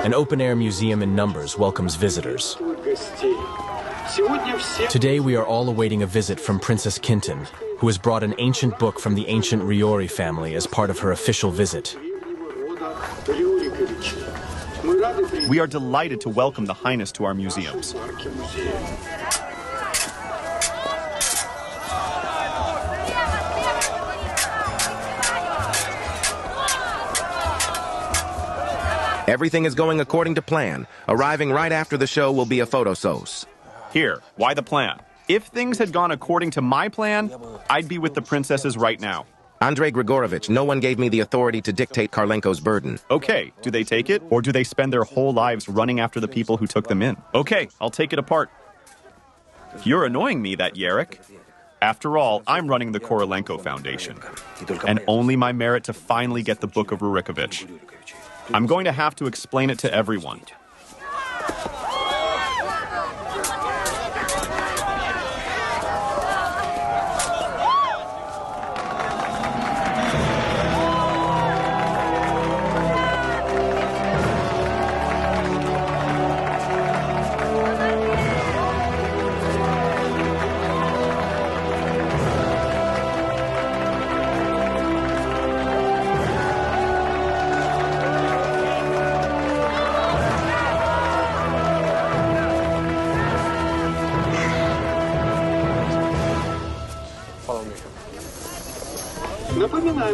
An open-air museum in Numbers welcomes visitors. Today we are all awaiting a visit from Princess Kinton, who has brought an ancient book from the ancient Riori family as part of her official visit. We are delighted to welcome the Highness to our museums. Everything is going according to plan. Arriving right after the show will be a photo sauce. Here, why the plan? If things had gone according to my plan, I'd be with the princesses right now. Andrei Grigorovich, no one gave me the authority to dictate Korolenko's burden. Okay, do they take it, or do they spend their whole lives running after the people who took them in? Okay, I'll take it apart. You're annoying me, that Yarek. After all, I'm running the Korolenko Foundation, and only my merit to finally get the Book of Rurikovich. I'm going to have to explain it to everyone.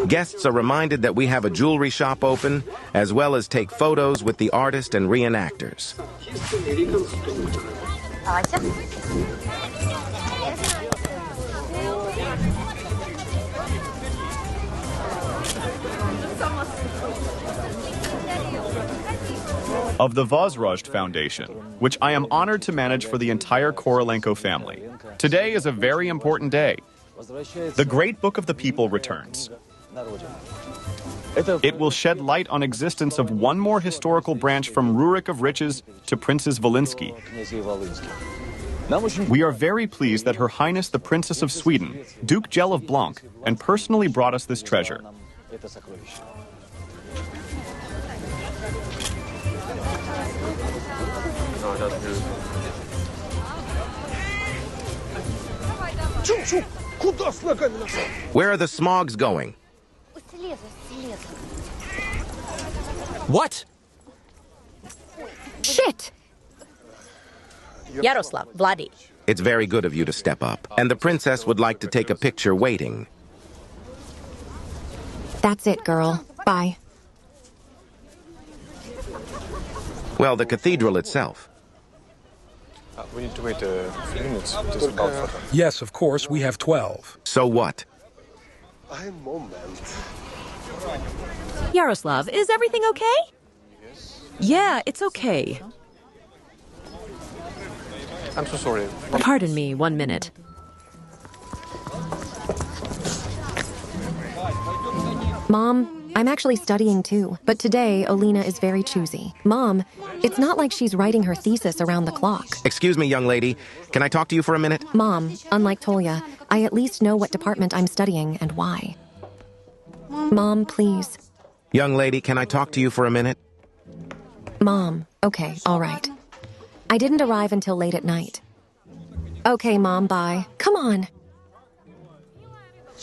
Guests are reminded that we have a jewelry shop open, as well as take photos with the artist and reenactors. Of the Vozrozd Foundation, which I am honored to manage for the entire Korolenko family. Today is a very important day. The Great Book of the People returns. It will shed light on existence of one more historical branch from Rurik of Riches to Princes Volinsky. We are very pleased that Her Highness the Princess of Sweden, Duke Jell of Blanc, and personally brought us this treasure. Where are the Smogs going? What? Shit! Yaroslav, Vladi. It's very good of you to step up. And the princess would like to take a picture waiting. That's it, girl. Bye. Well, the cathedral itself. We need to wait a few minutes. Just about photo. Yes, of course, we have 12. So what? Yaroslav, is everything okay? Yeah, it's okay. I'm so sorry. Pardon me, 1 minute. Mom, I'm actually studying too. But today, Olena is very choosy. Mom, it's not like she's writing her thesis around the clock. Excuse me, young lady. Can I talk to you for a minute? Mom, unlike Tolya, I at least know what department I'm studying and why. Mom, please. Young lady, can I talk to you for a minute? Mom, okay, all right. I didn't arrive until late at night. Okay, Mom, bye. Come on.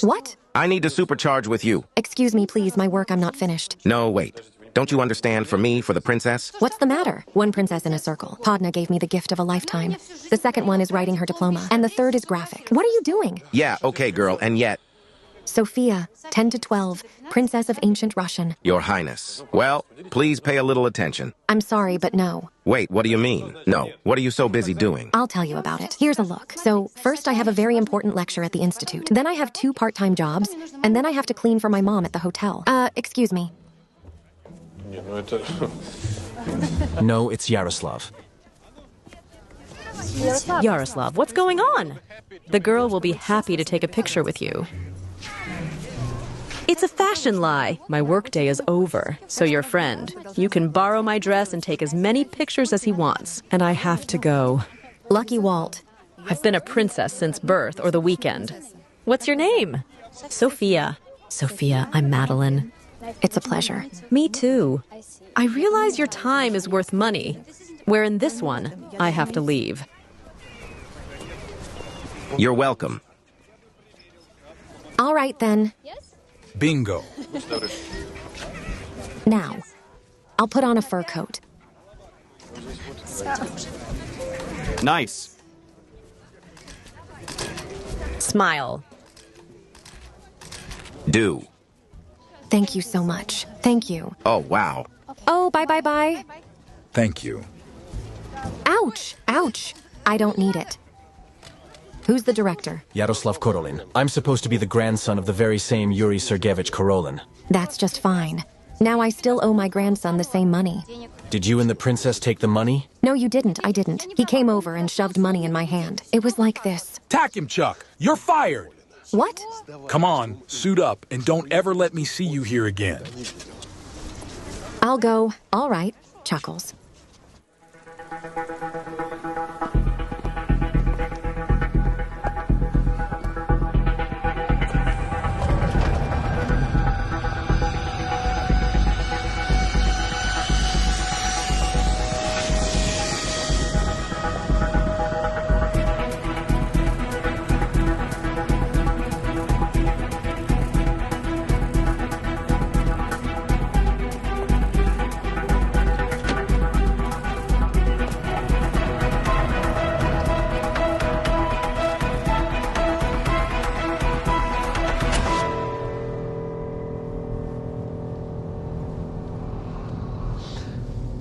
What? I need to supercharge with you. Excuse me, please, my work, I'm not finished. No, wait. Don't you understand? For me, for the princess? What's the matter? One princess in a circle. Podna gave me the gift of a lifetime. The second one is writing her diploma. And the third is graphic. What are you doing? Yeah, okay, girl, and yet... Sofia, 10 to 12, Princess of Ancient Russian. Your Highness. Well, please pay a little attention. I'm sorry, but no. Wait, what do you mean? No. What are you so busy doing? I'll tell you about it. Here's a look. So, first I have a very important lecture at the Institute. Then I have 2 part-time jobs. And then I have to clean for my mom at the hotel. Excuse me. No, it's Yaroslav. Yaroslav, what's going on? The girl will be happy to take a picture with you. It's a fashion lie. My workday is over. So your friend, you can borrow my dress and take as many pictures as he wants. And I have to go. Lucky Walt. I've been a princess since birth or the weekend. What's your name? Sofia. Sofia, I'm Madeline. It's a pleasure. Me too. I realize your time is worth money, where in this one, I have to leave. You're welcome. All right, then. Bingo. Now, I'll put on a fur coat. Nice. Smile. Do. Thank you so much. Thank you. Oh, wow. Oh, bye. Thank you. Ouch! Ouch! I don't need it. Who's the director? Yaroslav Korolin. I'm supposed to be the grandson of the very same Yuri Sergeyevich Korolin. That's just fine. Now I still owe my grandson the same money. Did you and the princess take the money? No, you didn't. I didn't. He came over and shoved money in my hand. It was like this. Tack him, Chuck. You're fired. What? Come on, suit up, and don't ever let me see you here again. I'll go. All right. Chuckles.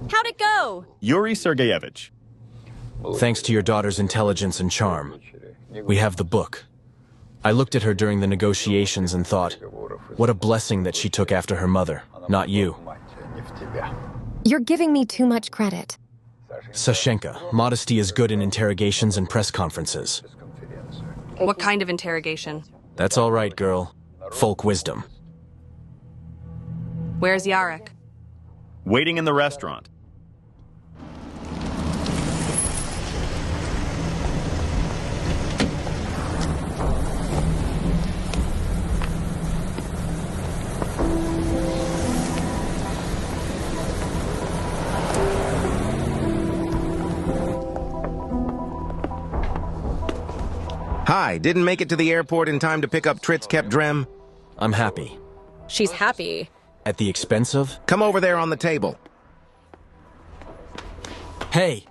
How'd it go? Yuri Sergeyevich. Thanks to your daughter's intelligence and charm. We have the book. I looked at her during the negotiations and thought, what a blessing that she took after her mother, not you. You're giving me too much credit. Sashenka, modesty is good in interrogations and press conferences. What kind of interrogation? That's all right, girl. Folk wisdom. Where's Yarek? Waiting in the restaurant. Hi, didn't make it to the airport in time to pick up Tritz Kepdrem? I'm happy. She's happy. At the expense of? Come over there on the table. Hey!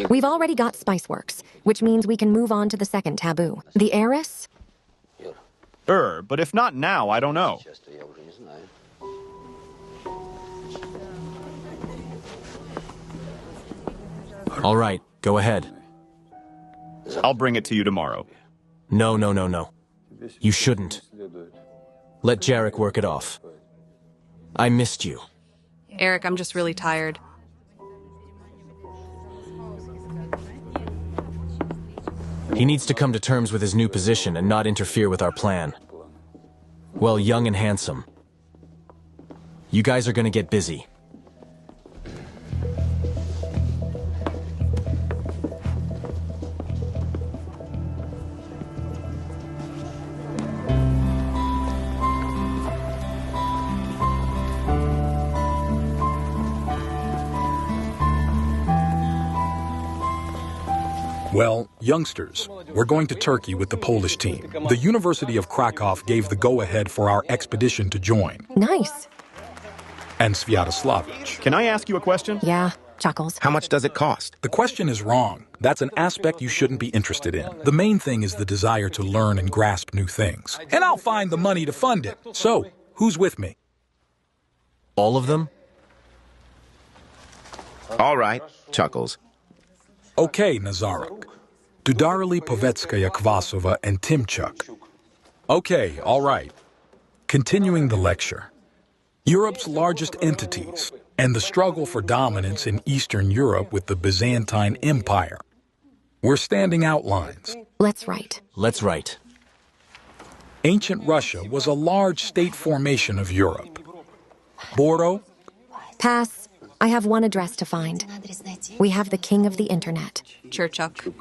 We've already got Spiceworks, which means we can move on to the second taboo. The heiress? But if not now, I don't know. All right, go ahead. I'll bring it to you tomorrow. No. You shouldn't. Let Jarek work it off. I missed you. Eric, I'm just really tired. He needs to come to terms with his new position and not interfere with our plan. Well, young and handsome. You guys are gonna get busy. Well, youngsters, we're going to Turkey with the Polish team. The University of Krakow gave the go-ahead for our expedition to join. Nice. And Sviatoslavich. Can I ask you a question? Yeah, Chuckles. How much does it cost? The question is wrong. That's an aspect you shouldn't be interested in. The main thing is the desire to learn and grasp new things. And I'll find the money to fund it. So, who's with me? All of them? All right, Chuckles. Okay, Nazaruk. Dudarili Povetskaya Kvasova and Timchuk. Okay, all right. Continuing the lecture. Europe's largest entities and the struggle for dominance in Eastern Europe with the Byzantine Empire. We're standing outlines. Let's write. Let's write. Ancient Russia was a large state formation of Europe. Boro? Pass. I have one address to find. We have the king of the internet. Churchuk.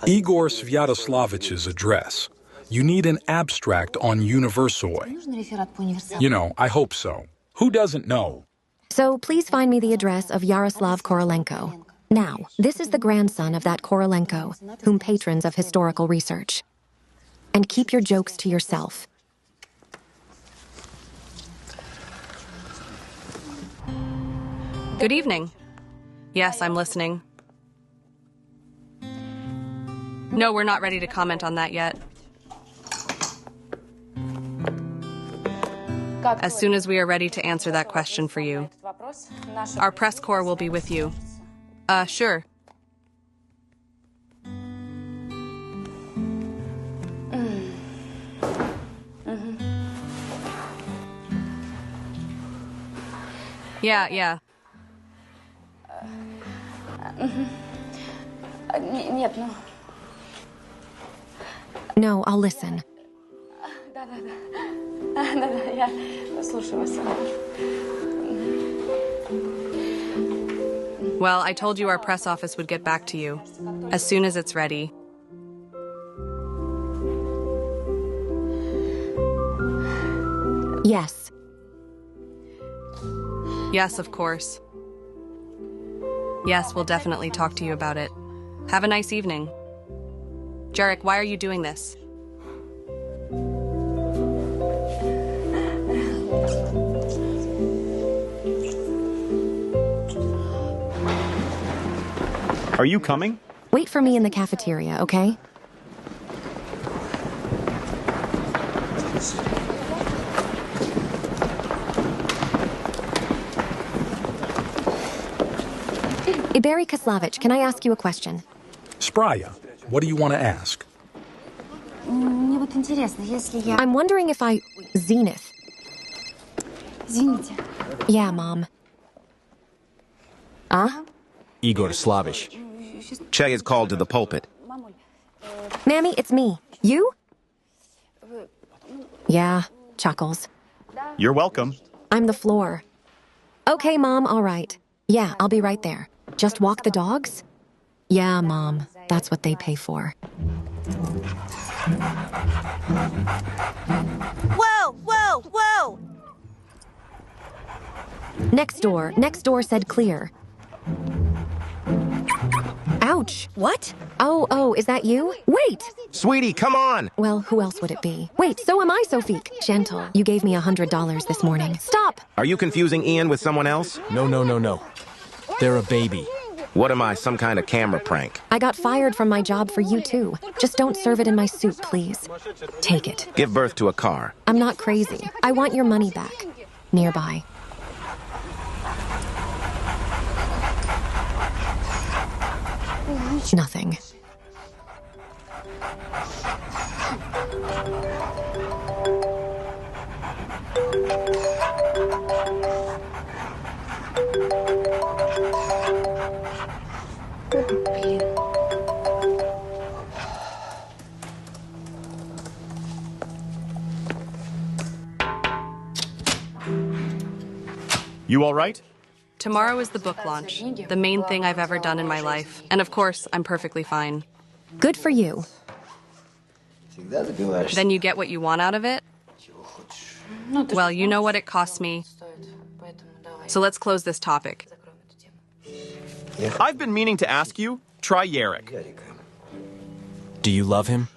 Igor Sviatoslavich's address. You need an abstract on universoi. You know, I hope so. Who doesn't know? So please find me the address of Yaroslav Korolenko. Now, this is the grandson of that Korolenko, whom patrons of historical research. And keep your jokes to yourself. Good evening. Yes, I'm listening. No, we're not ready to comment on that yet. As soon as we are ready to answer that question for you. Our press corps will be with you. Sure. Yeah. No, I'll listen. Well, I told you our press office would get back to you as soon as it's ready. Yes. Yes, of course. Yes, we'll definitely talk to you about it. Have a nice evening. Jarek, why are you doing this? Are you coming? Wait for me in the cafeteria, okay? Iberi Kaslavich, can I ask you a question? Spraya, what do you want to ask? I'm wondering if I... Zenith. Yeah, Mom. Igor Slavish. Che is called to the pulpit. Mammy, it's me. You? Yeah, chuckles. You're welcome. I'm the floor. Okay, Mom, all right. Yeah, I'll be right there. Just walk the dogs? Yeah, Mom, that's what they pay for. Whoa! Next door said clear. Ouch. What? Oh, is that you? Wait! Sweetie, come on! Well, who else would it be? Wait, so am I, Sophie. Gentle, you gave me $100 this morning. Stop! Are you confusing Ian with someone else? No. They're a baby. What am I, some kind of camera prank? I got fired from my job for you, too. Just don't serve it in my soup, please. Take it. Give birth to a car. I'm not crazy. I want your money back. Nearby. Nothing. You all right? Tomorrow is the book launch, the main thing I've ever done in my life. And of course, I'm perfectly fine. Good for you. Then you get what you want out of it? Well, you know what it costs me. So let's close this topic. I've been meaning to ask you, try Yarek. Do you love him?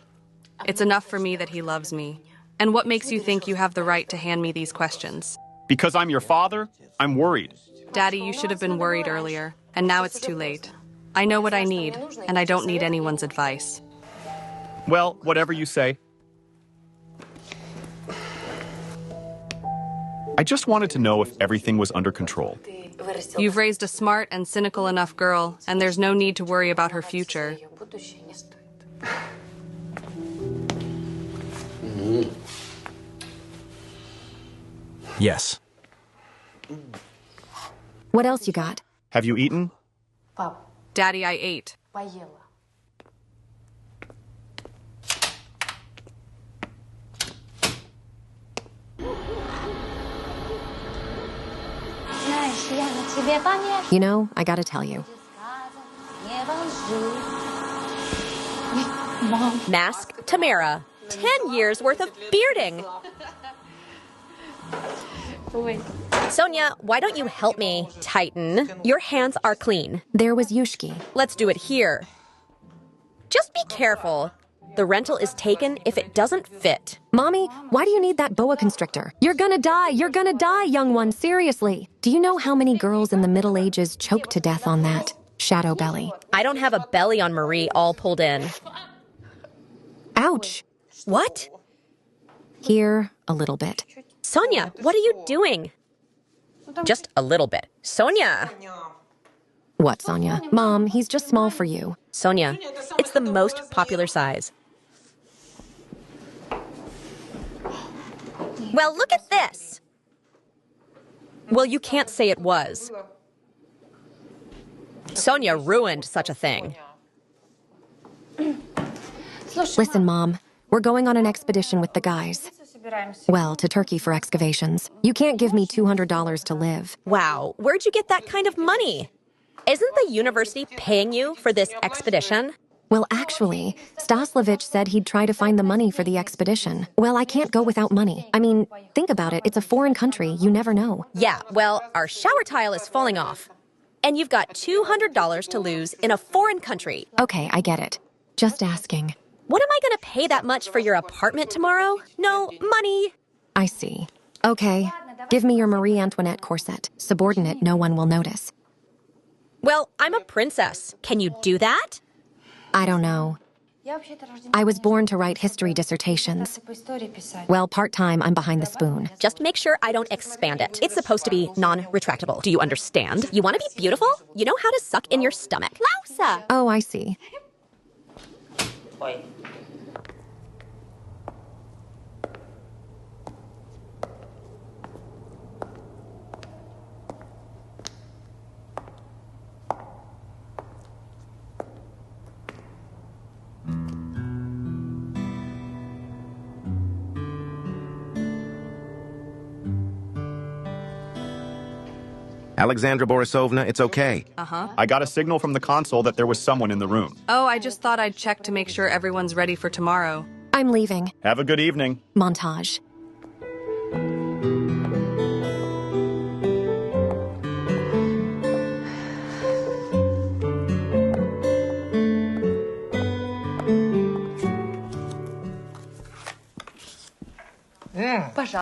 It's enough for me that he loves me. And what makes you think you have the right to hand me these questions? Because I'm your father, I'm worried. Daddy, you should have been worried earlier, and now it's too late. I know what I need, and I don't need anyone's advice. Well, whatever you say. I just wanted to know if everything was under control. You've raised a smart and cynical enough girl, and there's no need to worry about her future. Yes. What else you got? Have you eaten? Daddy, I ate. You know, I gotta tell you. Mask Tamara. 10 years worth of bearding. Sonia, why don't you help me? Tighten. Your hands are clean. There was Yushki. Let's do it here. Just be careful. The rental is taken if it doesn't fit. Mommy, why do you need that boa constrictor? You're gonna die, young one, seriously. Do you know how many girls in the Middle Ages choke to death on that? Shadow belly. I don't have a belly on Marie all pulled in. Ouch. What? Here, a little bit. Sonia, what are you doing? Just a little bit. Sonia! What, Sonia? Mom, he's just small for you. Sonia, it's the most popular size. Well, look at this. Well, you can't say it was. Sonia ruined such a thing. Listen, Mom, we're going on an expedition with the guys. Well, to Turkey for excavations. You can't give me $200 to live. Wow, where'd you get that kind of money? Isn't the university paying you for this expedition? Well, actually, Staslovich said he'd try to find the money for the expedition. Well, I can't go without money. I mean, think about it. It's a foreign country. You never know. Yeah, well, our shower tile is falling off. And you've got $200 to lose in a foreign country. Okay, I get it. Just asking. What am I going to pay that much for your apartment tomorrow? No money. I see. Okay, give me your Marie Antoinette corset. Subordinate, no one will notice. Well, I'm a princess. Can you do that? I don't know. I was born to write history dissertations. Well, part-time, I'm behind the spoon. Just make sure I don't expand it. It's supposed to be non-retractable. Do you understand? You want to be beautiful? You know how to suck in your stomach. Lausa! Oh, I see. Alexandra Borisovna, it's okay. I got a signal from the console that there was someone in the room. Oh, I just thought I'd check to make sure everyone's ready for tomorrow. I'm leaving. Have a good evening. Montage.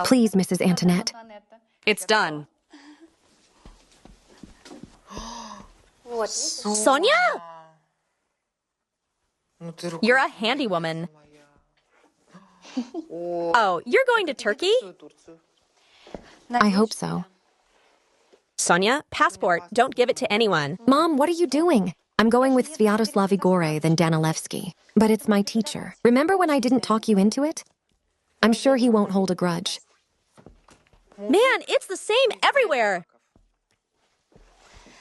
Please, Mrs. Antoinette. It's done. Sonia! You're a handy woman. Oh, you're going to Turkey? I hope so. Sonia, passport. Don't give it to anyone. Mom, what are you doing? I'm going with Sviatoslav Igore, then Danilevsky. But it's my teacher. Remember when I didn't talk you into it? I'm sure he won't hold a grudge. Man, it's the same everywhere.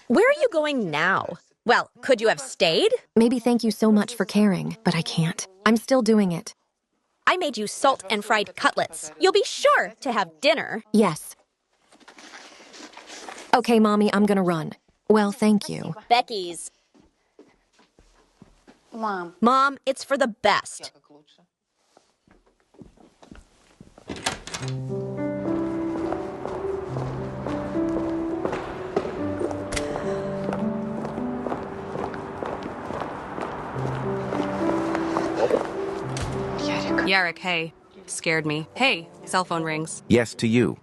Where are you going now? Well, could you have stayed? Maybe thank you so much for caring, but I can't. I'm still doing it. I made you salt and fried cutlets. You'll be sure to have dinner. Yes. Okay, Mommy, I'm gonna run. Well, thank you. Becky's. Mom, it's for the best. Yarek, hey. Scared me. Hey, cell phone rings. Yes, to you.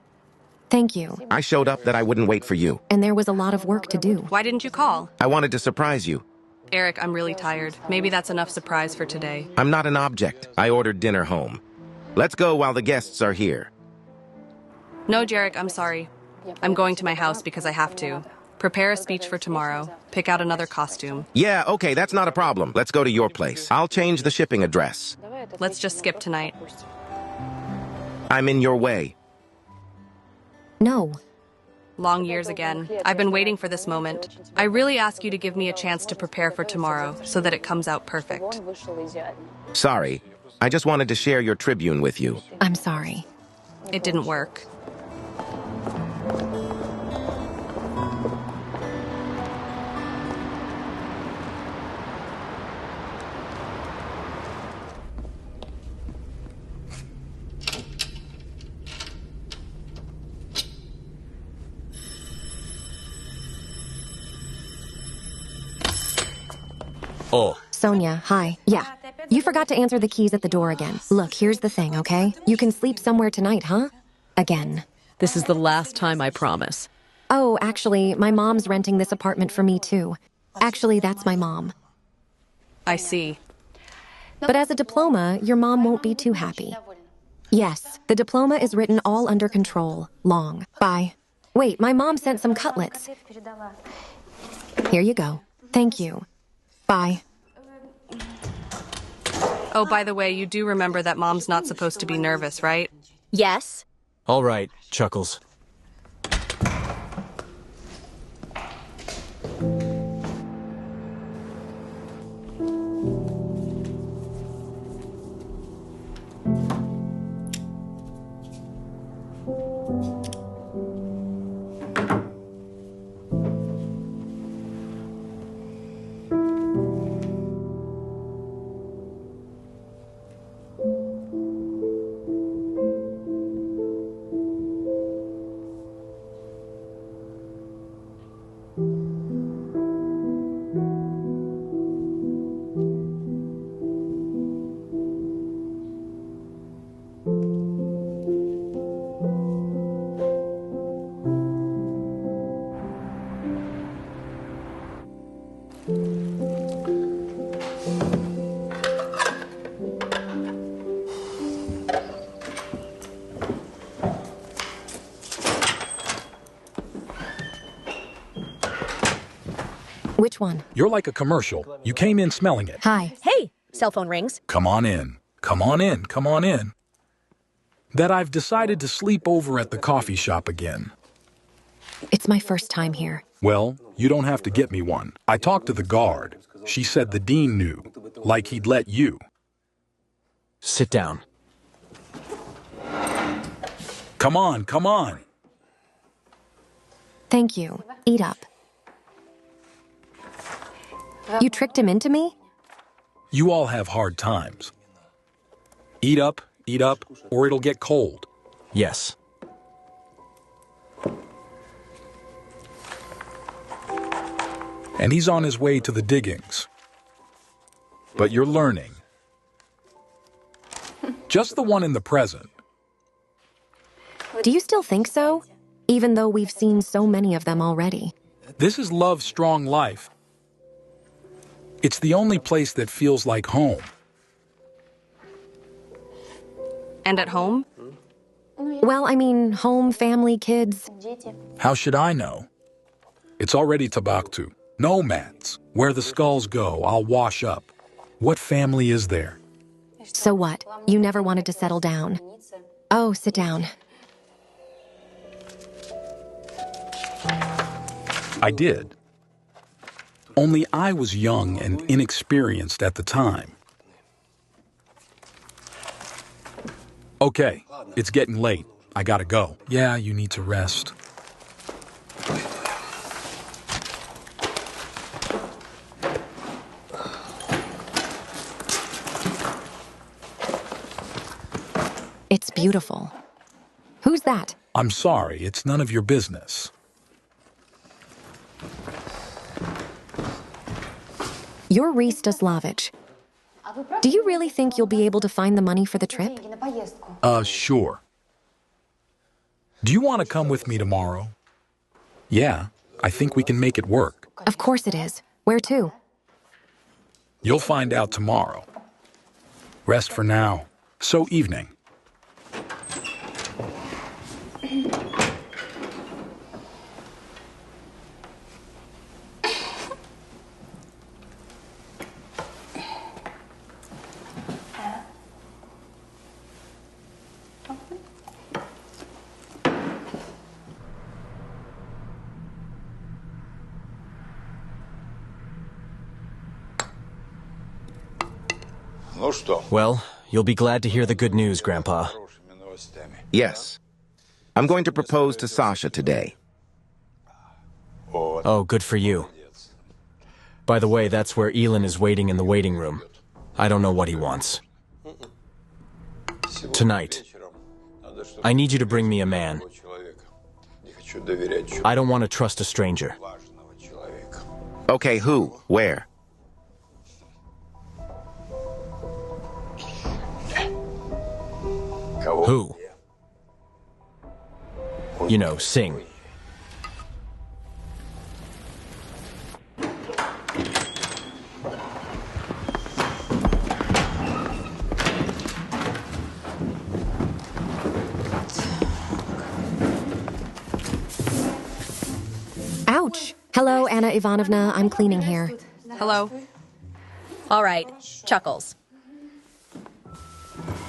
Thank you. I showed up that I wouldn't wait for you. And there was a lot of work to do. Why didn't you call? I wanted to surprise you. Eric, I'm really tired. Maybe that's enough surprise for today. I'm not an object. I ordered dinner home. Let's go while the guests are here. No, Jarek, I'm sorry. I'm going to my house because I have to. Prepare a speech for tomorrow. Pick out another costume. Yeah, okay, that's not a problem. Let's go to your place. I'll change the shipping address. Let's just skip tonight. I'm in your way. No. Long years again. I've been waiting for this moment. I really ask you to give me a chance to prepare for tomorrow so that it comes out perfect. Sorry. I just wanted to share your tribune with you. I'm sorry. It didn't work. Oh, Sonia, hi. Yeah. You forgot to answer the keys at the door again. Look, here's the thing, okay? You can sleep somewhere tonight, huh? Again. This is the last time, I promise. Oh, actually, my mom's renting this apartment for me, too. Actually, that's my mom. I see. But as a diploma, your mom won't be too happy. Yes, the diploma is written all under control. Long. Bye. Wait, my mom sent some cutlets. Here you go. Thank you. Bye. Oh, by the way, you do remember that Mom's not supposed to be nervous, right? Yes. all right, Chuckles. Which one? You're like a commercial. You came in smelling it. Hi. Hey, cell phone rings. Come on in. Come on in. Come on in. That I've decided to sleep over at the coffee shop again. It's my first time here. Well, you don't have to get me one. I talked to the guard. She said the dean knew, like he'd let you. Sit down. Come on, come on. Thank you. Eat up. You tricked him into me? You all have hard times. Eat up, or it'll get cold. Yes. And he's on his way to the diggings. But you're learning. Just the one in the present. Do you still think so? Even though we've seen so many of them already. This is Love's Strong Life. It's the only place that feels like home. And at home? Well, I mean, home, family, kids. How should I know? It's already Timbuktu. Nomads. Where the skulls go, I'll wash up. What family is there? So what? You never wanted to settle down. Oh, sit down. I did. Only I was young and inexperienced at the time. Okay, it's getting late. I gotta go. Yeah, you need to rest. It's beautiful. Who's that? I'm sorry, it's none of your business. You're Ristoslavich. Do you really think you'll be able to find the money for the trip? Sure. Do you want to come with me tomorrow? Yeah, I think we can make it work. Of course it is. Where to? You'll find out tomorrow. Rest for now. So evening. Well, you'll be glad to hear the good news, Grandpa. Yes. I'm going to propose to Sasha today. Oh, good for you. By the way, that's where Elin is waiting in the waiting room. I don't know what he wants. Tonight, I need you to bring me a man. I don't want to trust a stranger. Okay, who? Where? Who? You know, sing. Ouch. Hello, Anna Ivanovna. I'm cleaning here. Hello. All right, Chuckles.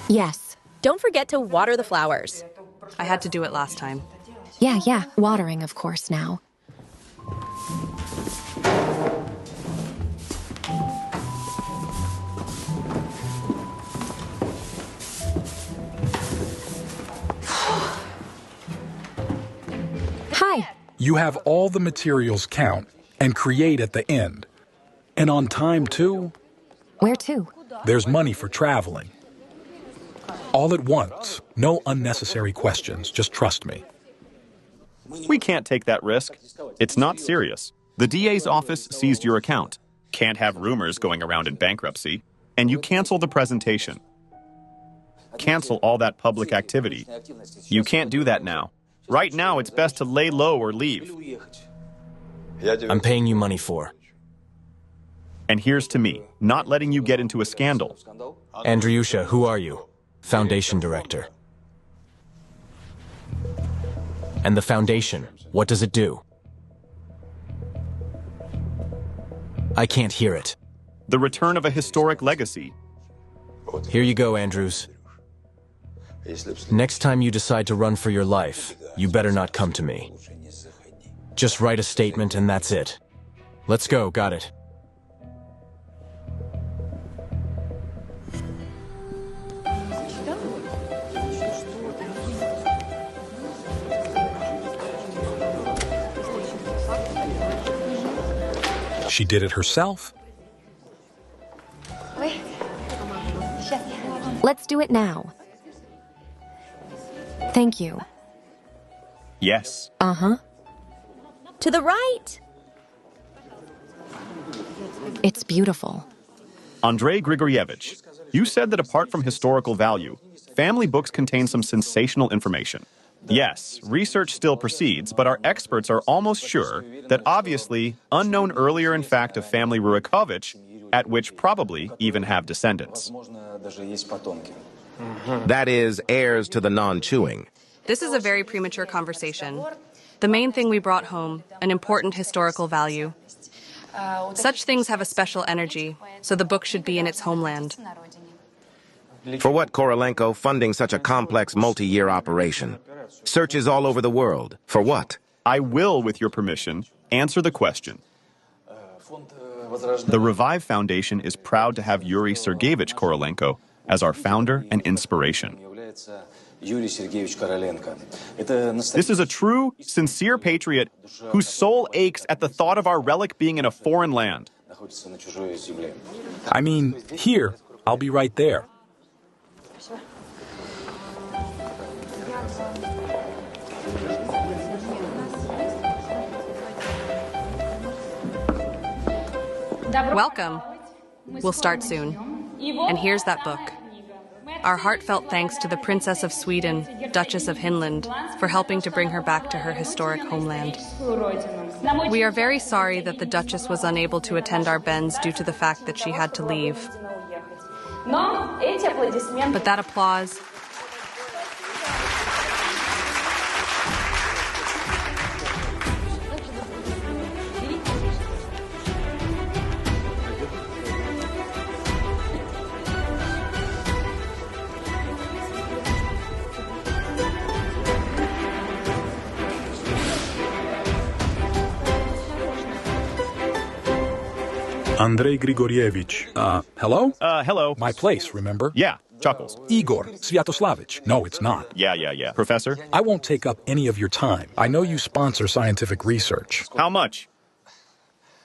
Yes. Don't forget to water the flowers. I had to do it last time. Yeah. Watering, of course, now. Hi. You have all the materials count and create at the end. And on time, too, Where to? there's money for traveling. All at once. No unnecessary questions. Just trust me. We can't take that risk. It's not serious. The DA's office seized your account. Can't have rumors going around in bankruptcy. And you cancel the presentation. Cancel all that public activity. You can't do that now. Right now, it's best to lay low or leave. I'm paying you money for. And here's to me, not letting you get into a scandal. Andriusha, who are you? Foundation director. And the foundation, what does it do? I can't hear it. The return of a historic legacy. Here you go, Andrews. Next time you decide to run for your life, you better not come to me. Just write a statement and that's it. Let's go, got it. She did it herself. Let's do it now. Thank you. Yes. Uh-huh. To the right. It's beautiful. Andrei Grigorievich, you said that apart from historical value, family books contain some sensational information. Yes, research still proceeds, but our experts are almost sure that obviously unknown earlier in fact of family Rurikovich, at which probably even have descendants. That is, heirs to the non-chewing. This is a very premature conversation. The main thing we brought home, an important historical value. Such things have a special energy, so the book should be in its homeland. For what, Korolenko, funding such a complex multi-year operation? Searches all over the world. For what? I will, with your permission, answer the question. The Revive Foundation is proud to have Yuri Sergeyevich Korolenko as our founder and inspiration. This is a true, sincere patriot whose soul aches at the thought of our relic being in a foreign land. I mean, here, I'll be right there. Welcome. We'll start soon. And here's that book. Our heartfelt thanks to the Princess of Sweden, Duchess of Hinland, for helping to bring her back to her historic homeland. We are very sorry that the Duchess was unable to attend our Bens due to the fact that she had to leave. But that applause... Andrei Grigorievich. Hello? Hello. My place, remember? Yeah, Chuckles. Igor Sviatoslavich. No, it's not. Yeah. Professor? I won't take up any of your time. I know you sponsor scientific research. How much?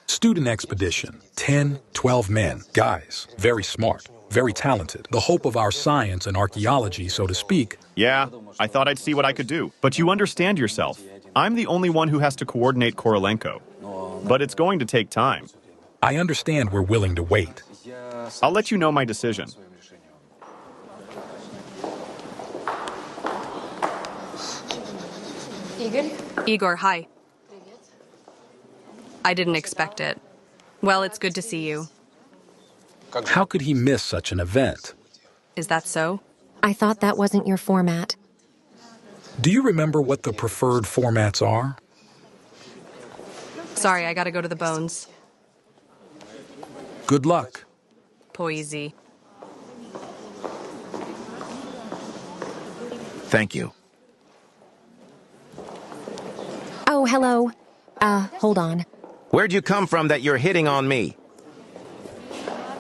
Student expedition. 10, 12 men. Guys. Very smart. Very talented. The hope of our science and archaeology, so to speak. Yeah, I thought I'd see what I could do. But you understand yourself. I'm the only one who has to coordinate Korolenko. But it's going to take time. I understand we're willing to wait. I'll let you know my decision. Igor, hi. I didn't expect it. Well, it's good to see you. How could he miss such an event? Is that so? I thought that wasn't your format. Do you remember what the preferred formats are? Sorry, I gotta go to the bones. Good luck. Poesie. Thank you. Oh, hello. Hold on. Where'd you come from that you're hitting on me?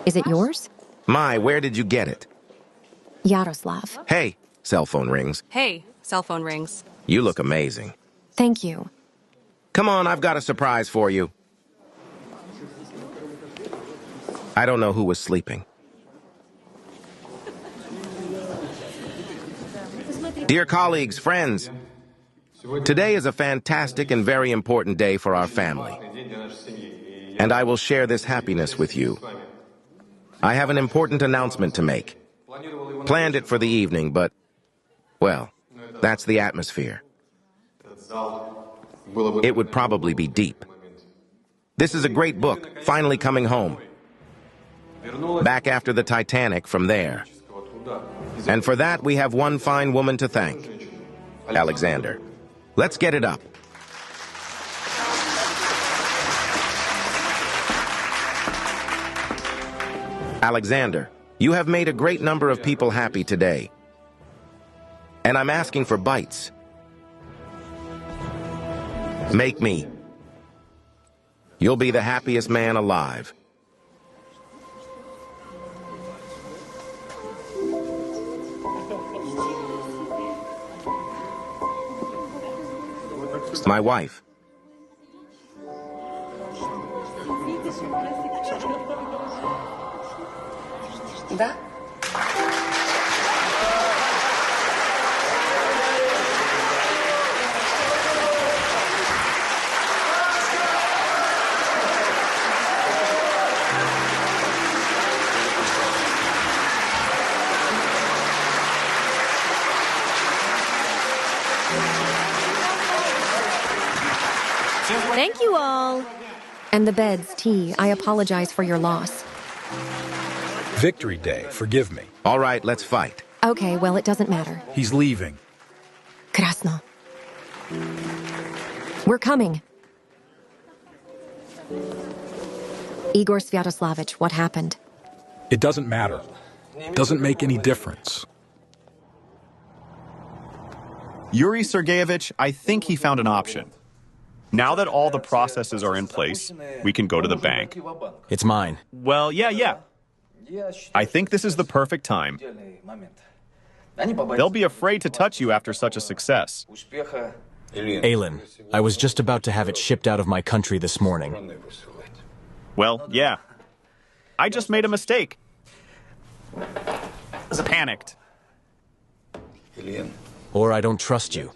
Is it yours? Where did you get it? Yaroslav. Hey, cell phone rings. Hey, cell phone rings. You look amazing. Thank you. Come on, I've got a surprise for you. I don't know who was sleeping. Dear colleagues, friends, today is a fantastic and very important day for our family. And I will share this happiness with you. I have an important announcement to make. Planned it for the evening, but, well, that's the atmosphere. It would probably be deep. This is a great book, finally coming home. Back after the Titanic from there. And for that, we have one fine woman to thank. Alexander. Let's get it up. Alexander, you have made a great number of people happy today. And I'm asking for bites. Make me. You'll be the happiest man alive. My wife. Да? Thank you all. And the beds, T. I apologize for your loss. Victory Day, forgive me. All right, let's fight. Okay, well, it doesn't matter. He's leaving. Krasno. We're coming. Igor Sviatoslavich, what happened? It doesn't matter. Doesn't make any difference. Yuri Sergeyevich, I think he found an option. Now that all the processes are in place, we can go to the bank. It's mine. Well, yeah. I think this is the perfect time. They'll be afraid to touch you after such a success. Aylin, I was just about to have it shipped out of my country this morning. Well, yeah. I just made a mistake. Panicked. Or I don't trust you.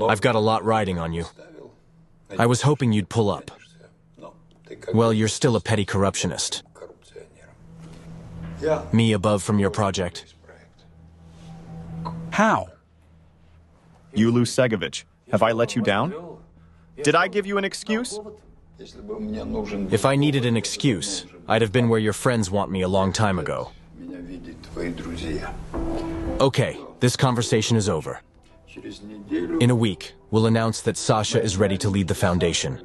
I've got a lot riding on you. I was hoping you'd pull up. Well, you're still a petty corruptionist. Me above from your project. How? Yulu Segovich, have I let you down? Did I give you an excuse? If I needed an excuse, I'd have been where your friends want me a long time ago. Okay, this conversation is over. In a week, we'll announce that Sasha is ready to lead the foundation.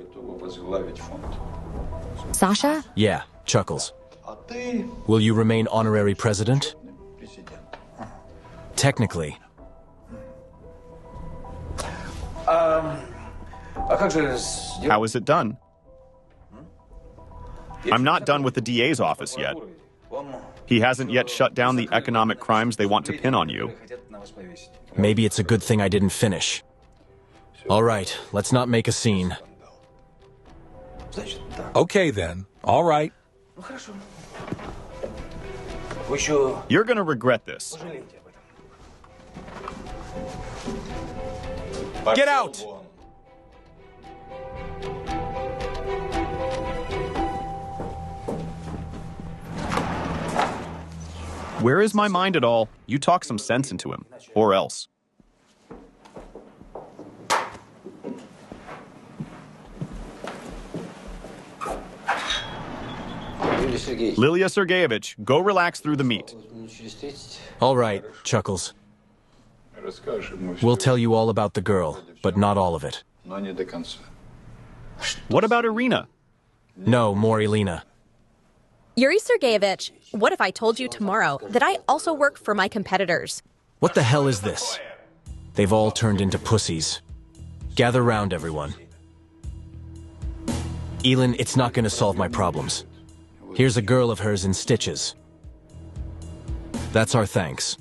Sasha? Yeah, Chuckles. Will you remain honorary president? Technically. How is it done? I'm not done with the DA's office yet. He hasn't yet shut down the economic crimes they want to pin on you. Maybe it's a good thing I didn't finish. All right, let's not make a scene. Okay then, all right. You're gonna regret this. Get out! Where is my mind at all? You talk some sense into him, or else. Lilia Sergeyevich, go relax through the meat. All right, Chuckles. We'll tell you all about the girl, but not all of it. What about Irina? No, more Elena. Yuri Sergeyevich, what if I told you tomorrow that I also work for my competitors? What the hell is this? They've all turned into pussies. Gather round, everyone. Elin, it's not gonna solve my problems. Here's a girl of hers in stitches. That's our thanks.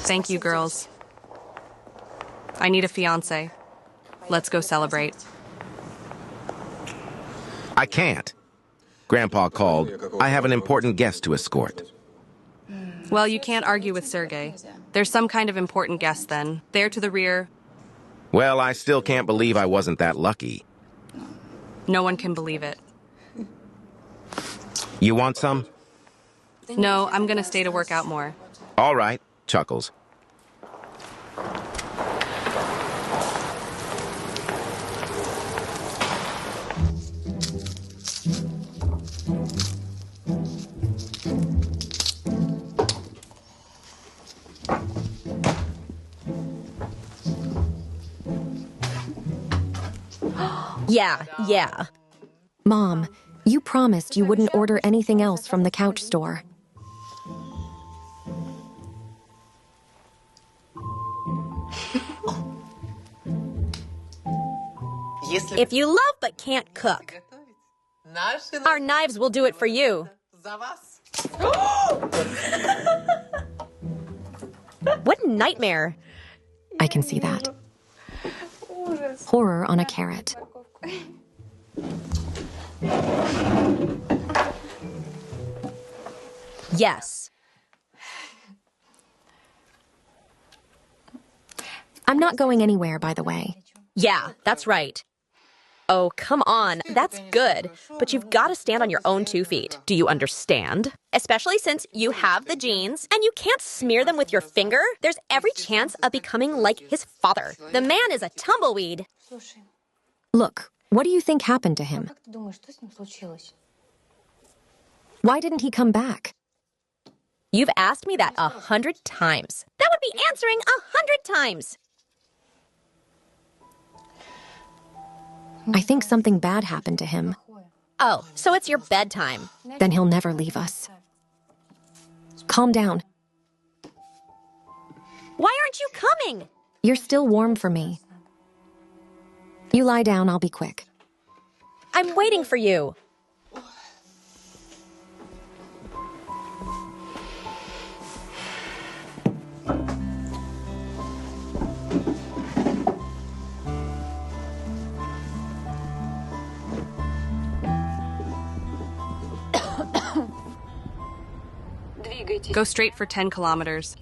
Thank you, girls. I need a fiancé. Let's go celebrate. I can't. Grandpa called. I have an important guest to escort. Well, you can't argue with Sergey. There's some kind of important guest then. There to the rear. Well, I still can't believe I wasn't that lucky. No one can believe it. You want some? No, I'm gonna stay to work out more. All right, Chuckles. Yeah. Mom, you promised you wouldn't order anything else from the couch store. If you love but can't cook, our knives will do it for you. What nightmare. I can see that. Horror on a carrot. Yes. I'm not going anywhere, by the way. Yeah, that's right. Oh, come on. That's good. But you've got to stand on your own 2 feet. Do you understand? Especially since you have the genes and you can't smear them with your finger. There's every chance of becoming like his father. The man is a tumbleweed. Look, what do you think happened to him? Why didn't he come back? You've asked me that 100 times. That would be answering 100 times. I think something bad happened to him. Oh, so it's your bedtime. Then he'll never leave us. Calm down. Why aren't you coming? You're still warm for me. You lie down, I'll be quick. I'm waiting for you. Go straight for 10 kilometers.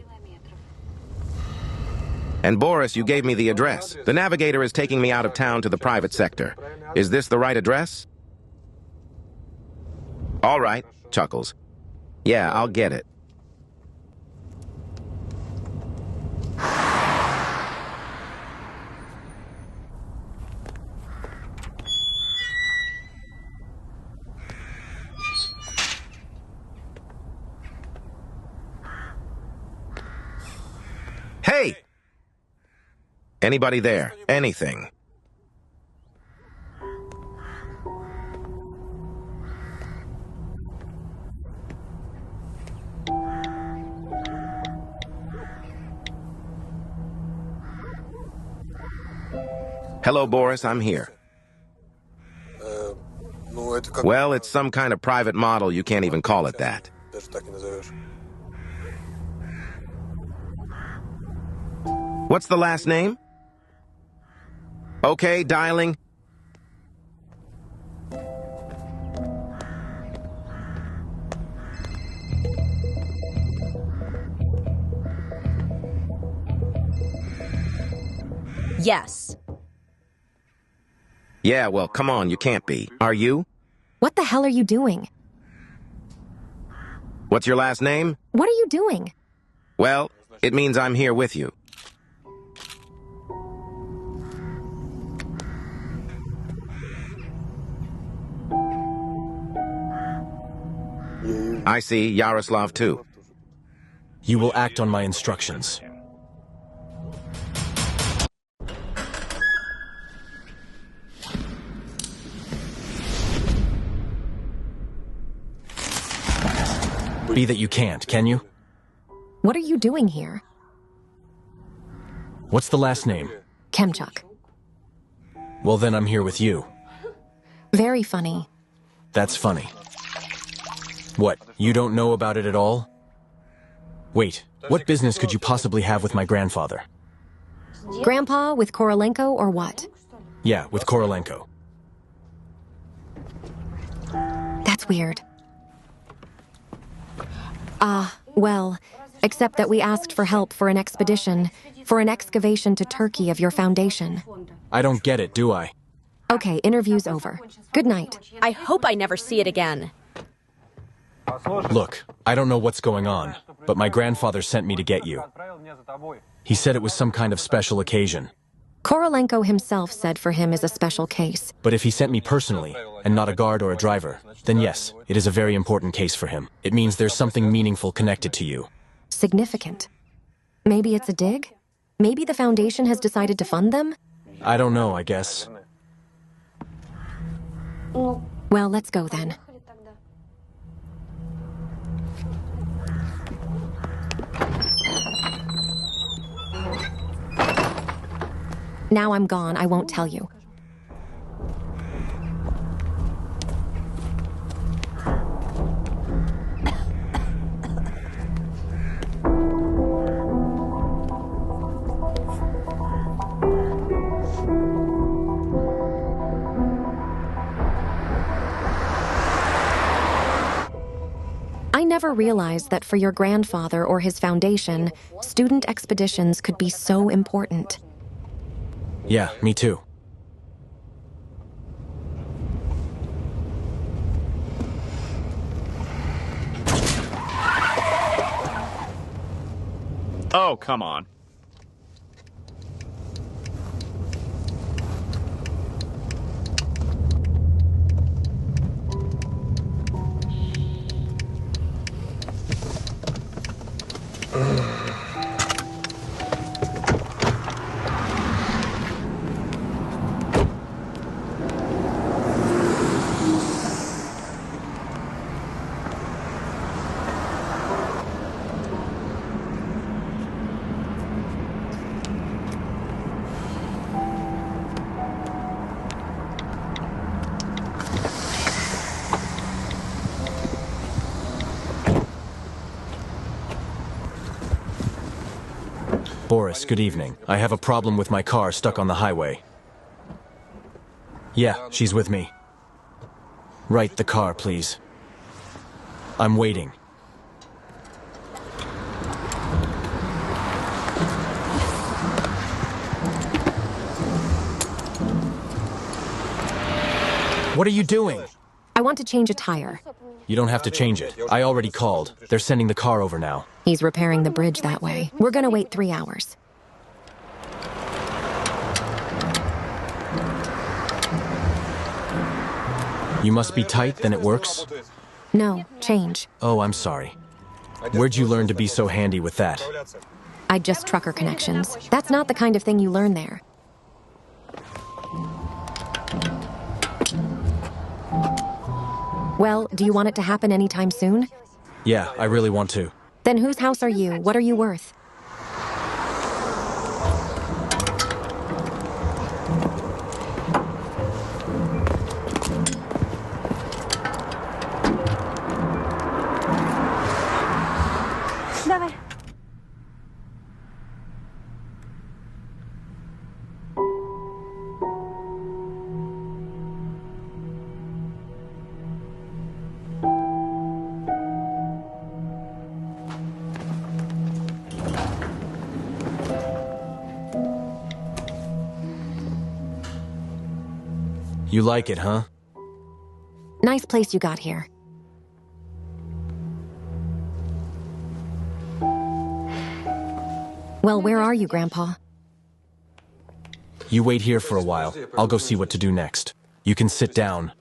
And Boris, you gave me the address. The navigator is taking me out of town to the private sector. Is this the right address? All right, Chuckles. Yeah, I'll get it. Hey! Anybody there? Anything? Hello, Boris, I'm here. Well, it's some kind of private model. You can't even call it that. What's the last name? Okay, dialing. Yes. Yeah, well, come on, you can't be. Are you? What the hell are you doing? What's your last name? What are you doing? Well, it means I'm here with you. I see Yaroslav too. You will act on my instructions. Be that you can't, can you? What are you doing here? What's the last name? Kemchuk. Well, then I'm here with you. Very funny. That's funny. What, you don't know about it at all? Wait, what business could you possibly have with my grandfather? Grandpa with Korolenko or what? Yeah, with Korolenko. That's weird. Well, except that we asked for help for an expedition, for an excavation to Turkey of your foundation. I don't get it, do I? Okay, interview's over. Good night. I hope I never see it again. Look, I don't know what's going on, but my grandfather sent me to get you. He said it was some kind of special occasion. Korolenko himself said for him is a special case. But if he sent me personally, and not a guard or a driver, then yes, it is a very important case for him. It means there's something meaningful connected to you. Significant. Maybe it's a dig? Maybe the foundation has decided to fund them? I don't know, I guess. Well, let's go then. Now I'm gone, I won't tell you. I never realized that for your grandfather or his foundation, student expeditions could be so important. Yeah, me too. Oh, come on. Boris, good evening. I have a problem with my car stuck on the highway. Yeah, she's with me. Right the car, please. I'm waiting. What are you doing? I want to change a tire. You don't have to change it. I already called. They're sending the car over now. He's repairing the bridge that way. We're gonna wait 3 hours. You must be tight, then it works? No, change. Oh, I'm sorry. Where'd you learn to be so handy with that? I just trucker connections. That's not the kind of thing you learn there. Well, do you want it to happen anytime soon? Yeah, I really want to. Then whose house are you? What are you worth? You like it, huh? Nice place you got here. Well, where are you, Grandpa? You wait here for a while. I'll go see what to do next. You can sit down.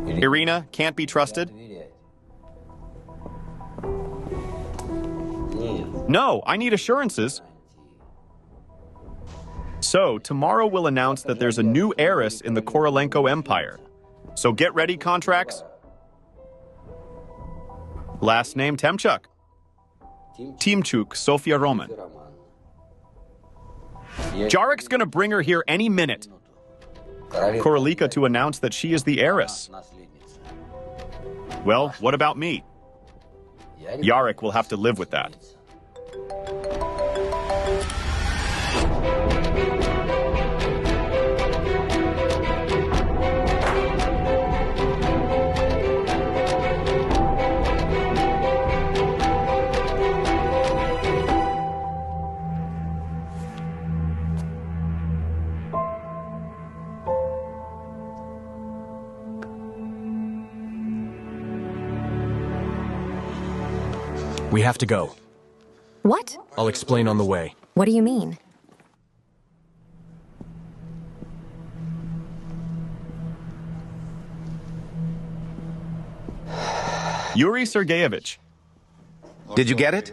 Irina can't be trusted? No, I need assurances. So, tomorrow we'll announce that there's a new heiress in the Korolenko Empire. So get ready, contracts. Last name Temchuk. Timchuk, Sofia Roman. Jarek's gonna bring her here any minute. Korolenko to announce that she is the heiress. Well, what about me? Jarek will have to live with that. We have to go. What? I'll explain on the way. What do you mean? Yuri Sergeyevich. Did you get it?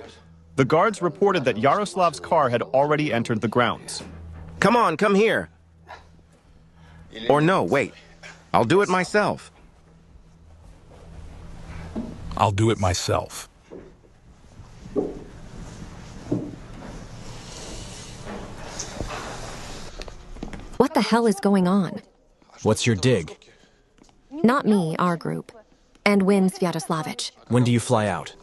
The guards reported that Yaroslav's car had already entered the grounds. Come on, come here. Or no, wait. I'll do it myself. I'll do it myself. What the hell is going on? What's your dig? Not me, our group. And Win Sviatoslavich. When do you fly out?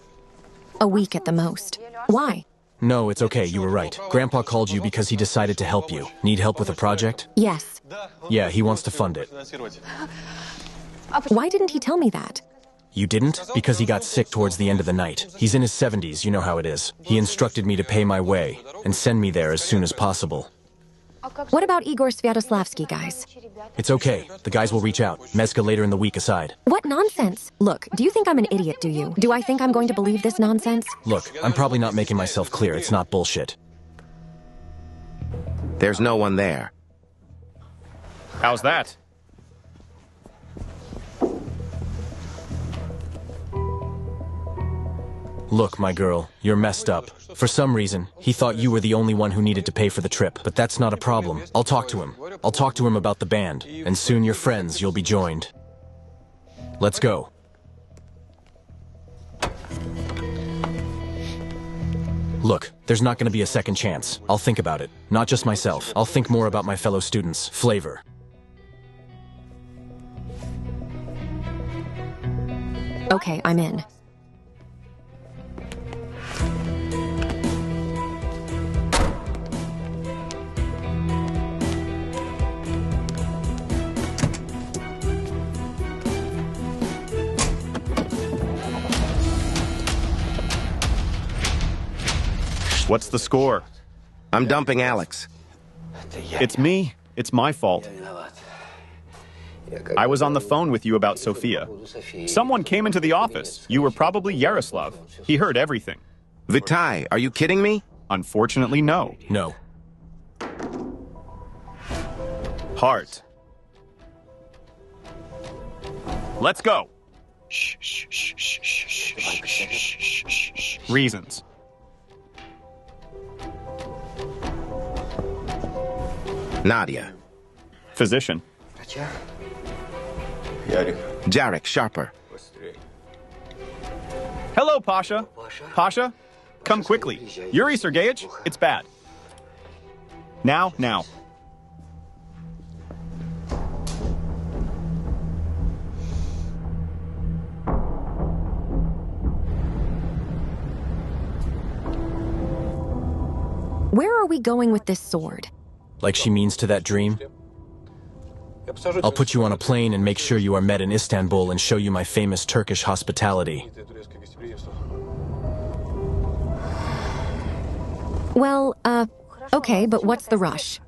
A week at the most. Why? No, it's okay, you were right. Grandpa called you because he decided to help you. Need help with a project? Yes. Yeah, he wants to fund it. Why didn't he tell me that? You didn't? Because he got sick towards the end of the night. He's in his 70s, you know how it is. He instructed me to pay my way and send me there as soon as possible. What about Igor Sviatoslavsky, guys? It's okay. The guys will reach out. Mezga later in the week aside. What nonsense? Look, do you think I'm an idiot, do you? Do I think I'm going to believe this nonsense? Look, I'm probably not making myself clear. It's not bullshit. There's no one there. How's that? Look, my girl, you're messed up. For some reason, he thought you were the only one who needed to pay for the trip, but that's not a problem. I'll talk to him. I'll talk to him about the band, and soon your friends, you'll be joined. Let's go. Look, there's not going to be a second chance. I'll think about it. Not just myself. I'll think more about my fellow students. Flavor. Okay, I'm in. What's the score? I'm dumping Alex. It's me. It's my fault. I was on the phone with you about Sofia. Someone came into the office. You were probably Yaroslav. He heard everything. Vitai, are you kidding me? Unfortunately, no. No. Heart. Let's go. Reasons. Nadia. Physician. Jarek, sharper. Hello, Pasha. Pasha, come quickly. Yuri Sergeyevich, it's bad. Now. Where are we going with this sword? Like she means to that dream? I'll put you on a plane and make sure you are met in Istanbul and show you my famous Turkish hospitality. Well, okay, but what's the rush?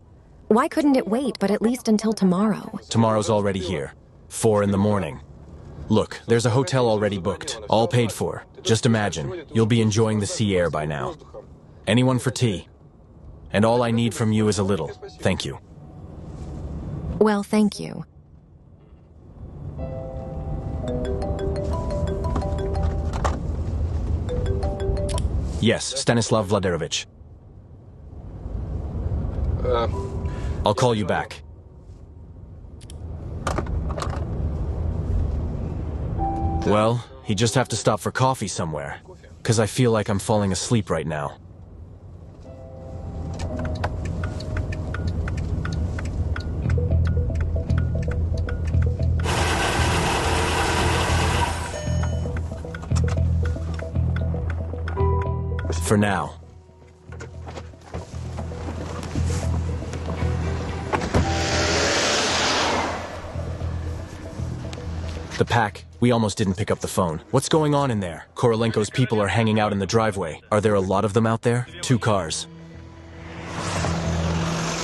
Why couldn't it wait, but at least until tomorrow? Tomorrow's already here. 4 in the morning. Look, there's a hotel already booked, all paid for. Just imagine, you'll be enjoying the sea air by now. Anyone for tea. And all I need from you is a little. Thank you. Well, thank you. Yes, Stanislav Vladirovich. I'll call you back. Well, he'd just have to stop for coffee somewhere, because I feel like I'm falling asleep right now. For now. The pack. We almost didn't pick up the phone. What's going on in there? Korolenko's people are hanging out in the driveway. Are there a lot of them out there? 2 cars.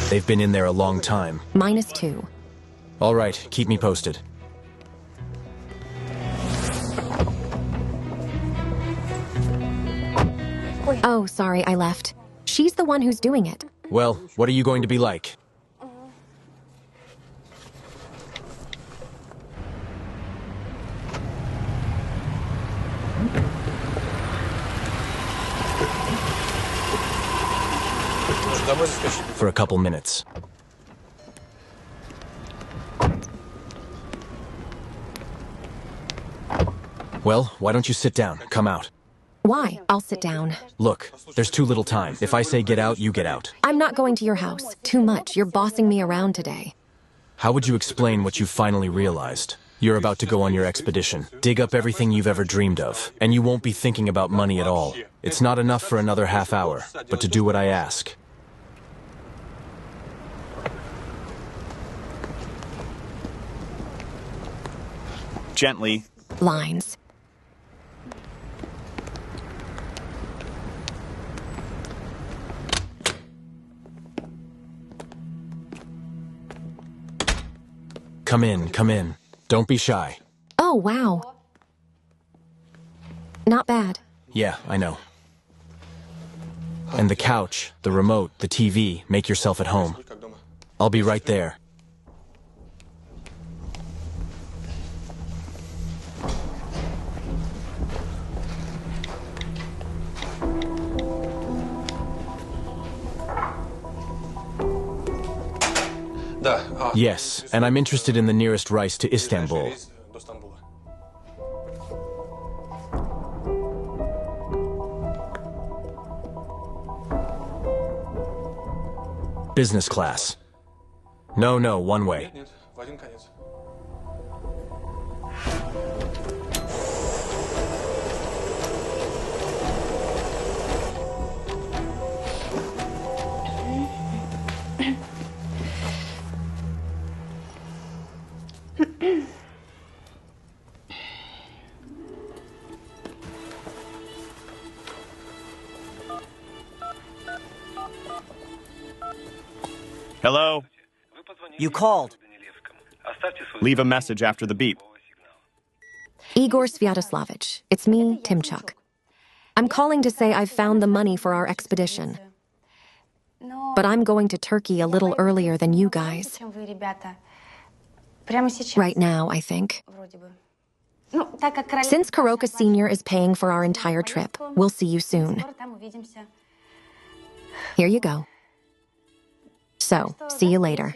They've been in there a long time. -2. All right, keep me posted. Oh, sorry, I left. She's the one who's doing it. Well, what are you going to be like? For a couple minutes. Well, why don't you sit down? Come out. Why? I'll sit down. Look, there's too little time. If I say get out, you get out. I'm not going to your house. Too much. You're bossing me around today. How would you explain what you finally realized? You're about to go on your expedition. Dig up everything you've ever dreamed of. And you won't be thinking about money at all. It's not enough for another half hour, but to do what I ask. Gently. Lines. Come in, come in. Don't be shy. Oh, wow. Not bad. Yeah, I know. And the couch, the remote, the TV, make yourself at home. I'll be right there. Yes, and I'm interested in the nearest rice to Istanbul. Business class. No, one way. Hello? You called. Leave a message after the beep. Igor Sviatoslavich. It's me, Timchuk. I'm calling to say I've found the money for our expedition. But I'm going to Turkey a little earlier than you guys. Right now, I think. Since Korolenko Sr. is paying for our entire trip, we'll see you soon. Here you go. So, see you later.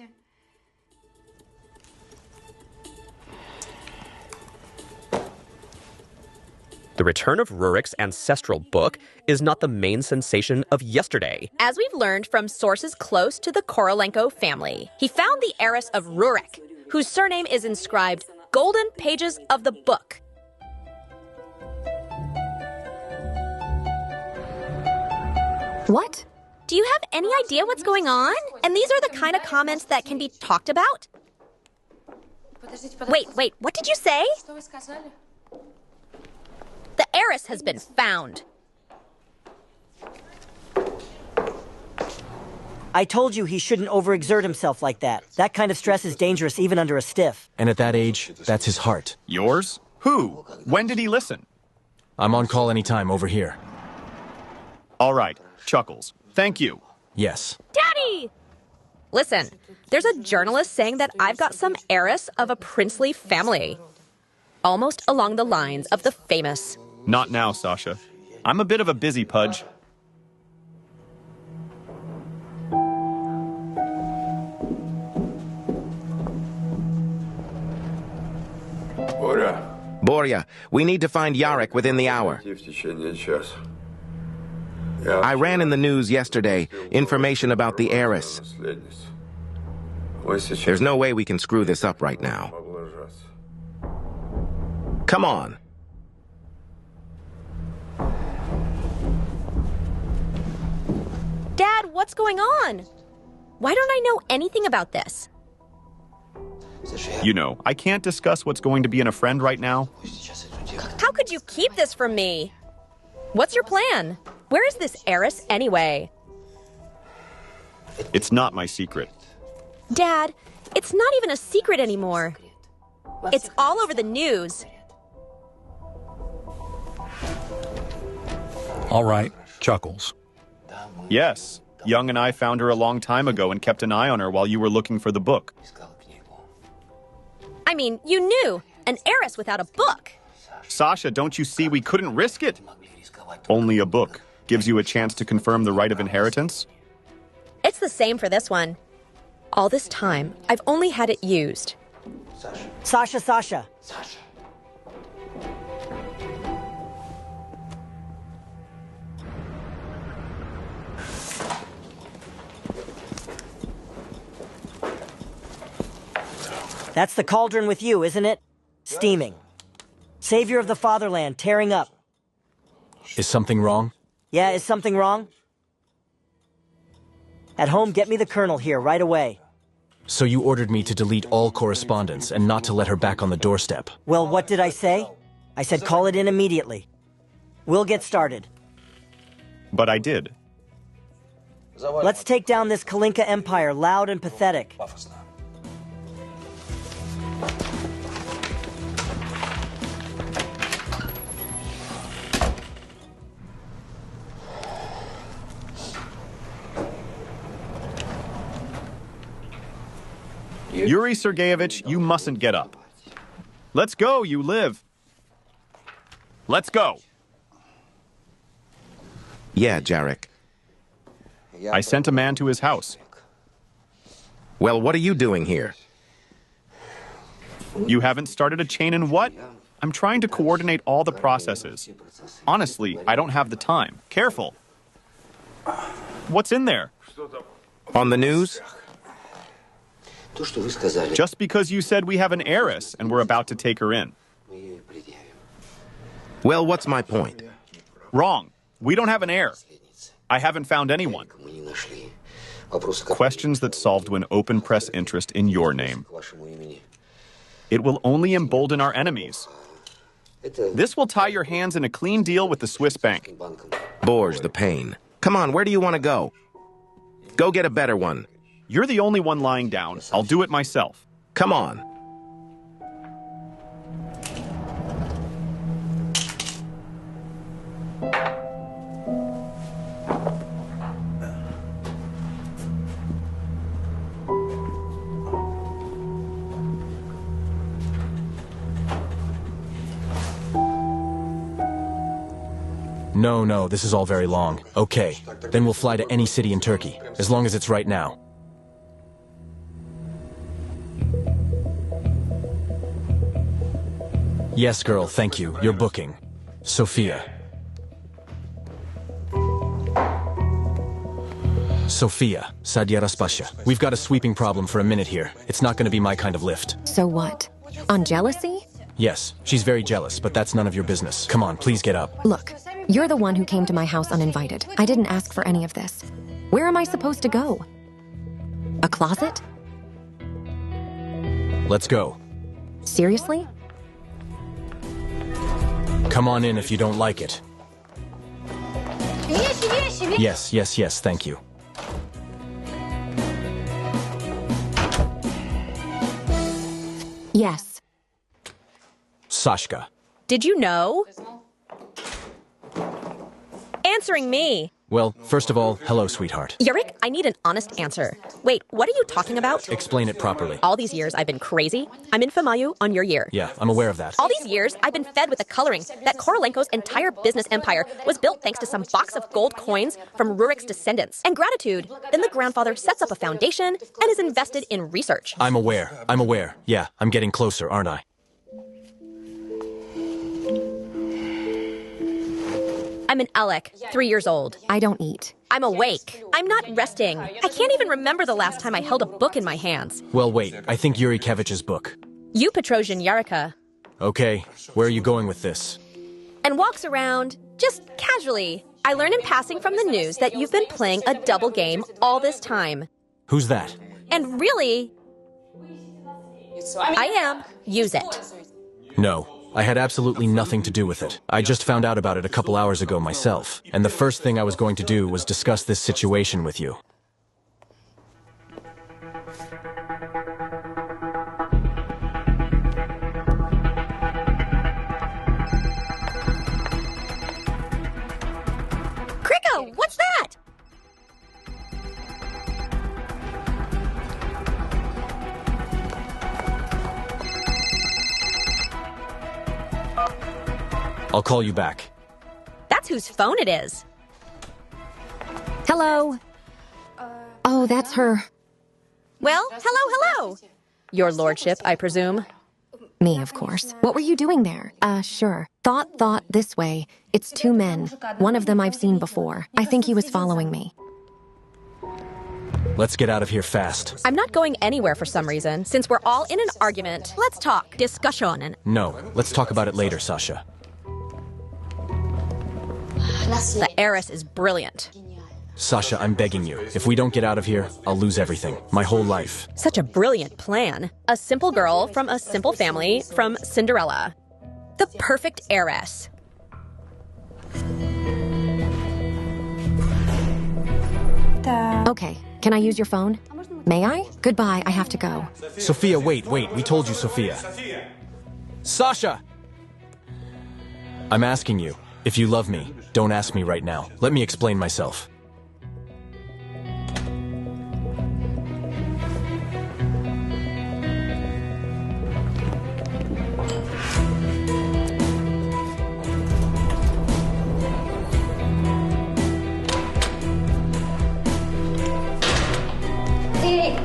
The return of Rurich's ancestral book is not the main sensation of yesterday. As we've learned from sources close to the Korolenko family, he found the heiress of Rurich, whose surname is inscribed Golden Pages of the Book. What? Do you have any idea what's going on? And these are the kind of comments that can be talked about? Wait, what did you say? The heiress has been found. I told you he shouldn't overexert himself like that. That kind of stress is dangerous even under a stiff. And at that age, that's his heart. Yours? Who? When did he listen? I'm on call anytime over here. All right, Chuckles. Thank you. Yes. Daddy! Listen, there's a journalist saying that I've got some heiress of a princely family. Almost along the lines of the famous. Not now, Sasha. I'm a bit of a busy pudge. Borya, we need to find Yarek within the hour. I ran in the news yesterday information about the heiress. There's no way we can screw this up right now. Come on. Dad, what's going on? Why don't I know anything about this? You know, I can't discuss what's going to be in a friend right now. How could you keep this from me? What's your plan? Where is this heiress anyway? It's not my secret. Dad, it's not even a secret anymore. It's all over the news. All right, Chuckles. Yes, Young and I found her a long time ago and kept an eye on her while you were looking for the book. I mean, you knew. An heiress without a book. Sasha, don't you see we couldn't risk it? Only a book gives you a chance to confirm the right of inheritance. It's the same for this one. All this time, I've only had it used. Sasha. That's the cauldron with you, isn't it? Steaming. Savior of the fatherland, tearing up. Is something wrong? Yeah, is something wrong? At home, get me the colonel here right away. So you ordered me to delete all correspondence and not to let her back on the doorstep. Well, what did I say? I said call it in immediately. We'll get started. But I did. Let's take down this Kalinka empire, loud and pathetic. Yuri Sergeyevich, you mustn't get up. Let's go, you live. Let's go. Yeah, Jarek. I sent a man to his house. Well, what are you doing here? You haven't started a chain in what? I'm trying to coordinate all the processes. Honestly, I don't have the time. Careful. What's in there? On the news? Just because you said we have an heiress and we're about to take her in. Well, what's my point? Wrong. We don't have an heir. I haven't found anyone. Questions that solved to an open press interest in your name. It will only embolden our enemies. This will tie your hands in a clean deal with the Swiss bank. Borge, the pain. Come on, where do you want to go? Go get a better one. You're the only one lying down. I'll do it myself. Come on. No, this is all very long. Okay, then we'll fly to any city in Turkey, as long as it's right now. Yes, girl, thank you. You're booking. Sofia. Sofia, Sadia Raspasha. We've got a sweeping problem for a minute here. It's not going to be my kind of lift. So what? On jealousy? Yes, she's very jealous, but that's none of your business. Come on, please get up. Look, you're the one who came to my house uninvited. I didn't ask for any of this. Where am I supposed to go? A closet? Let's go. Seriously? Come on in if you don't like it. Yes, thank you. Yes. Sashka. Did you know? Answering me. Well, first of all, hello, sweetheart. Yurik, I need an honest answer. Wait, what are you talking about? Explain it properly. All these years I've been crazy. I'm in Famayu on your year. Yeah, I'm aware of that. All these years I've been fed with the coloring that Korolenko's entire business empire was built thanks to some box of gold coins from Rurik's descendants. And gratitude. Then the grandfather sets up a foundation and is invested in research. I'm aware. Yeah, I'm getting closer, aren't I? I'm an Alec, 3 years old. I don't eat. I'm awake. I'm not resting. I can't even remember the last time I held a book in my hands. Well, wait, I think Yuri Kevich's book. You Petrosian Yarika. Okay, where are you going with this? And walks around, just casually. I learn in passing from the news that you've been playing a double game all this time. Who's that? And really, I am. Use it. No. I had absolutely nothing to do with it. I just found out about it a couple hours ago myself, and the first thing I was going to do was discuss this situation with you. Kriko, what's that? I'll call you back. That's whose phone it is. Hello. Oh, that's her. Well, hello. Your lordship, I presume. Me, of course. What were you doing there? Sure. Thought this way. It's 2 men. One of them I've seen before. I think he was following me. Let's get out of here fast. I'm not going anywhere for some reason. Since we're all in an argument, let's talk. Discussion. No, let's talk about it later, Sasha. The heiress is brilliant. Sasha, I'm begging you. If we don't get out of here, I'll lose everything. My whole life. Such a brilliant plan. A simple girl from a simple family from Cinderella. The perfect heiress. Okay, can I use your phone? May I? Goodbye, I have to go. Sofia, wait, we told you, Sofia. Sasha! I'm asking you, if you love me, don't ask me right now. Let me explain myself.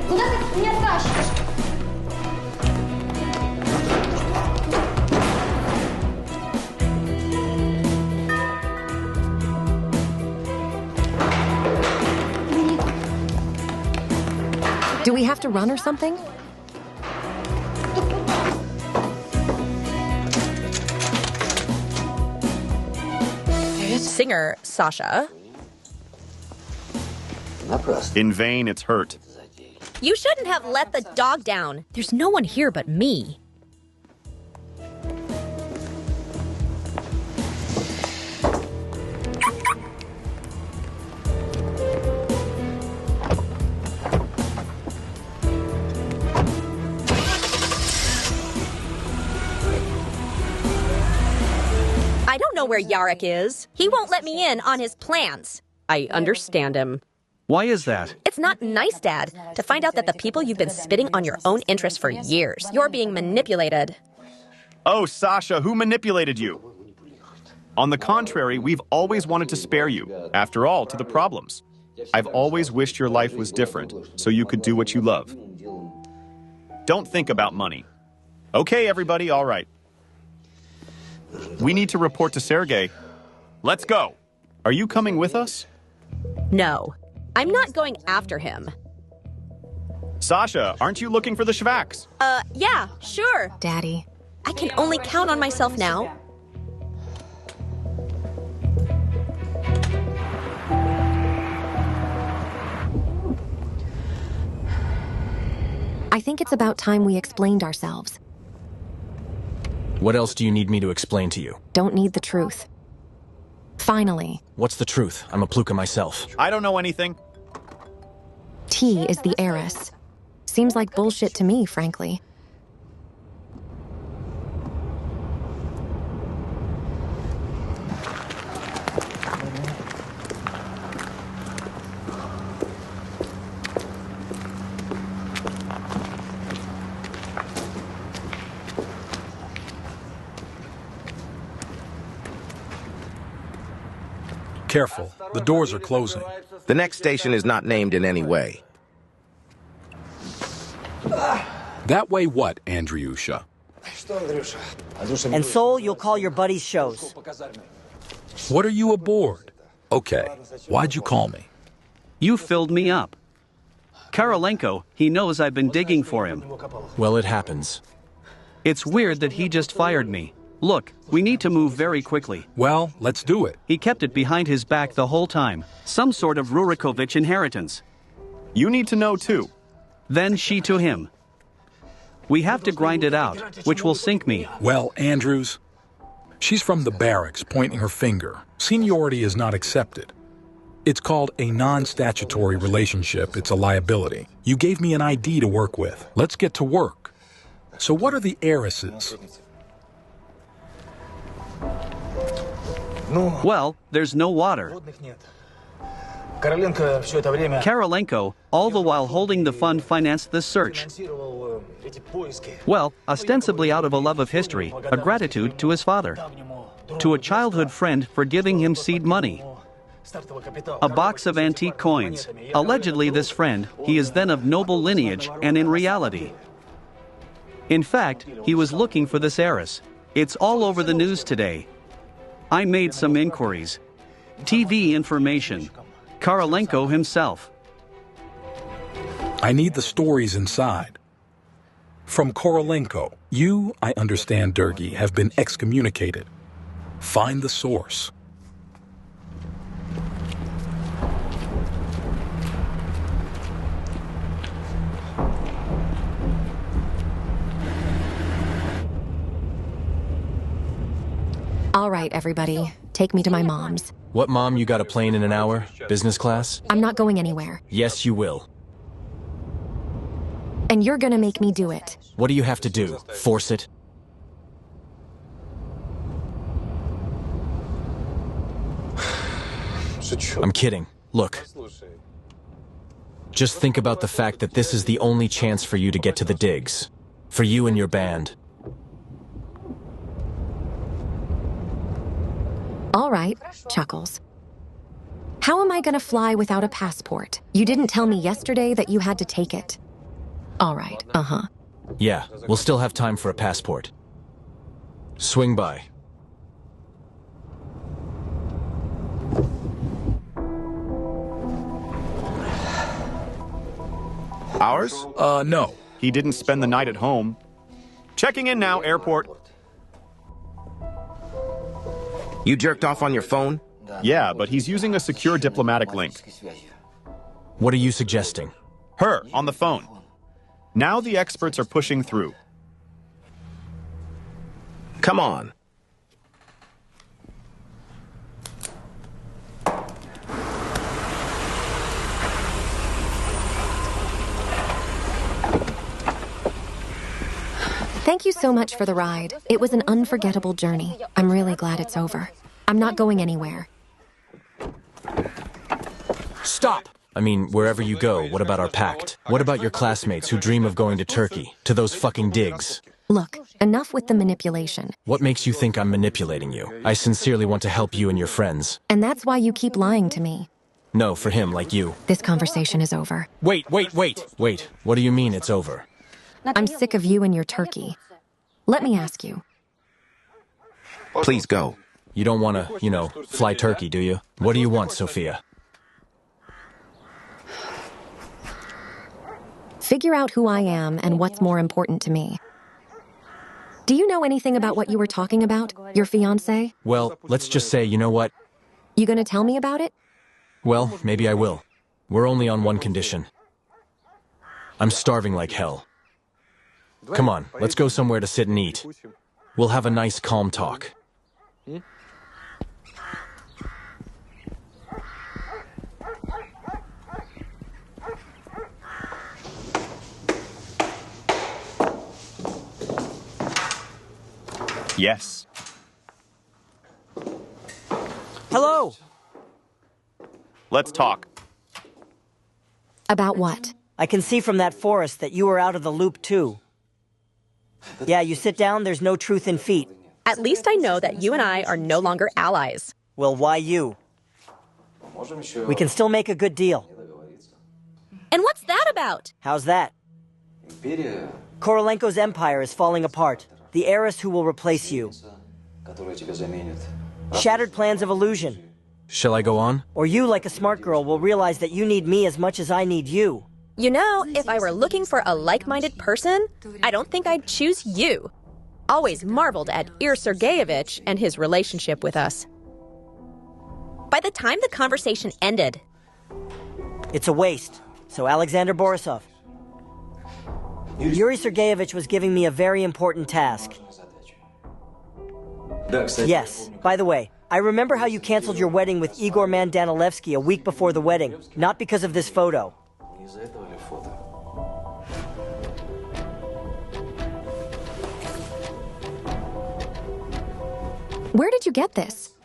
Куда ты меня тащишь? Do we have to run or something? Singer, Sasha. In vain, it's hurt. You shouldn't have let the dog down. There's no one here but me. I don't know where Yarek is. He won't let me in on his plans. I understand him. Why is that? It's not nice, Dad, to find out that the people you've been spitting on your own interests for years, you're being manipulated. Oh, Sasha, who manipulated you? On the contrary, we've always wanted to spare you. After all, to the problems. I've always wished your life was different, so you could do what you love. Don't think about money. Okay, everybody, all right. We need to report to Sergei. Let's go. Are you coming with us? No, I'm not going after him. Sasha, aren't you looking for the Shvaks? Yeah, sure. Daddy. I can only count on myself now. I think it's about time we explained ourselves. What else do you need me to explain to you? Don't need the truth. Finally. What's the truth? I'm a Pluka myself. I don't know anything. T is the heiress. Seems like bullshit to me, frankly. Careful, the doors are closing. The next station is not named in any way. That way what, Andriusha? And Seoul, you'll call your buddies' shows. What are you aboard? Okay, why'd you call me? You filled me up. Korolenko, he knows I've been digging for him. Well, it happens. It's weird that he just fired me. Look, we need to move very quickly. Well, let's do it. He kept it behind his back the whole time. Some sort of Rurikovich inheritance. You need to know too. Then she to him. We have to grind it out, which will sink me. Well, Andrews, she's from the barracks, pointing her finger. Seniority is not accepted. It's called a non-statutory relationship. It's a liability. You gave me an ID to work with. Let's get to work. So what are the heiresses? Well, there's no water. Korolenko, all the while holding the fund, financed this search. Well, ostensibly out of a love of history, a gratitude to his father, to a childhood friend for giving him seed money, a box of antique coins. Allegedly this friend, he is then of noble lineage, and in reality. In fact, he was looking for this heiress. It's all over the news today. I made some inquiries. TV information. Korolenko himself. I need the stories inside. From Korolenko, you, I understand, Durgi, have been excommunicated. Find the source. All right, everybody. Take me to my mom's. What, Mom? You got a plane in an hour? Business class? I'm not going anywhere. Yes, you will. And you're gonna make me do it. What do you have to do? Force it? I'm kidding. Look. Just think about the fact that this is the only chance for you to get to the digs. For you and your band. All right, Chuckles. How am I gonna fly without a passport? You didn't tell me yesterday that you had to take it. All right, Yeah, we'll still have time for a passport. Swing by. Ours? No. He didn't spend the night at home. Checking in now, airport. You jerked off on your phone? Yeah, but he's using a secure diplomatic link. What are you suggesting? Her, on the phone. Now the experts are pushing through. Come on. Thank you so much for the ride. It was an unforgettable journey. I'm really glad it's over. I'm not going anywhere. Stop! I mean, wherever you go, what about our pact? What about your classmates who dream of going to Turkey? To those fucking digs? Look, enough with the manipulation. What makes you think I'm manipulating you? I sincerely want to help you and your friends. And that's why you keep lying to me. No, for him, like you. This conversation is over. Wait. What do you mean it's over? I'm sick of you and your turkey. Let me ask you. Please go. You don't want to, fly turkey, do you? What do you want, Sofia? Figure out who I am and what's more important to me. Do you know anything about what you were talking about, your fiancé? Well, let's just say, you know what? You gonna tell me about it? Well, maybe I will. We're only on one condition. I'm starving like hell. Come on, let's go somewhere to sit and eat. We'll have a nice, calm talk. Yes. Hello! Let's talk. About what? I can see from that forest that you were out of the loop too. Yeah, you sit down, there's no truth in feet. At least I know that you and I are no longer allies. Well, why you? We can still make a good deal. And what's that about? How's that? Korolenko's empire is falling apart. The heiress who will replace you. Shattered plans of illusion. Shall I go on? Or you, like a smart girl, will realize that you need me as much as I need you. You know, if I were looking for a like-minded person, I don't think I'd choose you. Always marveled at Ir Sergeyevich and his relationship with us. By the time the conversation ended... It's a waste. So Alexander Borisov. Yuri Sergeyevich was giving me a very important task. Yes, by the way, I remember how you canceled your wedding with Igor Mandanilevsky a week before the wedding, not because of this photo. Where did you get this?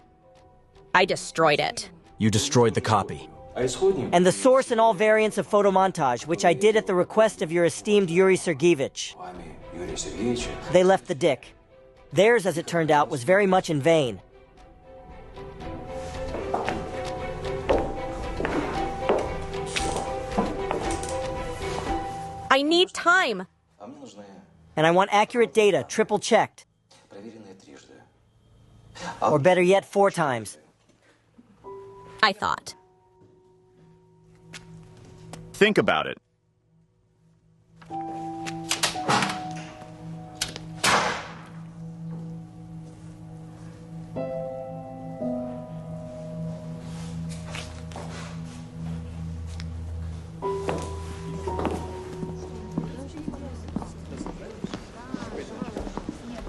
I destroyed it. You destroyed the copy. And the source and all variants of photo montage, which I did at the request of your esteemed Yuri Sergeyevich. They left the dick. Theirs, as it turned out, was very much in vain. I need time. And I want accurate data, triple-checked. Or better yet, 4 times. I thought. Think about it.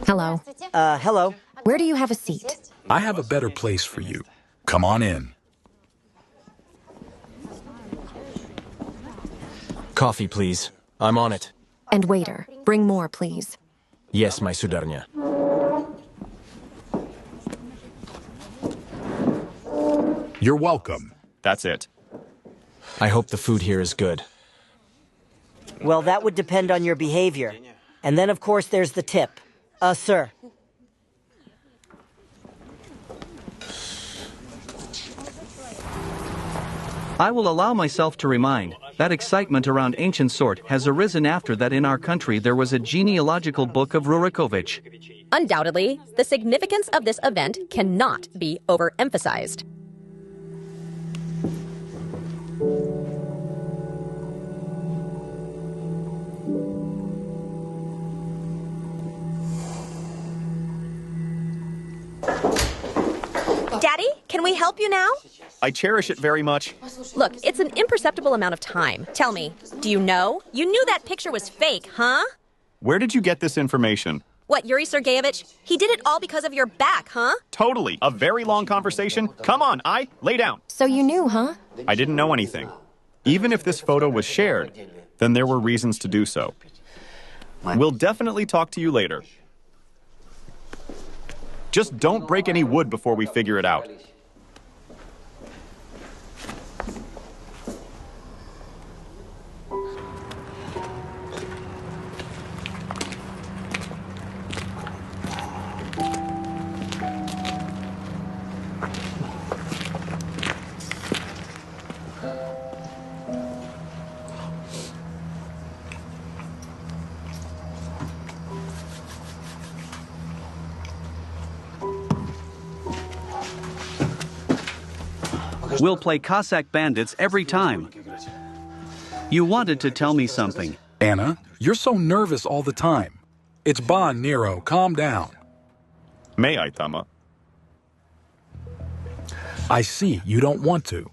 Hello. Hello. Where do you have a seat? I have a better place for you. Come on in. Coffee, please. I'm on it. And waiter, bring more, please. Yes, my sudarnya. You're welcome. That's it. I hope the food here is good. Well, that would depend on your behavior. And then, of course, there's the tip. Sir. I will allow myself to remind that excitement around ancient sort has arisen after that in our country there was a genealogical book of Rurikovich. Undoubtedly, the significance of this event cannot be overemphasized. Daddy, can we help you now? I cherish it very much. Look, it's an imperceptible amount of time. Tell me, do you know? You knew that picture was fake, huh? Where did you get this information? What, Yuri Sergeyevich? He did it all because of your back, huh? Totally. A very long conversation. Come on, lay down. So you knew, huh? I didn't know anything. Even if this photo was shared, then there were reasons to do so. We'll definitely talk to you later. Just don't break any wood before we figure it out. We'll play Cossack bandits every time. You wanted to tell me something. Anna, you're so nervous all the time. It's Bon, Nero. Calm down. May I, Tama? I see you don't want to.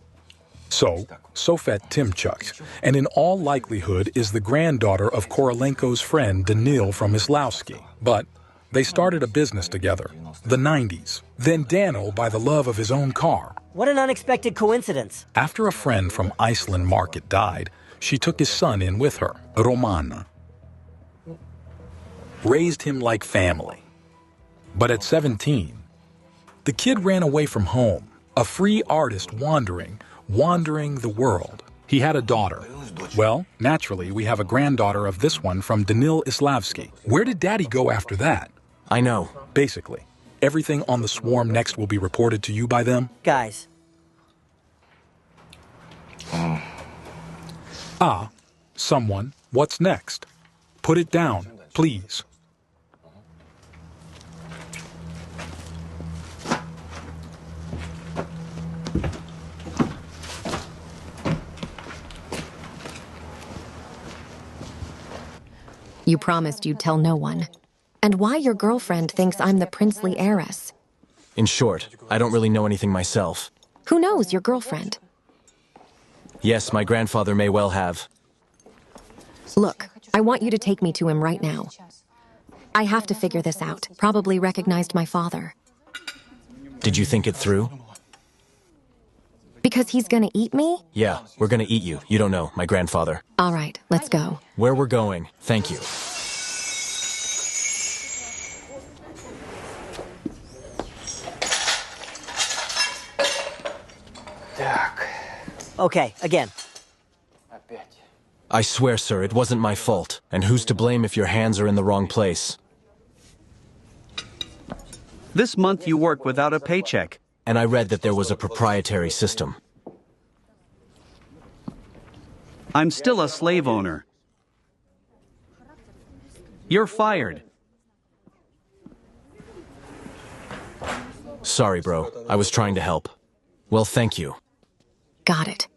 So, Sofia Timchuk, and in all likelihood is the granddaughter of Korolenko's friend Danil from Islavsky. But they started a business together, the 90s. Then Danil by the love of his own car. What an unexpected coincidence. After a friend from Iceland Market died, she took his son in with her, Romana. Raised him like family. But at 17, the kid ran away from home, a free artist wandering the world. He had a daughter. Well, naturally, we have a granddaughter of this one from Danil Islavsky. Where did Daddy go after that? I know. Basically, everything on the swarm next will be reported to you by them. Guys, Ah, someone, what's next? Put it down, please. You promised you'd tell no one. And why your girlfriend thinks I'm the princely heiress. In short, I don't really know anything myself. Who knows your girlfriend? Yes, my grandfather may well have. Look, I want you to take me to him right now. I have to figure this out. Probably recognized my father. Did you think it through? Because he's gonna eat me? Yeah, we're gonna eat you. You don't know, my grandfather. All right, let's go. Where we're going, thank you. Okay, again. I swear, sir, it wasn't my fault. And who's to blame if your hands are in the wrong place? This month you work without a paycheck. And I read that there was a proprietary system. I'm still a slave owner. You're fired. Sorry, bro. I was trying to help. Well, thank you. Got it.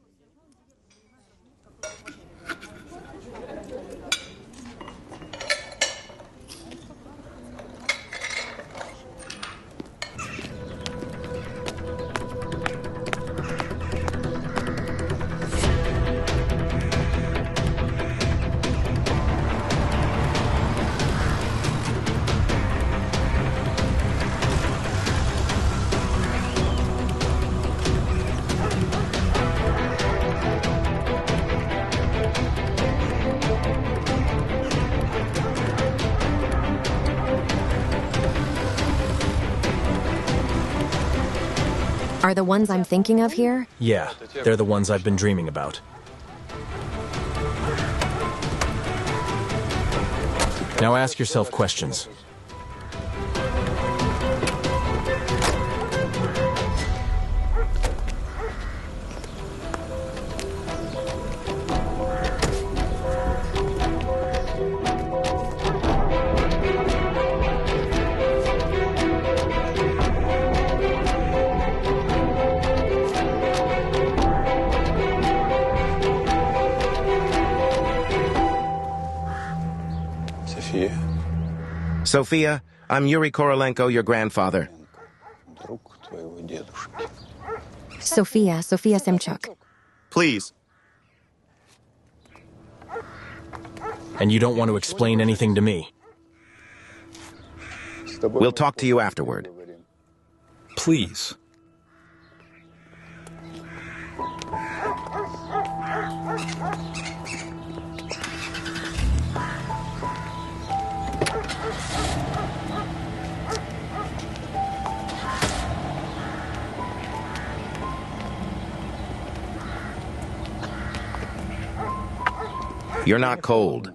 Are the ones I'm thinking of here? Yeah, they're the ones I've been dreaming about. Now ask yourself questions. Sofia, I'm Yuri Korolenko, your grandfather. Sofia Semchuk. Please. And you don't want to explain anything to me? We'll talk to you afterward. Please. You're not cold.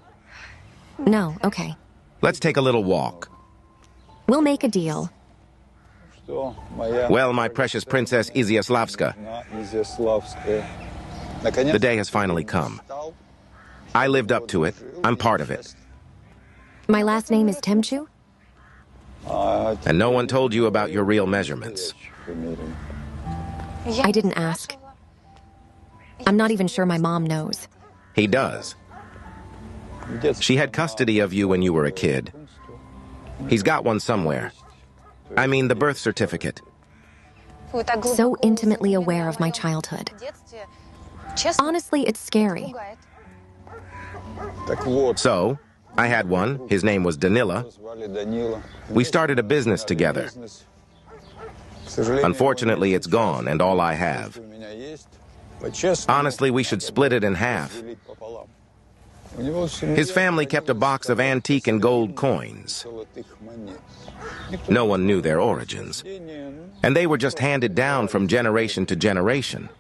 No, okay. Let's take a little walk. We'll make a deal. Well, my precious princess Iziaslavska, the day has finally come. I lived up to it. I'm part of it. My last name is Temchu? And no one told you about your real measurements. I didn't ask. I'm not even sure my mom knows. He does. She had custody of you when you were a kid. He's got one somewhere. I mean, the birth certificate. So intimately aware of my childhood. Honestly, it's scary. So, I had one. His name was Danila. We started a business together. Unfortunately, it's gone, and all I have. Honestly, we should split it in half. His family kept a box of antique and gold coins. No one knew their origins. And they were just handed down from generation to generation.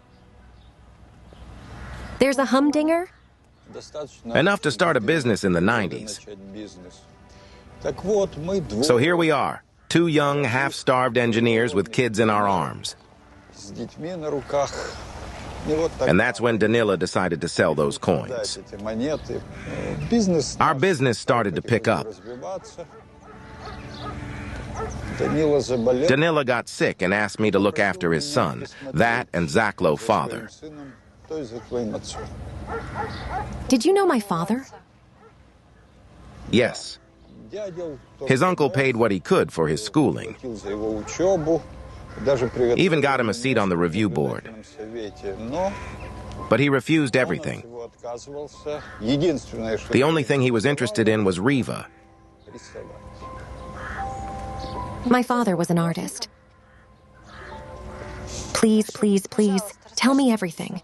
There's a humdinger? Enough to start a business in the 90s. So here we are, two young, half-starved engineers with kids in our arms. And that's when Danila decided to sell those coins. Our business started to pick up. Danila got sick and asked me to look after his son, that and Zaklo father. Did you know my father? Yes. His uncle paid what he could for his schooling. Even got him a seat on the review board. But he refused everything. The only thing he was interested in was Riva. My father was an artist. Please, please, please, tell me everything.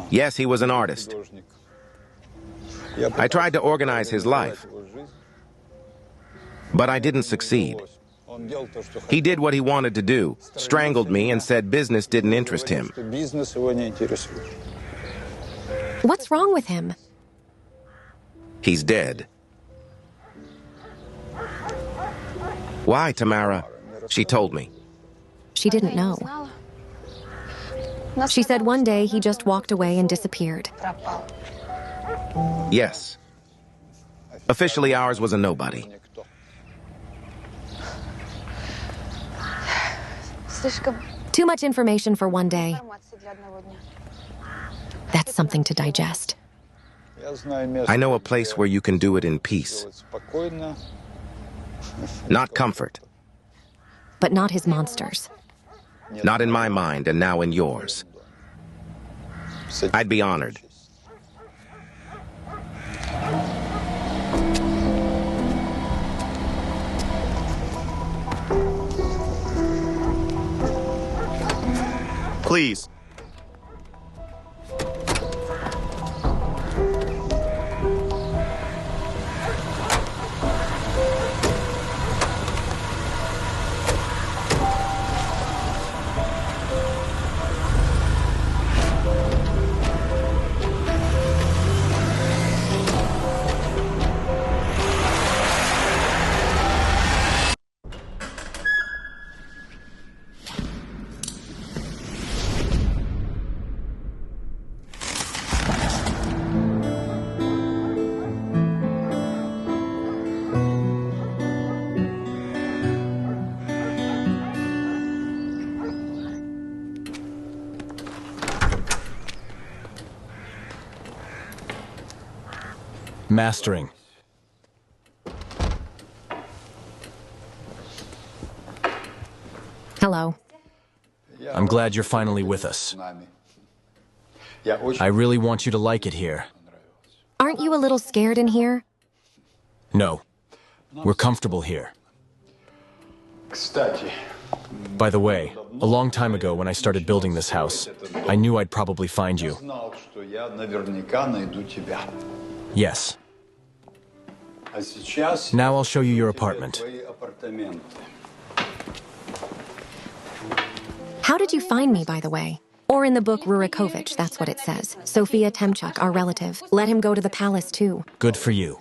Yes, he was an artist. I tried to organize his life, but I didn't succeed. He did what he wanted to do, strangled me, and said business didn't interest him. What's wrong with him? He's dead. Why, Tamara? She told me. She didn't know. She said one day he just walked away and disappeared. Yes. Officially, ours was a nobody. Too much information for one day. That's something to digest. I know a place where you can do it in peace. Not comfort. But not his monsters. Not in my mind, and now in yours. I'd be honored. Please. Mastering. Hello. I'm glad you're finally with us. I really want you to like it here. Aren't you a little scared in here? No. We're comfortable here. By the way, a long time ago when I started building this house, I knew I'd probably find you. Yes. Now I'll show you your apartment. How did you find me, by the way? Or in the book Rurikovich, that's what it says. Sofia Temchuk, our relative. Let him go to the palace, too. Good for you.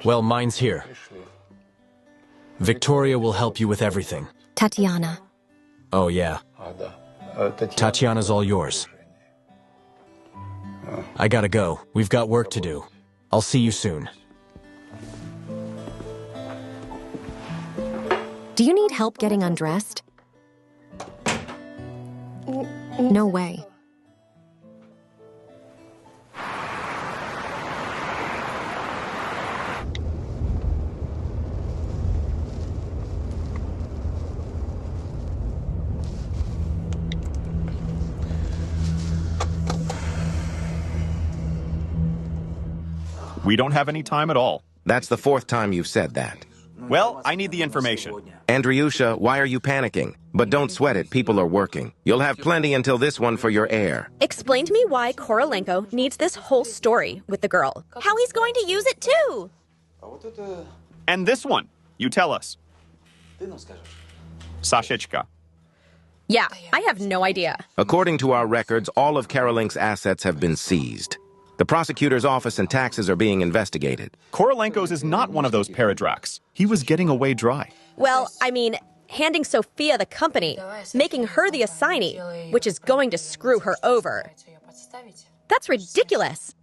Well, mine's here. Victoria will help you with everything. Tatiana. Oh, yeah. Tatiana's all yours. I gotta go. We've got work to do. I'll see you soon. Do you need help getting undressed? No way. We don't have any time at all. That's the fourth time you've said that. Well, I need the information. Andriusha, why are you panicking? But don't sweat it, people are working. You'll have plenty until this one for your heir. Explain to me why Korolenko needs this whole story with the girl. How he's going to use it too. And this one, you tell us. Sashechka. Yeah, I have no idea. According to our records, all of Korolink's assets have been seized. The prosecutor's office and taxes are being investigated. Korolenko's is not one of those paradrachs. He was getting away dry. Well, I mean, handing Sofia the company, making her the assignee, which is going to screw her over. That's ridiculous.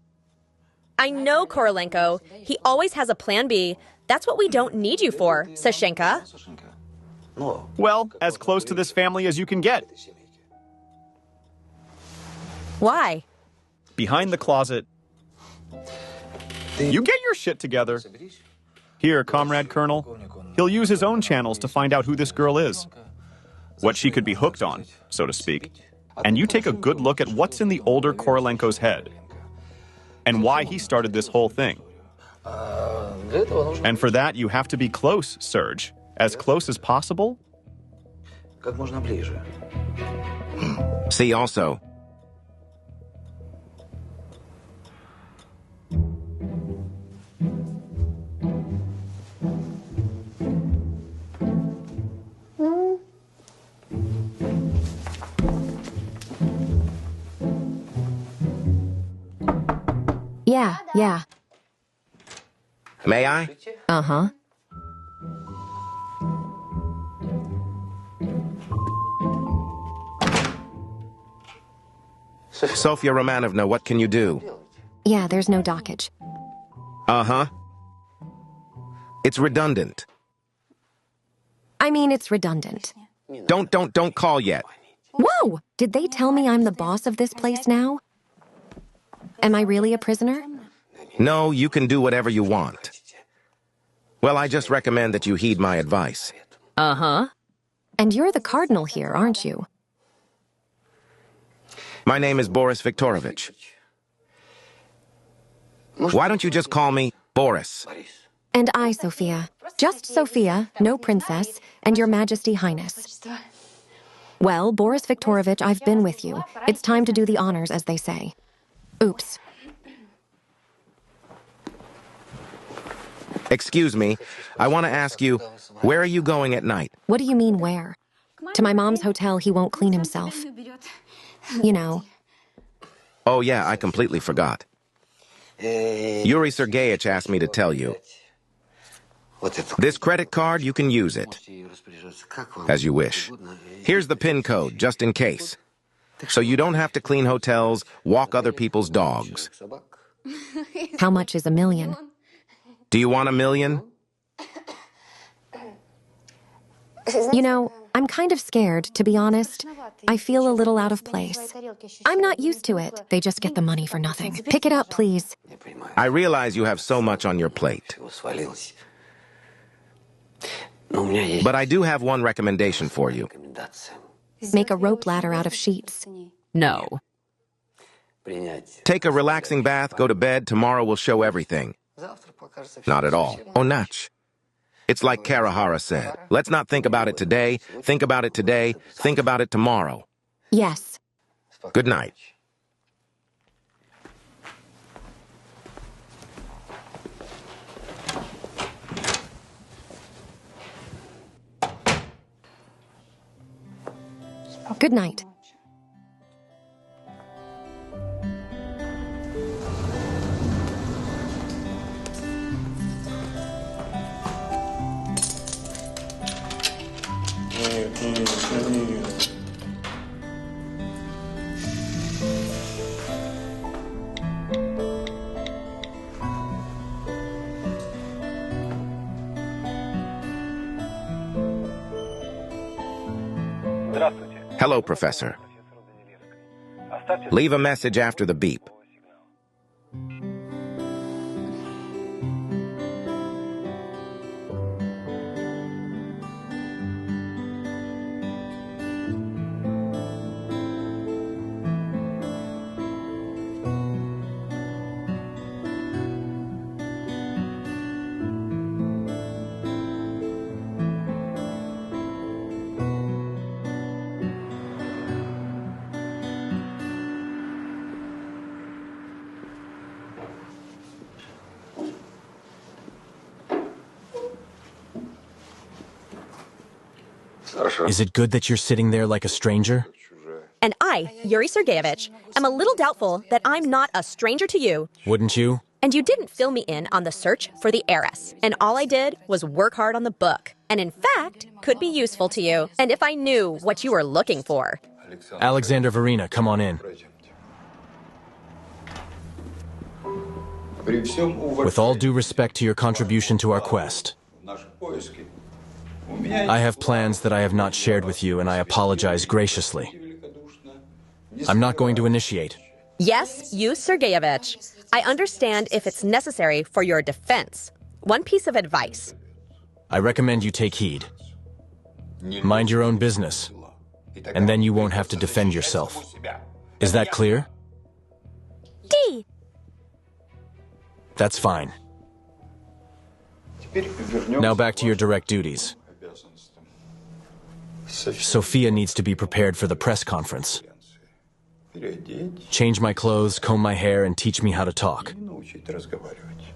I know Korolenko. He always has a plan B. That's what we don't need you for, Sashenka. Well, as close to this family as you can get. Why? Behind the closet. You get your shit together. Here, Comrade Colonel. He'll use his own channels to find out who this girl is. What she could be hooked on, so to speak. And you take a good look at what's in the older Korolenko's head. And why he started this whole thing. And for that, you have to be close, Serge. As close as possible? See also, Yeah. may I? Uh-huh. Sofia Romanovna, what can you do? Yeah, there's no dockage. Uh-huh. It's redundant. I mean, it's redundant. Don't call yet. Whoa! Did they tell me I'm the boss of this place now? Am I really a prisoner? No, you can do whatever you want. Well, I just recommend that you heed my advice. Uh-huh. And you're the cardinal here, aren't you? My name is Boris Viktorovich. Why don't you just call me Boris? And I, Sofia. Just Sofia, no princess, and your Majesty Highness. Well, Boris Viktorovich, I've been with you. It's time to do the honors, as they say. Oops. Excuse me, I want to ask you, where are you going at night? What do you mean, where? To my mom's hotel, he won't clean himself. You know. Oh yeah, I completely forgot. Yuri Sergeyevich asked me to tell you. This credit card, you can use it as you wish. Here's the PIN code, just in case. So you don't have to clean hotels, walk other people's dogs. How much is $1 million? Do you want $1 million? You know, I'm kind of scared, to be honest. I feel a little out of place. I'm not used to it. They just get the money for nothing. Pick it up, please. I realize you have so much on your plate. But I do have one recommendation for you. Make a rope ladder out of sheets. No. Take a relaxing bath, go to bed, tomorrow will show everything. Not at all. Onach. It's like Karahara said. Let's not think about it today, think about it today, think about it tomorrow. Yes. Good night. Good night. Hello, Professor. Leave a message after the beep. Is it good that you're sitting there like a stranger? And I, Yuri Sergeyevich, am a little doubtful that I'm not a stranger to you. Wouldn't you? And you didn't fill me in on the search for the heiress. And all I did was work hard on the book. And in fact, could be useful to you. And if I knew what you were looking for. Alexander Verena, come on in. With all due respect to your contribution to our quest, I have plans that I have not shared with you, and I apologize graciously. I'm not going to initiate. Yes, you, Sergeyevich. I understand if it's necessary for your defense. One piece of advice. I recommend you take heed. Mind your own business, and then you won't have to defend yourself. Is that clear? D. That's fine. Now back to your direct duties. Sofia needs to be prepared for the press conference. Change my clothes, comb my hair, and teach me how to talk.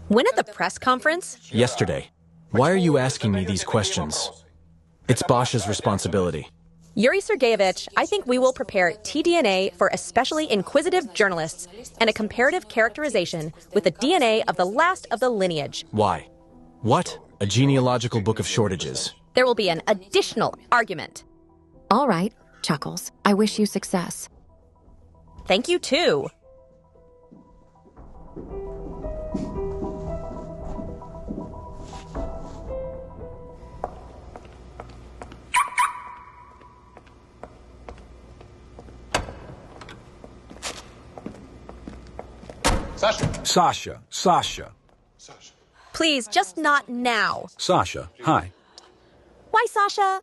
When at the press conference? Yesterday. Why are you asking me these questions? It's Basha's responsibility. Yuri Sergeyevich, I think we will prepare tDNA for especially inquisitive journalists and a comparative characterization with the DNA of the last of the lineage. Why? What? A genealogical book of shortages. There will be an additional argument. All right, Chuckles. I wish you success. Thank you, too. Sasha. Please, just not now. Sasha, hi. Why, Sasha?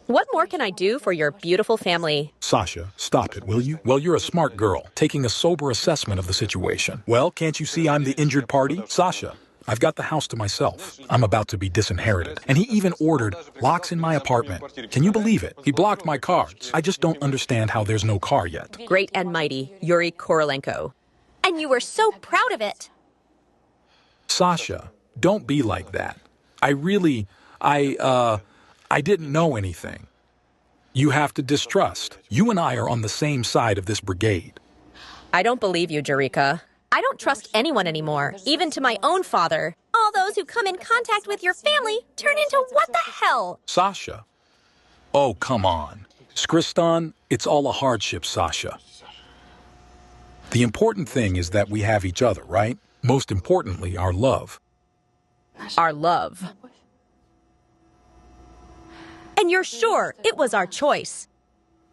What more can I do for your beautiful family? Sasha, stop it, will you? Well, you're a smart girl, taking a sober assessment of the situation. Well, can't you see I'm the injured party? Sasha, I've got the house to myself. I'm about to be disinherited. And he even ordered locks in my apartment. Can you believe it? He blocked my cards. I just don't understand how there's no car yet. Great and mighty, Yuri Korolenko. And you were so proud of it. Sasha, don't be like that. I didn't know anything. You have to distrust. You and I are on the same side of this brigade. I don't believe you, Jurika. I don't trust anyone anymore, even to my own father. All those who come in contact with your family turn into what the hell? Sasha. Oh, come on. Skristan, it's all a hardship, Sasha. The important thing is that we have each other, right? Most importantly, our love. Our love. And you're sure it was our choice?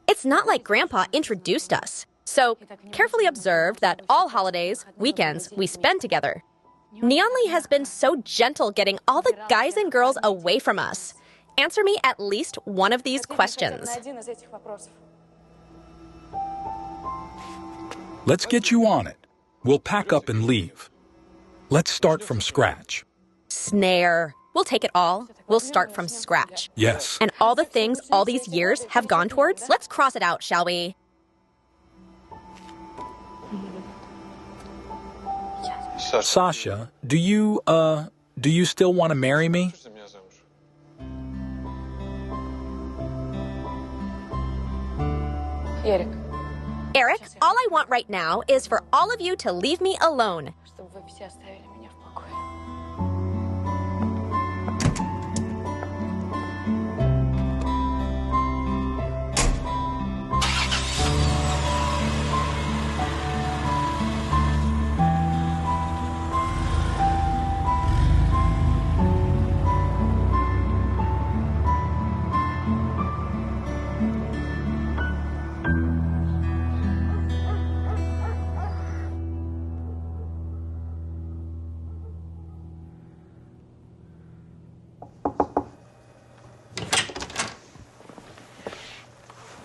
It's not like Grandpa introduced us. So, carefully observe that all holidays, weekends, we spend together. Neonly has been so gentle getting all the guys and girls away from us. Answer me at least one of these questions. Let's get you on it. We'll pack up and leave. Let's start from scratch. Snare. We'll take it all. We'll start from scratch. Yes. And all the things all these years have gone towards, let's cross it out, shall we? Sasha, do you still want to marry me? Eric, all I want right now is for all of you to leave me alone.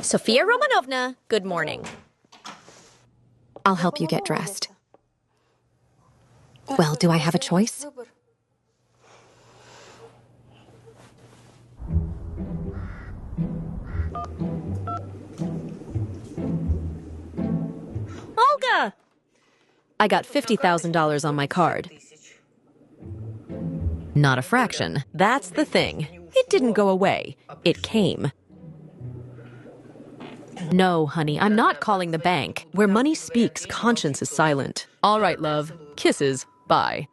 Sofia Romanovna, good morning. I'll help you get dressed. Well, do I have a choice? Olga! I got $50,000 on my card. Not a fraction. That's the thing. It didn't go away. It came. No, honey, I'm not calling the bank. Where money speaks, conscience is silent. All right, love. Kisses. Bye.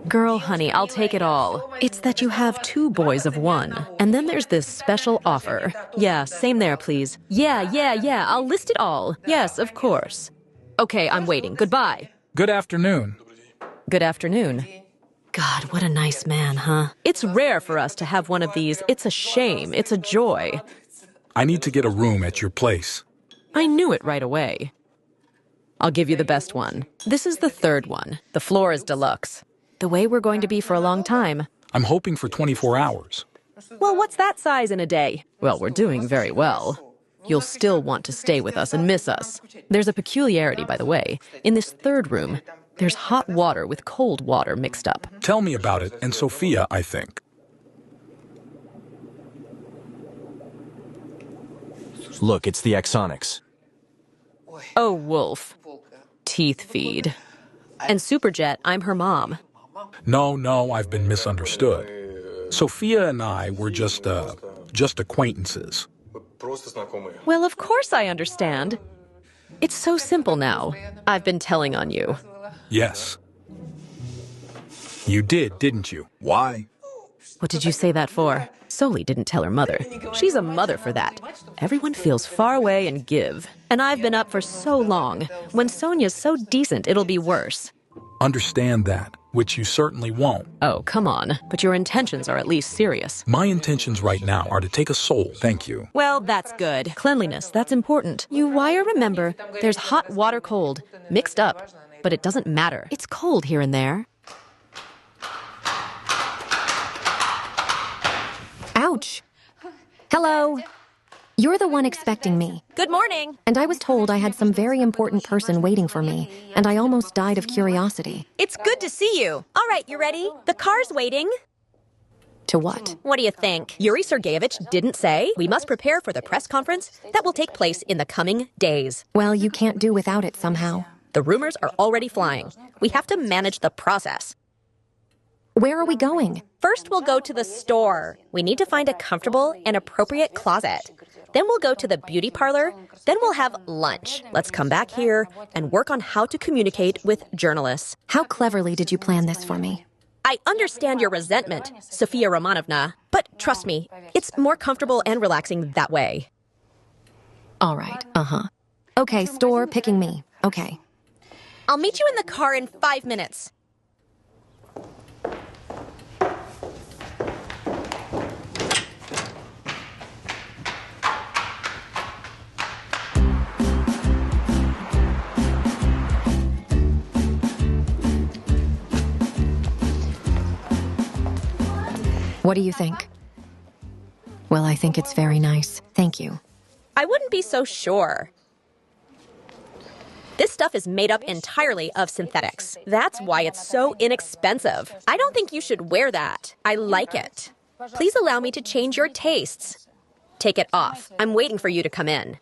Girl, honey, I'll take it all. It's that you have 2 boys of 1. And then there's this special offer. Yeah, same there, please. Yeah, I'll list it all. Yes, of course. Okay, I'm waiting. Goodbye. Good afternoon. Good afternoon. God, what a nice man, huh? It's rare for us to have one of these. It's a shame. It's a joy. I need to get a room at your place. I knew it right away. I'll give you the best one. This is the 3rd one. The floor is deluxe. The way we're going to be for a long time. I'm hoping for 24 hours. Well, what's that size in a day? Well, we're doing very well. You'll still want to stay with us and miss us. There's a peculiarity, by the way. In this 3rd room, there's hot water with cold water mixed up. Tell me about it, and Sofia, I think. Look, it's the axonics. Oh, Wolf. Teeth feed. And Superjet, I'm her mom. No, I've been misunderstood. Sophia and I were just acquaintances. Well, of course I understand. It's so simple now. I've been telling on you. Yes. You did, didn't you? Why? What did you say that for? Soli didn't tell her mother. She's a mother for that. Everyone feels far away and give. And I've been up for so long. When Sonia's so decent, it'll be worse. Understand that, which you certainly won't. Oh, come on. But your intentions are at least serious. My intentions right now are to take a soul, thank you. Well, that's good. Cleanliness, that's important. You wire, remember, there's hot water cold, mixed up. But it doesn't matter. It's cold here and there. Ouch. Hello. You're the one expecting me. Good morning. And I was told I had some very important person waiting for me, and I almost died of curiosity. It's good to see you. All right, you ready? The car's waiting. To what? What do you think? Yuri Sergeyevich didn't say we must prepare for the press conference that will take place in the coming days. Well, you can't do without it somehow. The rumors are already flying. We have to manage the process. Where are we going? First, we'll go to the store. We need to find a comfortable and appropriate closet. Then we'll go to the beauty parlor. Then we'll have lunch. Let's come back here and work on how to communicate with journalists. How cleverly did you plan this for me? I understand your resentment, Sofia Romanovna, but trust me, it's more comfortable and relaxing that way. All right, Okay, store picking me. Okay. I'll meet you in the car in 5 minutes. What do you think? Well, I think it's very nice. Thank you. I wouldn't be so sure. This stuff is made up entirely of synthetics. That's why it's so inexpensive. I don't think you should wear that. I like it. Please allow me to change your tastes. Take it off. I'm waiting for you to come in.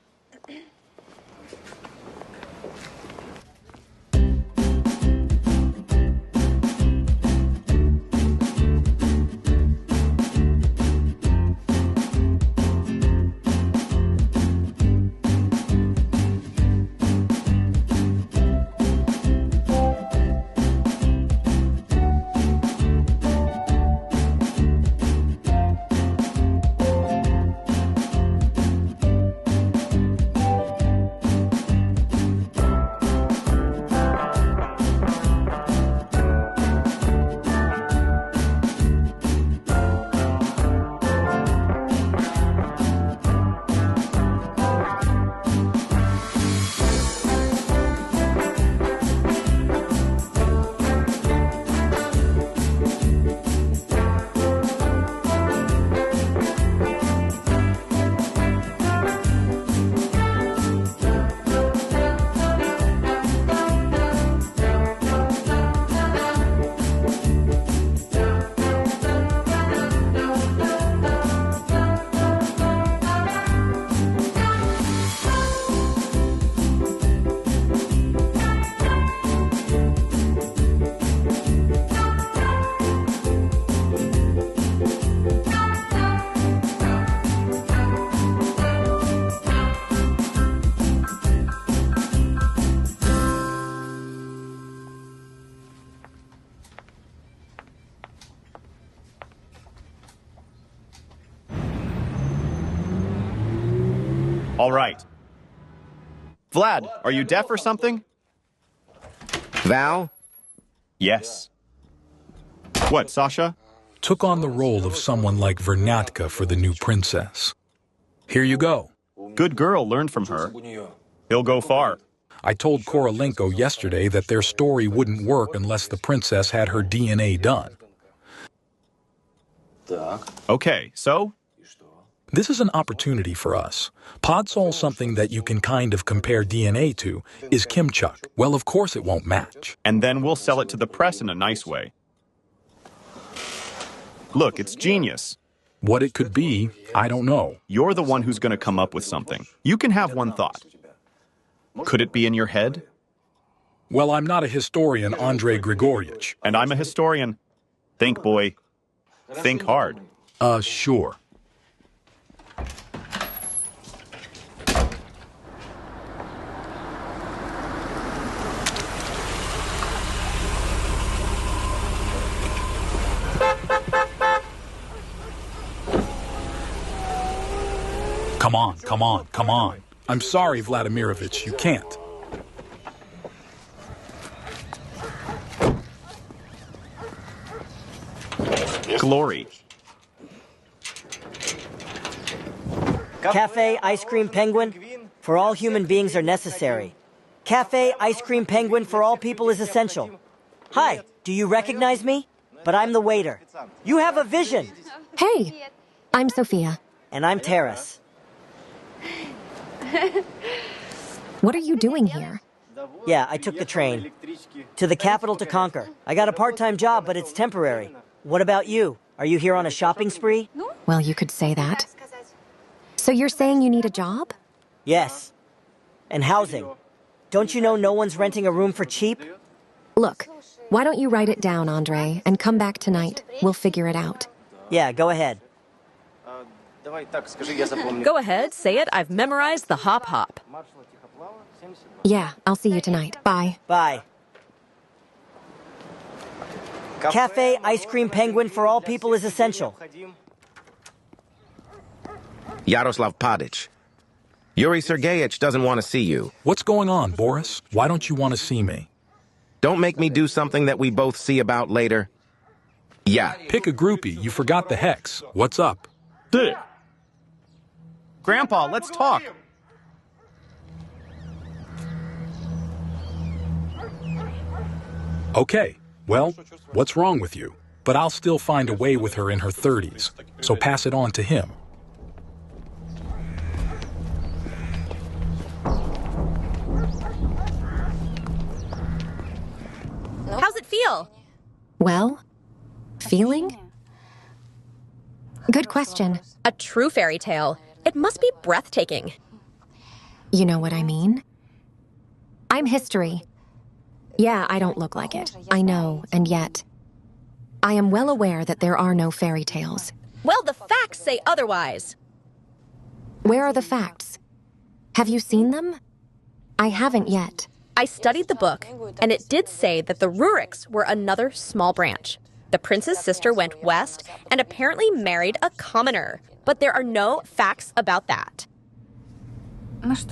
All right. Vlad, are you deaf or something? Val? Yes. What, Sasha? Took on the role of someone like Vernatka for the new princess. Here you go. Good girl, learn from her. He'll go far. I told Korolenko yesterday that their story wouldn't work unless the princess had her DNA done. Okay, so? This is an opportunity for us. Podsol, something that you can kind of compare DNA to, is Kimchuk. Well, of course it won't match. And then we'll sell it to the press in a nice way. Look, it's genius. What it could be, I don't know. You're the one who's going to come up with something. You can have one thought. Could it be in your head? Well, I'm not a historian, Andrei Grigorievich. And I'm a historian. Think, boy. Think hard. Sure. Come on, come on, come on. I'm sorry, Vladimirovich, you can't. Glory. Cafe, ice cream, penguin. For all human beings are necessary. Cafe, ice cream, penguin for all people is essential. Hi, do you recognize me? But I'm the waiter. You have a vision. Hey, I'm Sofia. And I'm Terrace. What are you doing here? Yeah, I took the train. To the capital to conquer. I got a part-time job, but it's temporary. What about you? Are you here on a shopping spree? Well, you could say that. So you're saying you need a job? Yes. And housing. Don't you know no one's renting a room for cheap? Look, why don't you write it down, Andre, and come back tonight. We'll figure it out. Yeah, go ahead. Go ahead, say it. I've memorized the hop hop. Yeah, I'll see you tonight. Bye. Bye. Cafe, ice cream, penguin for all people is essential. Yaroslav Padich. Yuri Sergeyevich doesn't want to see you. What's going on, Boris? Why don't you want to see me? Don't make me do something that we both see about later. Yeah. Pick a groupie. You forgot the hex. What's up? Grandpa, let's talk. Okay, well, what's wrong with you? But I'll still find a way with her in her 30s, so pass it on to him. How's it feel? Well, feeling? Good question. A true fairy tale. It must be breathtaking. You know what I mean? I'm history. Yeah, I don't look like it. I know, and yet I am well aware that there are no fairy tales. Well, the facts say otherwise. Where are the facts? Have you seen them? I haven't yet. I studied the book, and it did say that the Ruriks were another small branch. The prince's sister went west and apparently married a commoner, but there are no facts about that.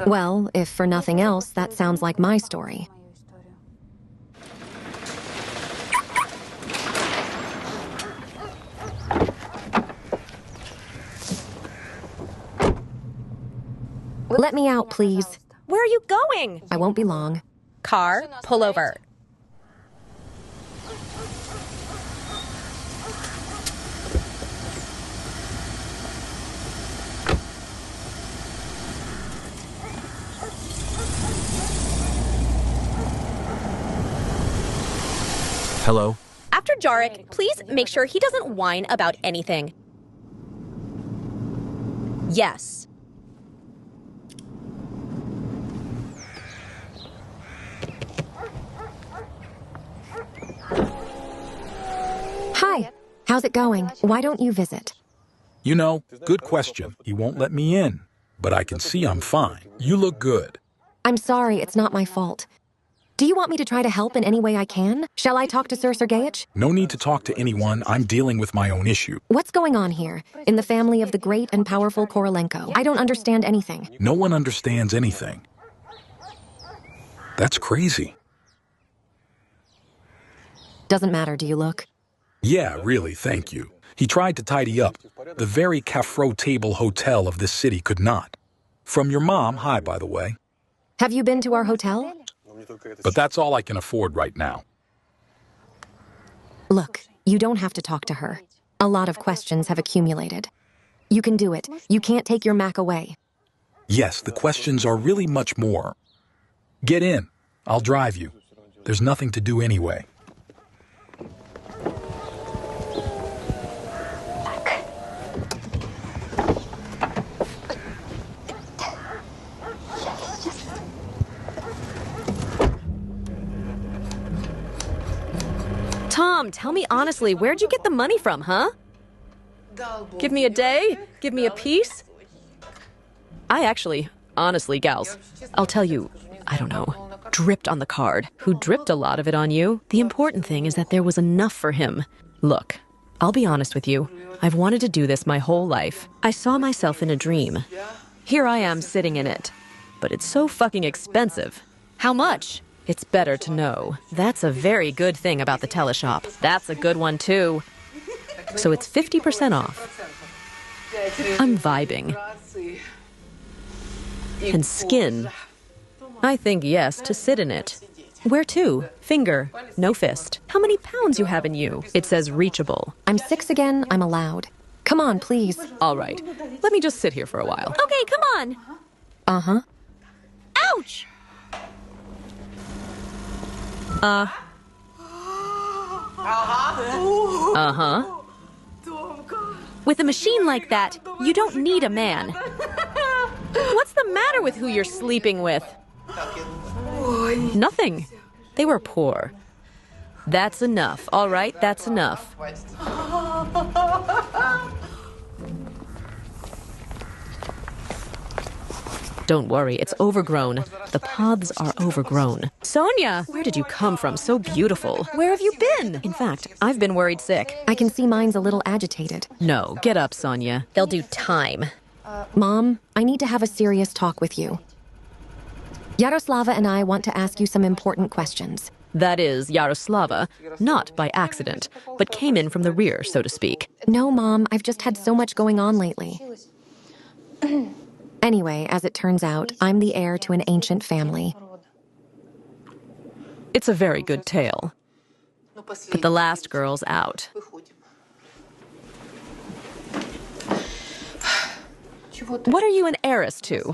Well, if for nothing else, that sounds like my story. Let me out, please. Where are you going? I won't be long. Car, pull over. Hello? After Jarek, please make sure he doesn't whine about anything. Yes. Hi. How's it going? Why don't you visit? You know, good question. He won't let me in, but I can see I'm fine. You look good. I'm sorry, it's not my fault. Do you want me to try to help in any way I can? Shall I talk to Sir Sergeyich? No need to talk to anyone. I'm dealing with my own issue. What's going on here, in the family of the great and powerful Korolenko? I don't understand anything. No one understands anything. That's crazy. Doesn't matter, do you look? Yeah, really, thank you. He tried to tidy up. The very cafro table hotel of this city could not. From your mom, hi, by the way. Have you been to our hotel? But that's all I can afford right now. Look, you don't have to talk to her. A lot of questions have accumulated. You can do it. You can't take your Mac away. Yes, the questions are really much more. Get in. I'll drive you. There's nothing to do anyway. Tom, tell me honestly, where'd you get the money from, huh? Give me a day? Give me a piece? Honestly, gals, I'll tell you, I don't know, dripped on the card. Who dripped a lot of it on you? The important thing is that there was enough for him. Look, I'll be honest with you. I've wanted to do this my whole life. I saw myself in a dream. Here I am sitting in it. But it's so fucking expensive. How much? It's better to know. That's a very good thing about the teleshop. That's a good one, too. So it's 50% off. I'm vibing. And skin. I think yes, to sit in it. Where to? Finger, no fist. How many pounds you have in you? It says reachable. I'm 6 again, I'm allowed. Come on, please. All right. Let me just sit here for a while. Okay, come on. Uh-huh. Ouch! Uh-huh. With a machine like that, you don't need a man. What's the matter with who you're sleeping with? Nothing. They were poor. That's enough. All right, that's enough. Don't worry, it's overgrown. The paths are overgrown. Sonia, where did you come from? So beautiful. Where have you been? In fact, I've been worried sick. I can see mine's a little agitated. No, get up, Sonia. They'll do time. Mom, I need to have a serious talk with you. Yaroslava and I want to ask you some important questions. That is, Yaroslava, not by accident, but came in from the rear, so to speak. No, Mom, I've just had so much going on lately. Anyway, as it turns out, I'm the heir to an ancient family. It's a very good tale. But the last girl's out. What are you an heiress to?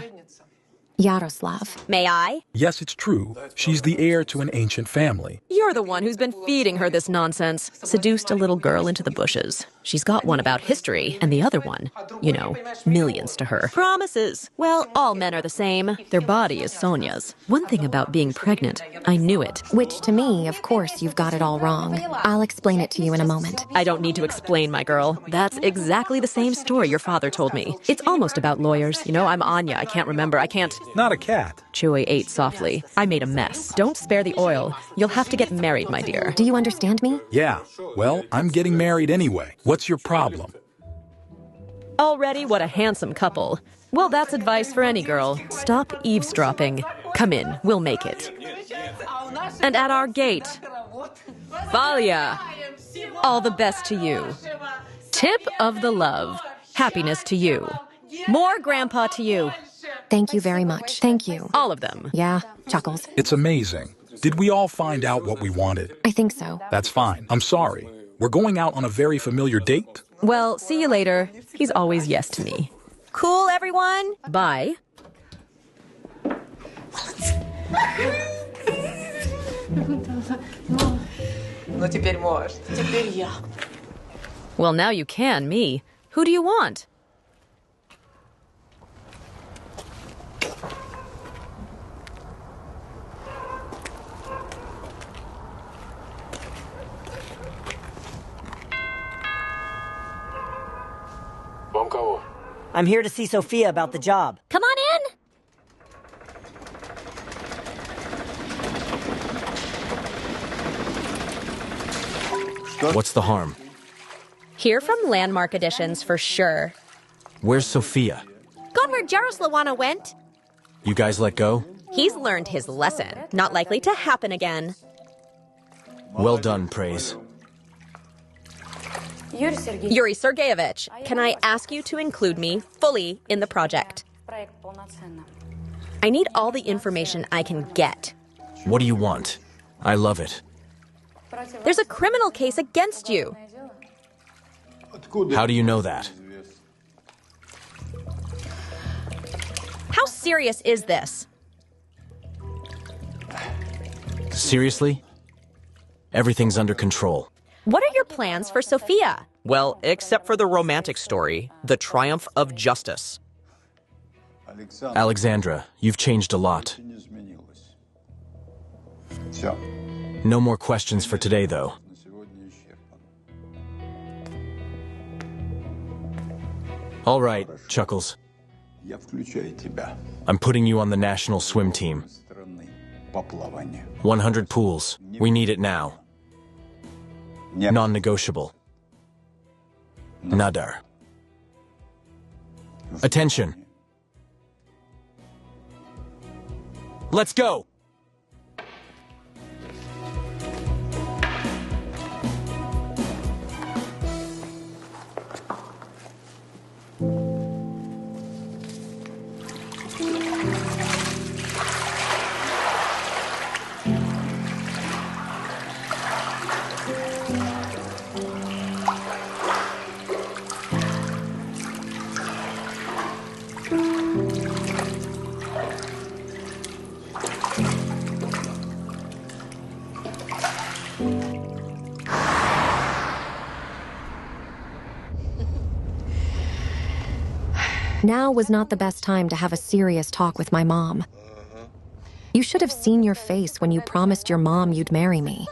Yaroslav. May I? Yes, it's true. She's the heir to an ancient family. You're the one who's been feeding her this nonsense. Seduced a little girl into the bushes. She's got one about history, and the other one, you know, millions to her. Promises. Well, all men are the same. Their body is Sonia's. One thing about being pregnant, I knew it. Which, to me, of course, you've got it all wrong. I'll explain it to you in a moment. I don't need to explain, my girl. That's exactly the same story your father told me. It's almost about lawyers. You know, I'm Anya. I can't remember. I can't... Not a cat. Chewy ate softly. I made a mess. Don't spare the oil. You'll have to get married, my dear. Do you understand me? Yeah. Well, I'm getting married anyway. What's your problem? Already, what a handsome couple. Well, that's advice for any girl. Stop eavesdropping. Come in. We'll make it. And at our gate, Valia, all the best to you. Tip of the love. Happiness to you. More grandpa to you. Thank you very much. Thank you. All of them. Yeah, chuckles. It's amazing. Did we all find out what we wanted? I think so. That's fine. I'm sorry. We're going out on a very familiar date? Well, see you later. He's always yes to me. Cool, everyone? Bye. Well, now you can, me. Who do you want? I'm here to see Sofia about the job. Come on in. What's the harm? Hear from Landmark Editions for sure. Where's Sofia? Gone where Jaroslawana went. You guys let go? He's learned his lesson. Not likely to happen again. Well done, Praise. Yuri Sergeyevich, can I ask you to include me fully in the project? I need all the information I can get. What do you want? I love it. There's a criminal case against you. How do you know that? How serious is this? Seriously? Everything's under control. What are your plans for Sofia? Well, except for the romantic story, the triumph of justice. Alexandra, you've changed a lot. No more questions for today, though. All right, Chuckles. I'm putting you on the national swim team. 100 pools. We need it now. Non-negotiable. Nadar. Attention. Let's go! Now was not the best time to have a serious talk with my mom. You should have seen your face when you promised your mom you'd marry me.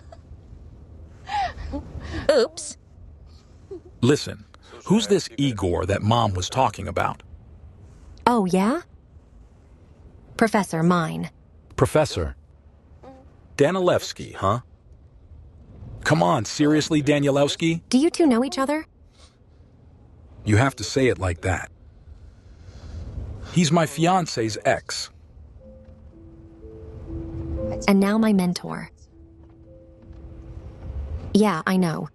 Oops. Listen, who's this Igor that Mom was talking about? Oh, yeah? Professor, mine. Professor. Danilevsky, huh? Come on, seriously, Danielewski? Do you two know each other? You have to say it like that. He's my fiance's ex. And now my mentor. Yeah, I know.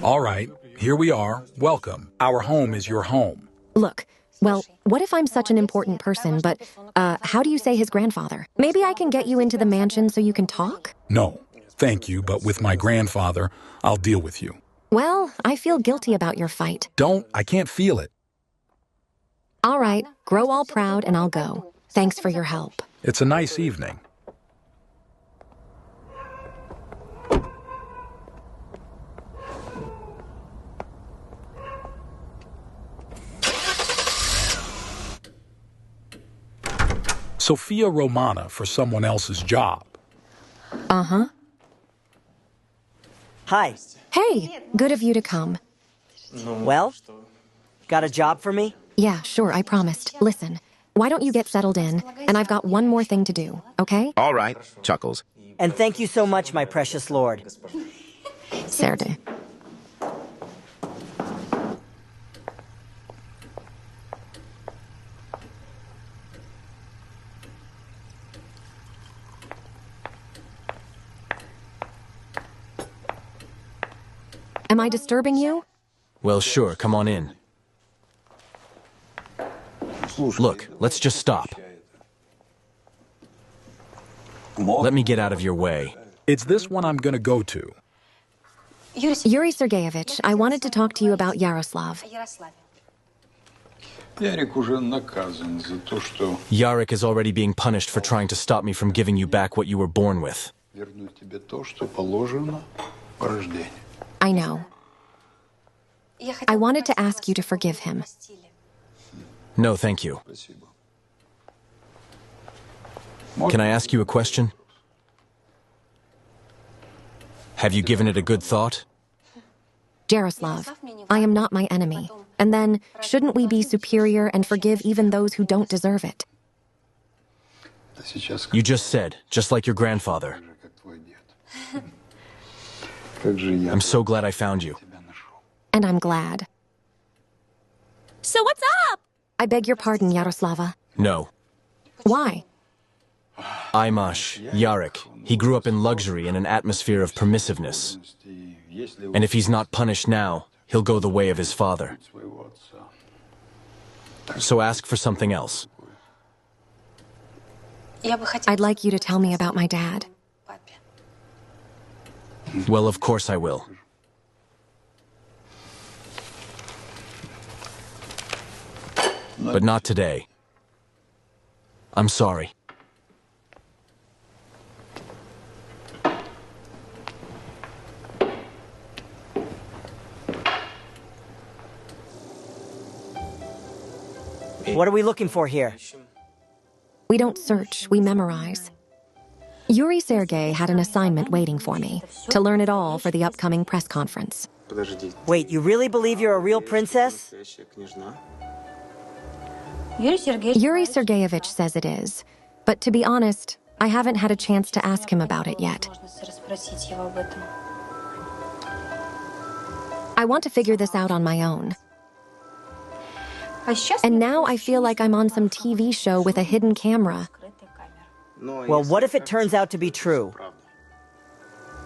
All right, here we are. Welcome. Our home is your home. Look, well, what if I'm such an important person, but, how do you say his grandfather? Maybe I can get you into the mansion so you can talk? No, thank you, but with my grandfather, I'll deal with you. Well, I feel guilty about your fight. I can't feel it. All right, grow all proud and I'll go. Thanks for your help. It's a nice evening. Sofia Romana for someone else's job. Uh-huh. Hi. Hey, good of you to come. Well, got a job for me? Yeah, sure, I promised. Listen, why don't you get settled in, and I've got one more thing to do, okay? All right, Chuckles. And thank you so much, my precious lord. Serde. Am I disturbing you? Well, sure, come on in. Look, let's just stop. Let me get out of your way. It's this one I'm gonna go to. Yuri Sergeyevich, I wanted to talk to you about Yaroslav. Yarek is already being punished for trying to stop me from giving you back what you were born with. I know. I wanted to ask you to forgive him. No, thank you. Can I ask you a question? Have you given it a good thought? Jaroslav, I am not my enemy. And then, shouldn't we be superior and forgive even those who don't deserve it? You just said, just like your grandfather. I'm so glad I found you. And I'm glad. So what's up? I beg your pardon, Yaroslava. No. Why? Imash, Yarek, he grew up in luxury in an atmosphere of permissiveness. And if he's not punished now, he'll go the way of his father. So ask for something else. I'd like you to tell me about my dad. Well, of course I will. But not today. I'm sorry. What are we looking for here? We don't search, we memorize. Yuri Sergey had an assignment waiting for me, to learn it all for the upcoming press conference. Wait, you really believe you're a real princess? Yuri Sergeyevich says it is, but to be honest, I haven't had a chance to ask him about it yet. I want to figure this out on my own. And now I feel like I'm on some TV show with a hidden camera. Well, what if it turns out to be true?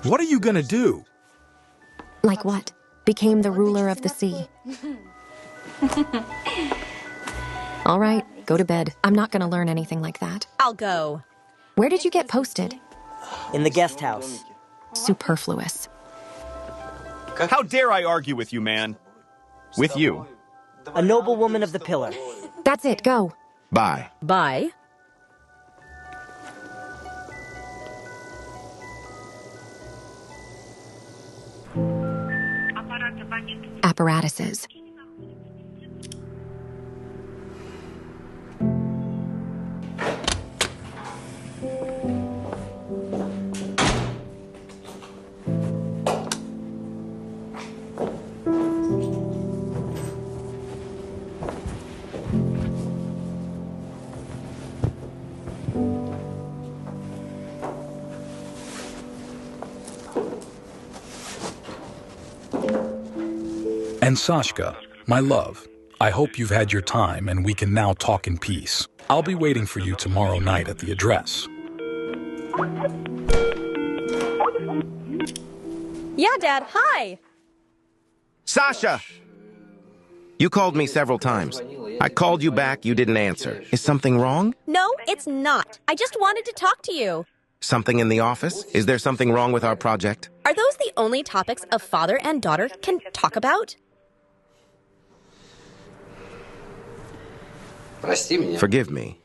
What are you gonna do? Like what? Became the ruler of the sea. All right, go to bed. I'm not gonna learn anything like that. I'll go. Where did you get posted? In the guest house. Superfluous. How dare I argue with you, man? With you. A noble woman of the pillar. That's it, go. Bye. Bye. Apparatuses. And Sashka, my love, I hope you've had your time and we can now talk in peace. I'll be waiting for you tomorrow night at the address. Yeah, Dad, hi. Sasha! You called me several times. I called you back, you didn't answer. Is something wrong? No, it's not. I just wanted to talk to you. Something in the office? Is there something wrong with our project? Are those the only topics a father and daughter can talk about? Forgive me,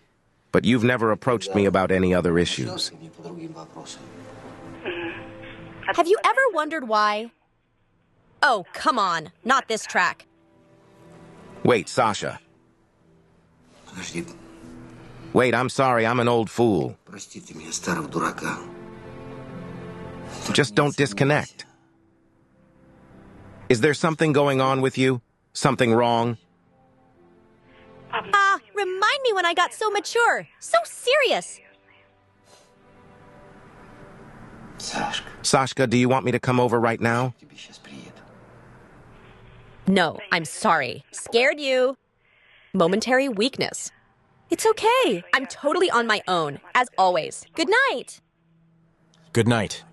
but you've never approached me about any other issues. Have you ever wondered why? Oh, come on. Not this track. Wait, Sasha. Wait, I'm sorry, I'm an old fool. Just don't disconnect. Is there something going on with you? Something wrong? Remind me when I got so mature, so serious. Sashka, do you want me to come over right now? No, I'm sorry. Scared you. Momentary weakness. It's okay. I'm totally on my own, as always. Good night. Good night.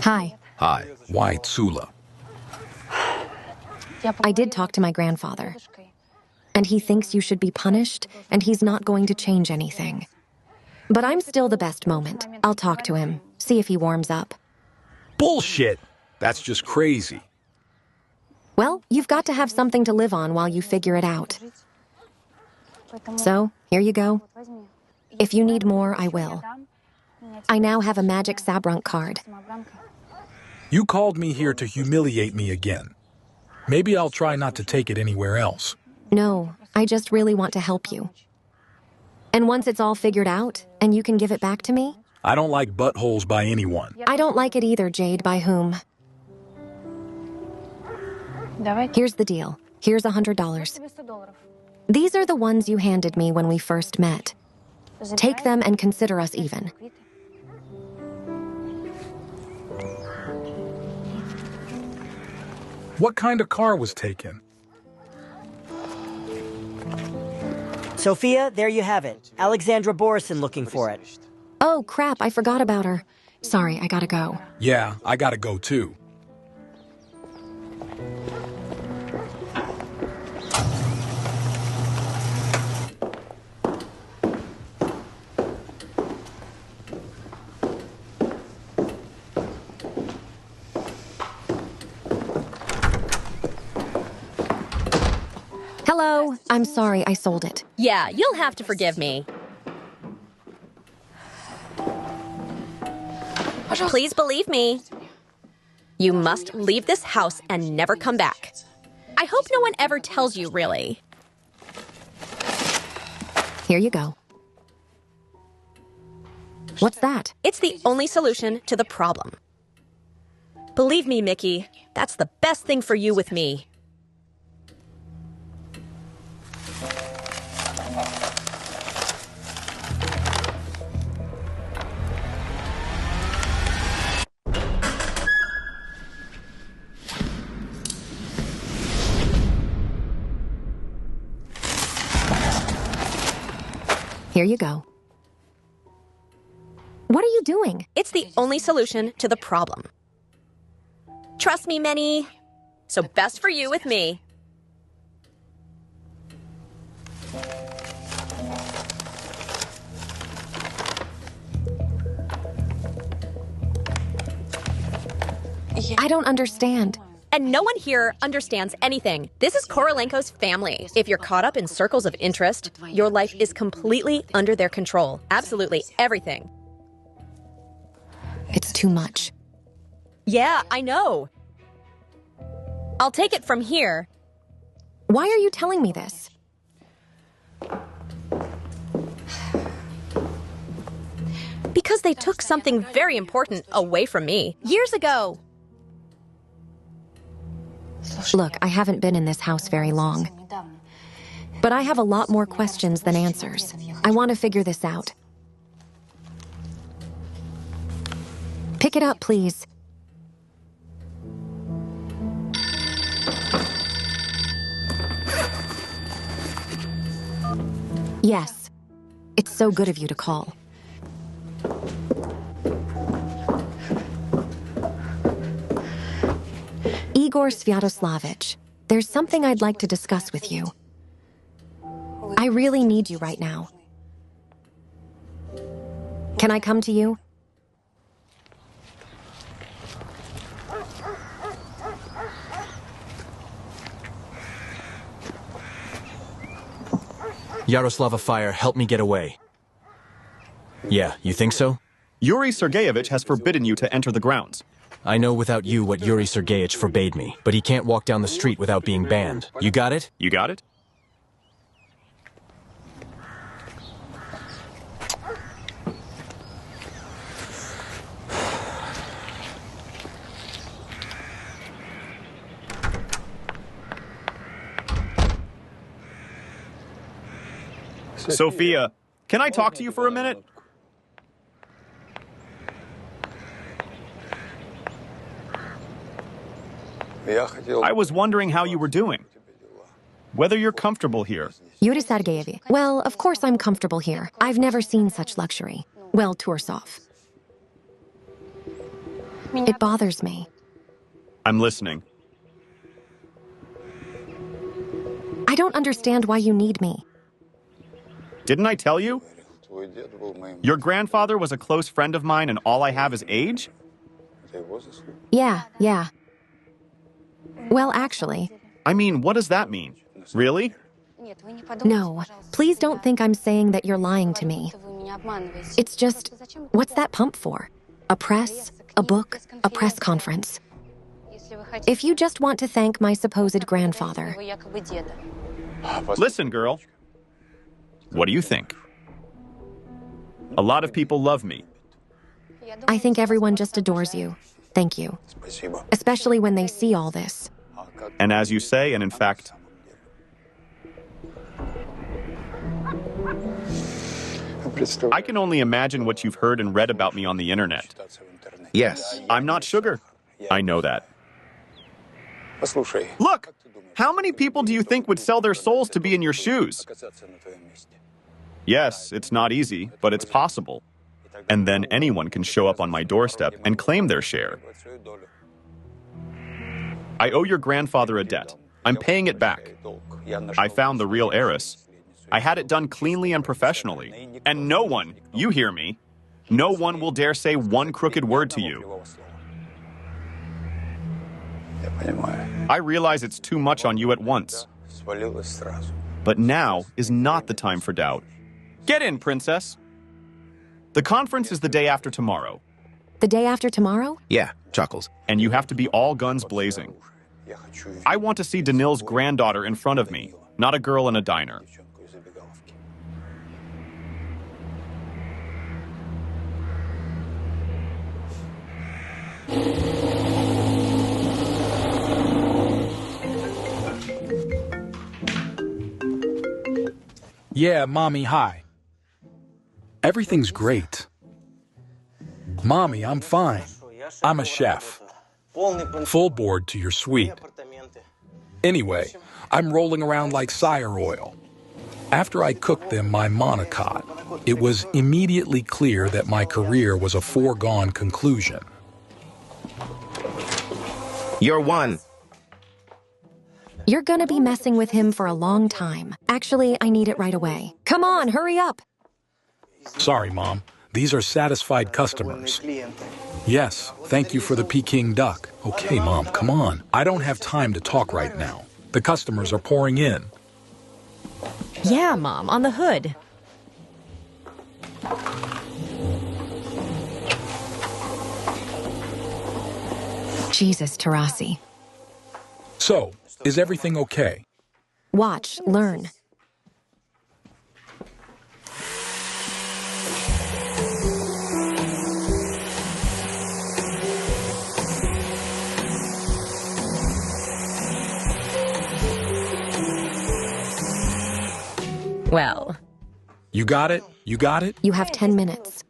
Hi. Hi. Why Tsula? I did talk to my grandfather. And he thinks you should be punished, and he's not going to change anything. But I'm still the best moment. I'll talk to him, see if he warms up. Bullshit! That's just crazy. Well, you've got to have something to live on while you figure it out. So, here you go. If you need more, I will. I now have a magic Sabrunk card. You called me here to humiliate me again. Maybe I'll try not to take it anywhere else. No, I just really want to help you. And once it's all figured out, and you can give it back to me? I don't like buttholes by anyone. I don't like it either, Jade, by whom? Here's the deal. Here's $100. These are the ones you handed me when we first met. Take them and consider us even. What kind of car was taken? Sofia, there you have it. Alexandra Borison looking for it. Oh, crap, I forgot about her. Sorry, I gotta go. Yeah, I gotta go too. Hello, I'm sorry I sold it. Yeah, you'll have to forgive me. Please believe me. You must leave this house and never come back. I hope no one ever tells you, really. Here you go. What's that? It's the only solution to the problem. Believe me, Mickey, that's the best thing for you with me. Here you go. What are you doing? It's the only solution to the problem. Trust me, Minnie. So best for you with me. I don't understand. And no one here understands anything. This is Korolenko's family. If you're caught up in circles of interest, your life is completely under their control. Absolutely everything. It's too much. Yeah, I know. I'll take it from here. Why are you telling me this? Because they took something very important away from me years ago. Look, I haven't been in this house very long. But I have a lot more questions than answers. I want to figure this out. Pick it up, please. Yes. It's so good of you to call. Igor Sviatoslavich, there's something I'd like to discuss with you. I really need you right now. Can I come to you? Yaroslava Fire, help me get away. Yeah, you think so? Yuri Sergeyevich has forbidden you to enter the grounds. I know without you what Yuri Sergeyevich forbade me, but he can't walk down the street without being banned. You got it? You got it? Sofia, can I talk to you for a minute? I was wondering how you were doing. Whether you're comfortable here. Yuri Sergeyevich. Well, of course I'm comfortable here. I've never seen such luxury. Well, Tursov. It bothers me. I'm listening. I don't understand why you need me. Didn't I tell you? Your grandfather was a close friend of mine and all I have is age? Yeah. Well, actually... I mean, what does that mean? Really? No, please don't think I'm saying that you're lying to me. It's just, what's that pump for? A press, a book, a press conference. If you just want to thank my supposed grandfather... Listen, girl. What do you think? A lot of people love me. I think everyone just adores you. Thank you. Especially when they see all this. And as you say, and in fact... I can only imagine what you've heard and read about me on the internet. Yes. I'm not sugar. I know that. Look! How many people do you think would sell their souls to be in your shoes? Yes, it's not easy, but it's possible. And then anyone can show up on my doorstep and claim their share. I owe your grandfather a debt. I'm paying it back. I found the real heiress. I had it done cleanly and professionally. And no one, you hear me, no one will dare say one crooked word to you. I realize it's too much on you at once. But now is not the time for doubt. Get in, princess. The conference is the day after tomorrow. The day after tomorrow? Yeah, Chuckles. And you have to be all guns blazing. I want to see Danil's granddaughter in front of me, not a girl in a diner. Yeah, Mommy, hi. Everything's great. Mommy, I'm fine. I'm a chef. Full board to your suite. Anyway, I'm rolling around like sire oil. After I cooked them my monocot, it was immediately clear that my career was a foregone conclusion. You're one. You're gonna be messing with him for a long time. Actually, I need it right away. Come on, hurry up! Sorry, Mom. These are satisfied customers. Yes, thank you for the Peking duck. Okay, Mom, come on. I don't have time to talk right now. The customers are pouring in. Yeah, Mom, on the hood. Jesus, Tarasi. So, is everything okay? Watch, learn. Well. You got it? You got it? You have 10 minutes.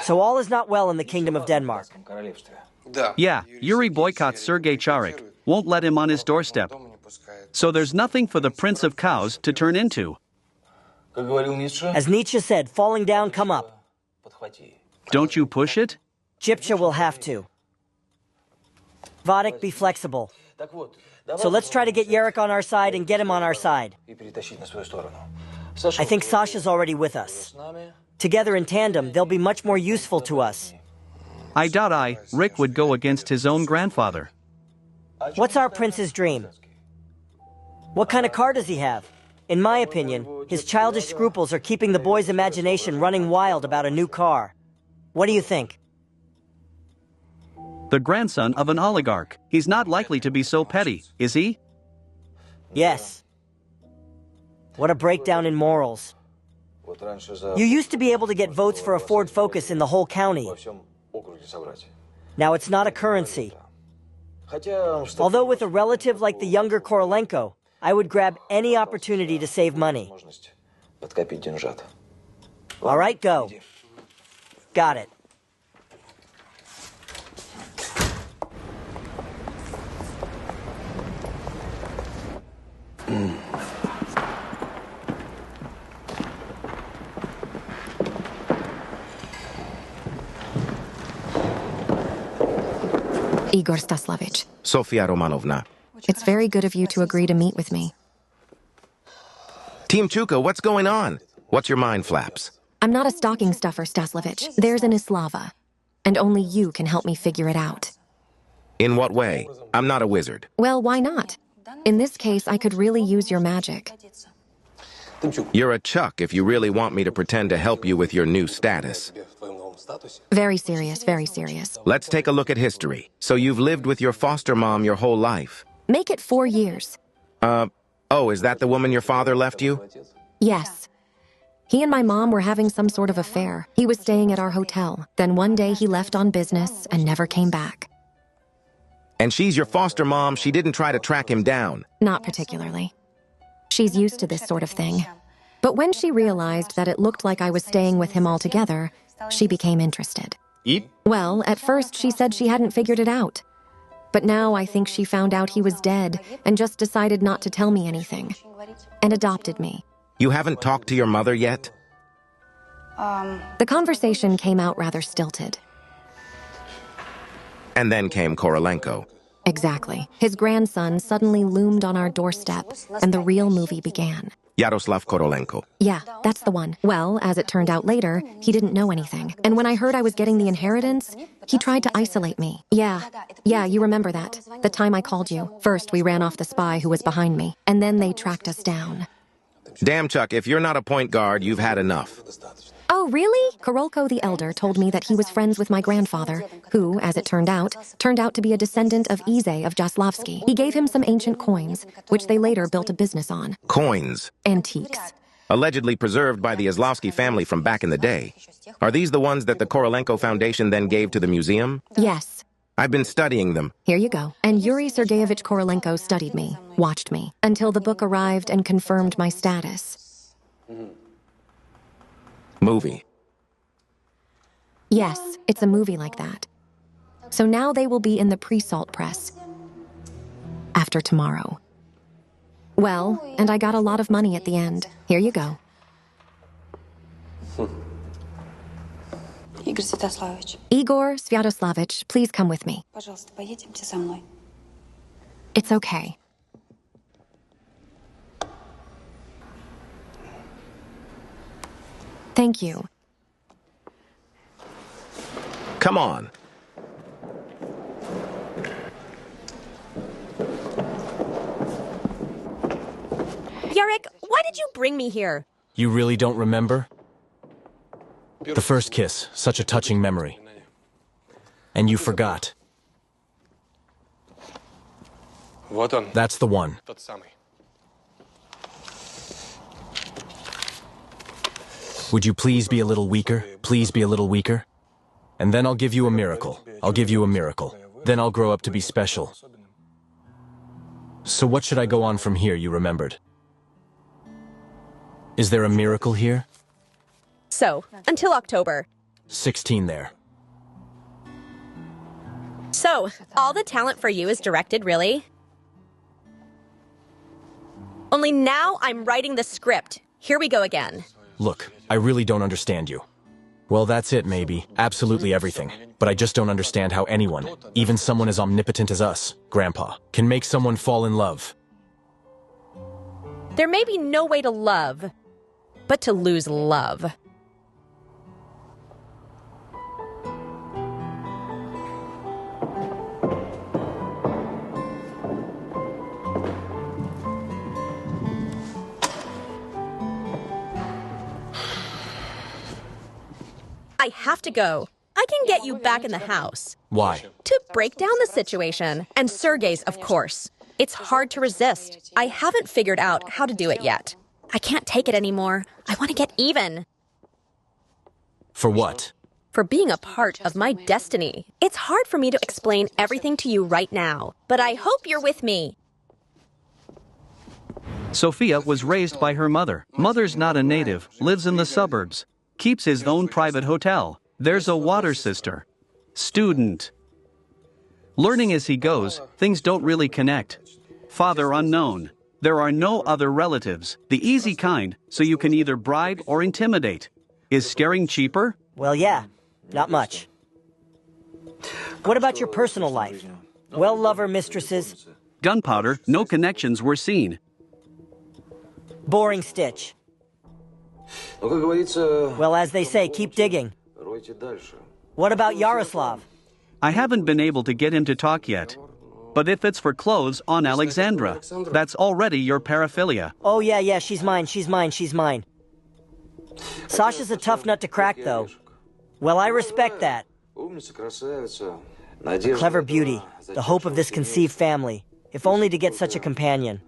So all is not well in the Kingdom of Denmark. Yeah, Yuri boycotts Sergei Charik, won't let him on his doorstep. So there's nothing for the Prince of Cows to turn into. As Nietzsche said, falling down, come up. Don't you push it? Gyptia will have to. Vadik, be flexible. So let's try to get Yarek on our side and get him on our side. I think Sasha's already with us. Together in tandem, they'll be much more useful to us. I doubt Rick would go against his own grandfather. What's our prince's dream? What kind of car does he have? In my opinion, his childish scruples are keeping the boy's imagination running wild about a new car. What do you think? The grandson of an oligarch. He's not likely to be so petty, is he? Yes. What a breakdown in morals. You used to be able to get votes for a Ford Focus in the whole county. Now it's not a currency. Although with a relative like the younger Korolenko, I would grab any opportunity to save money. All right, go. Got it. Igor Staslovich. Sofia Romanovna. It's very good of you to agree to meet with me. Team Chuka, what's going on? What's your mind flaps? I'm not a stocking stuffer, Staslovich. There's an Islava. And only you can help me figure it out. In what way? I'm not a wizard. Well, why not? In this case, I could really use your magic. You're a chuck if you really want me to pretend to help you with your new status. Very serious, very serious. Let's take a look at history. So you've lived with your foster mom your whole life? Make it 4 years. Oh, is that the woman your father left you? Yes. He and my mom were having some sort of affair. He was staying at our hotel. Then one day he left on business and never came back. And she's your foster mom. She didn't try to track him down. Not particularly. She's used to this sort of thing. But when she realized that it looked like I was staying with him altogether, she became interested. Eat? Well, at first she said she hadn't figured it out. But now I think she found out he was dead and just decided not to tell me anything. And adopted me. You haven't talked to your mother yet? The conversation came out rather stilted. And then came Korolenko. Exactly. His grandson suddenly loomed on our doorstep, and the real movie began. Yaroslav Korolenko. Yeah, that's the one. Well, as it turned out later, he didn't know anything. And when I heard I was getting the inheritance, he tried to isolate me. Yeah, you remember that. The time I called you. First, we ran off the spy who was behind me, and then they tracked us down. Damn, Chuck, if you're not a point guard, you've had enough. Oh, really? Korolko the Elder told me that he was friends with my grandfather, who, as it turned out to be a descendant of Izay of Jaslovsky. He gave him some ancient coins, which they later built a business on. Coins? Antiques. Allegedly preserved by the Jaslovsky family from back in the day. Are these the ones that the Korolenko Foundation then gave to the museum? Yes. I've been studying them. Here you go. And Yuri Sergeyevich Korolenko studied me, watched me, until the book arrived and confirmed my status. Movie. Yes, it's a movie like that. So now they will be in the pre-salt press. After tomorrow. Well, and I got a lot of money at the end. Here you go. Igor Sviatoslavich, please come with me. It's okay. Thank you. Come on. Yarek, why did you bring me here? You really don't remember? The first kiss, such a touching memory. And you forgot. That's the one. Would you please be a little weaker? Please be a little weaker? And then I'll give you a miracle. I'll give you a miracle. Then I'll grow up to be special. So what should I go on from here, you remembered? Is there a miracle here? So, until October. 16 there. So, all the talent for you is directed, really? Only now I'm writing the script. Here we go again. Look, I really don't understand you. Well, that's it, maybe. Absolutely everything. But I just don't understand how anyone, even someone as omnipotent as us, Grandpa, can make someone fall in love. There may be no way to love, but to lose love. I have to go. I I can get you back in the house. Why? To break down the situation. And Sergei's, of course. It's hard to resist. I haven't figured out how to do it yet. I can't take it anymore. I want to get even. For what? For being a part of my destiny. It's hard for me to explain everything to you right now, but I hope you're with me. Sofia was raised by her mother. Mother's not a native, lives in the suburbs, keeps his own private hotel. There's a water sister. Student. Learning as he goes, things don't really connect. Father unknown. There are no other relatives, the easy kind, so you can either bribe or intimidate. Is scaring cheaper? Well, yeah, not much. What about your personal life? Well, lover mistresses? Gunpowder, no connections were seen. Boring stitch. Well, as they say, keep digging. What about Yaroslav? I haven't been able to get him to talk yet. But if it's for clothes on Alexandra, that's already your paraphilia. Oh, yeah, she's mine. Sasha's a tough nut to crack, though. Well, I respect that. Clever beauty, the hope of this conceived family, if only to get such a companion.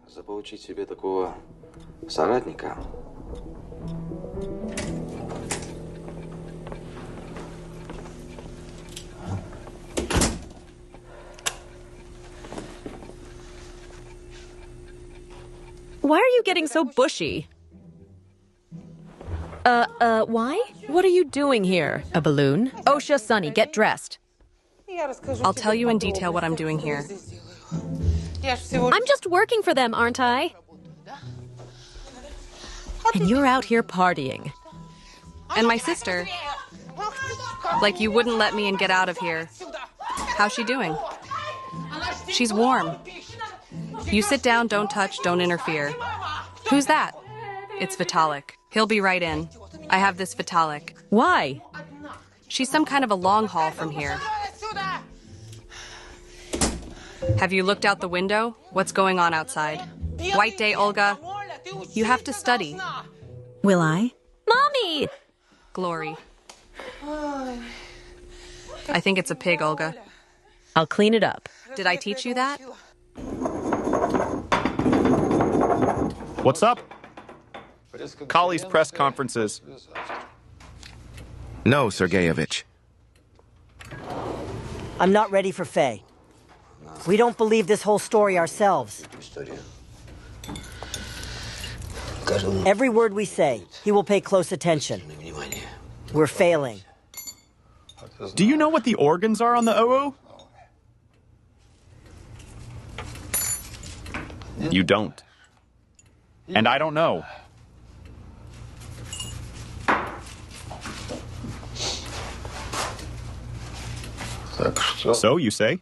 Why are you getting so bushy? Why? What are you doing here? A balloon? Osha, Sonny, get dressed. I'll tell you in detail what I'm doing here. I'm just working for them, aren't I? And you're out here partying. And my sister. Like you wouldn't let me and get out of here. How's she doing? She's warm. You sit down, don't touch, don't interfere. Who's that? It's Vitalik. He'll be right in. I have this Vitalik. Why? She's some kind of a long haul from here. Have you looked out the window? What's going on outside? White day, Olga. You have to study. Will I? Mommy! Glory. I think it's a pig, Olga. I'll clean it up. Did I teach you that? What's up? Kali's press conferences. No, Sergeyevich. I'm not ready for Faye. We don't believe this whole story ourselves. Every word we say, he will pay close attention. We're failing. Do you know what the organs are on the OO? You don't. And I don't know. So, you say?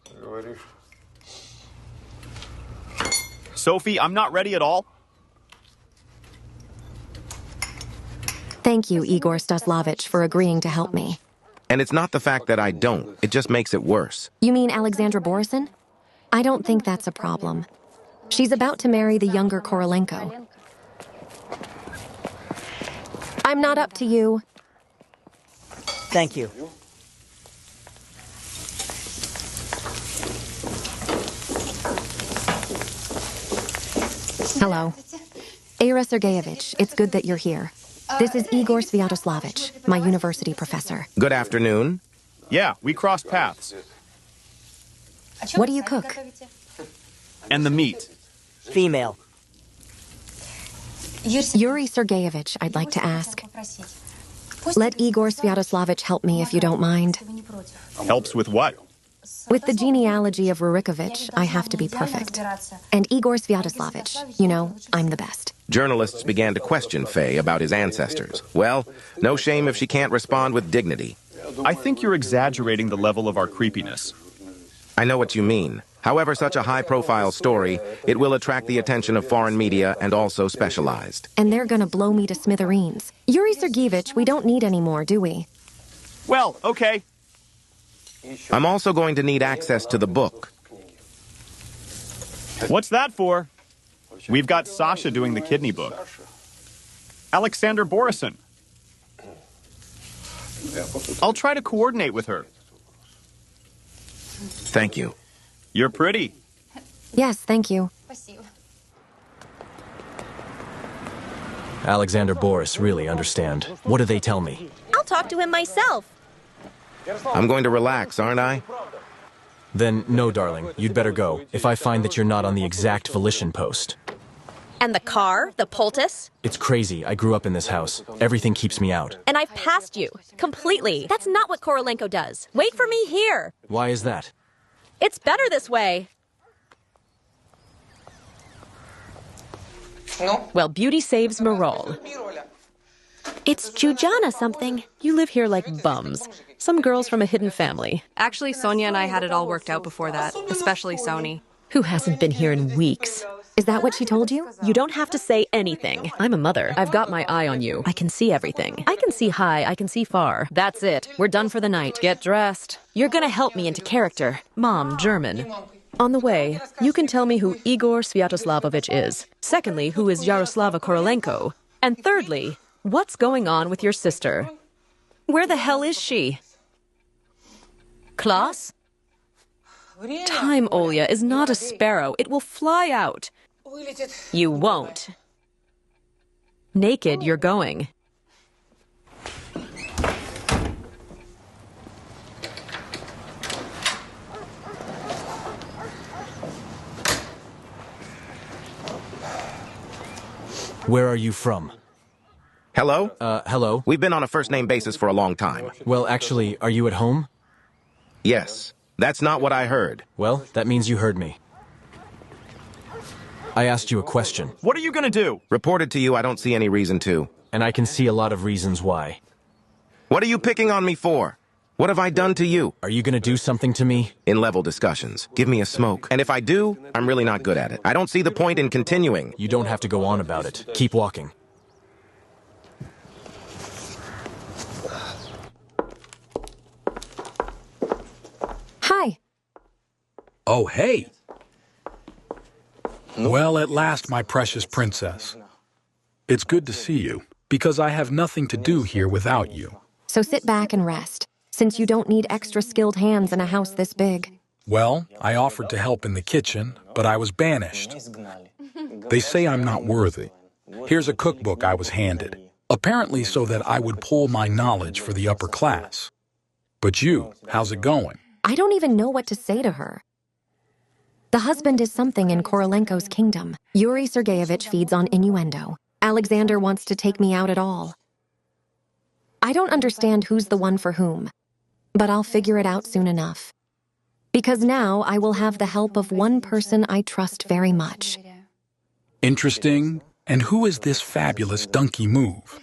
Sophie, I'm not ready at all. Thank you, Igor Staslavich, for agreeing to help me. And it's not the fact that I don't. It just makes it worse. You mean Alexandra Borisin? I don't think that's a problem. She's about to marry the younger Korolenko. I'm not up to you. Thank you. Hello. Eira Sergeyevich, it's good that you're here. This is Igor Sviatoslavich, my university professor. Good afternoon. Yeah, we crossed paths. What do you cook? And the meat. Female. Yuri Sergeyevich, I'd like to ask. Let Igor Sviatoslavich help me if you don't mind. Helps with what? With the genealogy of Rurikovich, I have to be perfect. And Igor Sviatoslavich, you know, I'm the best. Journalists began to question Faye about his ancestors. Well, no shame if she can't respond with dignity. I think you're exaggerating the level of our creepiness. I know what you mean. However, such a high-profile story, it will attract the attention of foreign media and also specialized. And they're gonna blow me to smithereens. Yuri Sergeyevich, we don't need any more, do we? Well, okay. I'm also going to need access to the book. What's that for? We've got Sasha doing the kidney book. Alexander Borisin. I'll try to coordinate with her. Thank you. You're pretty. Yes, thank you. Alexander Boris really understand. What do they tell me? I'll talk to him myself. I'm going to relax, aren't I? Then, no, darling, you'd better go, if I find that you're not on the exact volition post. And the car, the poultice. It's crazy. I grew up in this house. Everything keeps me out. And I've passed you. Completely. That's not what Korolenko does. Wait for me here. Why is that? It's better this way. Well, beauty saves Marol. It's Jujana something. You live here like bums. Some girls from a hidden family. Actually, Sonia and I had it all worked out before that, especially Sony. Who hasn't been here in weeks? Is that what she told you? You don't have to say anything. I'm a mother. I've got my eye on you. I can see everything. I can see high, I can see far. That's it. We're done for the night. Get dressed. You're gonna help me into character. Mom, German. On the way, you can tell me who Igor Sviatoslavovich is. Secondly, who is Yaroslava Korolenko. And thirdly, what's going on with your sister? Where the hell is she? Klaus? Time, Olya, is not a sparrow. It will fly out. You won't. Naked, you're going. Where are you from? Hello? Hello? We've been on a first-name basis for a long time. Well, actually, are you at home? Yes. That's not what I heard. Well, that means you heard me. I asked you a question. What are you gonna do? Reported to you, I don't see any reason to. And I can see a lot of reasons why. What are you picking on me for? What have I done to you? Are you gonna do something to me? In-level discussions. Give me a smoke. And if I do, I'm really not good at it. I don't see the point in continuing. You don't have to go on about it. Keep walking. Hi. Oh, hey. Well, at last, my precious princess. It's good to see you, because I have nothing to do here without you. So sit back and rest, since you don't need extra skilled hands in a house this big. Well, I offered to help in the kitchen, but I was banished. They say I'm not worthy. Here's a cookbook I was handed, apparently so that I would pull my knowledge for the upper class. But you, how's it going? I don't even know what to say to her. The husband is something in Korolenko's kingdom. Yuri Sergeyevich feeds on innuendo. Alexander wants to take me out at all. I don't understand who's the one for whom, but I'll figure it out soon enough. Because now I will have the help of one person I trust very much. Interesting. And who is this fabulous donkey move?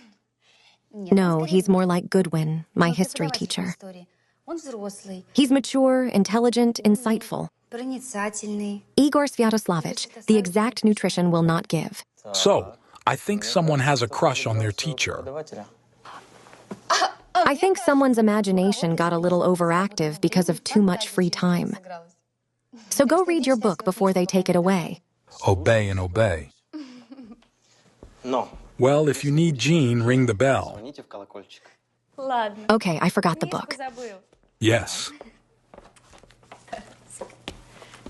No, he's more like Goodwin, my history teacher. He's mature, intelligent, insightful. Igor Sviatoslavich, the exact nutrition will not give. So, I think someone has a crush on their teacher. I think someone's imagination got a little overactive because of too much free time. So go read your book before they take it away. Obey and obey. Well, if you need Jean, ring the bell. Okay, I forgot the book. Yes.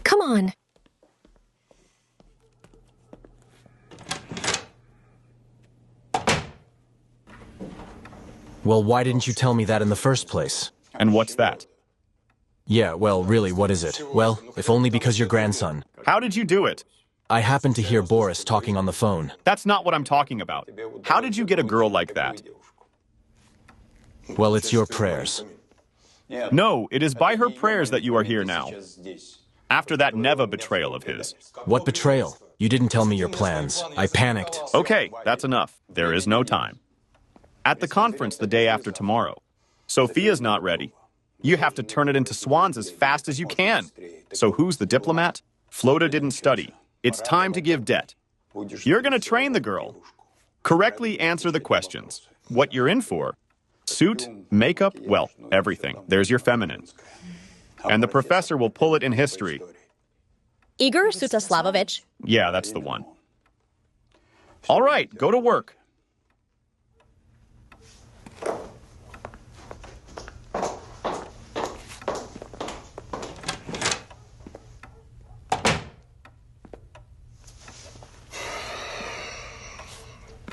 Come on. Well, why didn't you tell me that in the first place? And what's that? Yeah, well, really, what is it? Well, if only because your grandson. How did you do it? I happened to hear Boris talking on the phone. That's not what I'm talking about. How did you get a girl like that? Well, it's your prayers. No, it is by her prayers that you are here now. After that Neva betrayal of his. What betrayal? You didn't tell me your plans. I panicked. Okay, that's enough. There is no time. At the conference the day after tomorrow. Sofia's not ready. You have to turn it into swans as fast as you can. So who's the diplomat? Flota didn't study. It's time to give debt. You're going to train the girl. Correctly answer the questions. What you're in for. Suit, makeup, well, everything. There's your feminine. And the professor will pull it in history. Igor Sviatoslavovich. Yeah, that's the one. All right, go to work.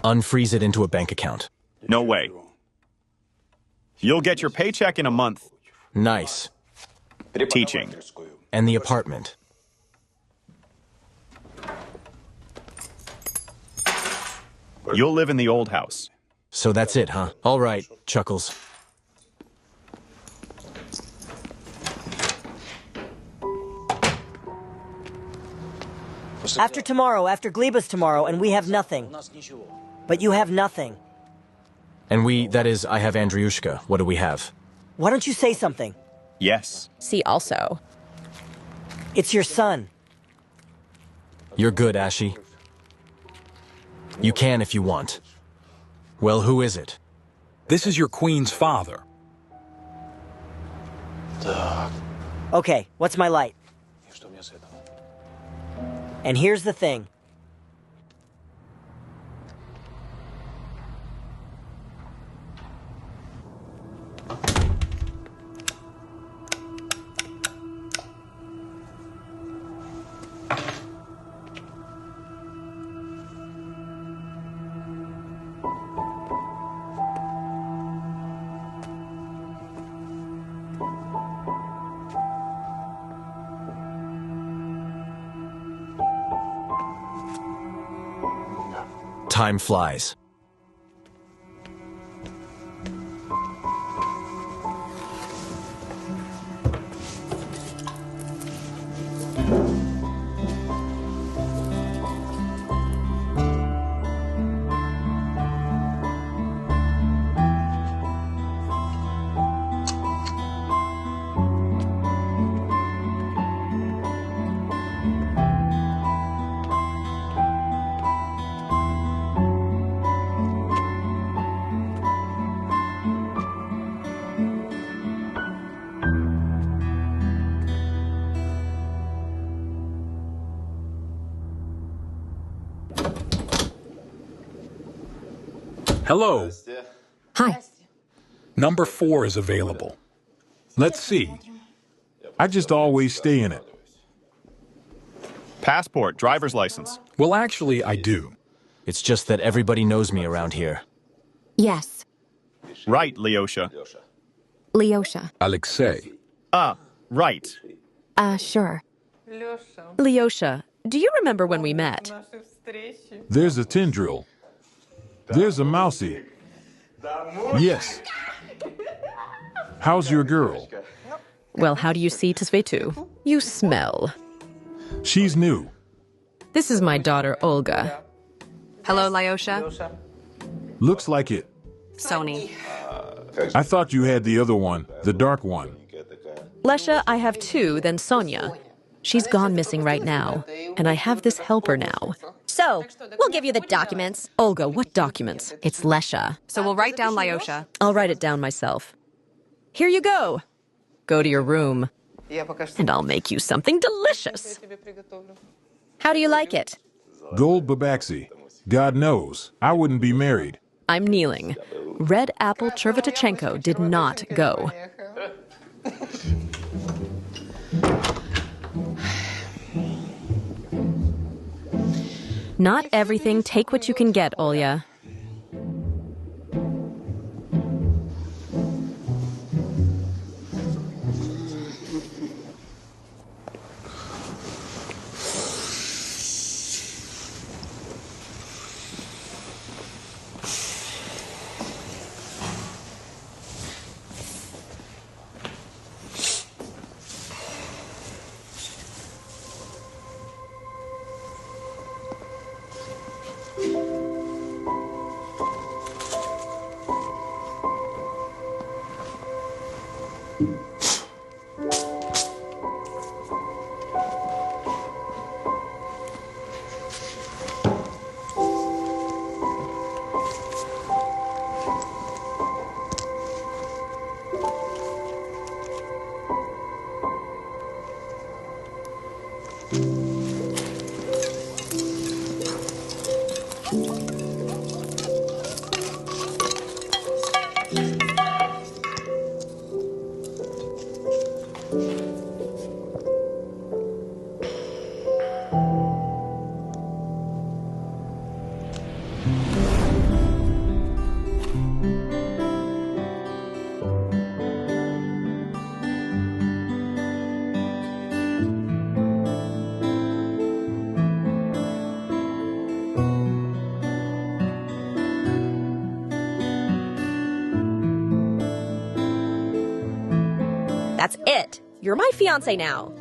Unfreeze it into a bank account. No way. You'll get your paycheck in a month. Nice. Teaching. And the apartment. You'll live in the old house. So that's it, huh? All right, Chuckles. After tomorrow, after Glebas tomorrow, and we have nothing. But you have nothing. And that is, I have Andriushka. What do we have? Why don't you say something? Yes. See also. It's your son. You're good, Ashi. You can if you want. Well, who is it? This is your queen's father. Okay, what's my light? And here's the thing. Time flies. Hello. Hi. Number 4 is available. Let's see. I just always stay in it. Passport, driver's license. Well, actually, I do. It's just that everybody knows me around here. Yes. Right, Lyosha. Lyosha. Alexei. Right. Sure. Lyosha, do you remember when we met? There's a tendril. There's a mousy. Yes. How's your girl? Well, how do you see Tisvetu? You smell. She's new. This is my daughter, Olga. Hello, Lyosha. Looks like it. Sony. I thought you had the other one, the dark one. Lesha, I have 2, then Sonia. She's gone missing right now, and I have this helper now. So, we'll give you the documents. Olga, what documents? It's Lesha. So we'll write down Lyosha. I'll write it down myself. Here you go. Go to your room, and I'll make you something delicious. How do you like it? Gold Babaxi. God knows, I wouldn't be married. I'm kneeling. Red Apple Chervotochenko did not go. Not everything, take what you can get, Olya. That's it. You're my fiancé now.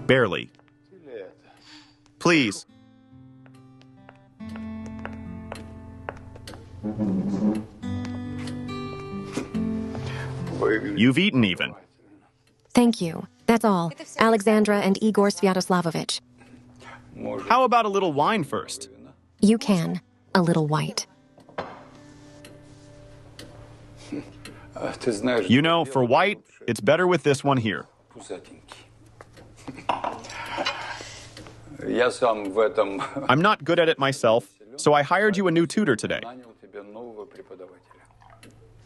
Barely. Please. You've eaten even. Thank you. That's all. Alexandra and Igor Sviatoslavovich. How about a little wine first? You can. A little white. You know, for white, it's better with this one here. I'm not good at it myself, so I hired you a new tutor today.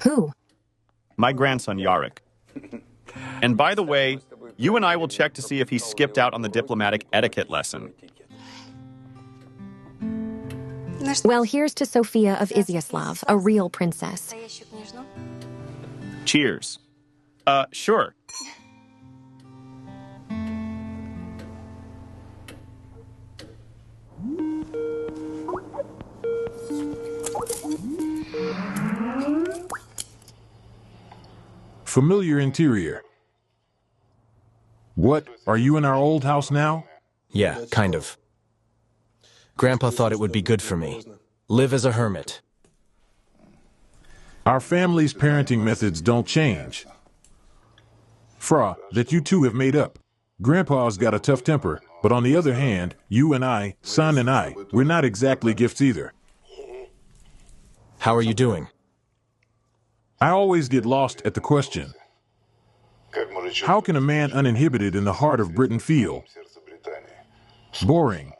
Who? My grandson, Yarek. And by the way, you and I will check to see if he skipped out on the diplomatic etiquette lesson. Well, here's to Sofia of Izyaslav, a real princess. Cheers. Sure. Familiar interior. What, are you in our old house now? Yeah, kind of. Grandpa thought it would be good for me. Live as a hermit. Our family's parenting methods don't change. Fra, that you two have made up. Grandpa's got a tough temper, but on the other hand, you and I, son and I, we're not exactly gifts either. How are you doing? I always get lost at the question. How can a man uninhibited in the heart of Britain feel? Boring.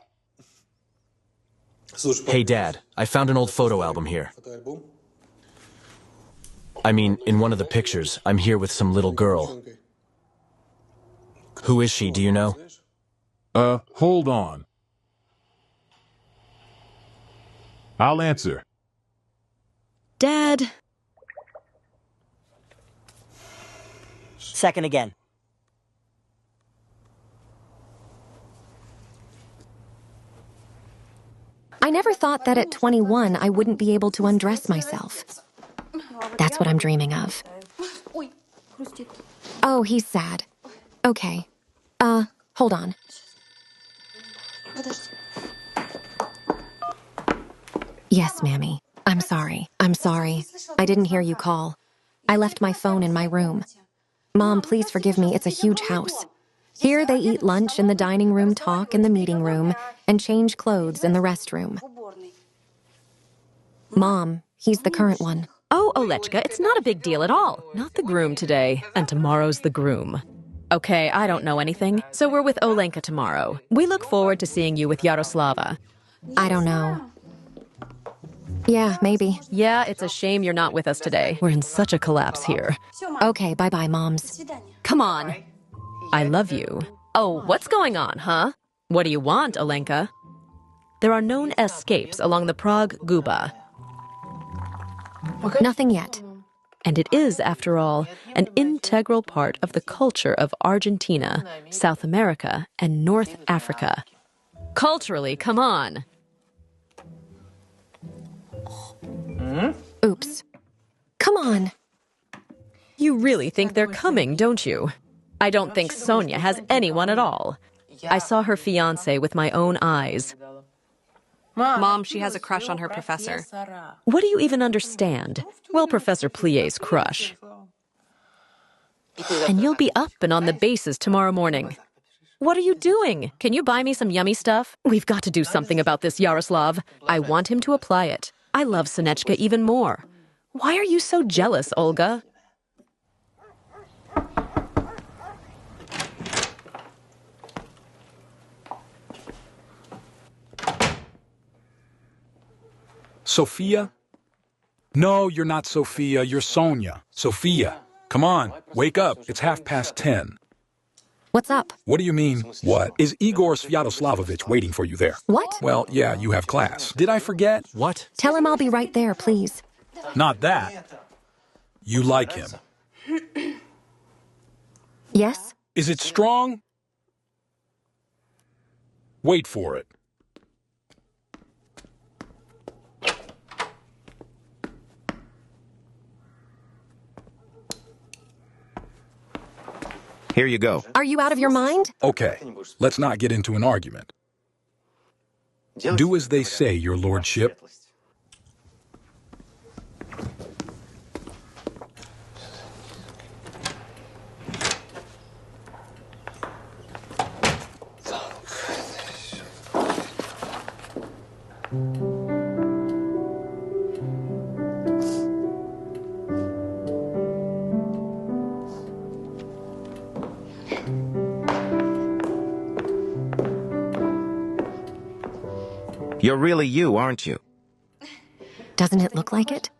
Hey, Dad, I found an old photo album here. I mean, in one of the pictures, I'm here with some little girl. Who is she, do you know? Hold on. I'll answer. Dad. Second again. I never thought that at 21 I wouldn't be able to undress myself. That's what I'm dreaming of. Oh, he's sad. Okay. Hold on. Yes, Mammy. I'm sorry. I'm sorry. I didn't hear you call. I left my phone in my room. Mom, please forgive me. It's a huge house. Here they eat lunch in the dining room, talk in the meeting room, and change clothes in the restroom. Mom, he's the current one. Oh, Olechka, it's not a big deal at all. Not the groom today, and tomorrow's the groom. Okay, I don't know anything, so we're with Olenka tomorrow. We look forward to seeing you with Yaroslava. I don't know. Yeah, maybe. Yeah, it's a shame you're not with us today. We're in such a collapse here. Okay, bye-bye, Moms. Come on. I love you. Oh, what's going on, huh? What do you want, Olenka? There are known escapes along the Prague Guba. Nothing yet. And it is, after all, an integral part of the culture of Argentina, South America, and North Africa. Culturally, come on. Oops. Come on. You really think they're coming, don't you? I don't think Sonia has anyone at all. I saw her fiancé with my own eyes. Mom, she has a crush on her professor. What do you even understand? Well, Professor Plier's crush. And you'll be up and on the bases tomorrow morning. What are you doing? Can you buy me some yummy stuff? We've got to do something about this, Yaroslav. I want him to apply it. I love Sonechka even more. Why are you so jealous, Olga? Sofia? No, you're not Sofia, you're Sonia. Sofia, come on, wake up, it's 10:30. What's up? What do you mean, what? Is Igor Sviatoslavovich waiting for you there? What? Well, yeah, you have class. Did I forget? What? Tell him I'll be right there, please. Not that. You like him. Yes? Is it strong? Wait for it. Here you go. Are you out of your mind? Okay, let's not get into an argument. Do as they say, your lordship. You're really you, aren't you? Doesn't it look like it?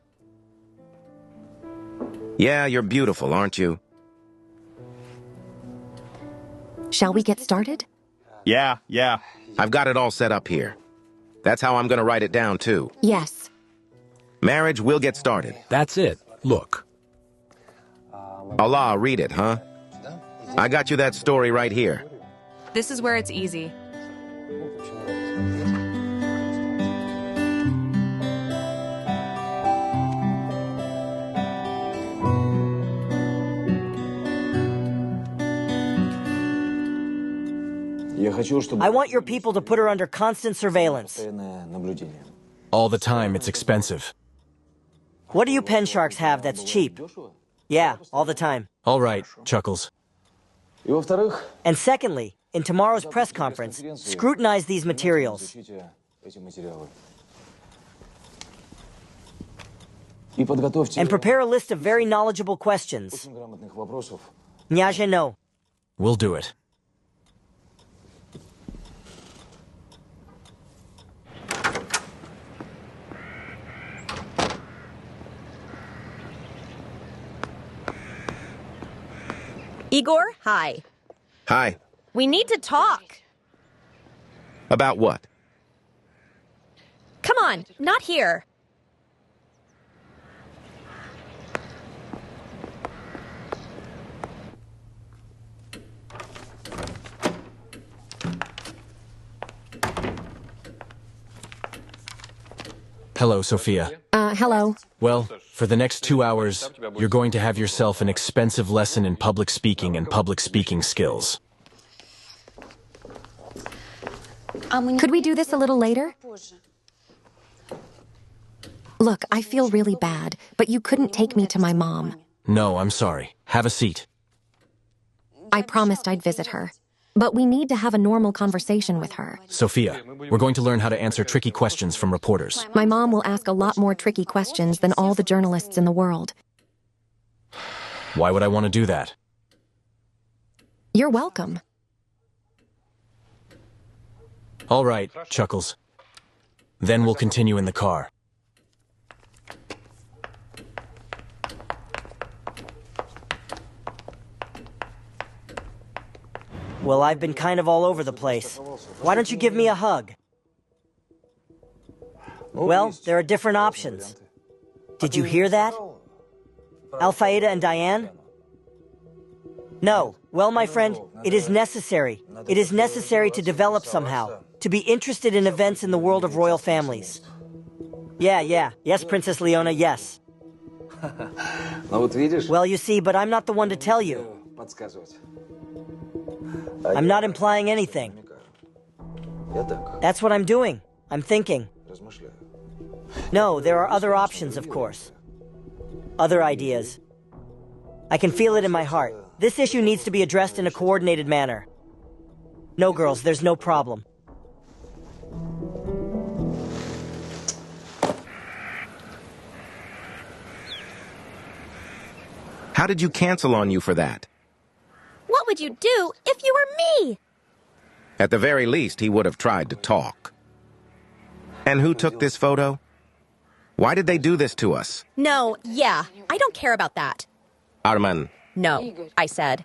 Yeah, you're beautiful, aren't you? Shall we get started? Yeah. I've got it all set up here. That's how I'm going to write it down, too. Yes. Marriage will get started. That's it. Look. Allah, read it, huh? I got you that story right here. This is where it's easy. I want your people to put her under constant surveillance. All the time, it's expensive. What do you pen sharks have that's cheap? Yeah, all the time. All right, Chuckles. And secondly, in tomorrow's press conference, scrutinize these materials. And prepare a list of very knowledgeable questions. Kняже, no. We'll do it. Igor, hi. Hi. We need to talk. About what? Come on, not here. Hello, Sofia. Hello. Well, for the next 2 hours, you're going to have yourself an expensive lesson in public speaking and public speaking skills. Could we do this a little later? Look, I feel really bad, but you couldn't take me to my mom. No, I'm sorry. Have a seat. I promised I'd visit her. But we need to have a normal conversation with her. Sofia, we're going to learn how to answer tricky questions from reporters. My mom will ask a lot more tricky questions than all the journalists in the world. Why would I want to do that? You're welcome. All right, Chuckles. Then we'll continue in the car. Well, I've been kind of all over the place. Why don't you give me a hug? Well, there are different options. Did you hear that? Al-Faida and Diane? No. Well, my friend, it is necessary. It is necessary to develop somehow, to be interested in events in the world of royal families. Yeah. Yes, Princess Leona, yes. Well, you see, but I'm not the one to tell you. I'm not implying anything. That's what I'm doing. I'm thinking. No, there are other options, of course. Other ideas. I can feel it in my heart. This issue needs to be addressed in a coordinated manner. No, girls, there's no problem. How did you cancel on you for that? What would you do if you were me? At the very least, he would have tried to talk. And who took this photo? Why did they do this to us? No, yeah, I don't care about that. Arman. No, I said.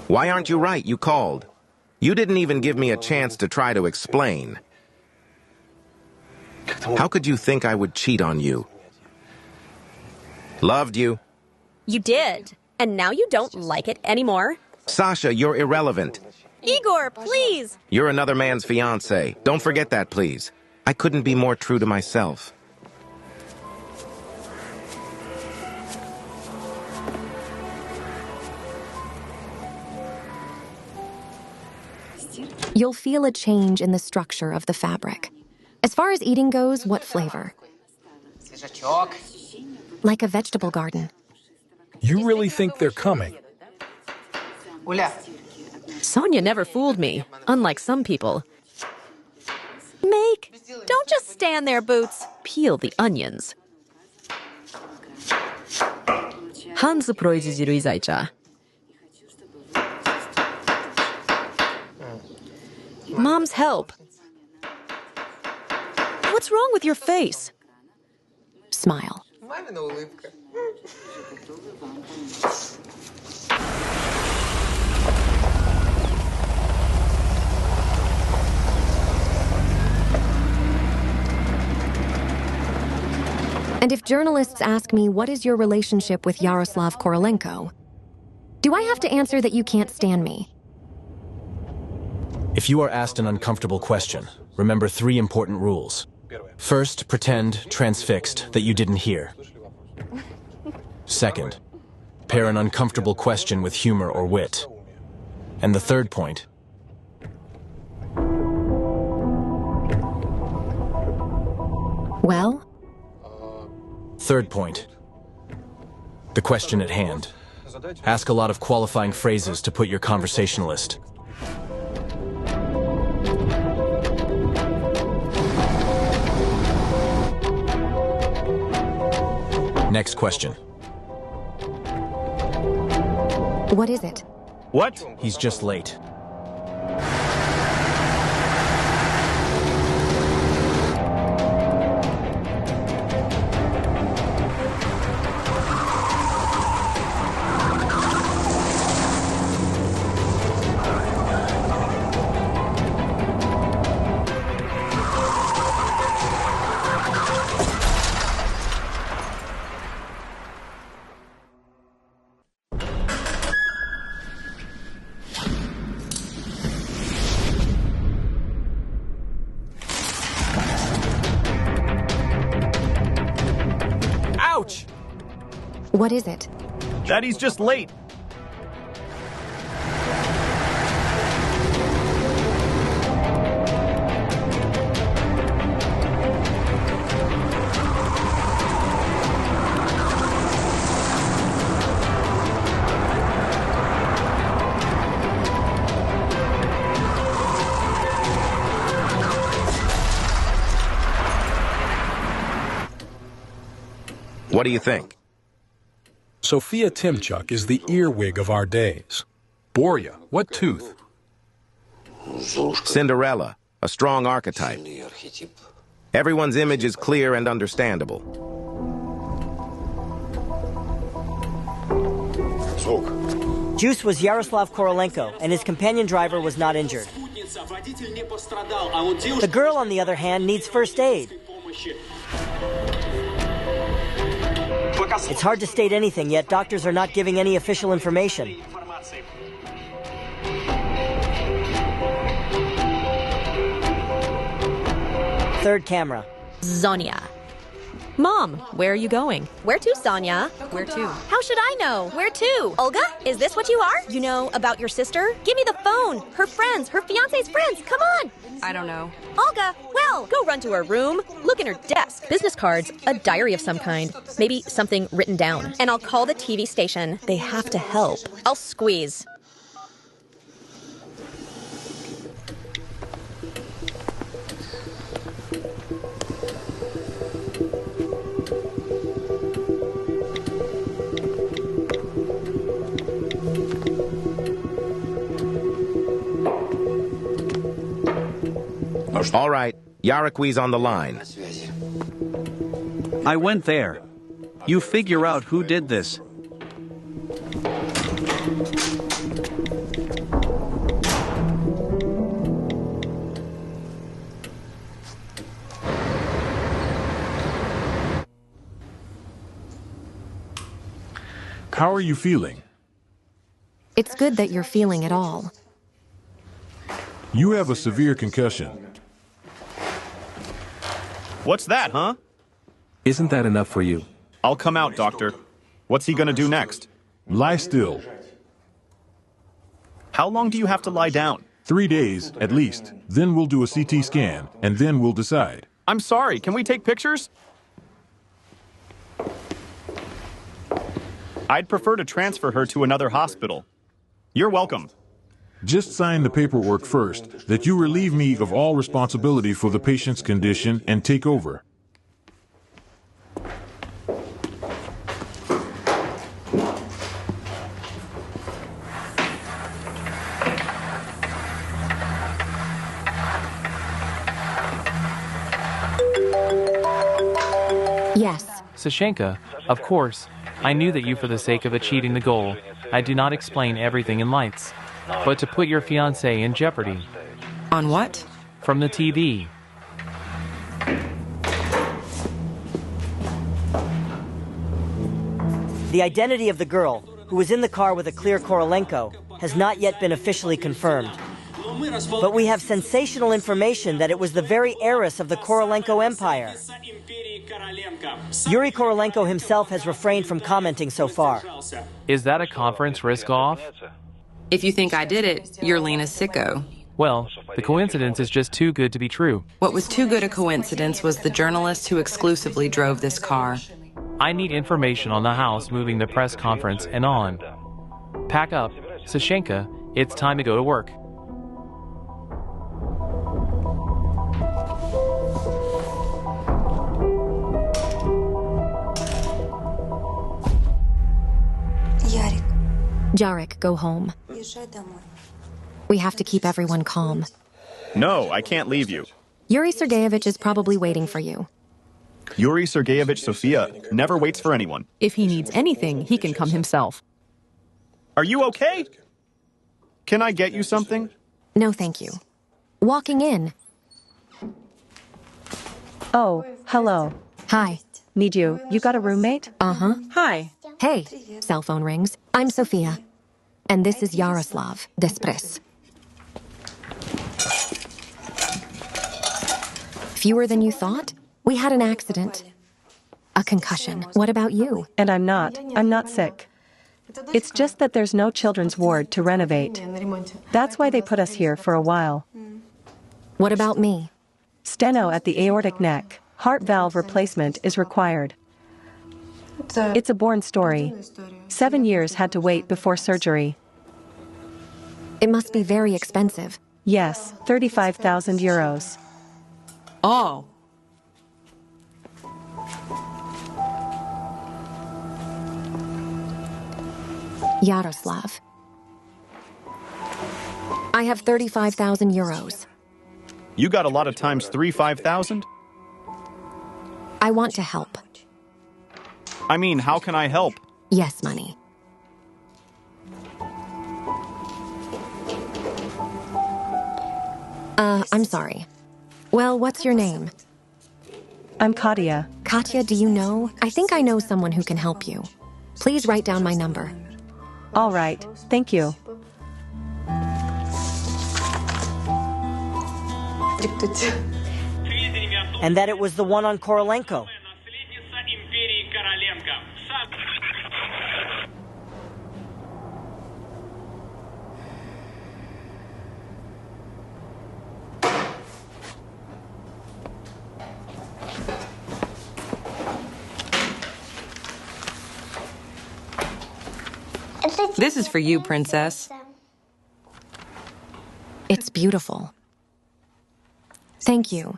Why aren't you right? You called. You didn't even give me a chance to try to explain. How could you think I would cheat on you? Loved you. You did. And now you don't like it anymore? Sasha, you're irrelevant. Igor, please! You're another man's fiancé. Don't forget that, please. I couldn't be more true to myself. You'll feel a change in the structure of the fabric. As far as eating goes, what flavor? Like a vegetable garden. You really think they're coming? Sonia never fooled me, unlike some people. Don't just stand there, Boots. Peel the onions. Hans производитель. Mom's help. What's wrong with your face? Smile. And if journalists ask me, what is your relationship with Yaroslav Korolenko? Do I have to answer that you can't stand me? If you are asked an uncomfortable question, remember 3 important rules. First, pretend, transfixed, that you didn't hear. Second, pair an uncomfortable question with humor or wit. And the third point, well? Third point, the question at hand. Ask a lot of qualifying phrases to put your conversationalist. Next question. What is it? What? He's just late. What is it? Daddy's just late. What do you think? Sofia Timchuk is the earwig of our days. Borya, what tooth? Cinderella, a strong archetype. Everyone's image is clear and understandable. Juice was Yaroslav Korolenko, and his companion driver was not injured. The girl, on the other hand, needs first aid. It's hard to state anything, yet doctors are not giving any official information. Third camera. Sonia. Mom, where are you going? Where to, Sonia? Where to? How should I know? Where to? Olga, is this what you are? You know about your sister? Give me the phone. Her friends, her fiancé's friends. Come on. I don't know. Olga, well, go run to her room. Look in her desk. Business cards, a diary of some kind. Maybe something written down. And I'll call the TV station. They have to help. I'll squeeze. All right, Yarakwi's on the line. I went there. You figure out who did this. How are you feeling? It's good that you're feeling it all. You have a severe concussion. What's that, huh? Isn't that enough for you? I'll come out, doctor. What's he gonna do next? Lie still. How long do you have to lie down? 3 days, at least. Then we'll do a CT scan, and then we'll decide. I'm sorry, can we take pictures? I'd prefer to transfer her to another hospital. You're welcome. Just sign the paperwork first, that you relieve me of all responsibility for the patient's condition and take over. Yes. Sashenka, of course. I knew that you for the sake of achieving the goal. I do not explain everything in lights. But to put your fiancé in jeopardy. On what? From the TV. The identity of the girl, who was in the car with a clear Korolenko, has not yet been officially confirmed. But we have sensational information that it was the very heiress of the Korolenko Empire. Yuri Korolenko himself has refrained from commenting so far. Is that a conference risk-off? If you think I did it, you're Lena's sicko. Well, the coincidence is just too good to be true. What was too good a coincidence was the journalist who exclusively drove this car. I need information on the house moving the press conference and on. Pack up. Sashenka, it's time to go to work. Jarek, go home. We have to keep everyone calm. No, I can't leave you. Yuri Sergeyevich is probably waiting for you. Yuri Sergeyevich Sofia never waits for anyone. If he needs anything, he can come himself. Are you okay? Can I get you something? No, thank you. Walking in. Oh, hello. Hi. Need you. You got a roommate? Uh-huh. Hi. Hey. Cell phone rings. I'm Sofia. And this is Yaroslav, Despres. Fewer than you thought? We had an accident. A concussion. What about you? And I'm not sick. It's just that there's no children's ward to renovate. That's why they put us here for a while. What about me? Steno at the aortic neck. Heart valve replacement is required. It's a born story. 7 years had to wait before surgery. It must be very expensive. Yes, 35,000 euros. Oh. Yaroslav. I have 35,000 euros. You got a lot of times 5,000? I want to help. I mean, how can I help? Yes, money. I'm sorry. Well, what's your name? I'm Katya. Katya, do you know? I think I know someone who can help you. Please write down my number. All right, thank you. And that it was the one on Korolenko. This is for you, princess. It's beautiful. Thank you.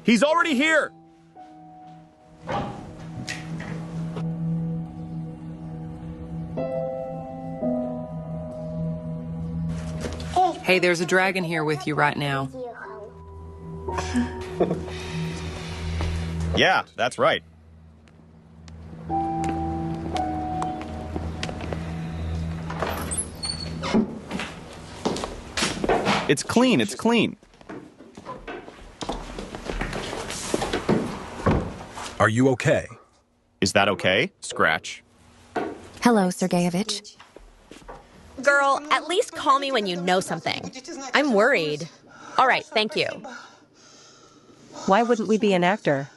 He's already here! Hey, there's a dragon here with you right now. Yeah, that's right. It's clean, it's clean. Are you okay? Is that okay? Scratch. Hello, Sergeyevich. Girl, at least call me when you know something. I'm worried. All right, thank you. Why wouldn't we be an actor?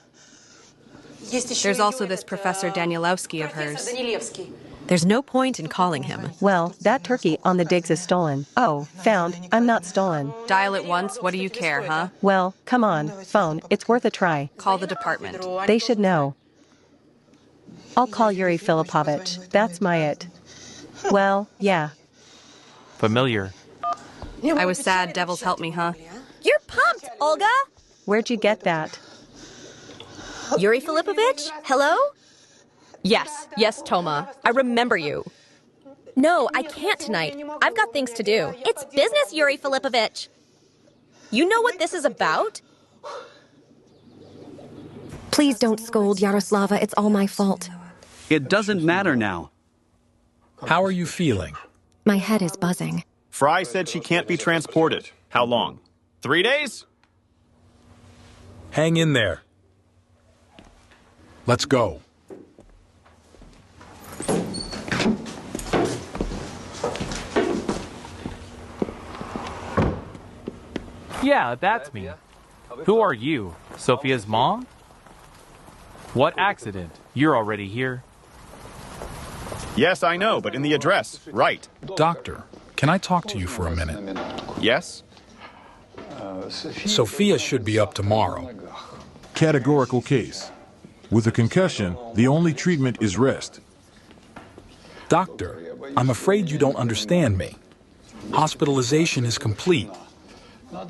There's also this Professor Danielowski of hers. There's no point in calling him. Well, that turkey on the digs is stolen. Oh, found. I'm not stolen. Dial it once, what do you care, huh? Well, come on, phone. It's worth a try. Call the department. They should know. I'll call Yuri Filipovich. That's my it. Well, yeah. Familiar. I was sad, devils help me, huh? You're pumped, Olga! Where'd you get that? Yuri Filipovich? Hello? Yes, Toma. I remember you. No, I can't tonight. I've got things to do. It's business, Yuri Filipovich. You know what this is about? Please don't scold, Yaroslava. It's all my fault. It doesn't matter now. How are you feeling? My head is buzzing. Fry said she can't be transported. How long? 3 days? Hang in there. Let's go. Yeah, that's me. Who are you? Sofia's mom? What accident? You're already here. Yes, I know, but in the address. Right. Doctor, can I talk to you for a minute? Yes? Sofia should be up tomorrow. Categorical case. With a concussion, the only treatment is rest. Doctor, I'm afraid you don't understand me. Hospitalization is complete.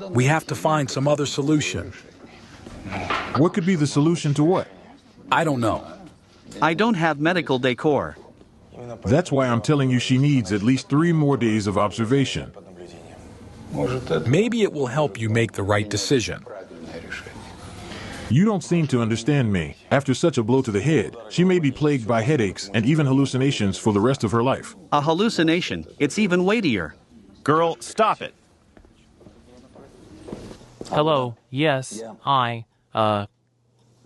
We have to find some other solution. What could be the solution to what? I don't know. I don't have medical decor. That's why I'm telling you she needs at least 3 more days of observation. Maybe it will help you make the right decision. You don't seem to understand me. After such a blow to the head, she may be plagued by headaches and even hallucinations for the rest of her life. A hallucination. It's even weightier. Girl, stop it. Hello, yes,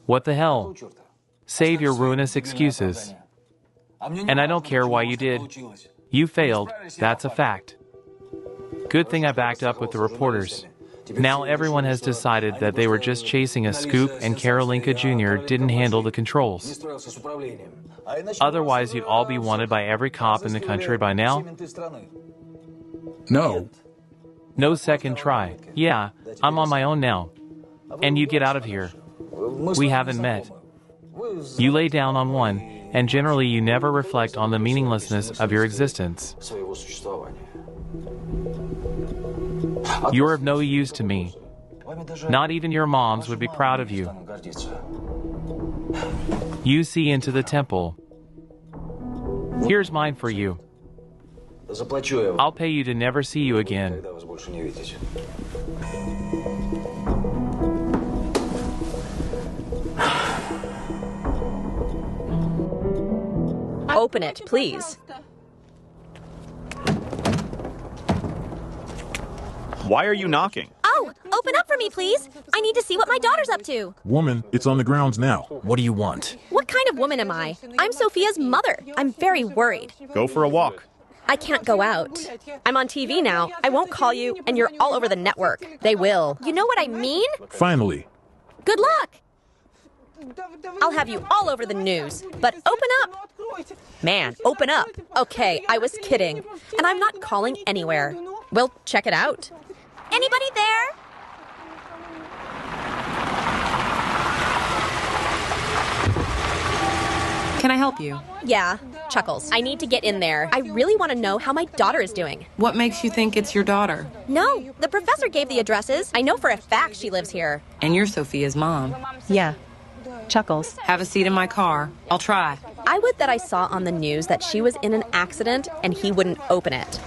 what the hell? Save your ruinous excuses. And I don't care why you did. You failed, that's a fact. Good thing I backed up with the reporters. Now everyone has decided that they were just chasing a scoop and Korolenko Jr. didn't handle the controls. Otherwise, you'd all be wanted by every cop in the country by now. No. No second try. Yeah, I'm on my own now. And you get out of here. We haven't met. You lay down on one, and generally you never reflect on the meaninglessness of your existence. You're of no use to me. Not even your moms would be proud of you. You see into the temple. Here's mine for you. I'll pay you to never see you again. Open it, please. Why are you knocking? Oh, open up for me, please. I need to see what my daughter's up to. Woman, it's on the grounds now. What do you want? What kind of woman am I? I'm Sofia's mother. I'm very worried. Go for a walk. I can't go out. I'm on TV now. I won't call you, and you're all over the network. They will. You know what I mean? Finally. Good luck. I'll have you all over the news. But open up. Man, open up. Okay, I was kidding. And I'm not calling anywhere. We'll check it out. Anybody there? Can I help you? Yeah, Chuckles. I need to get in there. I really want to know how my daughter is doing. What makes you think it's your daughter? No, the professor gave the addresses. I know for a fact she lives here. And you're Sofia's mom. Yeah. Chuckles. Have a seat in my car. I'll try. I would that I saw on the news that she was in an accident and he wouldn't open it.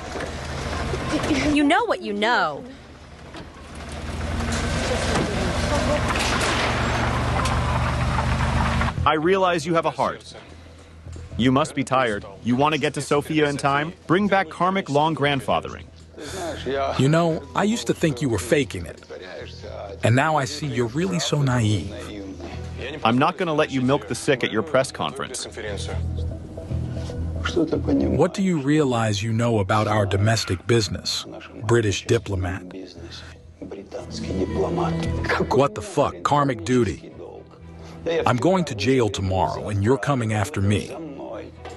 You know what you know. I realize you have a heart. You must be tired. You want to get to Sofia in time? Bring back karmic long grandfathering. You know, I used to think you were faking it. And now I see you're really so naive. I'm not going to let you milk the sick at your press conference. What do you realize you know about our domestic business, British diplomat? What the fuck, karmic duty? I'm going to jail tomorrow, and you're coming after me.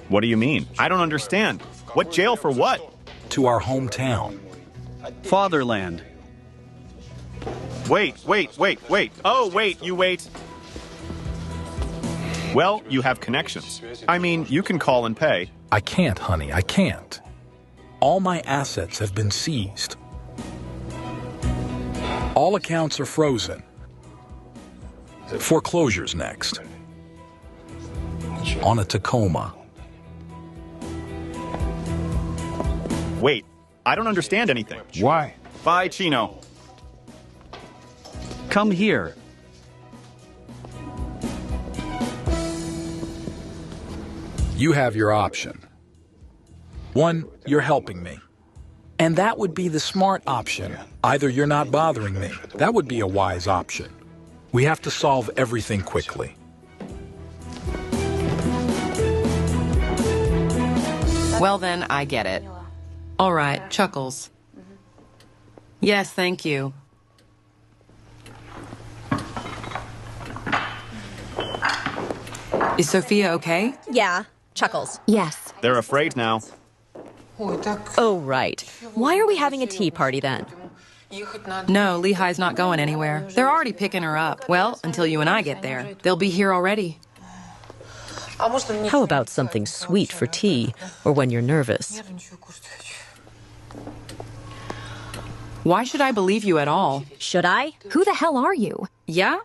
What do you mean? I don't understand. What jail for what? To our hometown. Fatherland. Wait. Oh, wait, you wait. Well, you have connections. I mean, you can call and pay. I can't, honey, I can't. All my assets have been seized. All accounts are frozen. Foreclosure's next. On a Tacoma. Wait, I don't understand anything. Why? Bye, Chino. Come here. You have your option. One, you're helping me. And that would be the smart option. Either you're not bothering me. That would be a wise option. We have to solve everything quickly. Well then, I get it. All right, Chuckles. Yes, thank you. Is Sofia okay? Yeah, Chuckles. Yes. They're afraid now. Oh, right. Why are we having a tea party then? No, Lehi's not going anywhere. They're already picking her up. Well, until you and I get there. They'll be here already. How about something sweet for tea or when you're nervous? Why should I believe you at all? Should I? Who the hell are you? Yeah?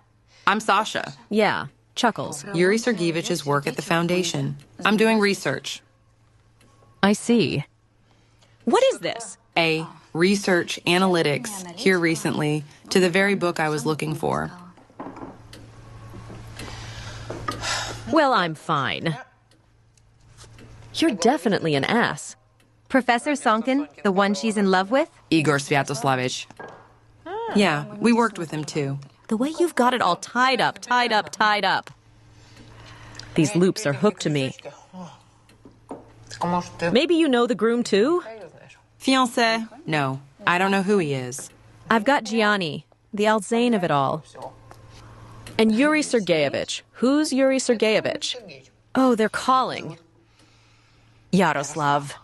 I'm Sasha. Yeah, Chuckles. Yuri Sergeevich's work at the foundation. I'm doing research. I see. What is this? A research analytics here recently to the very book I was looking for. Well, I'm fine. You're definitely an ass. Professor Sonkin, the one she's in love with? Igor Sviatoslavich. Yeah, we worked with him too. The way you've got it all tied up. These loops are hooked to me. Maybe you know the groom too? Fiancé? No, I don't know who he is. I've got Gianni, the Alzane of it all. And Yuri Sergeyevich. Who's Yuri Sergeyevich? Oh, they're calling. Yaroslav.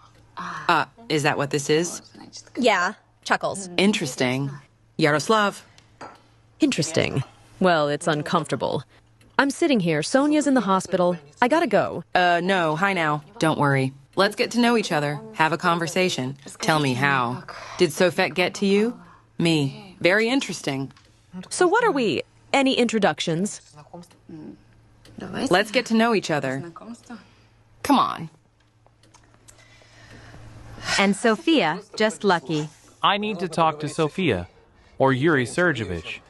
Is that what this is? Yeah, Chuckles. Interesting. Yaroslav. Interesting. Well, it's uncomfortable. I'm sitting here. Sonia's in the hospital. I gotta go. No, hi now. Don't worry. Let's get to know each other. Have a conversation. Tell me how. Did Sofet get to you? Me. Very interesting. So what are we? Any introductions? Let's get to know each other. Come on. And Sofia, just lucky. I need to talk to Sofia, or Yuri Sergeevich.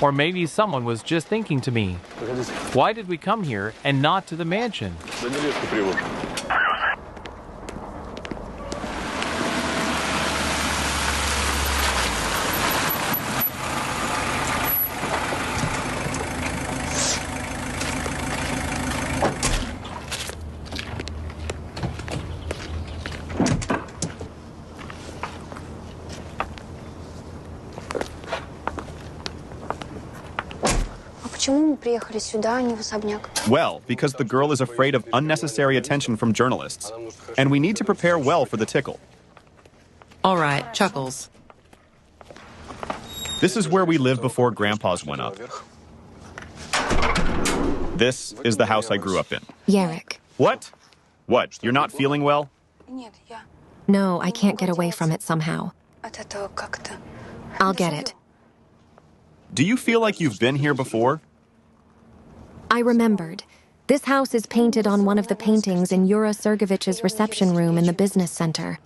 Or maybe someone was just thinking to me, why did we come here and not to the mansion? Well, because the girl is afraid of unnecessary attention from journalists. And we need to prepare well for the tickle. All right, Chuckles. This is where we lived before Grandpa's went up. This is the house I grew up in. Yarek. What? What, you're not feeling well? No, I can't get away from it somehow. I'll get it. Do you feel like you've been here before? I remembered. This house is painted on one of the paintings in Yura Sergeevich's reception room in the business center.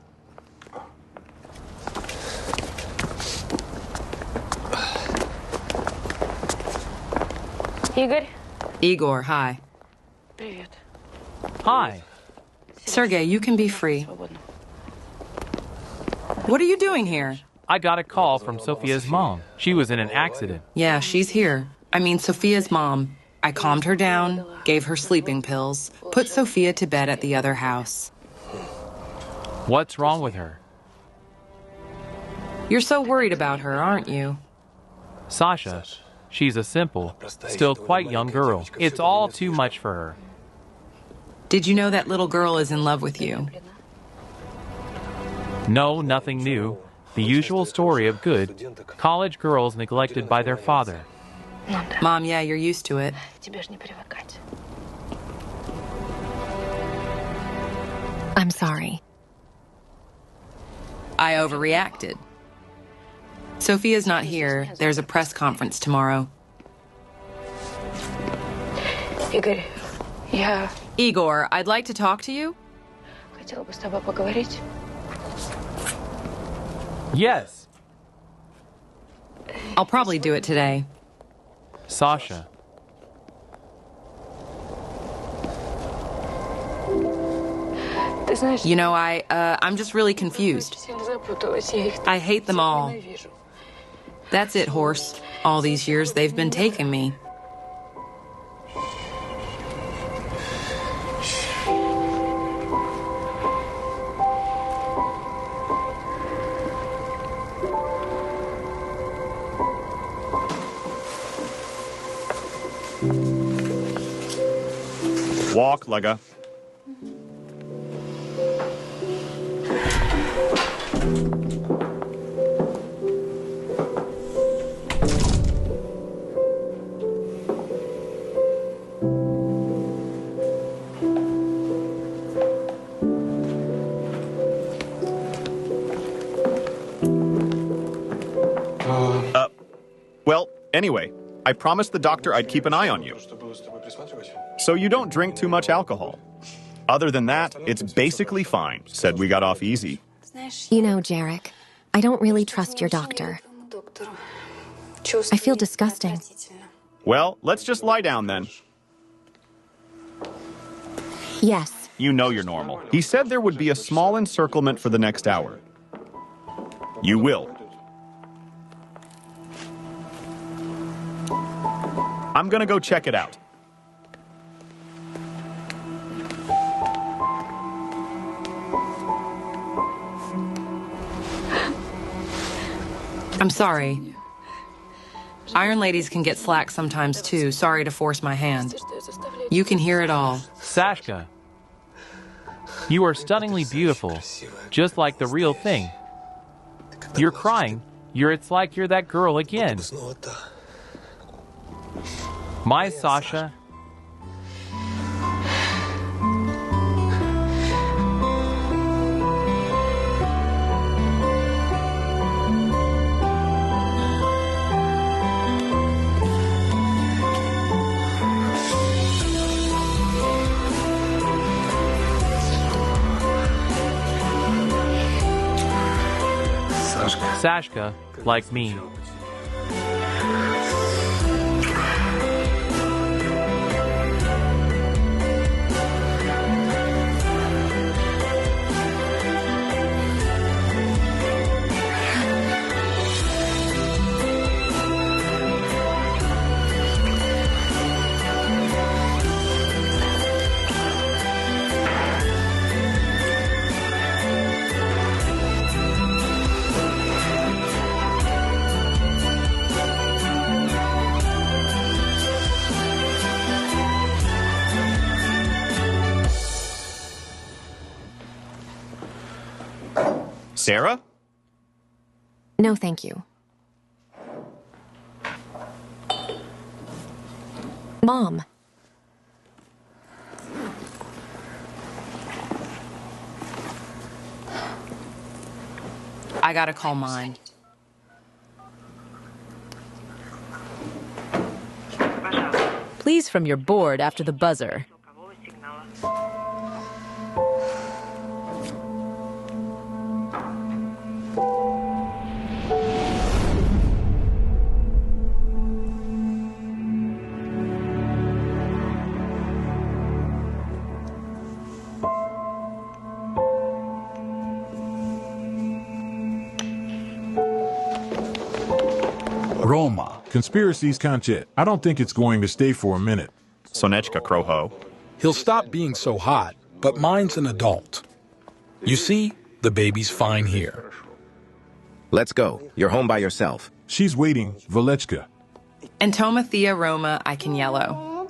Igor, hi. Hi. Sergey, you can be free. What are you doing here? I got a call from Sofia's mom. She was in an accident. Yeah, she's here. I mean, Sophia's mom. I calmed her down, gave her sleeping pills, put Sofia to bed at the other house. What's wrong with her? You're so worried about her, aren't you? Sasha, she's a simple, still quite young girl. It's all too much for her. Did you know that little girl is in love with you? No, nothing new. The usual story of good college girls neglected by their father. Mom, yeah, you're used to it. I'm sorry. I overreacted. Sofia's not here. There's a press conference tomorrow. Igor, I'd like to talk to you. Yes. I'll probably do it today. Sasha. You know, I'm just really confused. I hate them all. That's it, horse. All these years they've been taking me. Walk, Lega. Well, anyway, I promised the doctor I'd keep an eye on you. So you don't drink too much alcohol. Other than that, it's basically fine. Said we got off easy. You know, Jarek, I don't really trust your doctor. I feel disgusting. Well, let's just lie down then. Yes. You know you're normal. He said there would be a small encirclement for the next hour. You will. I'm gonna go check it out. I'm sorry. Iron ladies can get slack sometimes too. Sorry to force my hand. You can hear it all. Sashka, you are stunningly beautiful, just like the real thing. You're crying. It's like you're that girl again. My Sasha. Sashka, like me. Sarah? No, thank you. Mom. I gotta call mine. Please from your board after the buzzer. Roma. Conspiracies kanchet. I don't think it's going to stay for a minute. Sonechka Kroho. He'll stop being so hot, but mine's an adult. You see, the baby's fine here. Let's go. You're home by yourself. She's waiting, Valechka. And Tomathea Roma, I can yellow.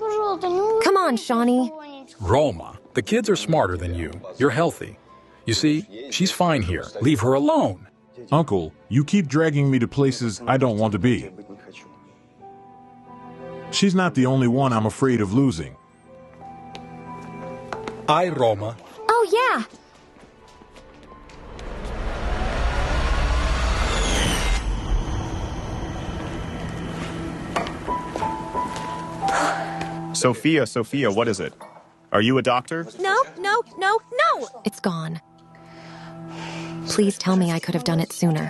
Come on, Shawnee. Roma, the kids are smarter than you. You're healthy. You see, she's fine here. Leave her alone. Uncle, you keep dragging me to places I don't want to be. She's not the only one I'm afraid of losing. I, Roma. Oh, yeah. Sofia, what is it? Are you a doctor? No. It's gone. Please tell me I could have done it sooner.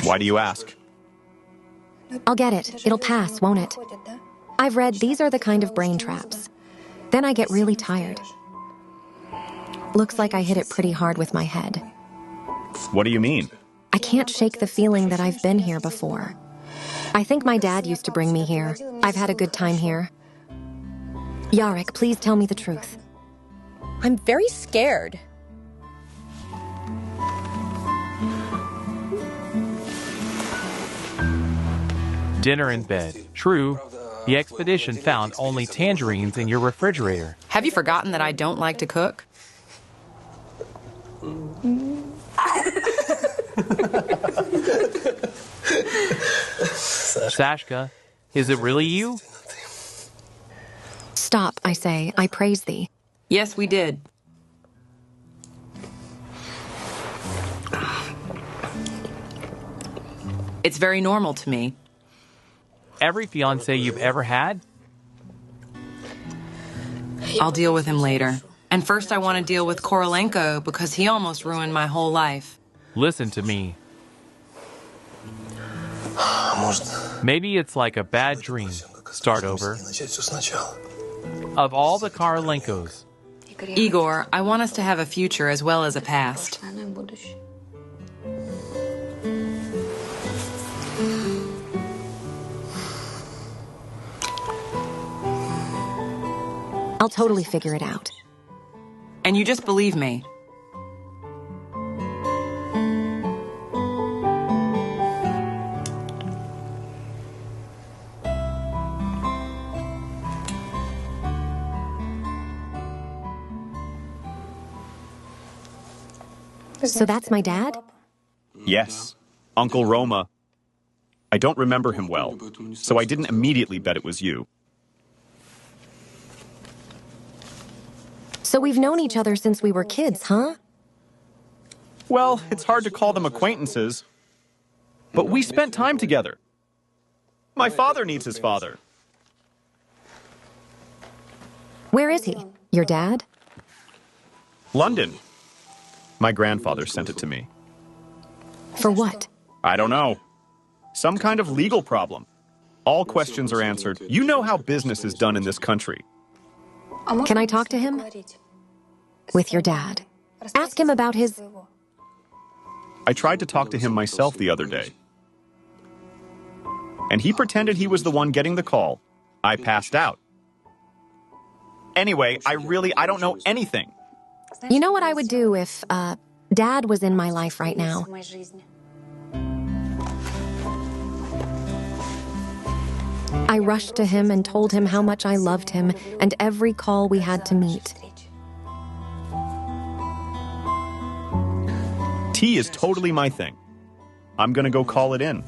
Why do you ask? I'll get it. It'll pass, won't it? I've read these are the kind of brain traps. Then I get really tired. Looks like I hit it pretty hard with my head. What do you mean? I can't shake the feeling that I've been here before. I think my dad used to bring me here. I've had a good time here. Yarek, please tell me the truth. I'm very scared. Dinner in bed. True. The expedition found only tangerines in your refrigerator. Have you forgotten that I don't like to cook? Sashka, is it really you? Stop, I say. I praise thee. Yes, we did. It's very normal to me. Every fiancé you've ever had? I'll deal with him later. And first I want to deal with Korolenko because he almost ruined my whole life. Listen to me. Maybe it's like a bad dream. Start over. Of all the Korolenkos. Igor, I want us to have a future as well as a past. I'll totally figure it out. And you just believe me. So that's my dad? Yes. Uncle Roma. I don't remember him well, so I didn't immediately bet it was you. So we've known each other since we were kids, huh? Well, it's hard to call them acquaintances. But we spent time together. My father needs his father. Where is he? Your dad? London. My grandfather sent it to me. For what? I don't know. Some kind of legal problem. All questions are answered. You know how business is done in this country. Can I talk to him? With your dad. Ask him about his... I tried to talk to him myself the other day. And he pretended he was the one getting the call. I passed out. Anyway, I don't know anything. You know what I would do if, Dad was in my life right now? I rushed to him and told him how much I loved him and every call we had to meet. Tea is totally my thing. I'm gonna go call it in.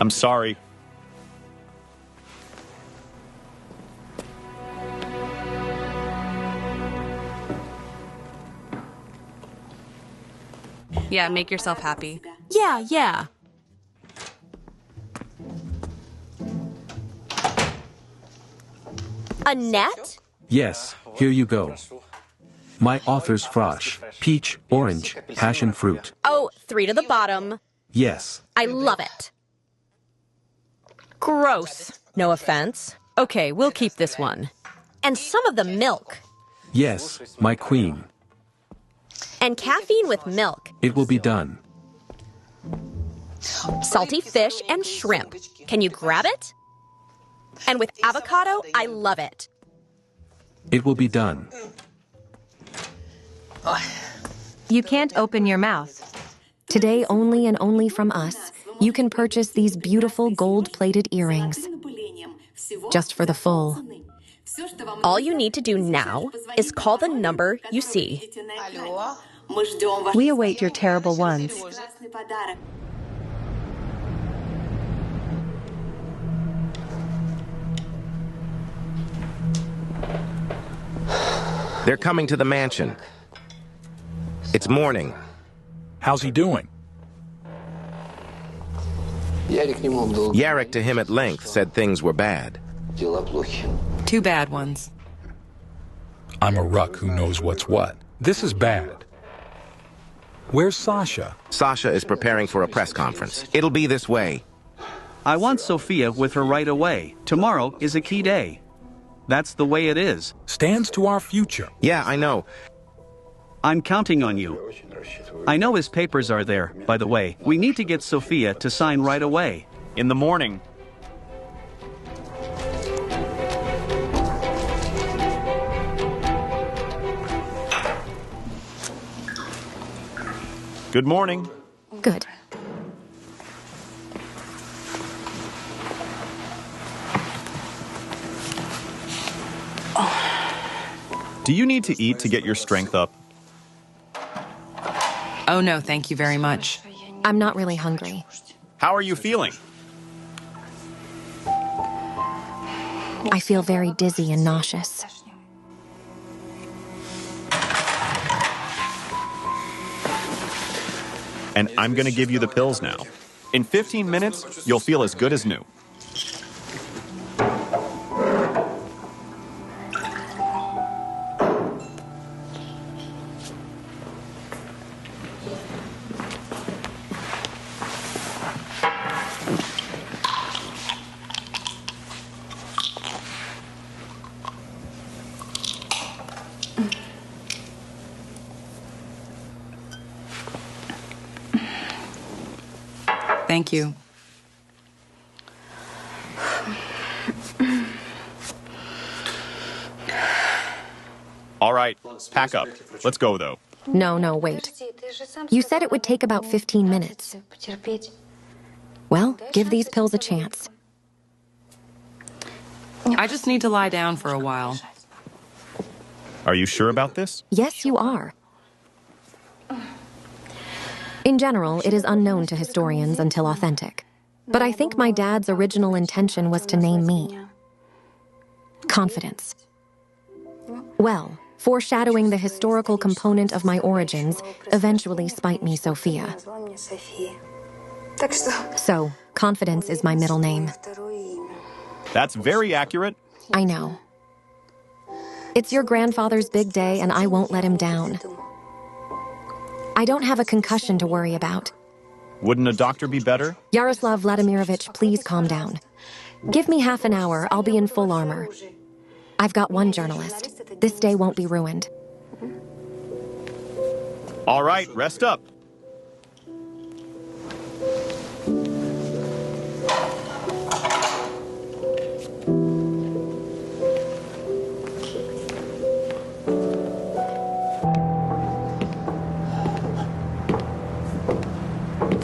I'm sorry. Yeah, make yourself happy. Yeah. A net? Yes, here you go. My author's frosh. Peach, orange, passion fruit. Oh, 3 to the bottom. Yes. I love it. Gross. No offense. Okay, we'll keep this one. And some of the milk. Yes, my queen. And caffeine with milk. It will be done. Salty fish and shrimp. Can you grab it? And with avocado, I love it. It will be done. You can't open your mouth. Today, only and only from us, you can purchase these beautiful gold-plated earrings. Just for the full. All you need to do now is call the number you see. We await your terrible ones. They're coming to the mansion. It's morning. How's he doing? Yarek to him at length said things were bad. 2 bad ones. I'm a ruck who knows what's what. This is bad. Where's Sasha? Sasha is preparing for a press conference. It'll be this way. I want Sofia with her right away. Tomorrow is a key day. That's the way it is. Stands to our future. Yeah, I know. I'm counting on you. I know his papers are there, by the way. We need to get Sofia to sign right away. In the morning. Good morning. Good. Do you need to eat to get your strength up? Oh no, thank you very much. I'm not really hungry. How are you feeling? I feel very dizzy and nauseous. And I'm gonna give you the pills now. In 15 minutes, you'll feel as good as new. Thank you. All right, pack up. Let's go, though. No, wait. You said it would take about 15 minutes. Well, give these pills a chance. I just need to lie down for a while. Are you sure about this? Yes, you are. In general, it is unknown to historians until authentic. But I think my dad's original intention was to name me. Confidence. Well, foreshadowing the historical component of my origins eventually spite me Sofia. So, Confidence is my middle name. That's very accurate. I know. It's your grandfather's big day, and I won't let him down. I don't have a concussion to worry about. Wouldn't a doctor be better? Yaroslav Vladimirovich, please calm down. Give me half an hour, I'll be in full armor. I've got one journalist. This day won't be ruined. All right, rest up.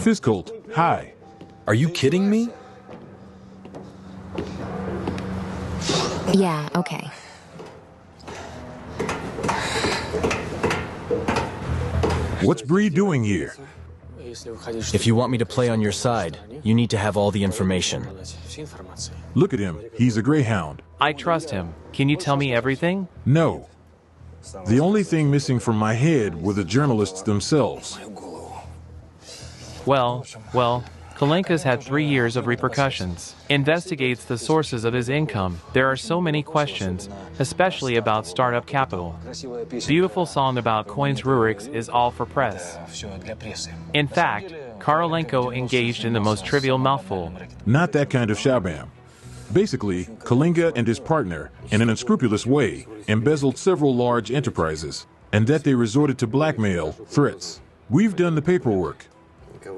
Fizcolt, hi. Are you kidding me? Yeah, okay. What's Bree doing here? If you want me to play on your side, you need to have all the information. Look at him. He's a greyhound. I trust him. Can you tell me everything? No. The only thing missing from my head were the journalists themselves. Well, Korolenko's had 3 years of repercussions. Investigates the sources of his income. There are so many questions, especially about startup capital. Beautiful song about coins Ruriks is all for press. In fact, Korolenko engaged in the most trivial mouthful. Not that kind of shabam. Basically, Korolenko and his partner, in an unscrupulous way, embezzled several large enterprises, and that they resorted to blackmail, threats. We've done the paperwork.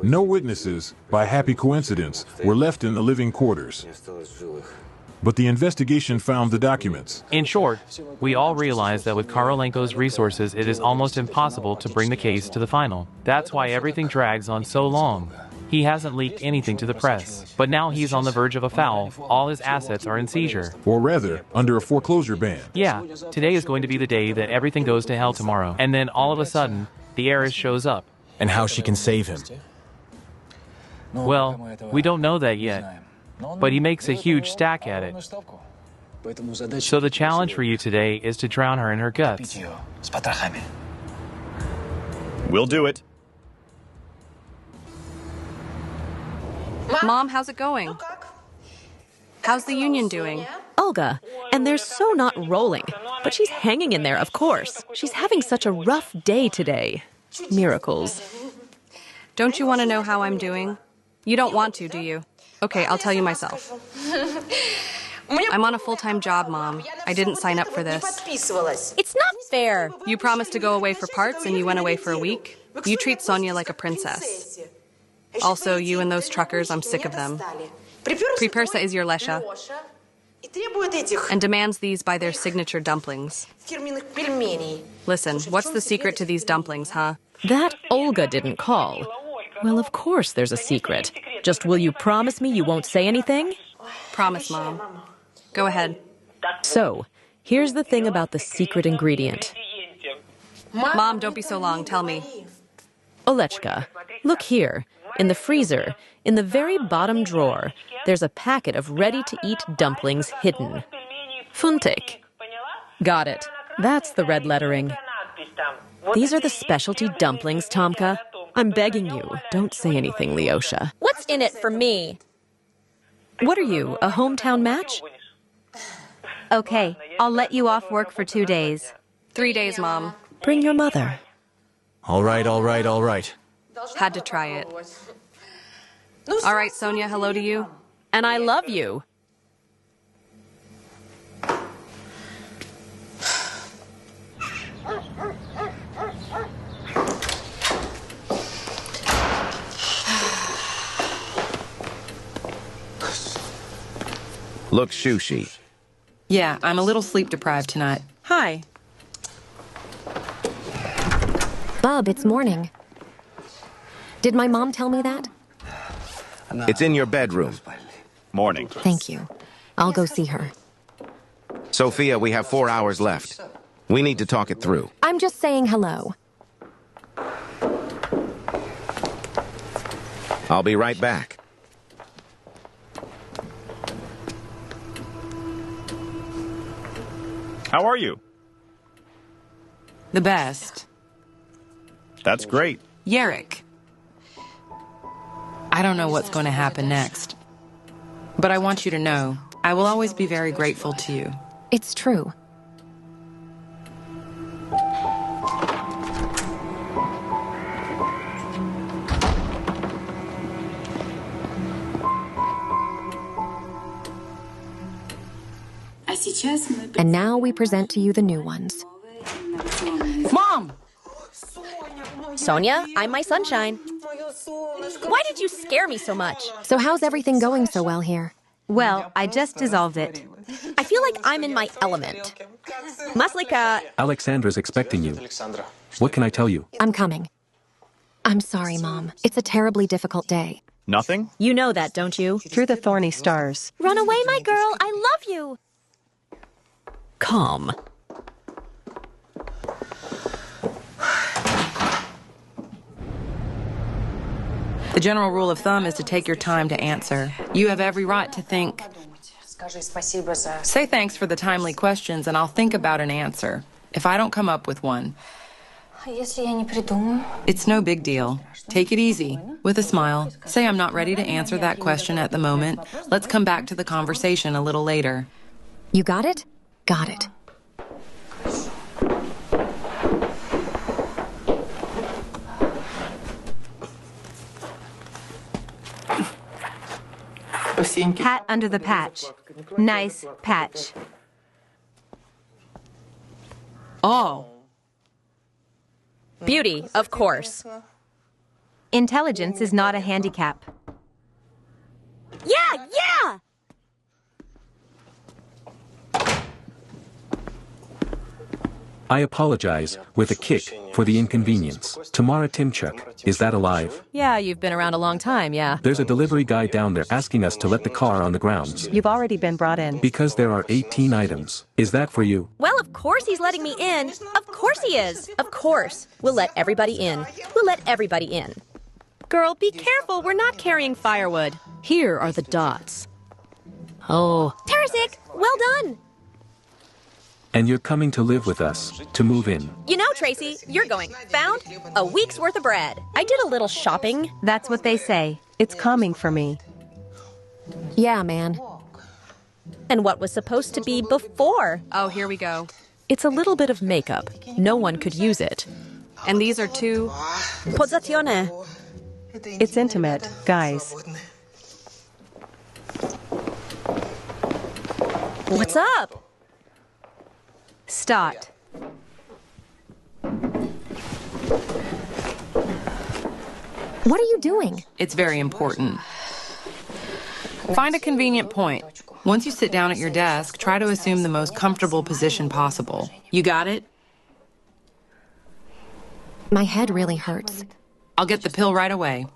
No witnesses, by happy coincidence, were left in the living quarters. But the investigation found the documents. In short, we all realize that with Korolenko's resources, it is almost impossible to bring the case to the final. That's why everything drags on so long. He hasn't leaked anything to the press, but now he's on the verge of a foul. All his assets are in seizure. Or rather, under a foreclosure ban. Yeah, today is going to be the day that everything goes to hell tomorrow. And then all of a sudden, the heiress shows up. And how she can save him. Well, we don't know that yet, but he makes a huge stack at it. So the challenge for you today is to drown her in her guts. We'll do it. Mom, how's it going? How's the union doing? Olga, and they're so not rolling, but she's hanging in there, of course. She's having such a rough day today. Miracles. Don't you want to know how I'm doing? You don't want to, do you? Okay, I'll tell you myself. I'm on a full-time job, Mom. I didn't sign up for this. It's not fair. You promised to go away for parts and you went away for a week. You treat Sonia like a princess. Also, you and those truckers, I'm sick of them. Pripersa is your Lesha and demands these by their signature dumplings. Listen, what's the secret to these dumplings, huh? That Olga didn't call. Well, of course there's a secret. Just will you promise me you won't say anything? Promise, Mom. Go ahead. So, here's the thing about the secret ingredient. Mom, don't be so long. Tell me. Olechka, look here. In the freezer, in the very bottom drawer, there's a packet of ready-to-eat dumplings hidden. Funtik. Got it. That's the red lettering. These are the specialty dumplings, Tomka. I'm begging you, don't say anything, Lyosha. What's in it for me? What are you, a hometown match? Okay, I'll let you off work for 2 days. 3 days, Mom. Bring your mother. All right. Had to try it. All right, Sonia, hello to you. And I love you. Look, Shushi. Yeah, I'm a little sleep deprived tonight. Hi. Bub, it's morning. Did my mom tell me that? It's in your bedroom. Morning. Thank you. I'll go see her. Sofia, we have 4 hours left. We need to talk it through. I'm just saying hello. I'll be right back. How are you? The best. That's great. Yerrick. I don't know what's going to happen next. But I want you to know, I will always be very grateful to you. It's true. And now we present to you the new ones. Mom! Sonia, I'm my sunshine. Why did you scare me so much? So how's everything going so well here? Well, I just dissolved it. I feel like I'm in my element. Maslika. Alexandra's expecting you. What can I tell you? I'm coming. I'm sorry, Mom. It's a terribly difficult day. Nothing? You know that, don't you? Through the thorny stars. Run away, my girl. I love you. Calm. general rule of thumb is to take your time to answer. You have every right to think. Say thanks for the timely questions, and I'll think about an answer. If I don't come up with one, it's no big deal. Take it easy, with a smile. Say I'm not ready to answer that question at the moment. Let's come back to the conversation a little later. You got it? Got it. Pat under the patch. Nice patch. Oh. Beauty, of course. Intelligence is not a handicap. Yeah, yeah! I apologize, with a kick, for the inconvenience. Tamara Timchuk, is that alive? Yeah, you've been around a long time, yeah. There's a delivery guy down there asking us to let the car on the grounds. You've already been brought in. Because there are 18 items. Is that for you? Well, of course he's letting me in. Of course he is. Of course. We'll let everybody in. We'll let everybody in. Girl, be careful, we're not carrying firewood. Here are the dots. Oh. Tarasik, well done. And you're coming to live with us, to move in. You know, Tracy, you're going. Found a week's worth of bread. I did a little shopping. That's what they say. It's calming for me. Yeah, man. And what was supposed to be before? Oh, here we go. It's a little bit of makeup. No one could use it. And these are two... Pozzazione. It's intimate, guys. What's up? Start. What are you doing? It's very important. Find a convenient point. Once you sit down at your desk, try to assume the most comfortable position possible. You got it? My head really hurts. I'll get the pill right away.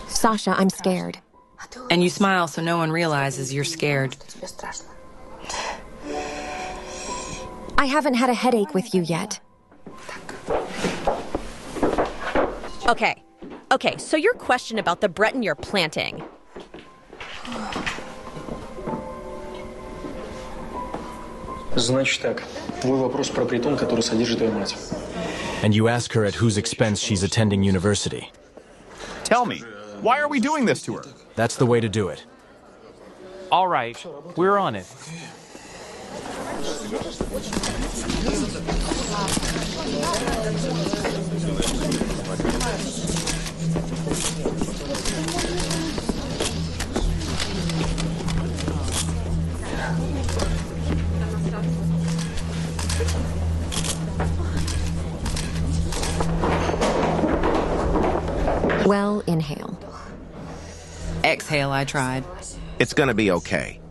Sasha, I'm scared. And you smile so no one realizes you're scared. I haven't had a headache with you yet. Okay, so your question about the Breton you're planting. Значит так, твой вопрос про притон, который содержит твоя мать. And you ask her at whose expense she's attending university. Tell me, why are we doing this to her? That's the way to do it. All right, we're on it. Well, inhale. Exhale, I tried. It's gonna be okay.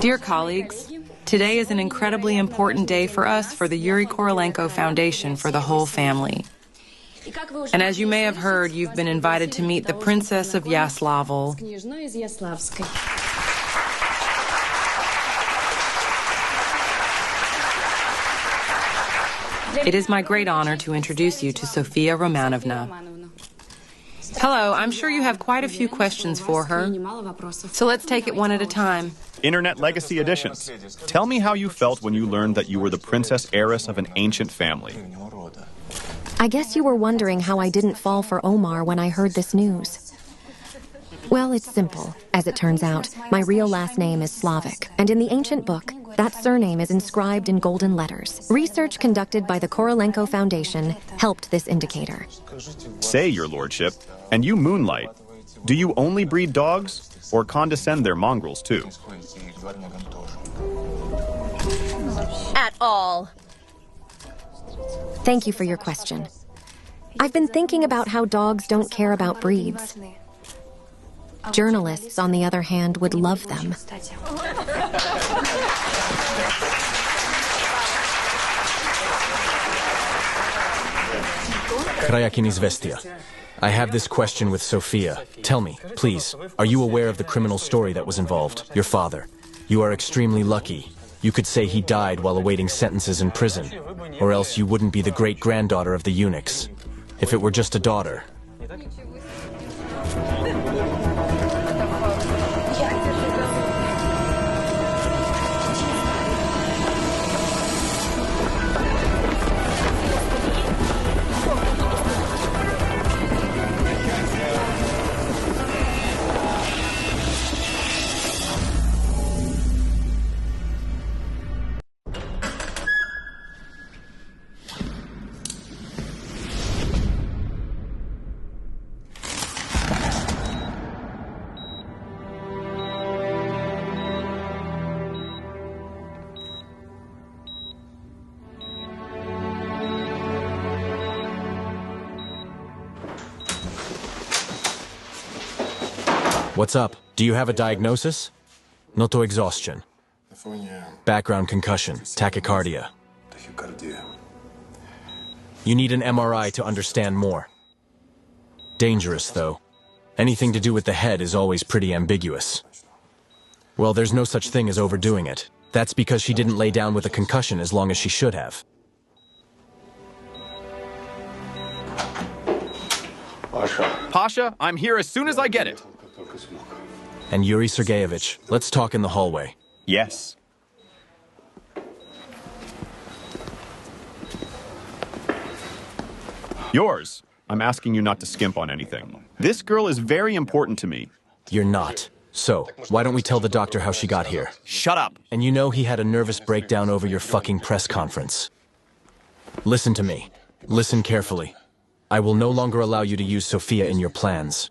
Dear colleagues, today is an incredibly important day for us for the Yuri Korolenko Foundation for the whole family. And as you may have heard, you've been invited to meet the Princess of Yaslavl. It is my great honor to introduce you to Sofia Romanovna. Hello, I'm sure you have quite a few questions for her. So let's take it one at a time. Internet Legacy Editions. Tell me how you felt when you learned that you were the princess heiress of an ancient family. I guess you were wondering how I didn't fall for Omar when I heard this news. Well, it's simple. As it turns out, my real last name is Slavic, and in the ancient book, that surname is inscribed in golden letters. Research conducted by the Korolenko Foundation helped this indicator. Say, your lordship, and you moonlight. Do you only breed dogs, or condescend their mongrels too? At all. Thank you for your question. I've been thinking about how dogs don't care about breeds. Journalists, on the other hand, would love them. Krajakin Izvestia. I have this question with Sofia. Tell me, please, are you aware of the criminal story that was involved? Your father. You are extremely lucky. You could say he died while awaiting sentences in prison, or else you wouldn't be the great-granddaughter of the eunuchs. If it were just a daughter. What's up? Do you have a diagnosis? Notoexhaustion. Background concussion, tachycardia. You need an MRI to understand more. Dangerous, though. Anything to do with the head is always pretty ambiguous. Well, there's no such thing as overdoing it. That's because she didn't lay down with a concussion as long as she should have. Pasha, I'm here as soon as I get it. And Yuri Sergeyevich, let's talk in the hallway. Yes. Yours. I'm asking you not to skimp on anything. This girl is very important to me. You're not. So, why don't we tell the doctor how she got here? Shut up. And you know he had a nervous breakdown over your fucking press conference. Listen to me. Listen carefully. I will no longer allow you to use Sofia in your plans.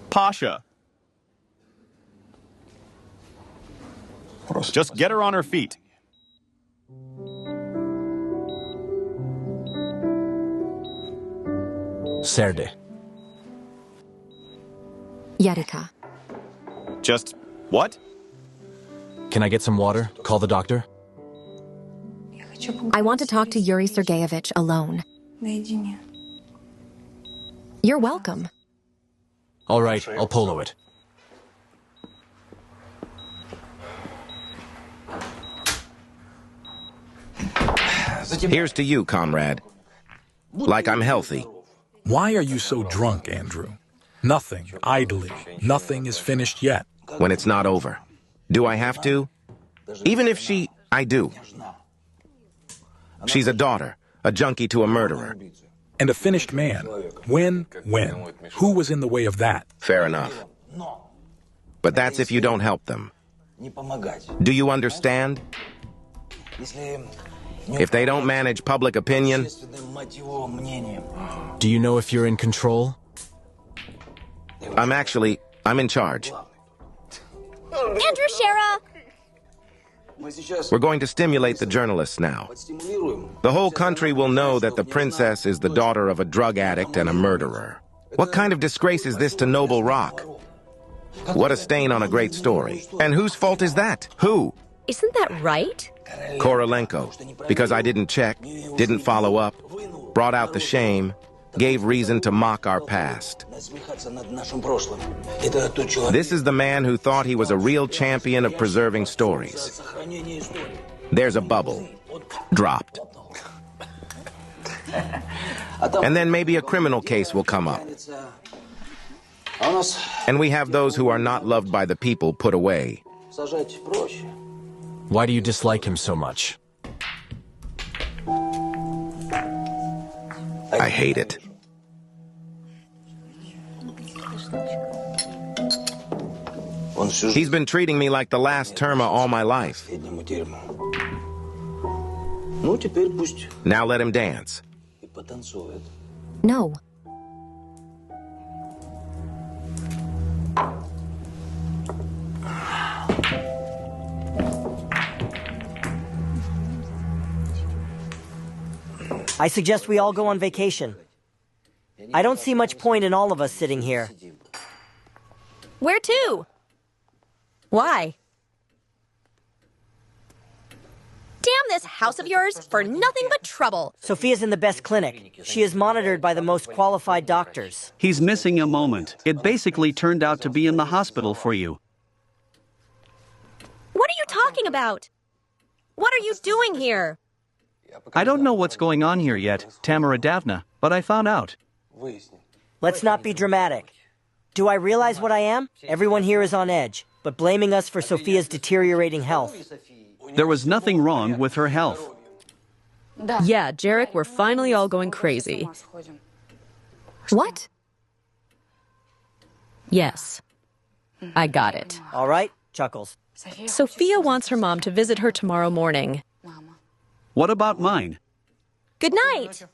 Pasha. Just get her on her feet. Serde. Yarika. Just what? Can I get some water? Call the doctor? I want to talk to Yuri Sergeyevich alone. You're welcome. All right, I'll polo it. Here's to you, comrade. Like I'm healthy. Why are you so drunk, Andrew? Nothing, idly. Nothing is finished yet. When it's not over. Do I have to? Even if I do. She's a daughter, a junkie to a murderer. And a finished man. When? Who was in the way of that? Fair enough. But that's if you don't help them. Do you understand? If they don't manage public opinion... Do you know if you're in control? I'm in charge. Andrew Shara! We're going to stimulate the journalists now. The whole country will know that the princess is the daughter of a drug addict and a murderer. What kind of disgrace is this to Noble Rock? What a stain on a great story. And whose fault is that? Who? Isn't that right? Korolenko. Because I didn't check, didn't follow up, brought out the shame, gave reason to mock our past. This is the man who thought he was a real champion of preserving stories. There's a bubble. Dropped. And then maybe a criminal case will come up. And we have those who are not loved by the people put away. Why do you dislike him so much? I hate it. He's been treating me like the last terma all my life. Now let him dance. No. I suggest we all go on vacation. I don't see much point in all of us sitting here. Where to? Why? Damn this house of yours for nothing but trouble. Sofia's in the best clinic. She is monitored by the most qualified doctors. He's missing a moment. It basically turned out to be in the hospital for you. What are you talking about? What are you doing here? I don't know what's going on here yet, Tamara Davna, but I found out. Let's not be dramatic. Do I realize what I am? Everyone here is on edge, but blaming us for Sofia's deteriorating health. There was nothing wrong with her health. Yeah, Jarek, we're finally all going crazy. What? Yes. I got it. All right, Chuckles. Sofia wants her mom to visit her tomorrow morning. What about mine? Good night.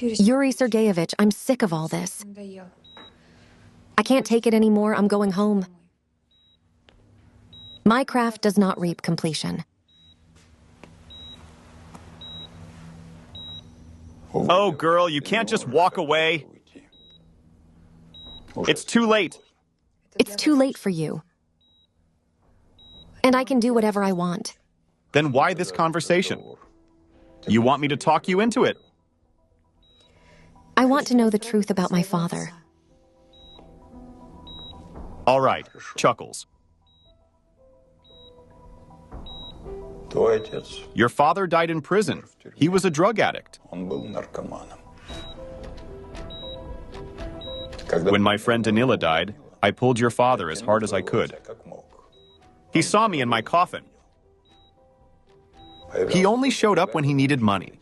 Yuri Sergeyevich, I'm sick of all this. I can't take it anymore. I'm going home. My craft does not reap completion. Oh, girl, you can't just walk away. It's too late. It's too late for you. And I can do whatever I want. Then why this conversation? You want me to talk you into it? I want to know the truth about my father. All right, Chuckles. Your father died in prison. He was a drug addict. When my friend Danila died, I pulled your father as hard as I could. He saw me in my coffin. He only showed up when he needed money.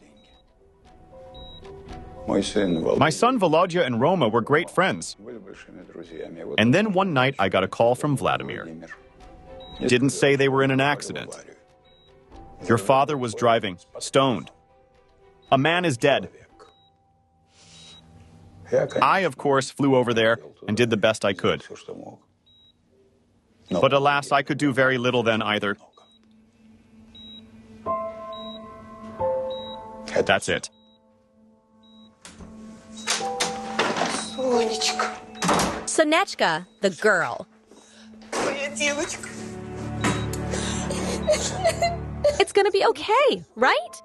My son Volodya and Roma were great friends. And then one night I got a call from Vladimir. Didn't say they were in an accident. Your father was driving, stoned. A man is dead. I, of course, flew over there and did the best I could. But alas, I could do very little then either. That's it. Sonechka, the girl. It's gonna be okay, right?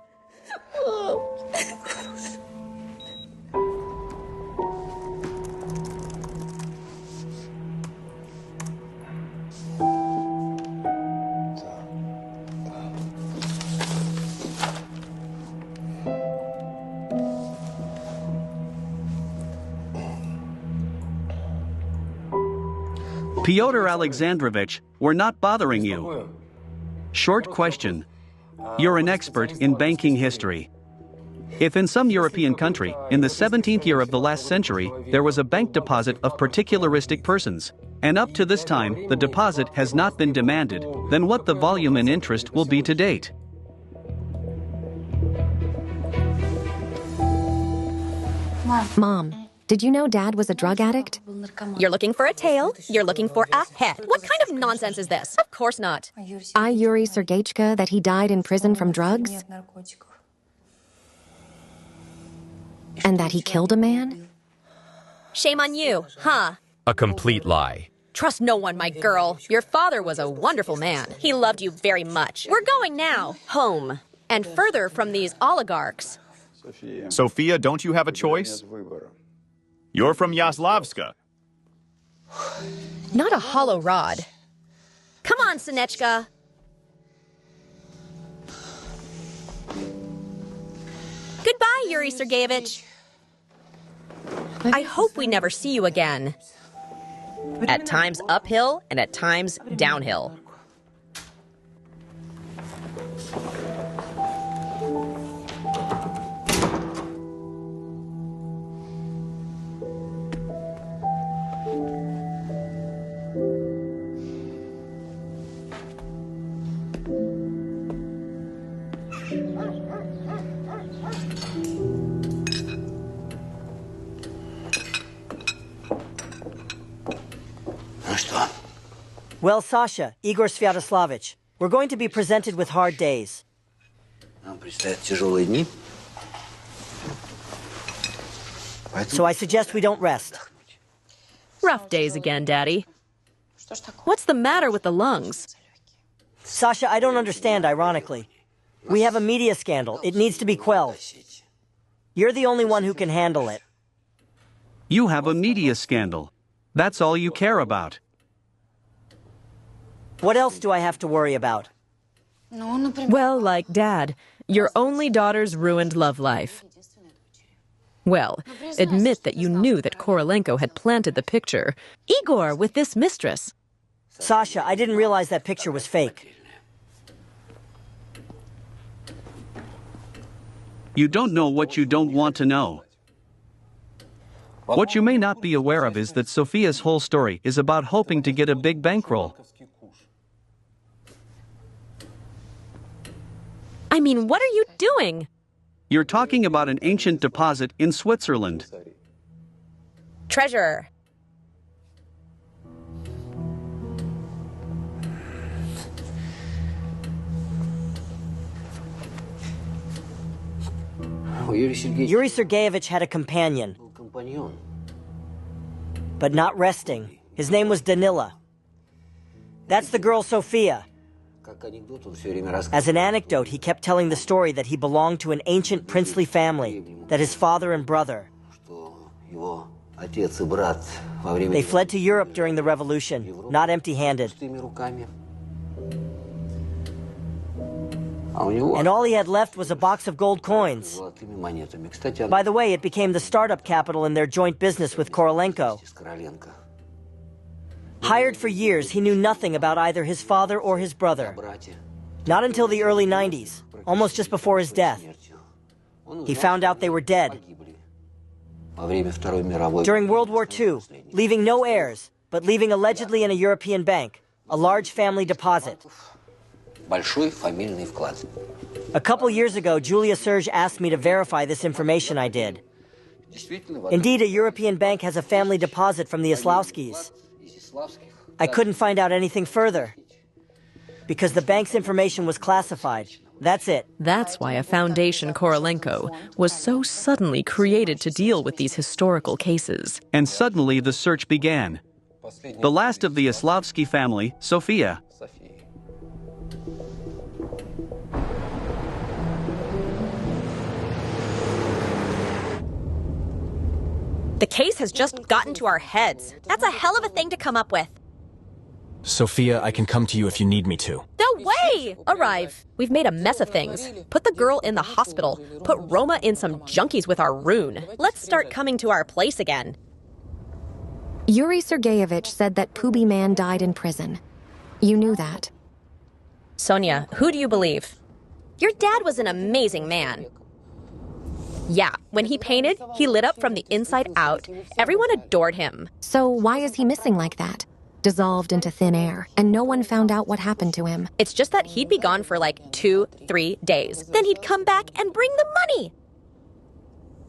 Pyotr Alexandrovich, we're not bothering you. Short question. You're an expert in banking history. If in some European country, in the 17th year of the last century, there was a bank deposit of particularistic persons, and up to this time the deposit has not been demanded, then what the volume and interest will be to date? Mom, did you know Dad was a drug addict? You're looking for a tail, you're looking for a head. What kind of nonsense is this? Of course not. I, Yuri Sergeyevich, that he died in prison from drugs? And that he killed a man? Shame on you, huh? A complete lie. Trust no one, my girl. Your father was a wonderful man. He loved you very much. We're going now. Home. And further from these oligarchs. Sofia, don't you have a choice? You're from Yaslavska. Not a hollow rod. Come on, Sonechka. Goodbye, Yuri Sergeyevich. I hope we never see you again. At times uphill and at times downhill. Well, Sasha, Igor Sviatoslavich, we're going to be presented with hard days. So I suggest we don't rest. Rough days again, Daddy. What's the matter with the lungs? Sasha, I don't understand, ironically. We have a media scandal. It needs to be quelled. You're the only one who can handle it. You have a media scandal. That's all you care about. What else do I have to worry about? Well, like Dad, your only daughter's ruined love life. Well, admit that you knew that Korolenko had planted the picture. Igor with this mistress. Sasha, I didn't realize that picture was fake. You don't know what you don't want to know. What you may not be aware of is that Sofia's whole story is about hoping to get a big bankroll. I mean, what are you doing? You're talking about an ancient deposit in Switzerland. Treasure. Yuri Sergeyevich had a companion, but not resting. His name was Danila. That's the girl Sofia. As an anecdote, he kept telling the story that he belonged to an ancient princely family, that his father and brother. They fled to Europe during the revolution, not empty-handed. And all he had left was a box of gold coins. By the way, it became the startup capital in their joint business with Korolenko. Hired for years, he knew nothing about either his father or his brother. Not until the early 90s, almost just before his death. He found out they were dead. During World War II, leaving no heirs, but leaving allegedly in a European bank, a large family deposit. A couple years ago, Julia Serge asked me to verify this information I did. Indeed, a European bank has a family deposit from the Islavskis. I couldn't find out anything further, because the bank's information was classified. That's it. That's why a foundation, Korolenko, was so suddenly created to deal with these historical cases. And suddenly the search began. The last of the Islavsky family, Sofia. The case has just gotten to our heads. That's a hell of a thing to come up with. Sophia, I can come to you if you need me to. No way! Arrive. We've made a mess of things. Put the girl in the hospital. Put Roma in some junkies with our rune. Let's start coming to our place again. Yuri Sergeyevich said that Puby Man died in prison. You knew that. Sonia, who do you believe? Your dad was an amazing man. Yeah, when he painted, he lit up from the inside out. Everyone adored him. So why is he missing like that? Dissolved into thin air, and no one found out what happened to him. It's just that he'd be gone for like 2-3 days. Then he'd come back and bring the money.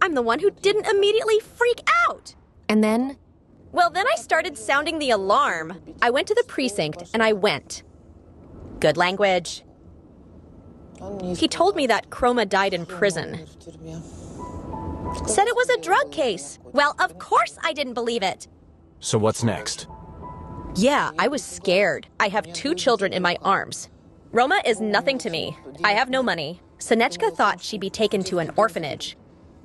I'm the one who didn't immediately freak out. And then? Well, then I started sounding the alarm. I went to the precinct, and I went. Good language. He told me that Kroma died in prison. Said it was a drug case. Well, of course I didn't believe it. So what's next? Yeah, I was scared. I have 2 children in my arms. Roma is nothing to me. I have no money. Sonechka thought she'd be taken to an orphanage.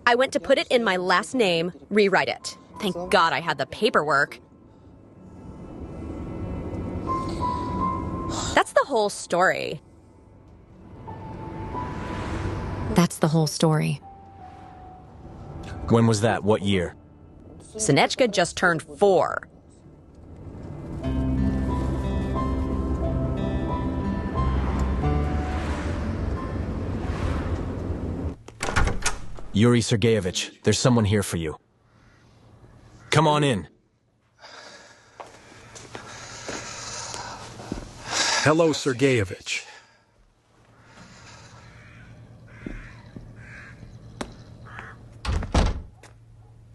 I went to put it in my last name, rewrite it. Thank God I had the paperwork. That's the whole story. That's the whole story. When was that? What year? Sonechka just turned 4. Yuri Sergeyevich, there's someone here for you. Come on in. Hello, Sergeyevich.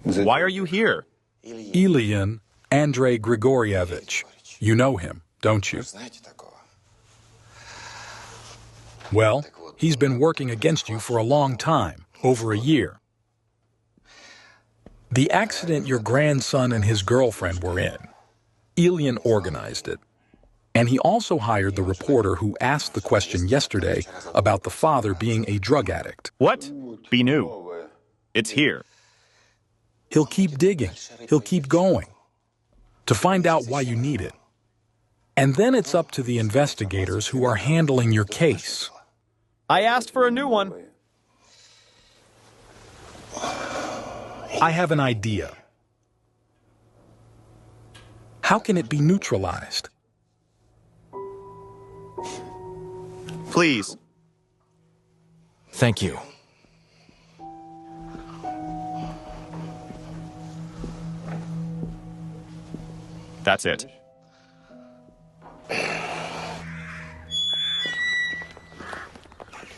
Why are you here? Ilian Andrei Grigorievich. You know him. don't you? Well, he's been working against you for a long time, over a year. The accident your grandson and his girlfriend were in, Elian organized it. And he also hired the reporter who asked the question yesterday about the father being a drug addict. What? Be new. It's here. He'll keep digging. He'll keep going to find out why you need it. And then it's up to the investigators who are handling your case. I asked for a new one. I have an idea. How can it be neutralized? Please. Thank you. That's it.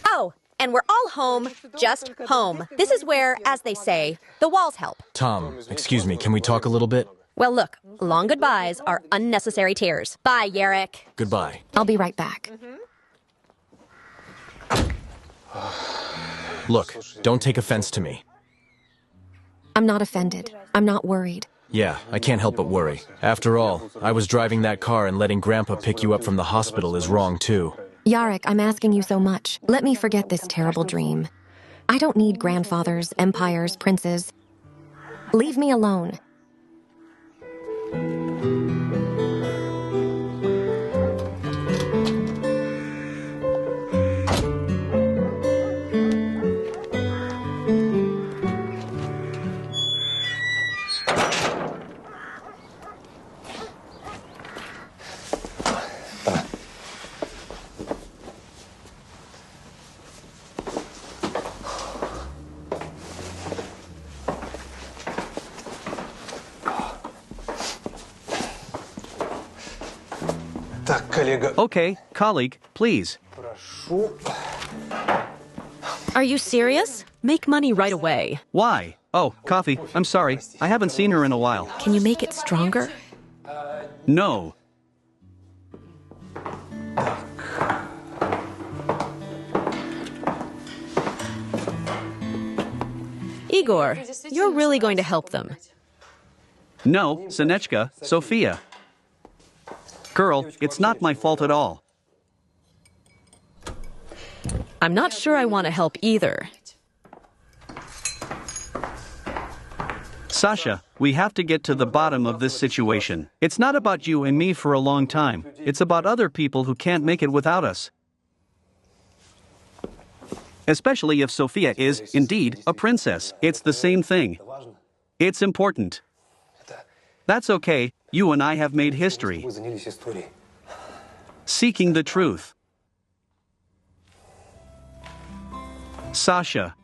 Oh, and we're all home, just home. This is where, as they say, the walls help. Tom, excuse me, can we talk a little bit? Well, look, long goodbyes are unnecessary tears. Bye, Yarrick. Goodbye. I'll be right back. Look, don't take offense to me. I'm not offended. I'm not worried. Yeah, I can't help but worry. After all, I was driving that car and letting Grandpa pick you up from the hospital is wrong too. Yarrick, I'm asking you so much. Let me forget this terrible dream. I don't need grandfathers, empires, princes. Leave me alone. Okay, colleague, please. Are you serious? Make money right away. Why? Oh, coffee. I'm sorry. I haven't seen her in a while. Can you make it stronger? No. Igor, you're really going to help them. No, Sinechka, Sofia. Girl, it's not my fault at all. I'm not sure I want to help either. Sasha, we have to get to the bottom of this situation. It's not about you and me for a long time. It's about other people who can't make it without us. Especially if Sofia is, indeed, a princess. It's the same thing. It's important. That's okay. You and I have made history. Seeking the truth. Sasha.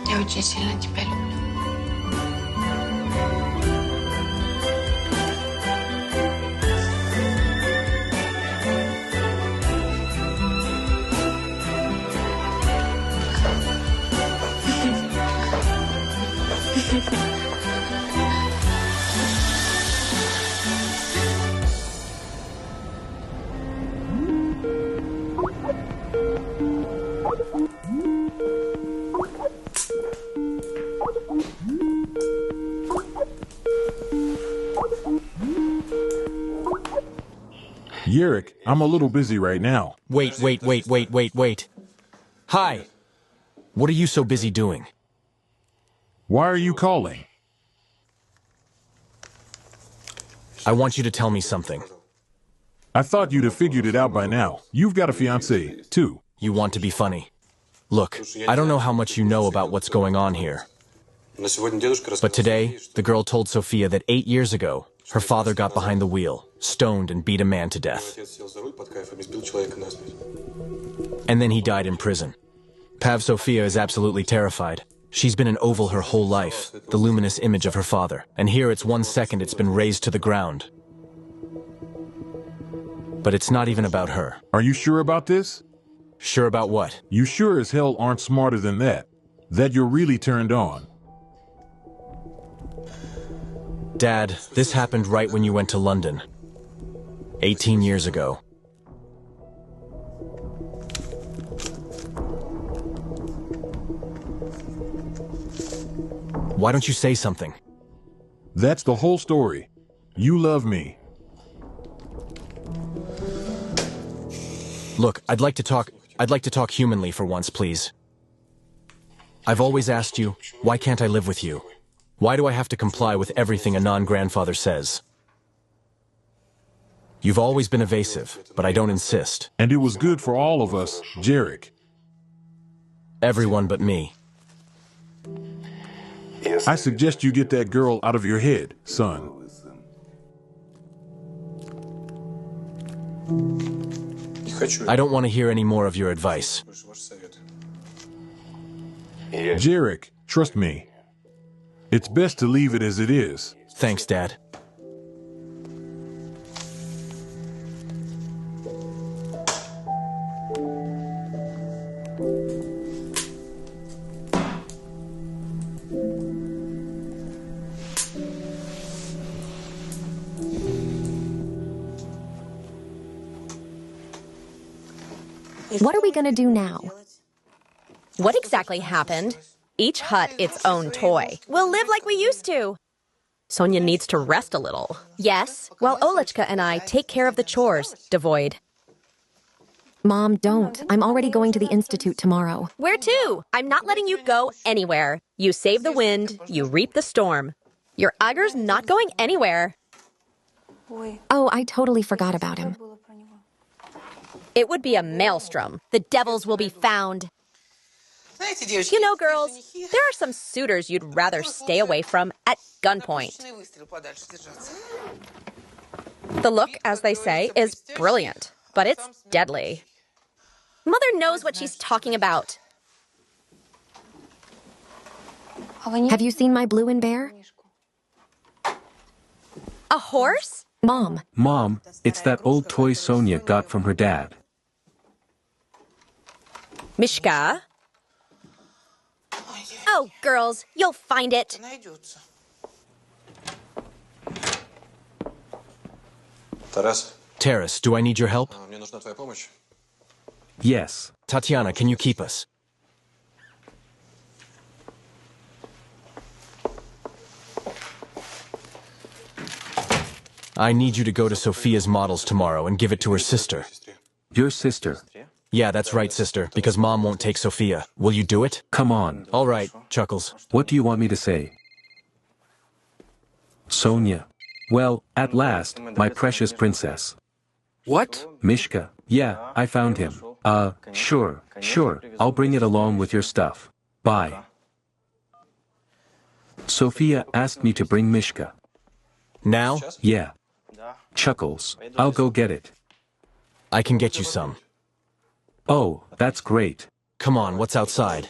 Я очень сильно тебя люблю. Yarrick, I'm a little busy right now. Wait. Hi. What are you so busy doing? Why are you calling? I want you to tell me something. I thought you'd have figured it out by now. You've got a fiancé, too. You want to be funny. Look, I don't know how much you know about what's going on here. But today, the girl told Sofia that 8 years ago, her father got behind the wheel, stoned and beat a man to death. And then he died in prison. Pav Sofia is absolutely terrified. She's been an oval her whole life, the luminous image of her father. And here it's 1 second it's been razed to the ground. But it's not even about her. Are you sure about this? Sure about what? You sure as hell aren't smarter than that. That you're really turned on. Dad, this happened right when you went to London. 18 years ago. Why don't you say something? That's the whole story. You love me. Look, I'd like to talk humanly for once, please. I've always asked you, why can't I live with you? Why do I have to comply with everything a non-grandfather says? You've always been evasive, but I don't insist. And it was good for all of us, Jarek. Everyone but me. I suggest you get that girl out of your head, son. I don't want to hear any more of your advice. Jarek, trust me. It's best to leave it as it is. Thanks, Dad. What are we gonna do now? What exactly happened? Each hut its own toy. We'll live like we used to. Sonia needs to rest a little. Yes, while Olechka and I take care of the chores, devoid. Mom, don't. I'm already going to the institute tomorrow. Where to? I'm not letting you go anywhere. You save the wind, you reap the storm. Your Iger's not going anywhere. Oh, I totally forgot about him. It would be a maelstrom. The devils will be found. You know, girls, there are some suitors you'd rather stay away from at gunpoint. The look, as they say, is brilliant, but it's deadly. Mother knows what she's talking about. Have you seen my blue and bear? A horse? Mom. Mom, it's that old toy Sonia got from her dad. Mishka? Oh, girls, you'll find it. Taras, do I need your help? Yes. Tatiana, can you keep us? I need you to go to Sofia's models tomorrow and give it to her sister. Your sister? Yeah, that's right, sister, because Mom won't take Sofia. Will you do it? Come on. All right, Chuckles. What do you want me to say? Sonia. Well, at last, my precious princess. What? Mishka. Yeah, I found him. Sure. I'll bring it along with your stuff. Bye. Sofia asked me to bring Mishka. Now? Yeah. Chuckles. I'll go get it. I can get you some. Oh, that's great. Come on, what's outside?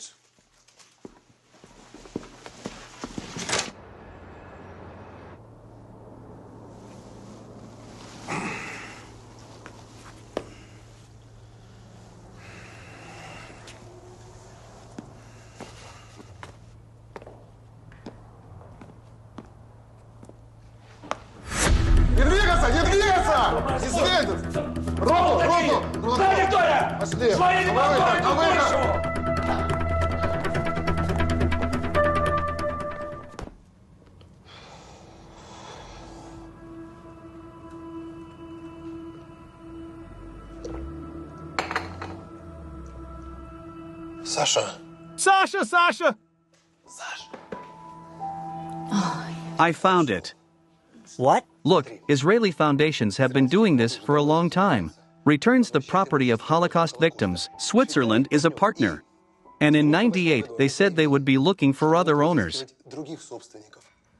Не двигаться! Не двигаться! Роту! Пошли! На выход! Sasha. Sasha! I found it. What? Look, Israeli foundations have been doing this for a long time. Returns the property of Holocaust victims. Switzerland is a partner. And in '98, they said they would be looking for other owners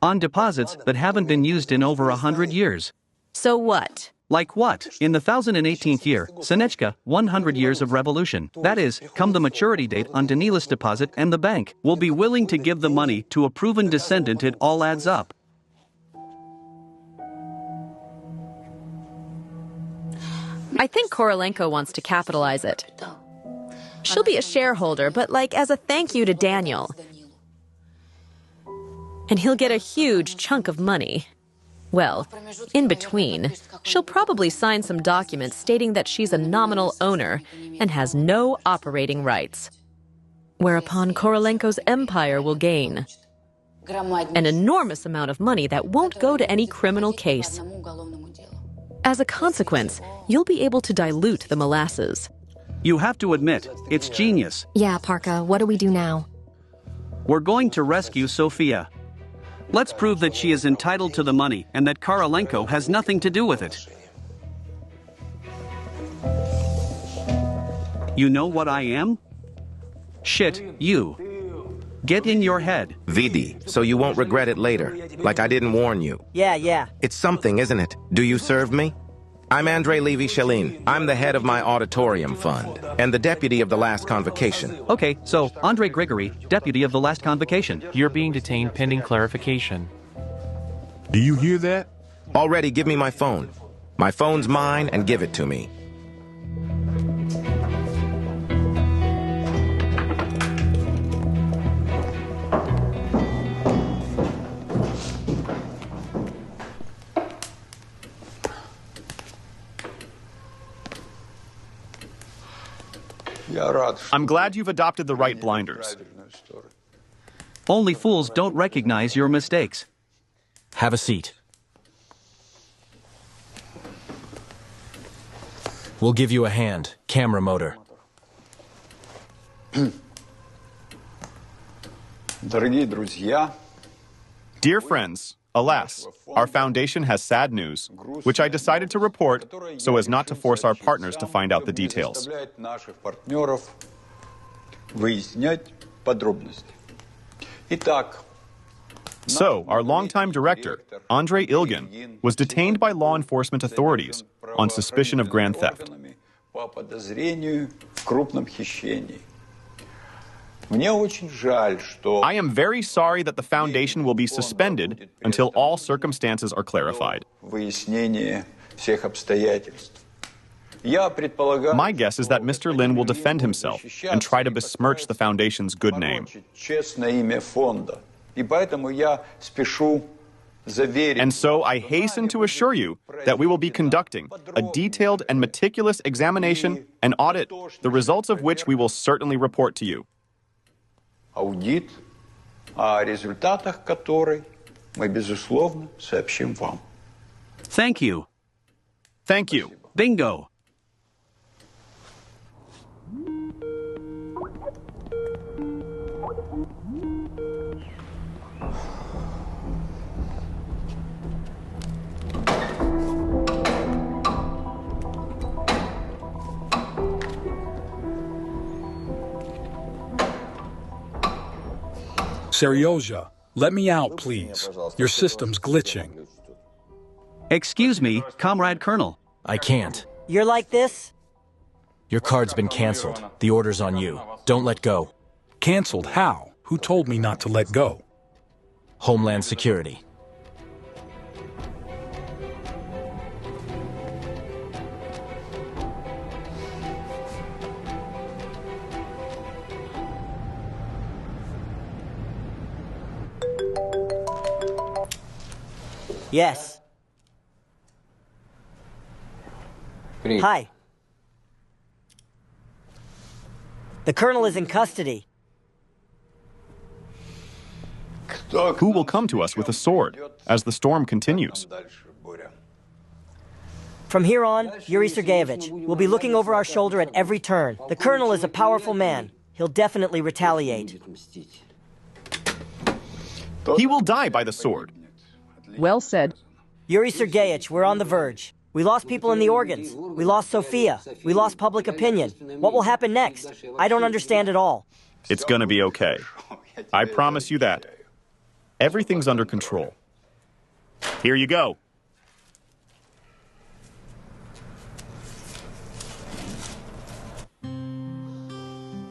on deposits that haven't been used in over 100 years. So what? Like what? In the 1018th year, Senechka, 100 years of revolution. That is, come the maturity date on Danila's deposit, and the bank will be willing to give the money to a proven descendant. It all adds up. I think Korolenko wants to capitalize it. She'll be a shareholder, but like as a thank you to Daniel. And he'll get a huge chunk of money. Well, in between, she'll probably sign some documents stating that she's a nominal owner and has no operating rights. Whereupon Korolenko's empire will gain an enormous amount of money that won't go to any criminal case. As a consequence, you'll be able to dilute the molasses. You have to admit, it's genius. Yeah, Parka, what do we do now? We're going to rescue Sofia. Let's prove that she is entitled to the money and that Korolenko has nothing to do with it. You know what I am? Shit, you. Get in your head. Vidi, so you won't regret it later. Like I didn't warn you. Yeah. It's something, isn't it? Do you serve me? I'm Andrei Levy-Shelin. I'm the head of my auditorium fund and the deputy of the last convocation. Okay, so Andrei Grigory, deputy of the last convocation. You're being detained pending clarification. Do you hear that? Already, give me my phone. My phone's mine, and give it to me. I'm glad you've adopted the right blinders. Only fools don't recognize your mistakes. Have a seat. We'll give you a hand. Camera motor. Dear friends, alas, our foundation has sad news, which I decided to report so as not to force our partners to find out the details. So, our longtime director, Andrei Ilgin, was detained by law enforcement authorities on suspicion of grand theft. I am very sorry that the foundation will be suspended until all circumstances are clarified. My guess is that Mr. Lin will defend himself and try to besmirch the foundation's good name. And so I hasten to assure you that we will be conducting a detailed and meticulous examination and audit, the results of which we will certainly report to you. Аудит, о результатах которой мы, безусловно, сообщим вам. Thank you. Thank you. Bingo. Seryoja, let me out, please. Your system's glitching. Excuse me, Comrade Colonel. I can't. You're like this? Your card's been canceled. The order's on you. Don't let go. Canceled how? Who told me not to let go? Homeland Security. Yes. Hi. The colonel is in custody. Who will come to us with a sword as the storm continues? From here on, Yuri Sergeyevich will be looking over our shoulder at every turn. The colonel is a powerful man. He'll definitely retaliate. He will die by the sword. Well said. Yuri Sergeyevich, we're on the verge. We lost people in the organs. We lost Sofia. We lost public opinion. What will happen next? I don't understand at all. It's gonna be okay. I promise you that. Everything's under control. Here you go.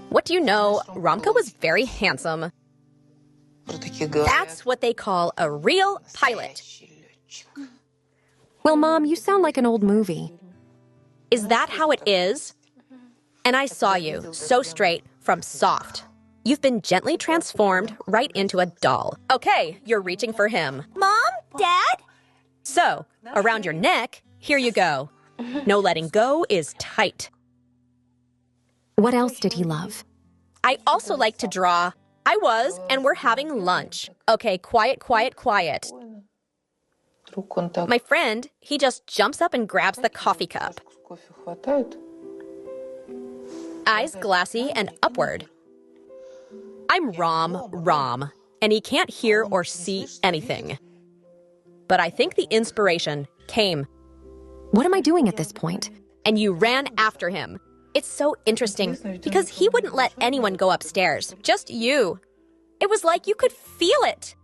What do you know? Romka was very handsome. That's what they call a real pilot. Well, Mom, you sound like an old movie. Is that how it is? And I saw you, so straight, from soft. You've been gently transformed right into a doll. Okay, you're reaching for him. Mom? Dad? So, around your neck, here you go. No letting go is tight. What else did he love? I also like to draw. I was, and we're having lunch. Okay, quiet, quiet, quiet. My friend, he just jumps up and grabs the coffee cup. Eyes glassy and upward. I'm Rom, and he can't hear or see anything. But I think the inspiration came. What am I doing at this point? And you ran after him. It's so interesting, because he wouldn't let anyone go upstairs, just you. It was like you could feel it.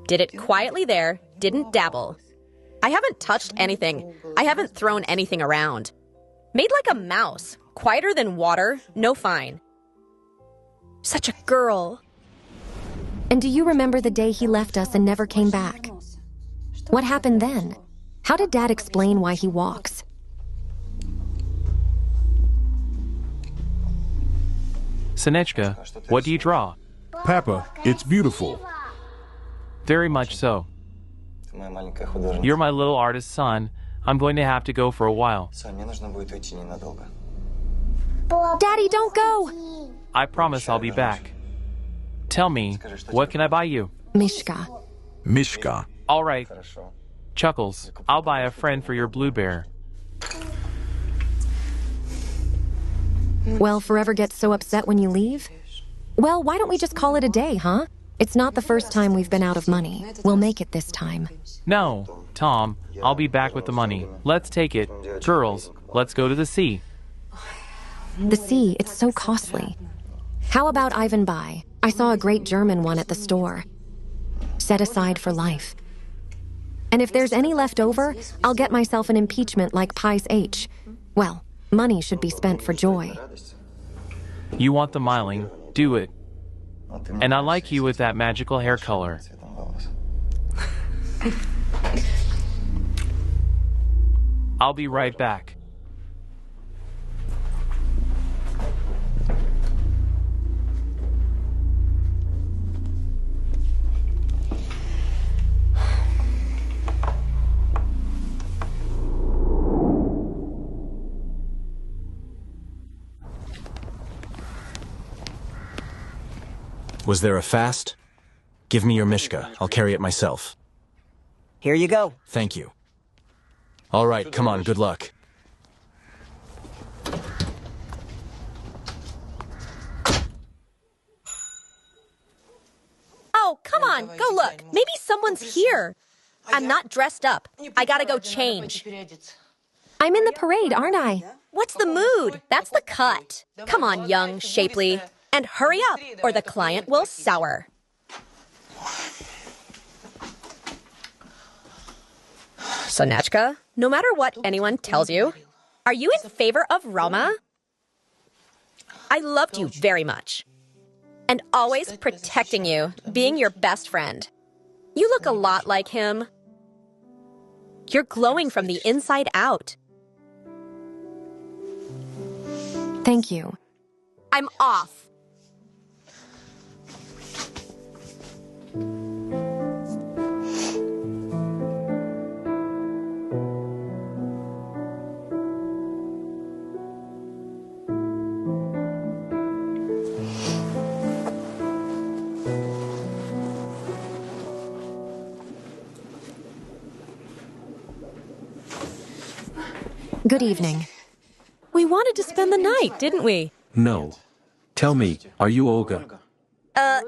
Did it quietly there, didn't dabble. I haven't touched anything. I haven't thrown anything around. Made like a mouse, quieter than water, no fine. Such a girl. And do you remember the day he left us and never came back? What happened then? How did Dad explain why he walks? Sinechka, what do you draw? Papa, it's beautiful. Very much so. You're my little artist son. I'm going to have to go for a while. Daddy, don't go! I promise I'll be back. Tell me, what can I buy you? Mishka. Mishka. All right. Chuckles, I'll buy a friend for your blue bear. Well, Forever gets so upset when you leave? Well, why don't we just call it a day, huh? It's not the first time we've been out of money. We'll make it this time. No, Tom, I'll be back with the money. Let's take it. Girls, let's go to the sea. The sea, it's so costly. How about Ivan Bai? I saw a great German one at the store. Set aside for life. And if there's any left over, I'll get myself an impeachment like Pies H. Well, money should be spent for joy. You want the miling, do it. And I like you with that magical hair color. I'll be right back. Was there a fast? Give me your Mishka. I'll carry it myself. Here you go. Thank you. All right, come on, good luck. Oh, come on, go look. Maybe someone's here. I'm not dressed up. I gotta go change. I'm in the parade, aren't I? What's the mood? That's the cut. Come on, young, shapely. And hurry up, or the client will sour. Sonechka, no matter what anyone tells you, are you in favor of Roma? I loved you very much. And always protecting you, being your best friend. You look a lot like him. You're glowing from the inside out. Thank you. I'm off. Good evening. We wanted to spend the night, didn't we? No. Tell me, are you Olga?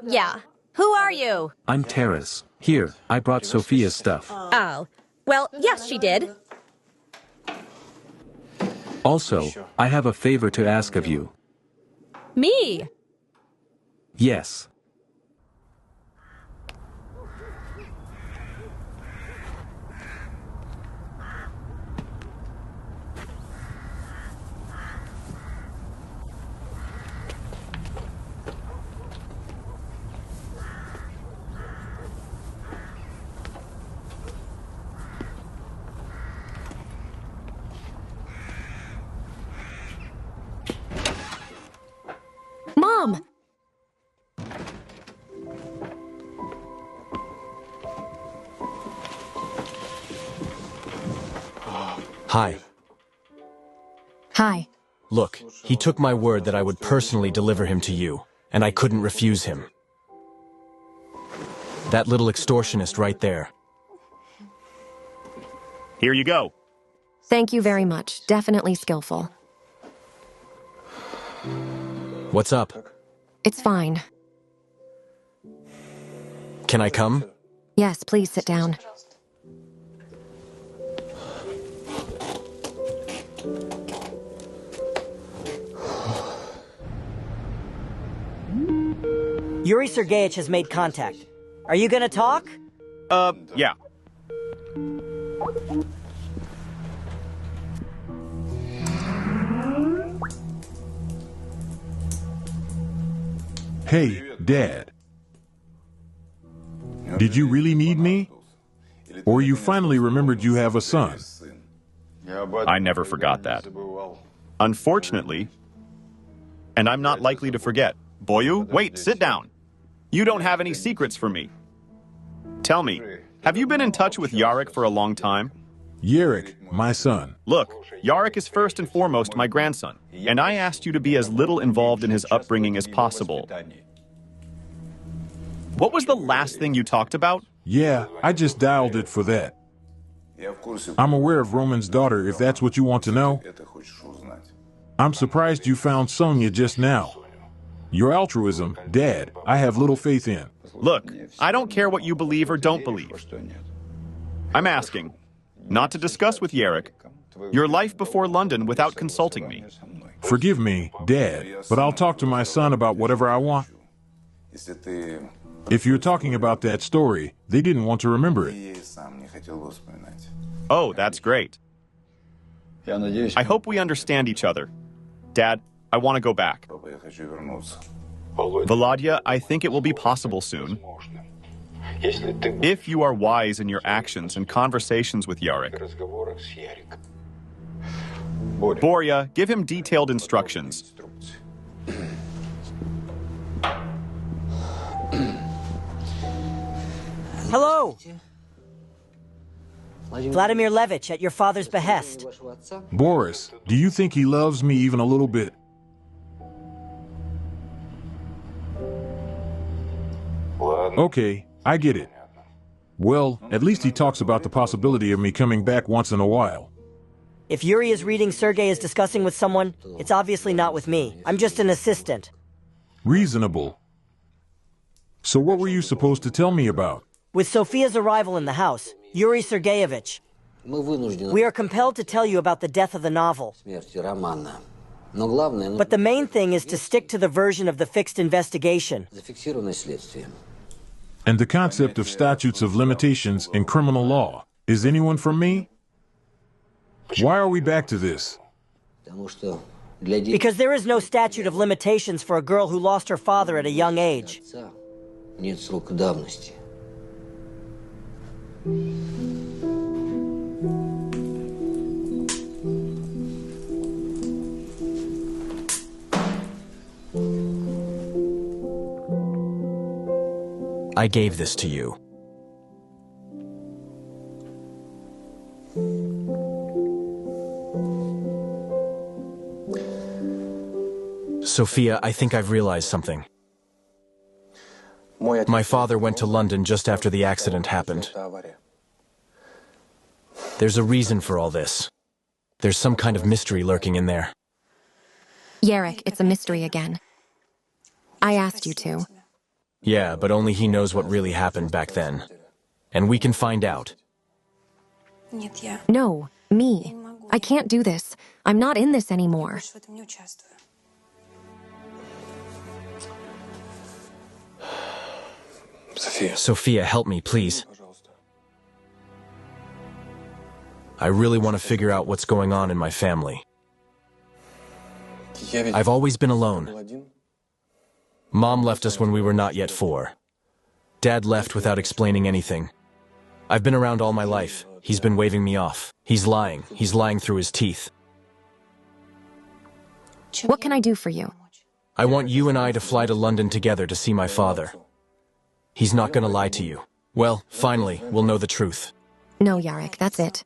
Yeah. Who are you? I'm Taras. Here, I brought Sofia's stuff. Oh. Well, yes, she did. Also, I have a favor to ask of you. Me? Yes. Mom! Hi. Hi. Look, he took my word that I would personally deliver him to you, and I couldn't refuse him. That little extortionist right there. Here you go. Thank you very much. Definitely skillful. What's up? It's fine. Can I come? Yes, please sit down. Yuri Sergeyevich has made contact. Are you gonna talk? Yeah. Hey, Dad. Did you really need me? Or you finally remembered you have a son? I never forgot that. Unfortunately, and I'm not likely to forget. Boyu, wait, sit down. You don't have any secrets for me. Tell me, have you been in touch with Yarek for a long time? Yarek, my son. Look, Yarek is first and foremost my grandson, and I asked you to be as little involved in his upbringing as possible. What was the last thing you talked about? Yeah, I just dialed it for that. I'm aware of Roman's daughter, if that's what you want to know. I'm surprised you found Sonia just now. Your altruism, Dad, I have little faith in. Look, I don't care what you believe or don't believe. I'm asking, not to discuss with Yarek, your life before London without consulting me. Forgive me, Dad, but I'll talk to my son about whatever I want. If you're talking about that story, they didn't want to remember it. Oh, that's great. I hope we understand each other. Dad, I want to go back. Volodya, I think it will be possible soon. If you are wise in your actions and conversations with Yarek. Borya, give him detailed instructions. Hello! Vladimir Levich, at your father's behest. Boris, do you think he loves me even a little bit? Okay, I get it. Well, at least he talks about the possibility of me coming back once in a while. If Yuri is reading Sergei is discussing with someone, it's obviously not with me. I'm just an assistant. Reasonable. So what were you supposed to tell me about? With Sofia's arrival in the house, Yuri Sergeyevich, we are compelled to tell you about the death of the novel. But the main thing is to stick to the version of the fixed investigation. And the concept of statutes of limitations in criminal law. Is anyone from me? Why are we back to this? Because there is no statute of limitations for a girl who lost her father at a young age. I gave this to you. Sofia, I think I've realized something. My father went to London just after the accident happened. There's a reason for all this. There's some kind of mystery lurking in there. Yarek, it's a mystery again. I asked you to. Yeah, but only he knows what really happened back then. And we can find out. No, me. I can't do this. I'm not in this anymore. Sofia, help me, please. I really want to figure out what's going on in my family. I've always been alone. Mom left us when we were not yet 4. Dad left without explaining anything. I've been around all my life. He's been waving me off. He's lying. He's lying through his teeth. What can I do for you? I want you and I to fly to London together to see my father. He's not gonna lie to you. Well, finally, we'll know the truth. No, Yarek, that's it.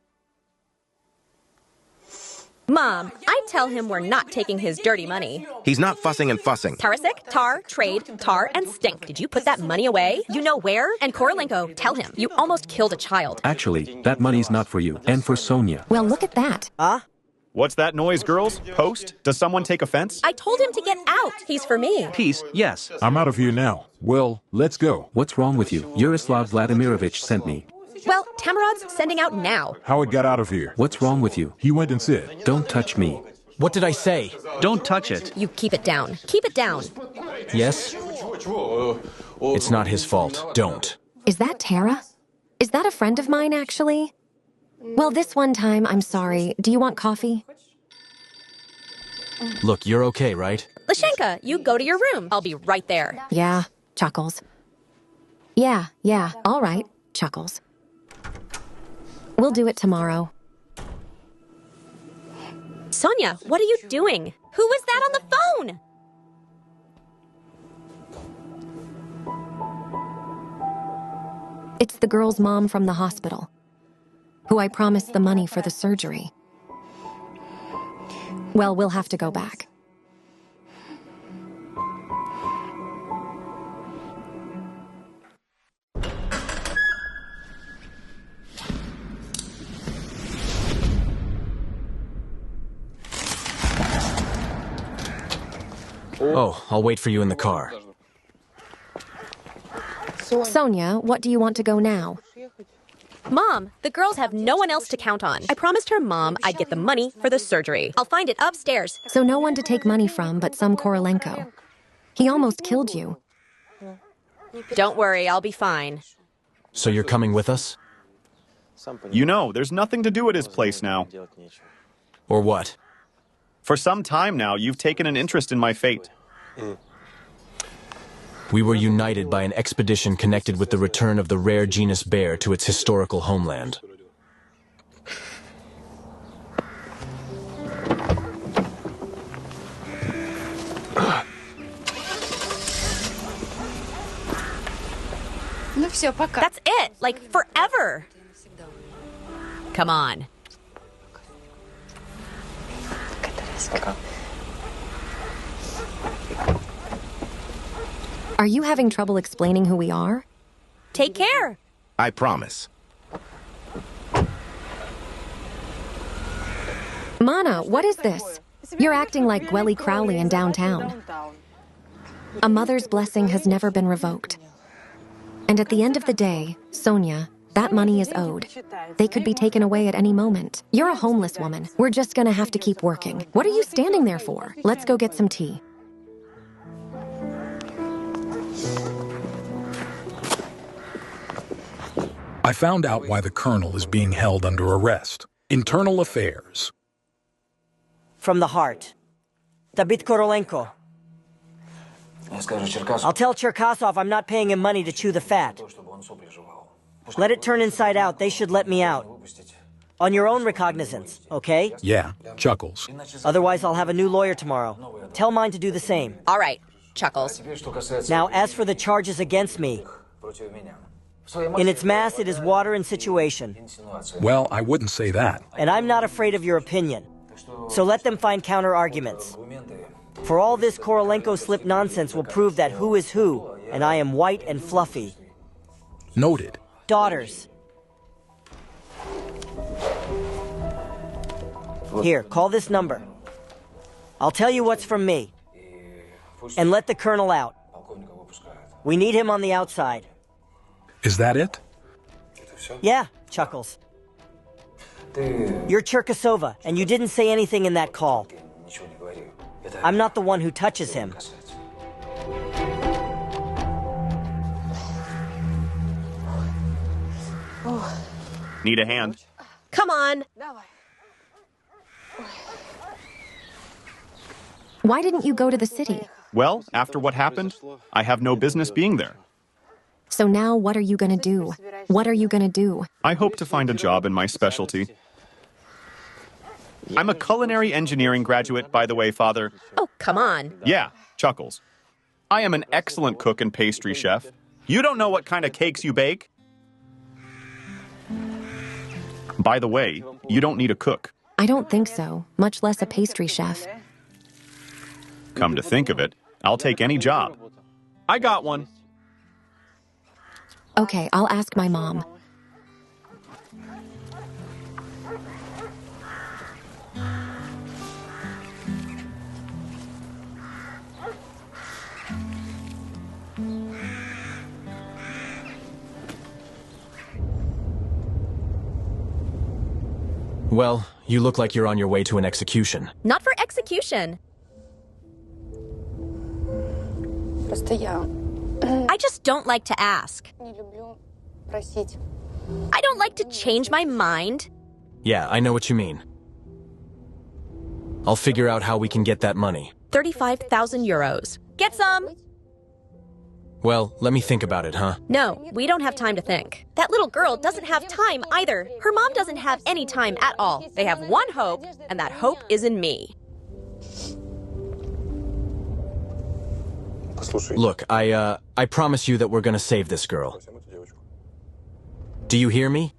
Mom, I tell him we're not taking his dirty money. He's not fussing and fussing. Tarasik, tar, trade, tar, and stink. Did you put that money away? You know where? And Korolenko, tell him. You almost killed a child. Actually, that money's not for you, and for Sonia. Well, look at that. What's that noise, girls? Post? Does someone take offense? I told him to get out. He's for me. Peace, yes. I'm out of here now. Well, let's go. What's wrong with you? Yaroslav Vladimirovich sent me. Well, Tamarod's sending out now. Howard got out of here. What's wrong with you? He went and said, "Don't touch me." What did I say? Don't touch it. You keep it down. Keep it down. Yes? It's not his fault. Don't. Is that Tara? Is that a friend of mine, actually? Well, this one time, I'm sorry. Do you want coffee? Look, you're okay, right? Lashenka, you go to your room. I'll be right there. Yeah, Chuckles. Yeah, all right, Chuckles. We'll do it tomorrow. Sonia, what are you doing? Who was that on the phone? It's the girl's mom from the hospital, who I promised the money for the surgery. Well, we'll have to go back. Oh, I'll wait for you in the car. Sonia, what do you want to go now? Mom, the girls have no one else to count on. I promised her mom I'd get the money for the surgery. I'll find it upstairs. So no one to take money from but some Korolenko. He almost killed you. Don't worry, I'll be fine. So you're coming with us? You know, there's nothing to do at his place now. Or what? For some time now, you've taken an interest in my fate. We were united by an expedition connected with the return of the rare genus bear to its historical homeland. That's it, like forever. Come on. Are you having trouble explaining who we are? Take care. I promise. Mana, what is this? You're acting like Gwelly Crowley in downtown. A mother's blessing has never been revoked. And at the end of the day, Sonia, that money is owed. They could be taken away at any moment. You're a homeless woman. We're just gonna have to keep working. What are you standing there for? Let's go get some tea. I found out why the colonel is being held under arrest. Internal affairs. From the heart. David Korolenko. I'll tell Cherkasov I'm not paying him money to chew the fat. Let it turn inside out. They should let me out. On your own recognizance, okay? Yeah, Chuckles. Otherwise, I'll have a new lawyer tomorrow. Tell mine to do the same. All right, Chuckles. Now, as for the charges against me, in its mass, it is water and situation. Well, I wouldn't say that. And I'm not afraid of your opinion. So let them find counter-arguments. For all this Korolenko slip nonsense will prove that who is who, and I am white and fluffy. Noted. Daughters. Here, call this number. I'll tell you what's from me. And let the colonel out. We need him on the outside. Is that it? Yeah, Chuckles. You're Cherkasova, and you didn't say anything in that call. I'm not the one who touches him. Need a hand? Come on. Why didn't you go to the city? Well, after what happened, I have no business being there. So now what are you gonna do? What are you gonna do? I hope to find a job in my specialty. I'm a culinary engineering graduate, by the way, Father. Oh, come on. Yeah, Chuckles. I am an excellent cook and pastry chef. You don't know what kind of cakes you bake? By the way, you don't need a cook. I don't think so, much less a pastry chef. Come to think of it, I'll take any job. I got one. Okay, I'll ask my mom. Well, you look like you're on your way to an execution. Not for execution. I just don't like to ask. I don't like to change my mind. Yeah, I know what you mean. I'll figure out how we can get that money. 35,000 euros. Get some! Well, let me think about it, huh? No, we don't have time to think. That little girl doesn't have time either. Her mom doesn't have any time at all. They have one hope, and that hope is in me. Look, I promise you that we're gonna save this girl. Do you hear me?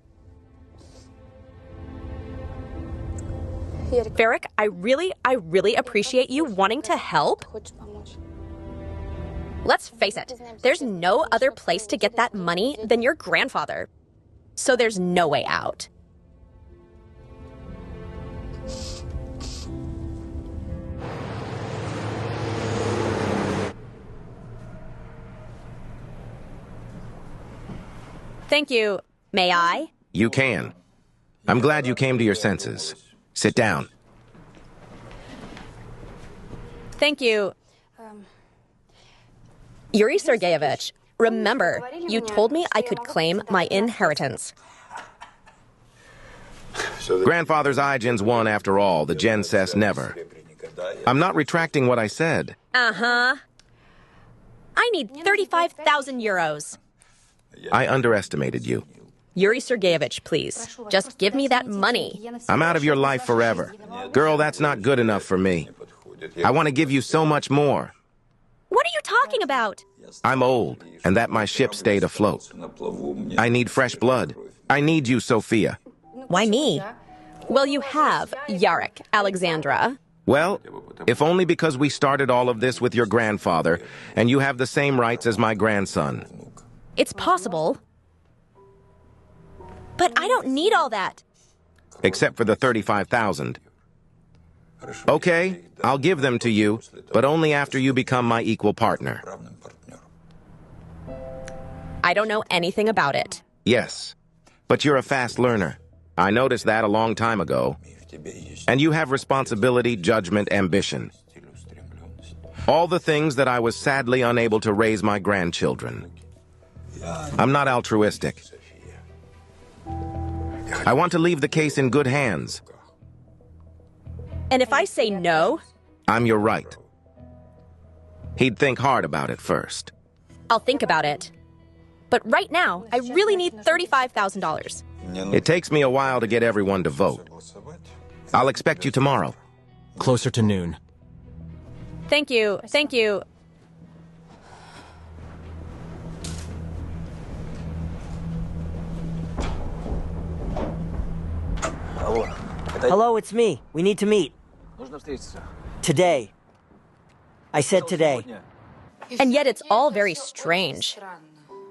Varric, I really appreciate you wanting to help. Let's face it, there's no other place to get that money than your grandfather. So there's no way out. Thank you. May I? You can. I'm glad you came to your senses. Sit down. Thank you. Yuri Sergeyevich, remember, you told me I could claim my inheritance. Grandfather's Igens won after all, the gen says never. I'm not retracting what I said. Uh-huh. I need 35,000 euros. I underestimated you. Yuri Sergeyevich, please. Just give me that money. I'm out of your life forever. Girl, that's not good enough for me. I want to give you so much more. What are you talking about? I'm old, and that my ship stayed afloat. I need fresh blood. I need you, Sofia. Why me? Well, you have Yarek, Alexandra. Well, if only because we started all of this with your grandfather, and you have the same rights as my grandson. It's possible. But I don't need all that. Except for the 35,000. Okay, I'll give them to you, but only after you become my equal partner. I don't know anything about it. Yes, but you're a fast learner. I noticed that a long time ago. And you have responsibility, judgment, ambition. All the things that I was sadly unable to raise my grandchildren. I'm not altruistic. I want to leave the case in good hands. And if I say no? I'm your right. He'd think hard about it first. I'll think about it. But right now, I really need $35,000. It takes me a while to get everyone to vote. I'll expect you tomorrow. Closer to noon. Thank you. Thank you. Hello, it's me. We need to meet. Today. I said today. And yet it's all very strange.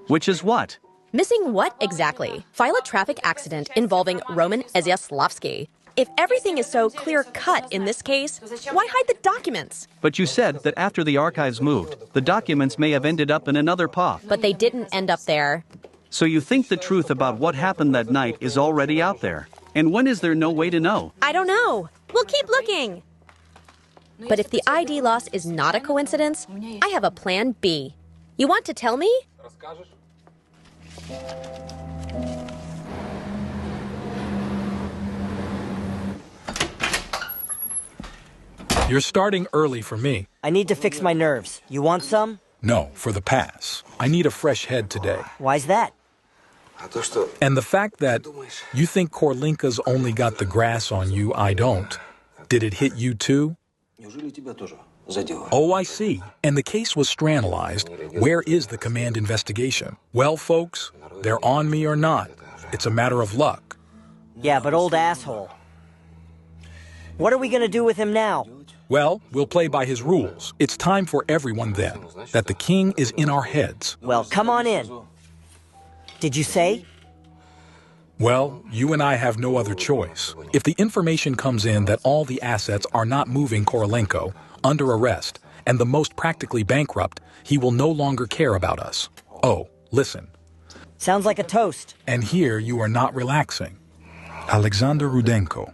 Which is what? Missing what exactly? File a traffic accident involving Roman Eziaslavsky. If everything is so clear-cut in this case, why hide the documents? But you said that after the archives moved, the documents may have ended up in another POF. But they didn't end up there. So you think the truth about what happened that night is already out there? And when is there no way to know? I don't know. We'll keep looking. But if the ID loss is not a coincidence, I have a plan B. You want to tell me? You're starting early for me. I need to fix my nerves. You want some? No, for the pass. I need a fresh head today. Why's that? And the fact that you think Korolenko's only got the grass on you, I don't. Did it hit you too? Oh, I see. And the case was strandalized. Where is the command investigation? Well, folks, they're on me or not. It's a matter of luck. Yeah, but old asshole. What are we gonna do with him now? Well, we'll play by his rules. It's time for everyone then, that the king is in our heads. Well, come on in. Did you say? Well, you and I have no other choice. If the information comes in that all the assets are not moving Korolenko, under arrest, and the most practically bankrupt, he will no longer care about us. Oh, listen. Sounds like a toast. And here you are not relaxing. Alexander Rudenko.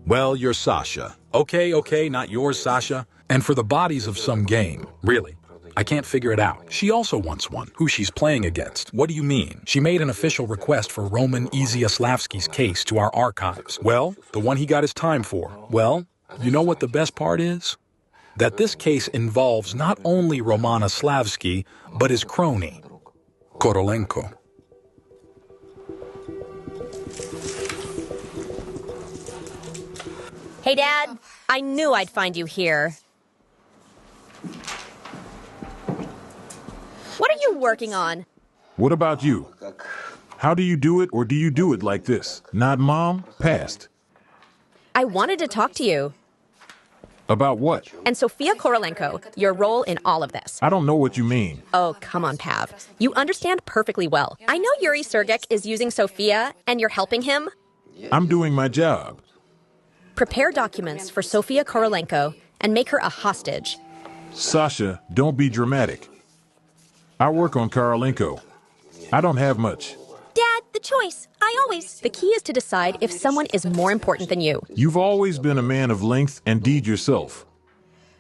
Well, you're Sasha. Okay, not yours, Sasha. And for the bodies of some game, really. I can't figure it out. She also wants one, who she's playing against. What do you mean? She made an official request for Roman Iziaslavsky's case to our archives. Well, the one he got his time for. Well, you know what the best part is? That this case involves not only Romana Slavsky, but his crony, Korolenko. Hey, Dad. I knew I'd find you here. What are you working on? What about you? How do you do it, or do you do it like this? Not Mom, past. I wanted to talk to you. About what? And Sofia Korolenko, your role in all of this. I don't know what you mean. Oh, come on, Pav. You understand perfectly well. I know Yuri Sergek is using Sofia, and you're helping him. I'm doing my job. Prepare documents for Sofia Korolenko and make her a hostage. Sasha, don't be dramatic. I work on Korolenko. I don't have much. Dad, the choice. The key is to decide if someone is more important than you. You've always been a man of length and deed yourself.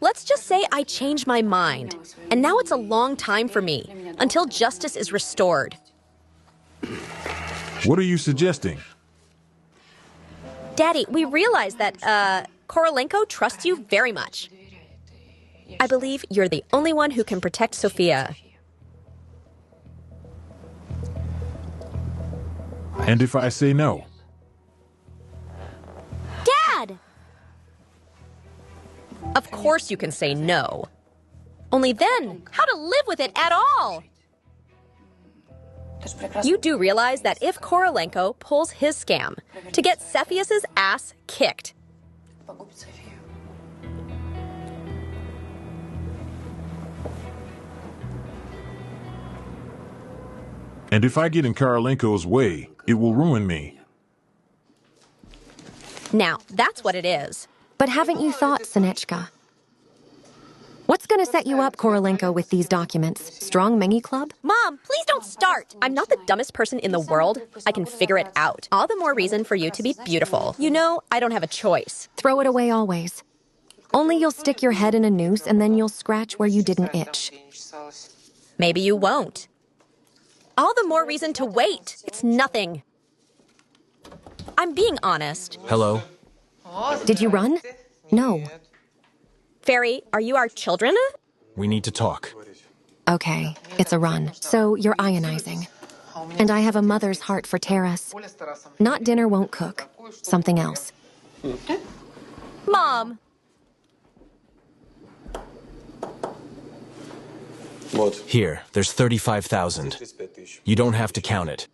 Let's just say I changed my mind, and now it's a long time for me, until justice is restored. What are you suggesting? Daddy, we realize that, Korolenko trusts you very much. I believe you're the only one who can protect Sofia. And if I say no? Dad! Of course you can say no. Only then, how to live with it at all? You do realize that if Korolenko pulls his scam to get Cepheus's ass kicked, And if I get in Korolenko's way, it will ruin me. Now, that's what it is. But haven't you thought, Sinechka? What's gonna set you up, Korolenko, with these documents? Strong Mengi Club? Mom, please don't start! I'm not the dumbest person in the world. I can figure it out. All the more reason for you to be beautiful. You know, I don't have a choice. Throw it away always. Only you'll stick your head in a noose and then you'll scratch where you didn't itch. Maybe you won't. All the more reason to wait. It's nothing. I'm being honest. Hello? Did you run? No. Fairy, are you our children? We need to talk. Okay, it's a run. So you're ionizing. And I have a mother's heart for Taras. Not dinner won't cook. Something else. Mom! Here, there's 35,000. You don't have to count it.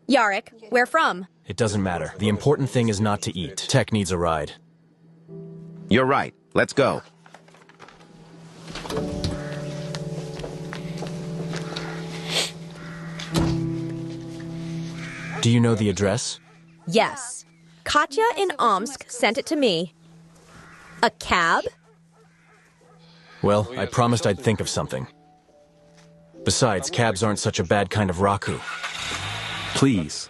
Yarek, where from? It doesn't matter. The important thing is not to eat. Tech needs a ride. You're right. Let's go. Do you know the address? Yes. Katya in Omsk sent it to me. A cab? Well, I promised I'd think of something. Besides, cabs aren't such a bad kind of raku. Please.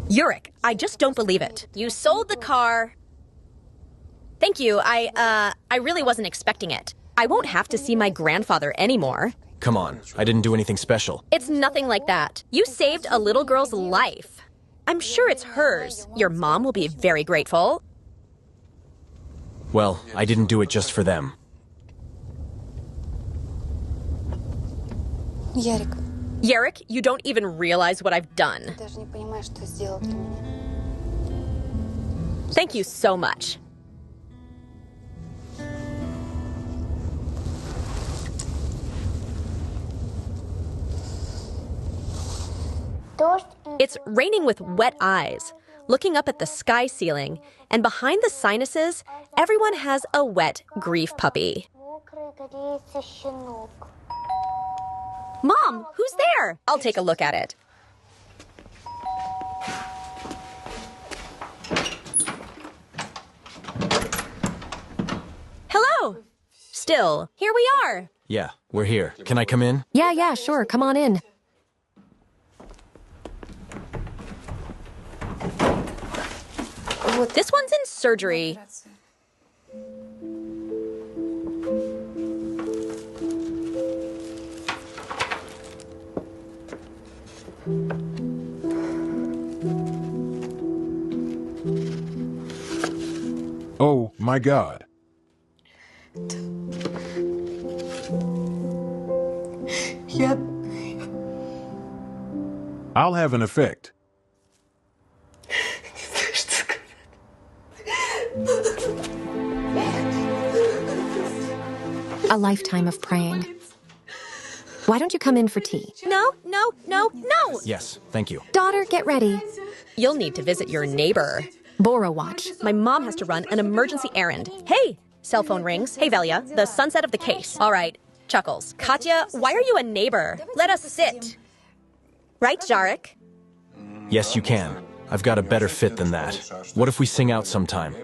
Yurik, I just don't believe it. You sold the car. Thank you. I really wasn't expecting it. I won't have to see my grandfather anymore. Come on, I didn't do anything special. It's nothing like that. You saved a little girl's life. I'm sure it's hers. Your mom will be very grateful. Well, I didn't do it just for them. Ярик, Yerrick, you don't even realize what I've done. Thank you so much. It's raining with wet eyes, looking up at the sky ceiling, and behind the sinuses, everyone has a wet grief puppy. Mom, who's there? I'll take a look at it. Hello. Still, here we are. Yeah, we're here. Can I come in? Yeah, sure. Come on in. This one's in surgery. Oh, my God. I'll have an effect. A lifetime of praying. Why don't you come in for tea? No. Yes, thank you. Daughter, get ready. You'll need to visit your neighbor. Bora watch. My mom has to run an emergency errand. Hey! Cell phone rings. Hey, Velia. The sunset of the case. All right. Chuckles. Katya, why are you a neighbor? Let us sit. Right, Jarek? Yes, you can. I've got a better fit than that. What if we sing out sometime?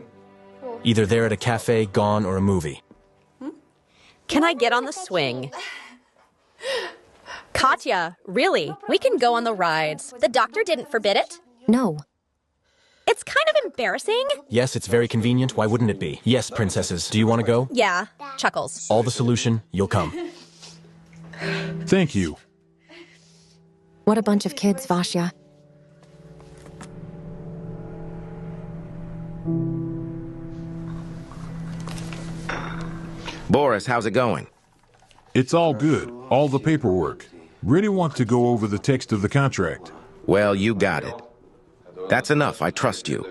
Either there at a cafe, gone, or a movie. Can I get on the swing? Katya, really? We can go on the rides. The doctor didn't forbid it? No. It's kind of embarrassing. Yes, it's very convenient. Why wouldn't it be? Yes, princesses. Do you want to go? Yeah. Chuckles. All the solution, you'll come. Thank you. What a bunch of kids, Vasya. Boris, how's it going? It's all good. All the paperwork. Really want to go over the text of the contract. Well, you got it. That's enough. I trust you.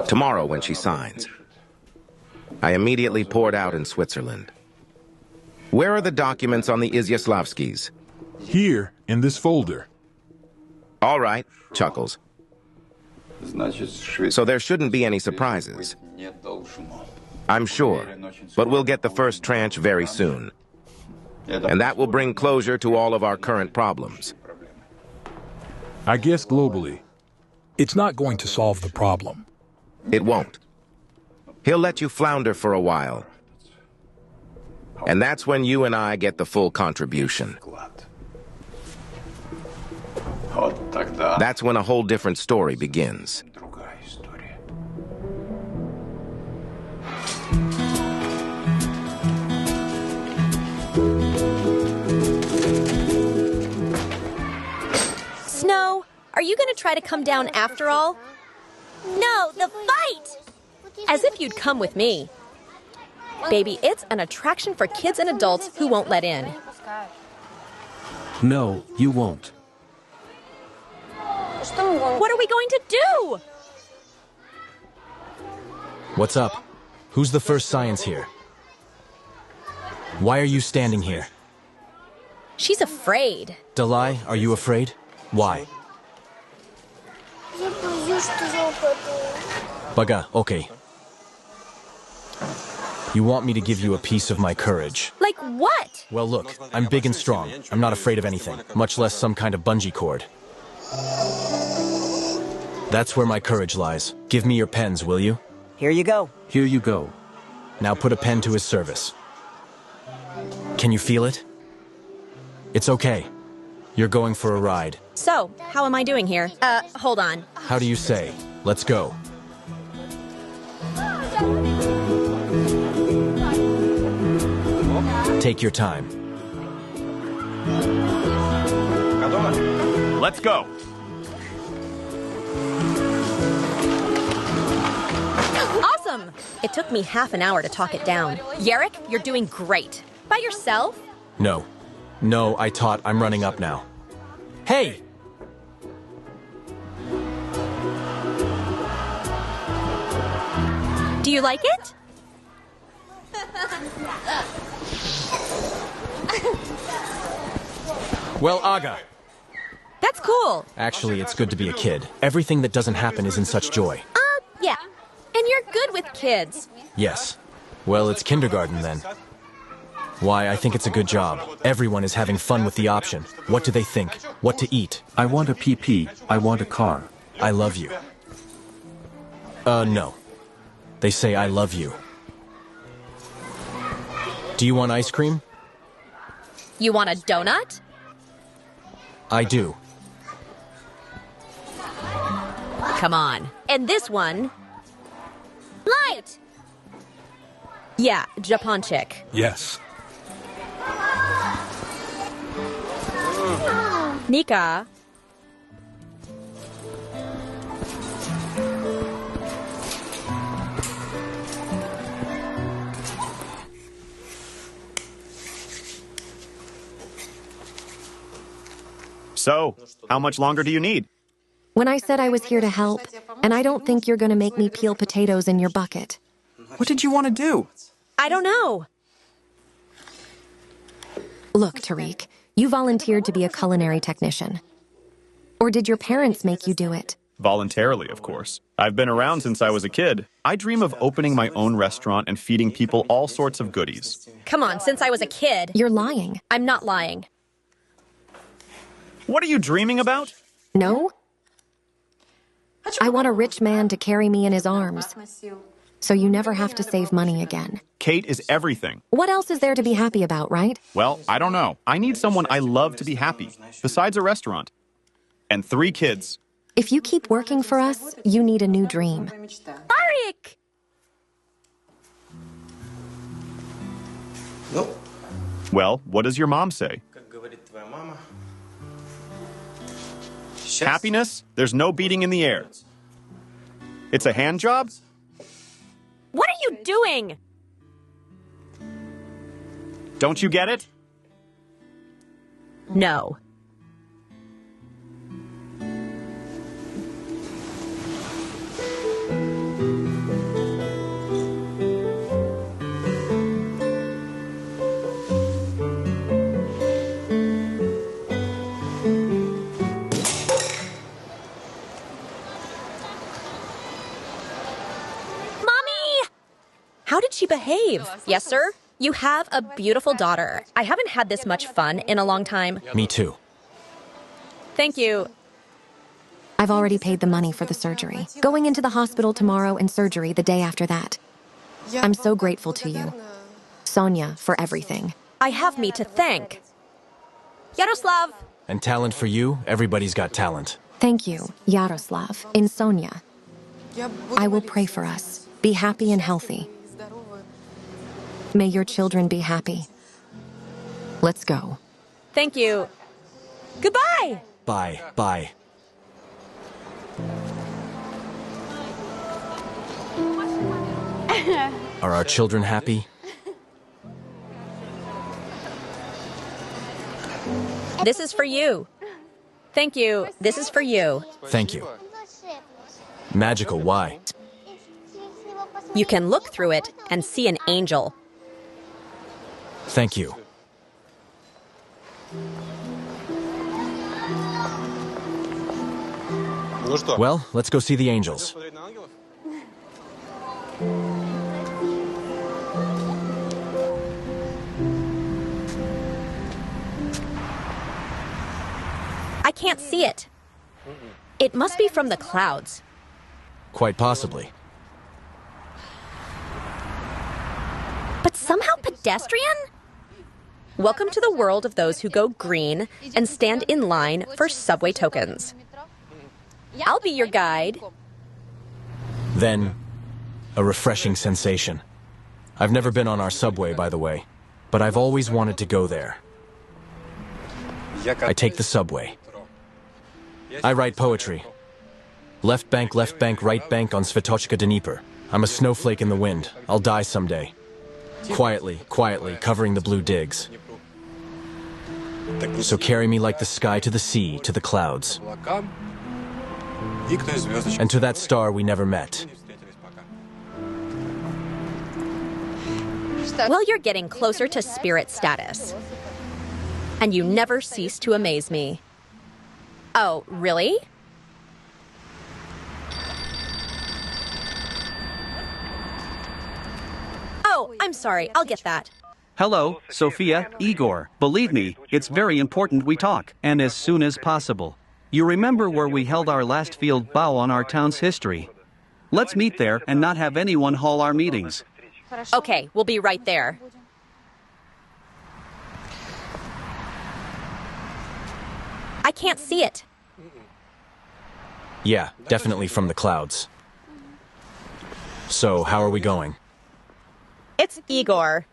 Tomorrow, when she signs. I immediately poured out in Switzerland. Where are the documents on the Izyaslavskys? Here, in this folder. All right, Chuckles. So there shouldn't be any surprises. I'm sure, but we'll get the first tranche very soon. And that will bring closure to all of our current problems. I guess globally. It's not going to solve the problem. It won't. He'll let you flounder for a while. And that's when you and I get the full contribution. That's when a whole different story begins. Snow, are you going to try to come down after all? No, the fight! As if you'd come with me. Baby, it's an attraction for kids and adults who won't let in. No, you won't. What are we going to do? What's up? Who's the first science here? Why are you standing here? She's afraid. Dalai, are you afraid? Why? Baga, okay. You want me to give you a piece of my courage. Like what? Well, look, I'm big and strong. I'm not afraid of anything, much less some kind of bungee cord. That's where my courage lies. Give me your pens, will you? Here you go. Here you go. Now put a pen to his service. Can you feel it? It's okay. You're going for a ride. So, how am I doing here? Hold on. How do you say? Let's go. Take your time. Let's go. Awesome! It took me half an hour to talk it down. Yerrick, you're doing great. By yourself? No. No, I taught. I'm running up now. Hey! Do you like it? Well, Aga. That's cool. Actually, it's good to be a kid. Everything that doesn't happen is in such joy. Yeah. And you're good with kids. Yes. Well, it's kindergarten then. Why, I think it's a good job. Everyone is having fun with the option. What do they think? What to eat? I want a PP. I want a car. I love you. No. They say I love you. Do you want ice cream? You want a donut? I do. Come on. And this one... Light! Yeah, Japonchik. Yes. Nika. So, how much longer do you need? When I said I was here to help, and I don't think you're going to make me peel potatoes in your bucket. What did you want to do? I don't know. Look, Tariq, you volunteered to be a culinary technician. Or did your parents make you do it? Voluntarily, of course. I've been around since I was a kid. I dream of opening my own restaurant and feeding people all sorts of goodies. Come on, since I was a kid. You're lying. I'm not lying. What are you dreaming about? No? I want a rich man to carry me in his arms, so you never have to save money again. Kate is everything. What else is there to be happy about, right? Well, I don't know. I need someone I love to be happy, besides a restaurant. And 3 kids. If you keep working for us, you need a new dream. Tariq! Well, what does your mom say? Happiness? There's no beating in the air. It's a hand job? What are you doing? Don't you get it? No. How did she behave? Yes, sir. You have a beautiful daughter. I haven't had this much fun in a long time. Me too. Thank you. I've already paid the money for the surgery. Going into the hospital tomorrow and surgery the day after that. I'm so grateful to you, Sonia, for everything. I have me to thank. Yaroslav. And talent for you, everybody's got talent. Thank you, Yaroslav, and Sonia. I will pray for us. Be happy and healthy. May your children be happy. Let's go. Thank you. Goodbye. Bye. Bye. Are our children happy? This is for you. Thank you. This is for you. Thank you. Magical, why? You can look through it and see an angel. Thank you. Well, let's go see the angels. I can't see it. It must be from the clouds. Quite possibly. But somehow pedestrian? Welcome to the world of those who go green and stand in line for subway tokens. I'll be your guide. Then, a refreshing sensation. I've never been on our subway, by the way, but I've always wanted to go there. I take the subway. I write poetry. Left bank, right bank on Svetochka Dnieper. I'm a snowflake in the wind. I'll die someday. Quietly, quietly, covering the blue digs. So carry me like the sky to the sea, to the clouds. And to that star we never met. Well, you're getting closer to spirit status. And you never cease to amaze me. Oh, really? Oh, I'm sorry. I'll get that. Hello, Sofia, Igor. Believe me, it's very important we talk, and as soon as possible. You remember where we held our last field bow on our town's history? Let's meet there and not have anyone haul our meetings. Okay, we'll be right there. I can't see it. Yeah, definitely from the clouds. So, how are we going? It's Igor.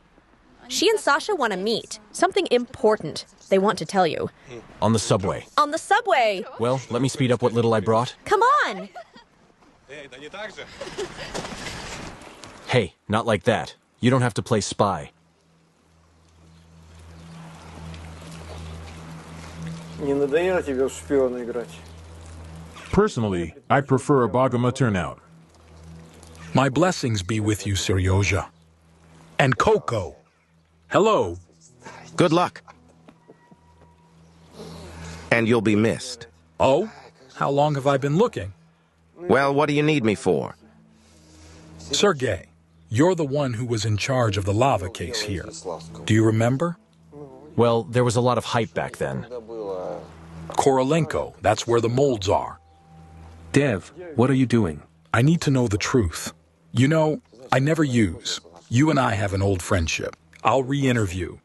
She and Sasha want to meet. Something important they want to tell you. On the subway. On the subway! Well, let me speed up what little I brought. Come on! Hey, not like that. You don't have to play spy. Personally, I prefer a Bogoma turnout. My blessings be with you, Seryoja. And Coco. Hello. Good luck. And you'll be missed. Oh? How long have I been looking? Well, what do you need me for? Sergei, you're the one who was in charge of the lava case here. Do you remember? Well, there was a lot of hype back then. Korolenko, that's where the molds are. Dev, what are you doing? I need to know the truth. You know, I never use. You and I have an old friendship. I'll re-interview.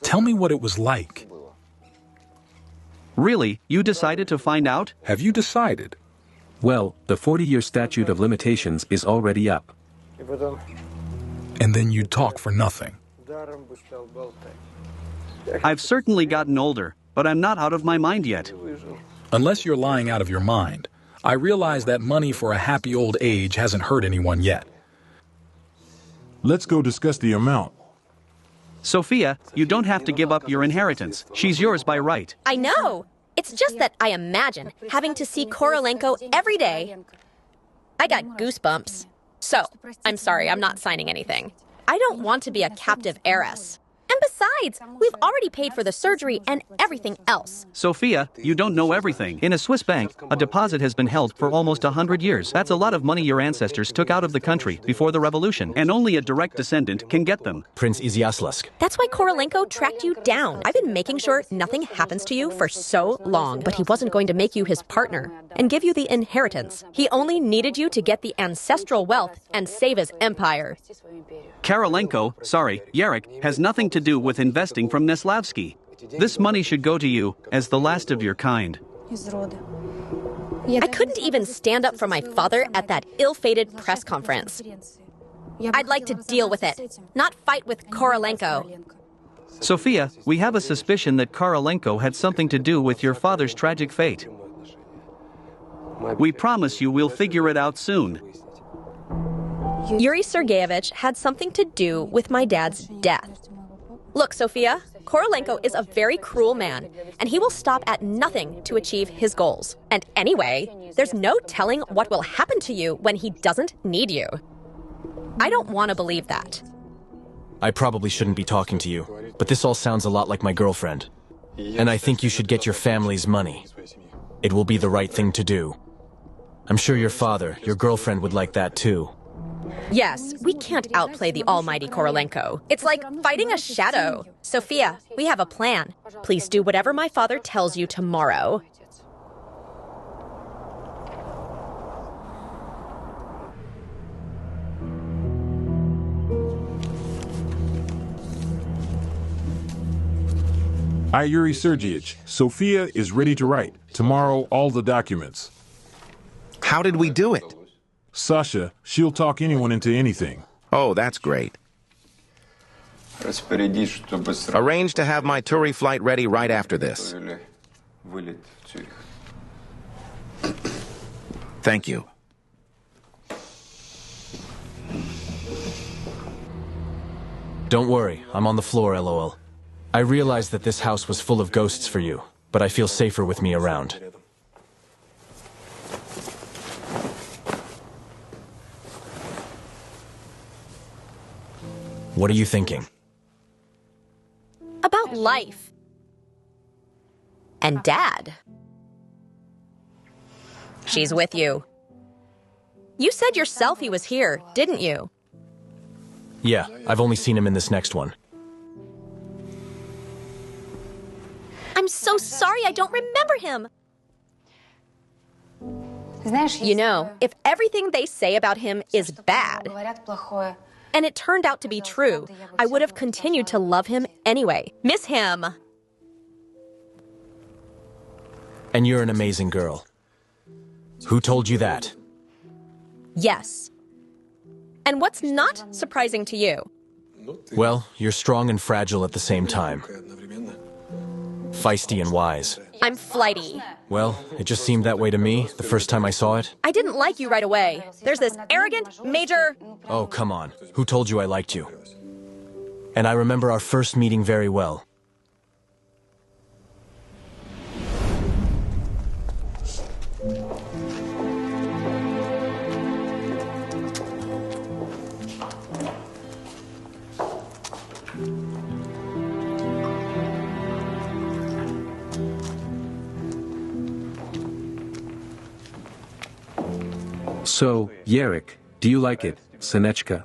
Tell me what it was like. Really? You decided to find out? Have you decided? Well, the 40-year statute of limitations is already up. And then you'd talk for nothing. I've certainly gotten older, but I'm not out of my mind yet. Unless you're lying out of your mind, I realize that money for a happy old age hasn't hurt anyone yet. Let's go discuss the amount. Sofia, you don't have to give up your inheritance. She's yours by right. I know! It's just that I imagine having to see Korolenko every day. I got goosebumps. So, I'm sorry, I'm not signing anything. I don't want to be a captive heiress. And besides, we've already paid for the surgery and everything else. Sofia, you don't know everything. In a Swiss bank, a deposit has been held for almost 100 years. That's a lot of money your ancestors took out of the country before the revolution, and only a direct descendant can get them. Prince Izyaslsk. That's why Korolenko tracked you down. I've been making sure nothing happens to you for so long, but he wasn't going to make you his partner and give you the inheritance. He only needed you to get the ancestral wealth and save his empire. Yarek, has nothing to do with investing from Neslavsky. This money should go to you as the last of your kind. I couldn't even stand up for my father at that ill-fated press conference. I'd like to deal with it, not fight with Korolenko. Sofia, we have a suspicion that Korolenko had something to do with your father's tragic fate. We promise you we'll figure it out soon. Yuri Sergeyevich had something to do with my dad's death. Look, Sofia, Korolenko is a very cruel man, and he will stop at nothing to achieve his goals. And anyway, there's no telling what will happen to you when he doesn't need you. I don't want to believe that. I probably shouldn't be talking to you, but this all sounds a lot like my girlfriend. And I think you should get your family's money. It will be the right thing to do. I'm sure your father, your girlfriend would like that too. Yes, we can't outplay the almighty Korolenko. It's like fighting a shadow. Sofia, we have a plan. Please do whatever my father tells you tomorrow. I, Yuri Sergeyevich, Sofia is ready to write. Tomorrow, all the documents. How did we do it? Sasha, she'll talk anyone into anything. Oh, that's great. Arrange to have my Turi flight ready right after this. Thank you. Don't worry, I'm on the floor, LOL. I realized that this house was full of ghosts for you, but I feel safer with me around. What are you thinking? About life. And Dad. She's with you. You said yourself he was here, didn't you? Yeah, I've only seen him in this next one. I'm so sorry I don't remember him. You know, if everything they say about him is bad, and it turned out to be true, I would have continued to love him anyway. Miss him. And you're an amazing girl. Who told you that? Yes. And what's not surprising to you? Well, you're strong and fragile at the same time. Feisty and wise. I'm flighty. Well, it just seemed that way to me the first time I saw it. I didn't like you right away. There's this arrogant, major... Oh, come on. Who told you I liked you? And I remember our first meeting very well. So, Yerek, do you like it, Senechka?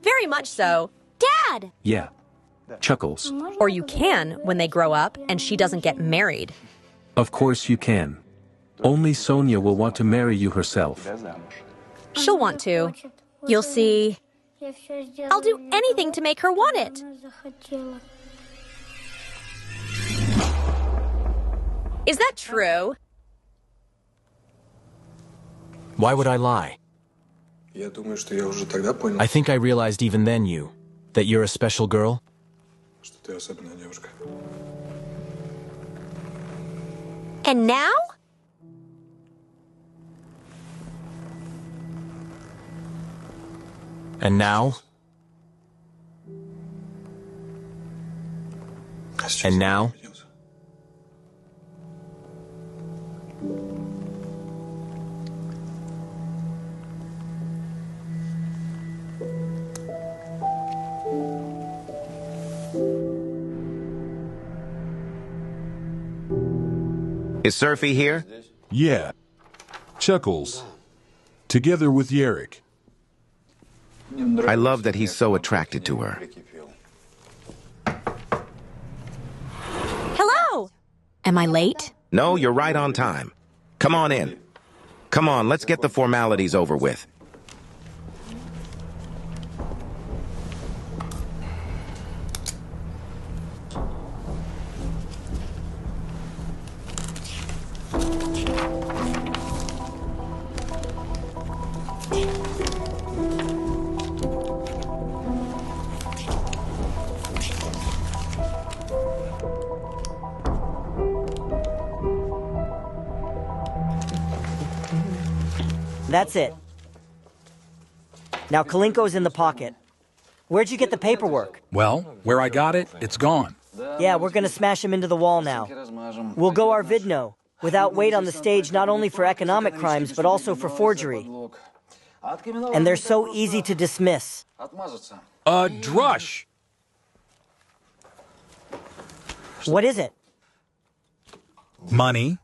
Very much so. Dad! Yeah. Chuckles. Or you can when they grow up and she doesn't get married. Of course you can. Only Sonia will want to marry you herself. She'll want to. You'll see. I'll do anything to make her want it. Is that true? Why would I lie? I think I realized even then, that you're a special girl. And now? And now? And now? Is Surfy here? Yeah. Chuckles. Together with Yerek. I love that he's so attracted to her. Hello! Am I late? No, you're right on time. Come on in. Come on, let's get the formalities over with. That's it. Now Korolenko's in the pocket. Where'd you get the paperwork? Well, where I got it, it's gone. Yeah, we're gonna smash him into the wall now. We'll go our vidno, without weight on the stage not only for economic crimes, but also for forgery. And they're so easy to dismiss. Drush! What is it? Money.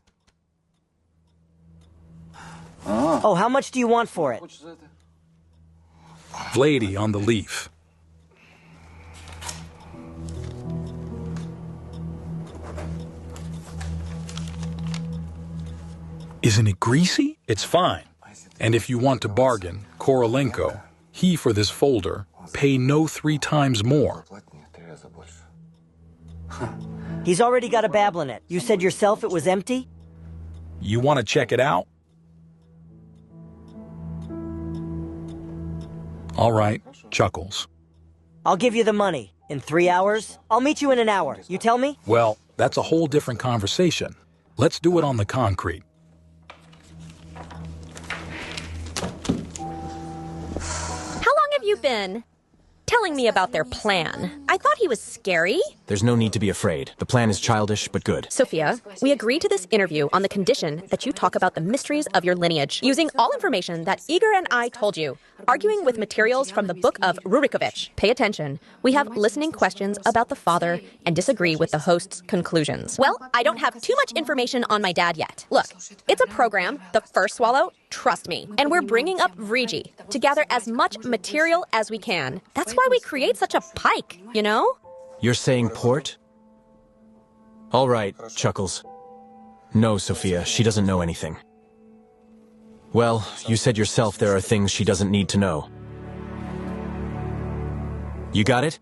Oh, how much do you want for it? Lady on the leaf. Isn't it greasy? It's fine. And if you want to bargain, Korolenko, he for this folder, pay no 3 times more. He's already got a babble in it. You said yourself it was empty? You want to check it out? All right, Chuckles. I'll give you the money. In 3 hours? I'll meet you in an hour. You tell me? Well, that's a whole different conversation. Let's do it on the concrete. How long have you been telling me about their plan? I thought he was scary. There's no need to be afraid. The plan is childish, but good. Sofia, we agreed to this interview on the condition that you talk about the mysteries of your lineage, using all information that Igor and I told you, arguing with materials from the book of Rurikovich. Pay attention. We have listening questions about the father and disagree with the host's conclusions. Well, I don't have too much information on my dad yet. Look, it's a program, the first swallow, trust me. And we're bringing up Vriji to gather as much material as we can. That's why we create such a pike, you know? You're saying port? All right, Chuckles. No, Sofia, she doesn't know anything. Well, you said yourself there are things she doesn't need to know. You got it?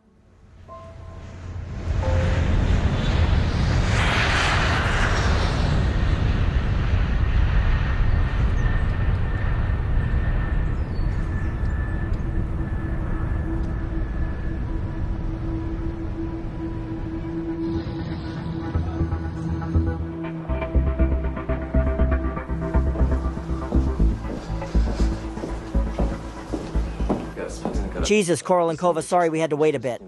Jesus, Korolenko, sorry we had to wait a bit.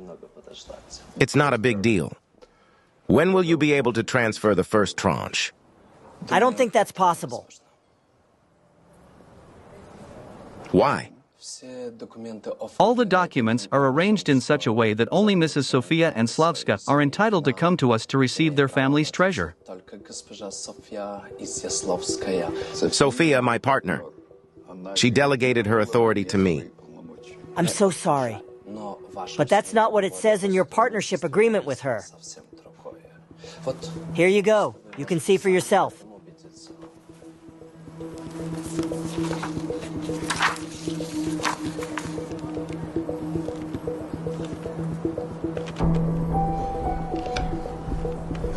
It's not a big deal. When will you be able to transfer the first tranche? I don't think that's possible. Why? All the documents are arranged in such a way that only Mrs. Sofia and Slavska are entitled to come to us to receive their family's treasure. Sofia, my partner. She delegated her authority to me. I'm so sorry. But that's not what it says in your partnership agreement with her. Here you go. You can see for yourself.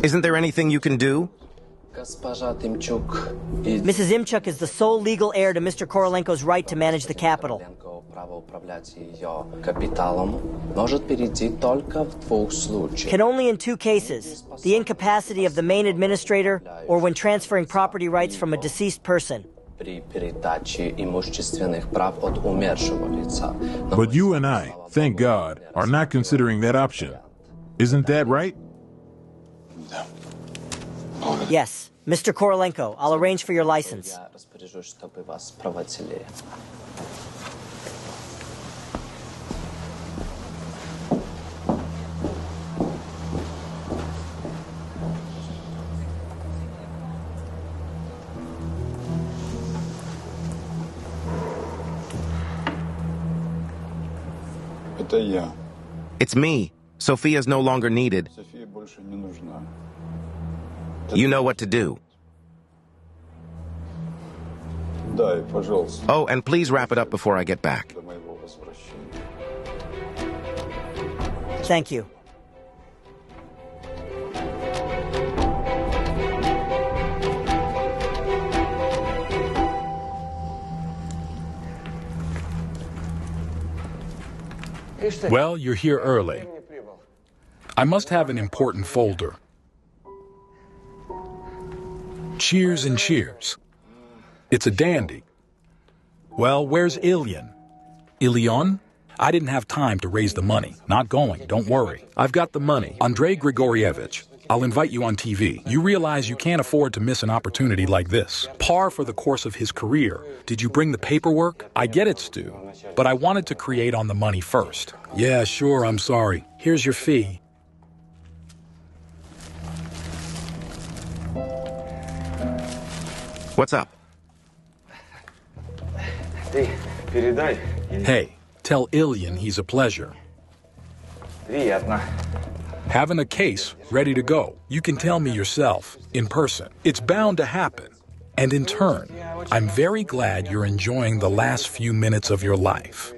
Isn't there anything you can do? Mrs. Imchuk is the sole legal heir to Mr. Korolenko's right to manage the capital. Can only in two cases: the incapacity of the main administrator or when transferring property rights from a deceased person. But you and I, thank God, are not considering that option. Isn't that right? Yes. Mr. Korolenko, I'll arrange for your license. It's me. Sofia's no longer needed. You know what to do. Oh, and please wrap it up before I get back. Thank you. Well, you're here early. I must have an important folder. Cheers and cheers. It's a dandy. Well, where's Ilyin? Ilyon? I didn't have time to raise the money. Not going, don't worry. I've got the money. Andrei Grigorievich, I'll invite you on TV. You realize you can't afford to miss an opportunity like this. Par for the course of his career. Did you bring the paperwork? I get it, Stu. But I wanted to create on the money first. Yeah, sure, I'm sorry. Here's your fee. What's up? Hey, tell Ilyin he's a pleasure. Having a case ready to go. You can tell me yourself, in person. It's bound to happen. And in turn, I'm very glad you're enjoying the last few minutes of your life.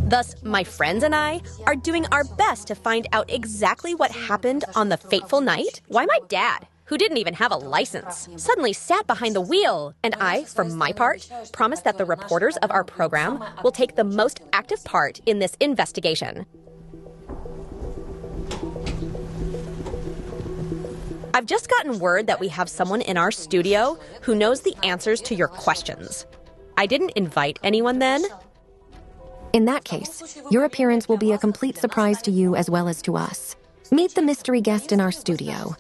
Thus, my friends and I are doing our best to find out exactly what happened on the fateful night. Why my dad, who didn't even have a license, suddenly sat behind the wheel. And I, for my part, promise that the reporters of our program will take the most active part in this investigation. I've just gotten word that we have someone in our studio who knows the answers to your questions. I didn't invite anyone then. In that case, your appearance will be a complete surprise to you as well as to us. Meet the mystery guest in our studio.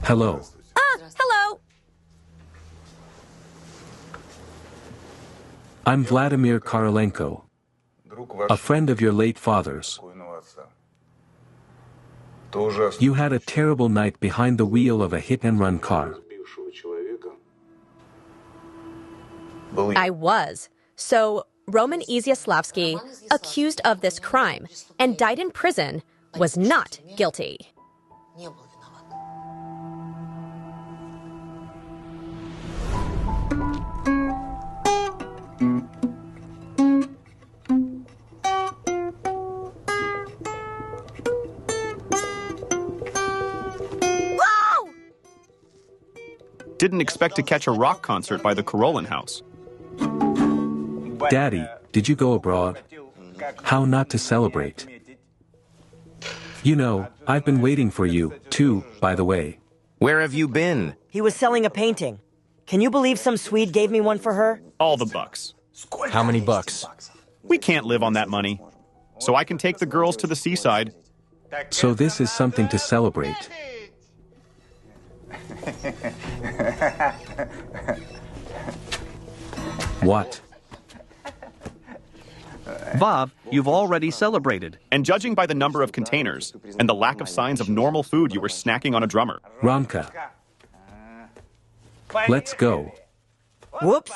Hello. Hello. I'm Vladimir Korolenko, a friend of your late father's. You had a terrible night behind the wheel of a hit-and-run car. I was. So, Roman Izyaslawski, accused of this crime and died in prison, was not guilty. Didn't expect to catch a rock concert by the Korolenko house. Daddy, did you go abroad? How not to celebrate? You know, I've been waiting for you, too, by the way. Where have you been? He was selling a painting. Can you believe some Swede gave me one for her? All the bucks. How many bucks? We can't live on that money. So I can take the girls to the seaside. So this is something to celebrate. What? Vav, you've already celebrated. And judging by the number of containers and the lack of signs of normal food, you were snacking on a drummer. Romka. Let's go. Whoops.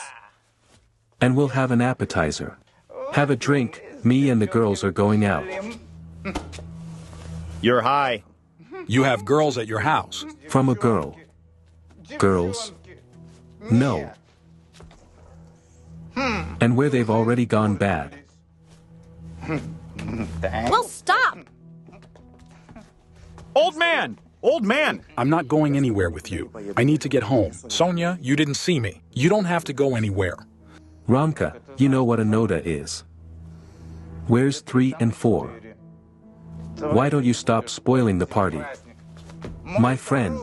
And we'll have an appetizer. Have a drink. Me and the girls are going out. You're high. You have girls at your house. From a girl. Girls? No. And where they've already gone bad. Well, stop! Old man! Old man! I'm not going anywhere with you. I need to get home. Sonia, you didn't see me. You don't have to go anywhere. Romka, you know what a nota is. Where's 3 and 4? Why don't you stop spoiling the party? My friend.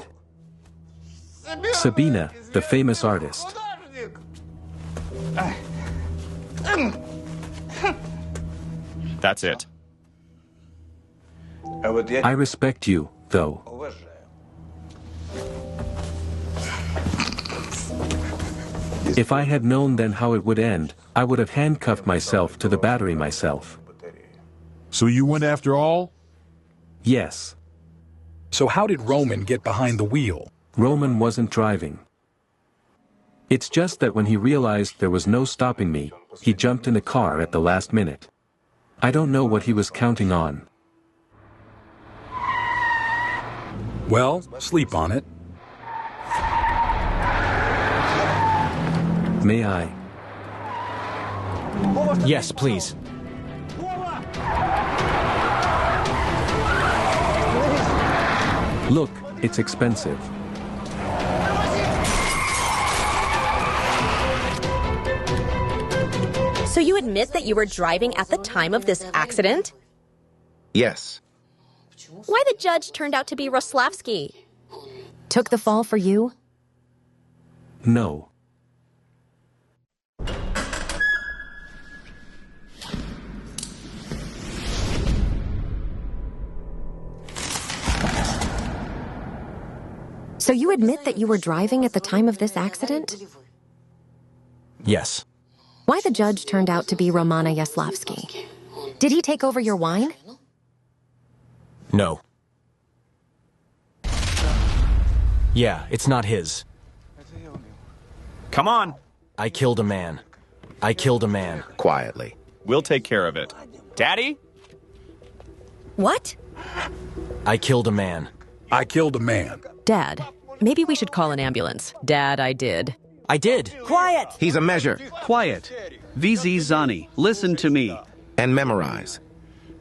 Sabina, the famous artist. That's it. I respect you, though. If I had known then how it would end, I would have handcuffed myself to the battery myself. So you went after all? Yes. So how did Roman get behind the wheel? Roman wasn't driving. It's just that when he realized there was no stopping me, he jumped in the car at the last minute. I don't know what he was counting on. Well, sleep on it. May I? Yes, please. Look, it's expensive. So you admit that you were driving at the time of this accident? Yes. Why the judge turned out to be Roslavsky? Took the fall for you? No. So you admit that you were driving at the time of this accident? Yes. Why the judge turned out to be Romana Yaslavsky? Did he take over your wine? No. Yeah, it's not his. Come on. I killed a man. I killed a man. Quietly. We'll take care of it. Daddy? What? I killed a man. I killed a man. Dad, maybe we should call an ambulance. Dad, I did. I did. Quiet! He's a measure. Quiet. VZ Zani, listen to me. And memorize.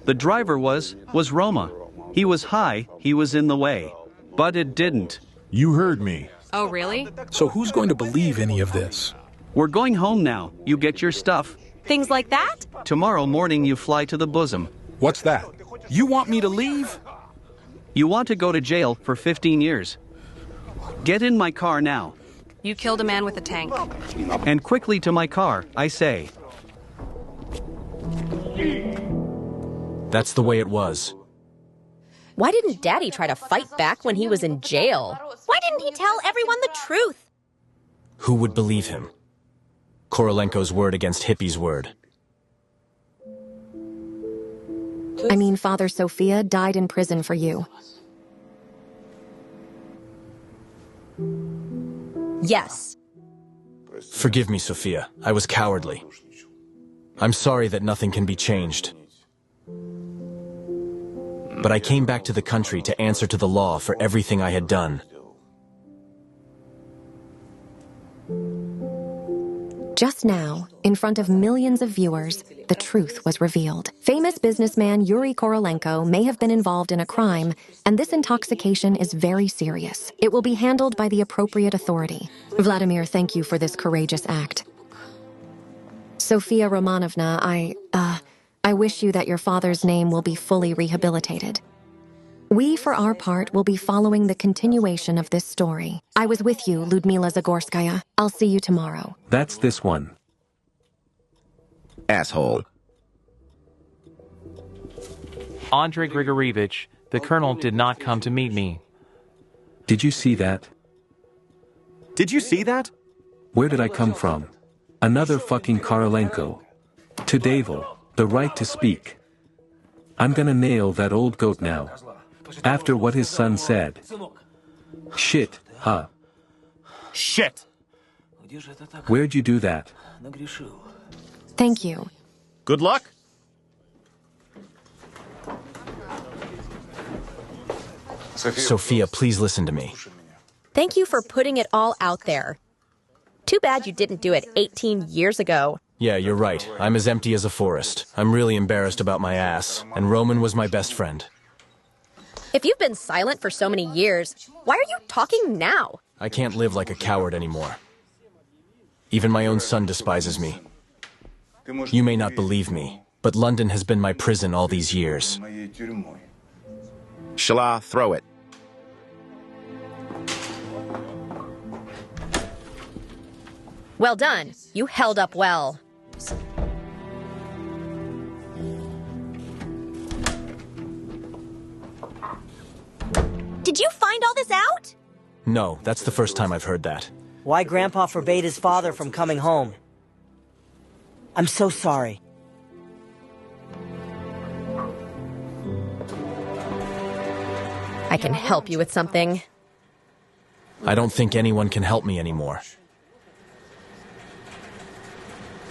The driver was Roma. He was high, he was in the way. But it didn't. You heard me. Oh, really? So who's going to believe any of this? We're going home now. You get your stuff. Things like that? Tomorrow morning you fly to the bosom. What's that? You want me to leave? You want to go to jail for 15 years. Get in my car now. You killed a man with a tank. And quickly to my car, I say. That's the way it was. Why didn't Daddy try to fight back when he was in jail? Why didn't he tell everyone the truth? Who would believe him? Korolenko's word against Hippie's word. I mean, Father Sofia died in prison for you. Yes. Forgive me, Sofia. I was cowardly. I'm sorry that nothing can be changed. But I came back to the country to answer to the law for everything I had done. Just now, in front of millions of viewers, the truth was revealed. Famous businessman Yuri Korolenko may have been involved in a crime, and this intoxication is very serious. It will be handled by the appropriate authority. Vladimir, thank you for this courageous act. Sofia Romanovna, I wish you that your father's name will be fully rehabilitated. We, for our part, will be following the continuation of this story. I was with you, Ludmila Zagorskaya. I'll see you tomorrow. That's this one. Asshole. Andrei Grigorievich, the colonel did not come to meet me. Did you see that? Did you see that? Where did I come from? Another fucking Korolenko. To Davel, the right to speak. I'm gonna nail that old goat now. After what his son said. Shit, huh? Shit! Where'd you do that? Thank you. Good luck. Sofia, please listen to me. Thank you for putting it all out there. Too bad you didn't do it 18 years ago. Yeah, you're right. I'm as empty as a forest. I'm really embarrassed about my ass, and Roman was my best friend. If you've been silent for so many years, why are you talking now? I can't live like a coward anymore. Even my own son despises me. You may not believe me, but London has been my prison all these years. Shala, throw it. Well done. You held up well. Did you find all this out? No, that's the first time I've heard that. Why Grandpa forbade his father from coming home. I'm so sorry. I can help you with something. I don't think anyone can help me anymore.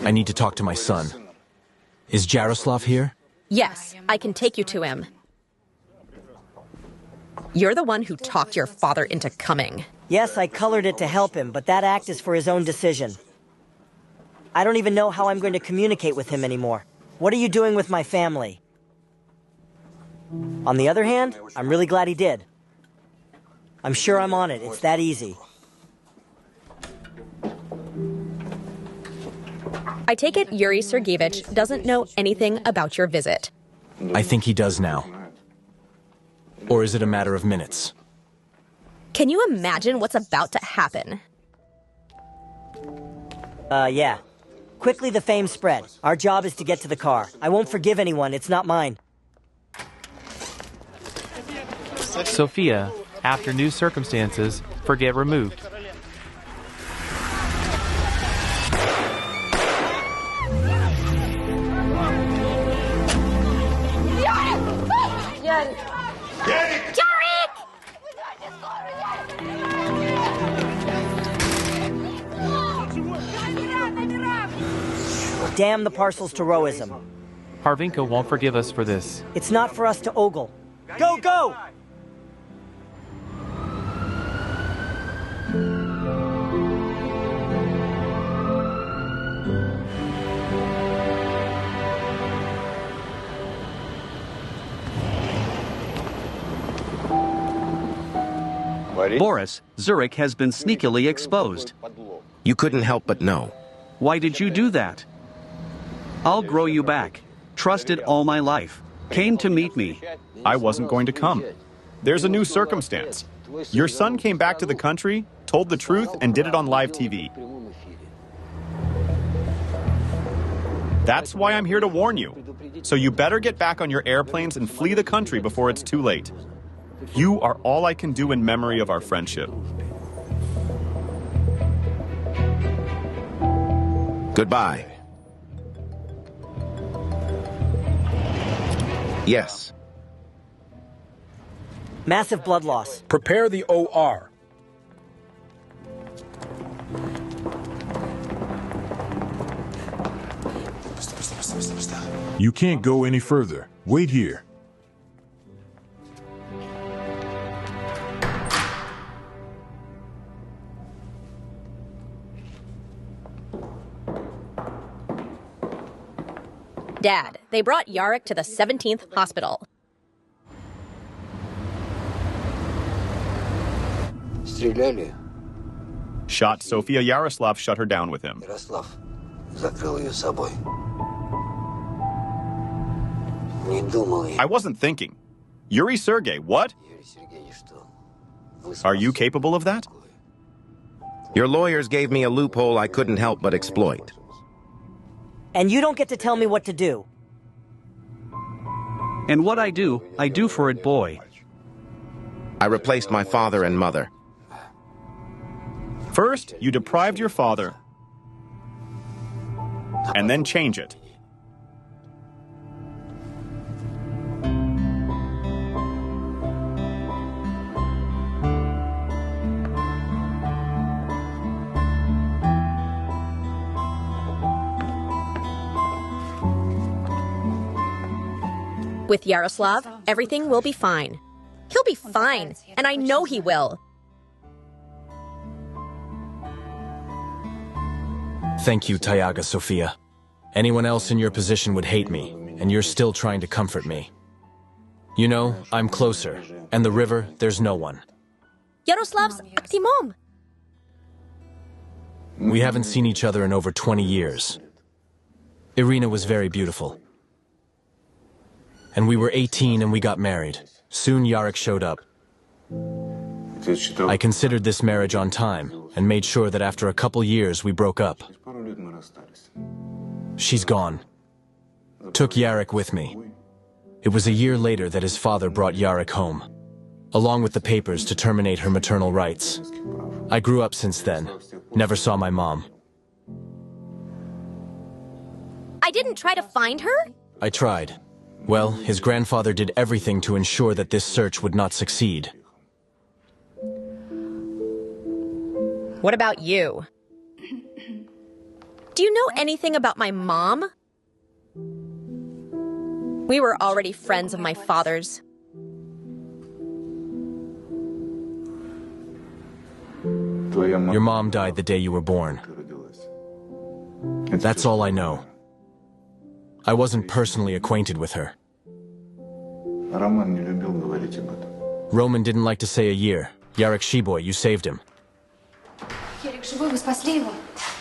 I need to talk to my son. Is Jaroslav here? Yes, I can take you to him. You're the one who talked your father into coming. Yes, I colored it to help him, but that act is for his own decision. I don't even know how I'm going to communicate with him anymore. What are you doing with my family? On the other hand, I'm really glad he did. I'm sure I'm on it. It's that easy. I take it Yuri Sergeyevich doesn't know anything about your visit. I think he does now. Or is it a matter of minutes? Can you imagine what's about to happen? Yeah. Quickly the fame spread. Our job is to get to the car. I won't forgive anyone. It's not mine. Sofia, after new circumstances, forget removed. Damn the parcels to Roism. Harvinko won't forgive us for this. It's not for us to ogle. Go, go! Boris, Zurich has been sneakily exposed. You couldn't help but know. Why did you do that? I'll grow you back. Trusted all my life. Came to meet me. I wasn't going to come. There's a new circumstance. Your son came back to the country, told the truth, and did it on live TV. That's why I'm here to warn you. So you better get back on your airplanes and flee the country before it's too late. You are all I can do in memory of our friendship. Goodbye. Yes. Massive blood loss. Prepare the OR. You can't go any further. Wait here. Dad, they brought Yarek to the 17th hospital. Shot Sofia. Yaroslav shut her down with him. I wasn't thinking. Yuri Sergey, what? Are you capable of that? Your lawyers gave me a loophole I couldn't help but exploit. And you don't get to tell me what to do. And what I do for it, boy. I replaced my father and mother. First, you deprived your father, and then change it. With Yaroslav, everything will be fine. He'll be fine, and I know he will. Thank you, Tyaga Sofia. Anyone else in your position would hate me, and you're still trying to comfort me. You know, I'm closer, and the river, there's no one. Yaroslav's optimum. We haven't seen each other in over 20 years. Irina was very beautiful. And we were 18 and we got married. Soon Yarek showed up. I considered this marriage on time and made sure that after a couple years we broke up. She's gone. Took Yarek with me. It was a year later that his father brought Yarek home, along with the papers to terminate her maternal rights. I grew up since then. Never saw my mom. I didn't try to find her? I tried. Well, his grandfather did everything to ensure that this search would not succeed. What about you? Do you know anything about my mom? We were already friends of my father's. Your mom died the day you were born. That's all I know. I wasn't personally acquainted with her. Roman didn't like to say a year. Yarek Shiboy, you saved him.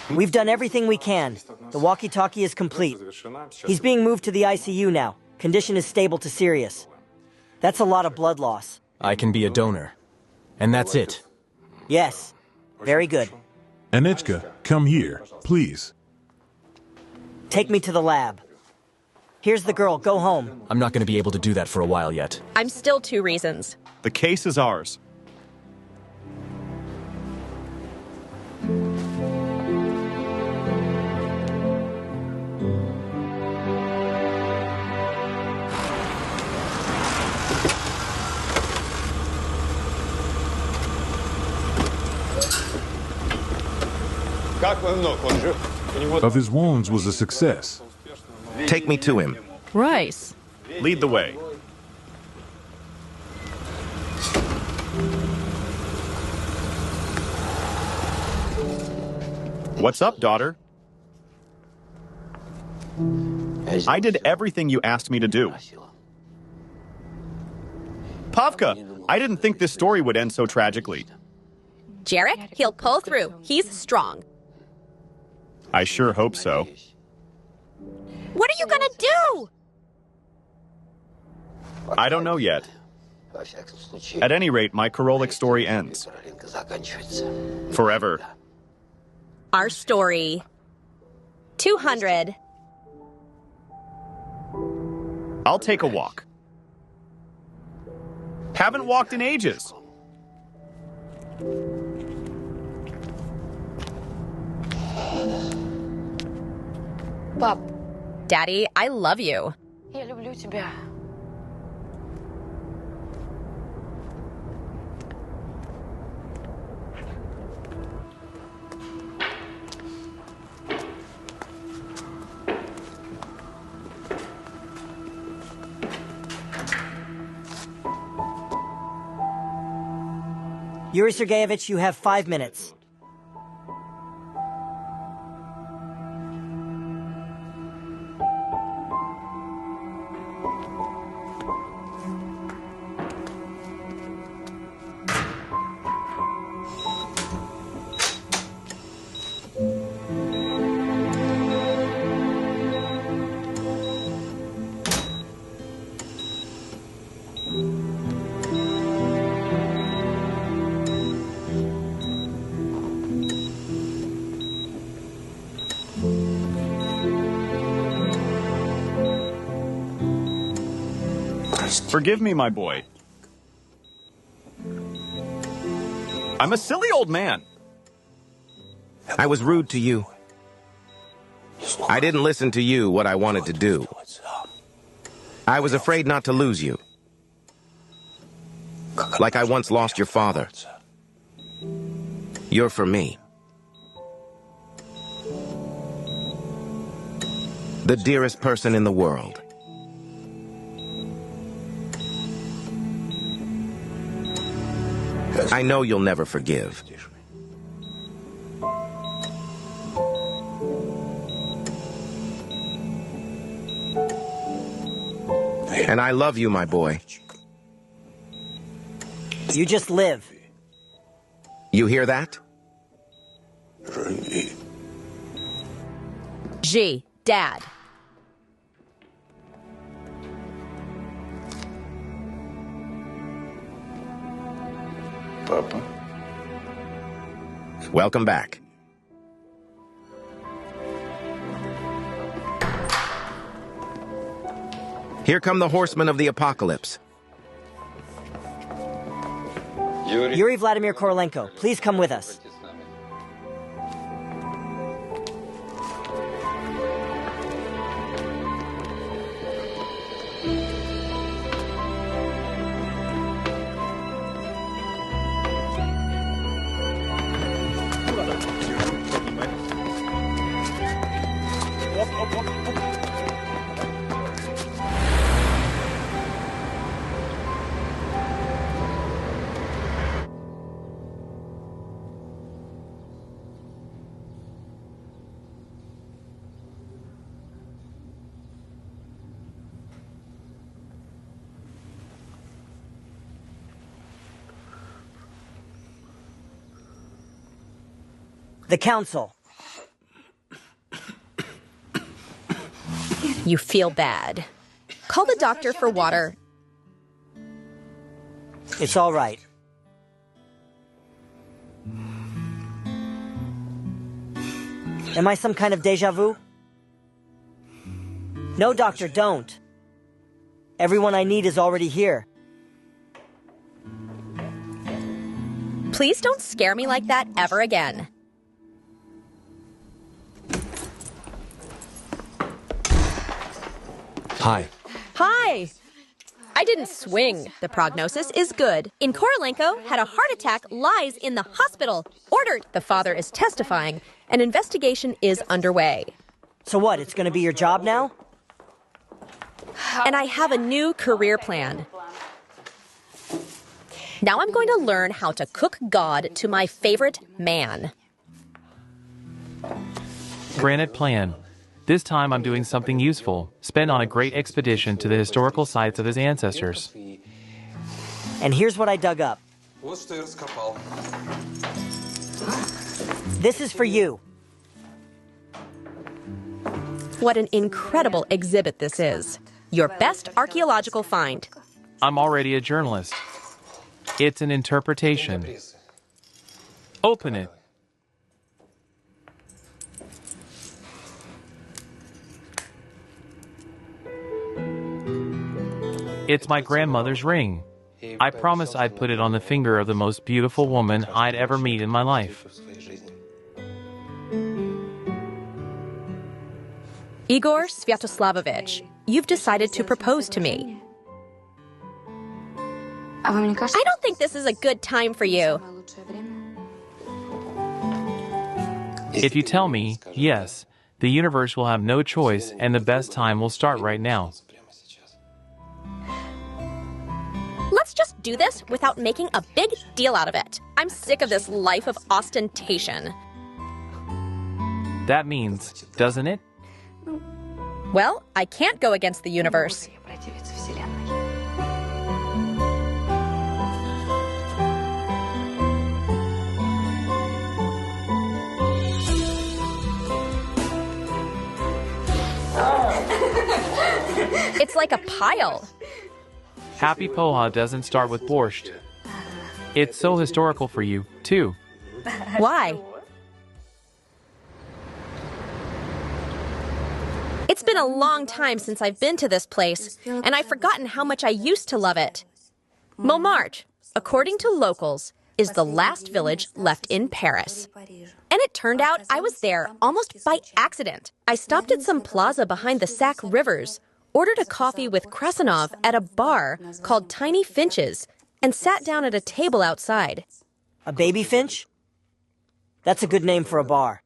We've done everything we can. The walkie-talkie is complete. He's being moved to the ICU now. Condition is stable to serious. That's a lot of blood loss. I can be a donor. And that's it. Yes. Very good. Anichka, come here, please. Take me to the lab. Here's the girl. Go home. I'm not going to be able to do that for a while yet. I'm still 2 reasons. The case is ours. Of his wounds was a success. Take me to him. Rice. Lead the way. What's up, daughter? I did everything you asked me to do. Pavka, I didn't think this story would end so tragically. Jarek, he'll pull through. He's strong. I sure hope so. What are you gonna do? I don't know yet. At any rate, my Korolik story ends. Forever. Our story. 200. I'll take a walk. Haven't walked in ages. Pap. Daddy, I love you. Я люблю тебя. Yuri Sergeyevich, you have 5 minutes. Forgive me, my boy. I'm a silly old man. I was rude to you. I didn't listen to you what I wanted to do. I was afraid not to lose you. Like I once lost your father. You're for me. The dearest person in the world. I know you'll never forgive. And I love you, my boy. You just live. You hear that? G, Dad. Papa. Welcome back. Here come the horsemen of the apocalypse. Yuri Vladimir Korolenko, please come with us. The council. You feel bad. Call the doctor for water. It's all right. Am I some kind of deja vu? No, doctor, don't. Everyone I need is already here. Please don't scare me like that ever again. Hi. Hi! I didn't swing. The prognosis is good. In Korolenko, had a heart attack, lies in the hospital. Ordered. The father is testifying. An investigation is underway. So what, it's gonna be your job now? And I have a new career plan. Now I'm going to learn how to cook God to my favorite man. Granted plan. This time I'm doing something useful, spent on a great expedition to the historical sites of his ancestors. And here's what I dug up. This is for you. What an incredible exhibit this is. Your best archaeological find. I'm already a journalist. It's an interpretation. Open it. It's my grandmother's ring. I promised I'd put it on the finger of the most beautiful woman I'd ever meet in my life. Igor Svyatoslavovich, you've decided to propose to me. I don't think this is a good time for you. If you tell me, yes, the universe will have no choice and the best time will start right now. Let's just do this without making a big deal out of it. I'm sick of this life of ostentation. That means, doesn't it? Well, I can't go against the universe. It's like a pile. Happy Poha doesn't start with borscht. It's so historical for you, too. Why? It's been a long time since I've been to this place, and I've forgotten how much I used to love it. Montmartre, according to locals, is the last village left in Paris. And it turned out I was there almost by accident. I stopped at some plaza behind the Sac Rivers, ordered a coffee with Krasanov at a bar called Tiny Finches, and sat down at a table outside. A baby finch? That's a good name for a bar.